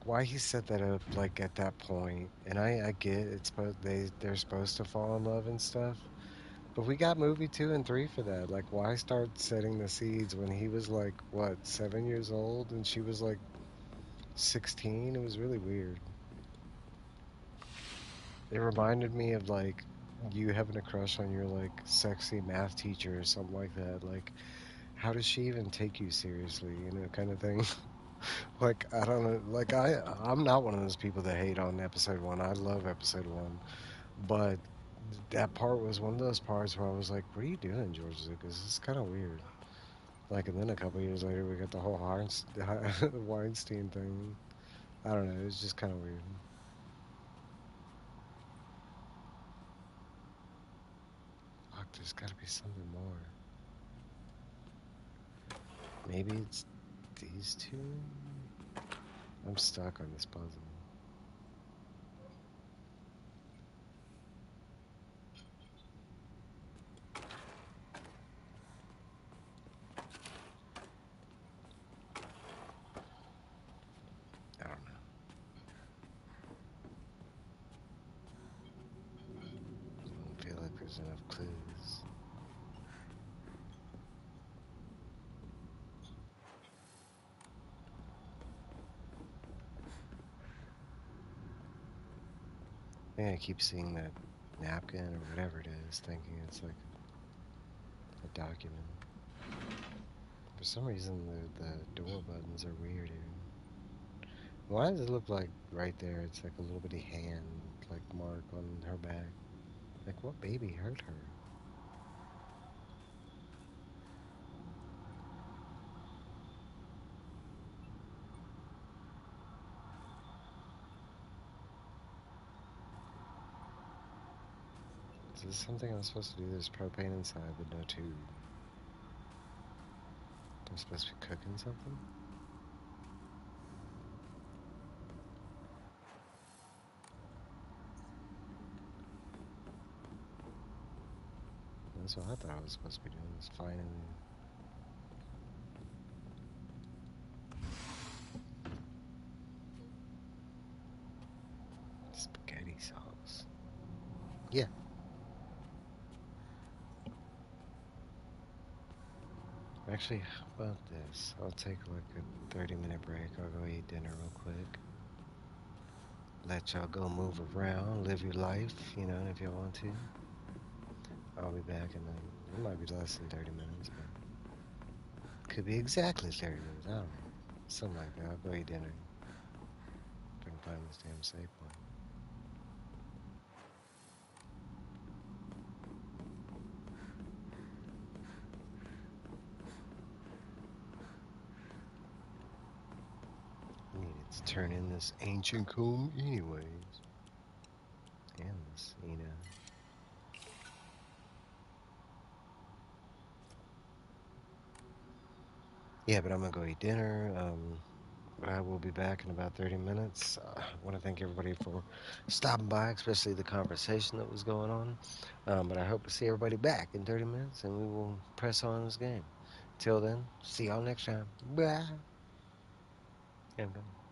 why he set that up like at that point. And I get it's supposed they're supposed to fall in love and stuff. But we got movie 2 and 3 for that. Like, why start setting the seeds when he was like what 7 years old and she was like 16? It was really weird. It reminded me of like you having a crush on your like sexy math teacher or something like that. Like, how does she even take you seriously? Kind of thing. Like, I don't know. Like, I'm not one of those people that hate on episode one. I love episode one, but that part was one of those parts where I was like, "What are you doing, George Lucas? This is kind of weird." Like, and then a couple years later, we got the whole Weinstein thing. I don't know. It was just kind of weird. Fuck, there's got to be something more. Maybe it's these two? I'm stuck on this puzzle. I don't know. I don't feel like there's enough clues. I think I keep seeing that napkin or whatever it is, thinking it's like a document. For some reason, the door buttons are weird here. Why does it look like right there? It's like a little bitty hand, like mark on her back. Like, what baby hurt her? Is this something I'm supposed to do? There's propane inside, but no tube. I'm supposed to be cooking something? That's what I thought I was supposed to be doing, is finding spaghetti sauce. Yeah. Actually, how about this? I'll take like a 30-minute break. I'll go eat dinner real quick. Let y'all go move around, live your life, if y'all want to. I'll be back in it might be less than 30 minutes, but could be exactly 30 minutes. I don't know. Something like that. I'll go eat dinner. If I can find this damn save point. I needed to turn in this ancient comb anyways. And this, Yeah, but I'm gonna go eat dinner. I will be back in about 30 minutes. I want to thank everybody for stopping by, especially the conversation that was going on. But I hope to see everybody back in 30 minutes, and we will press on this game. Till then, see y'all next time. Bye. Yeah, I'm done.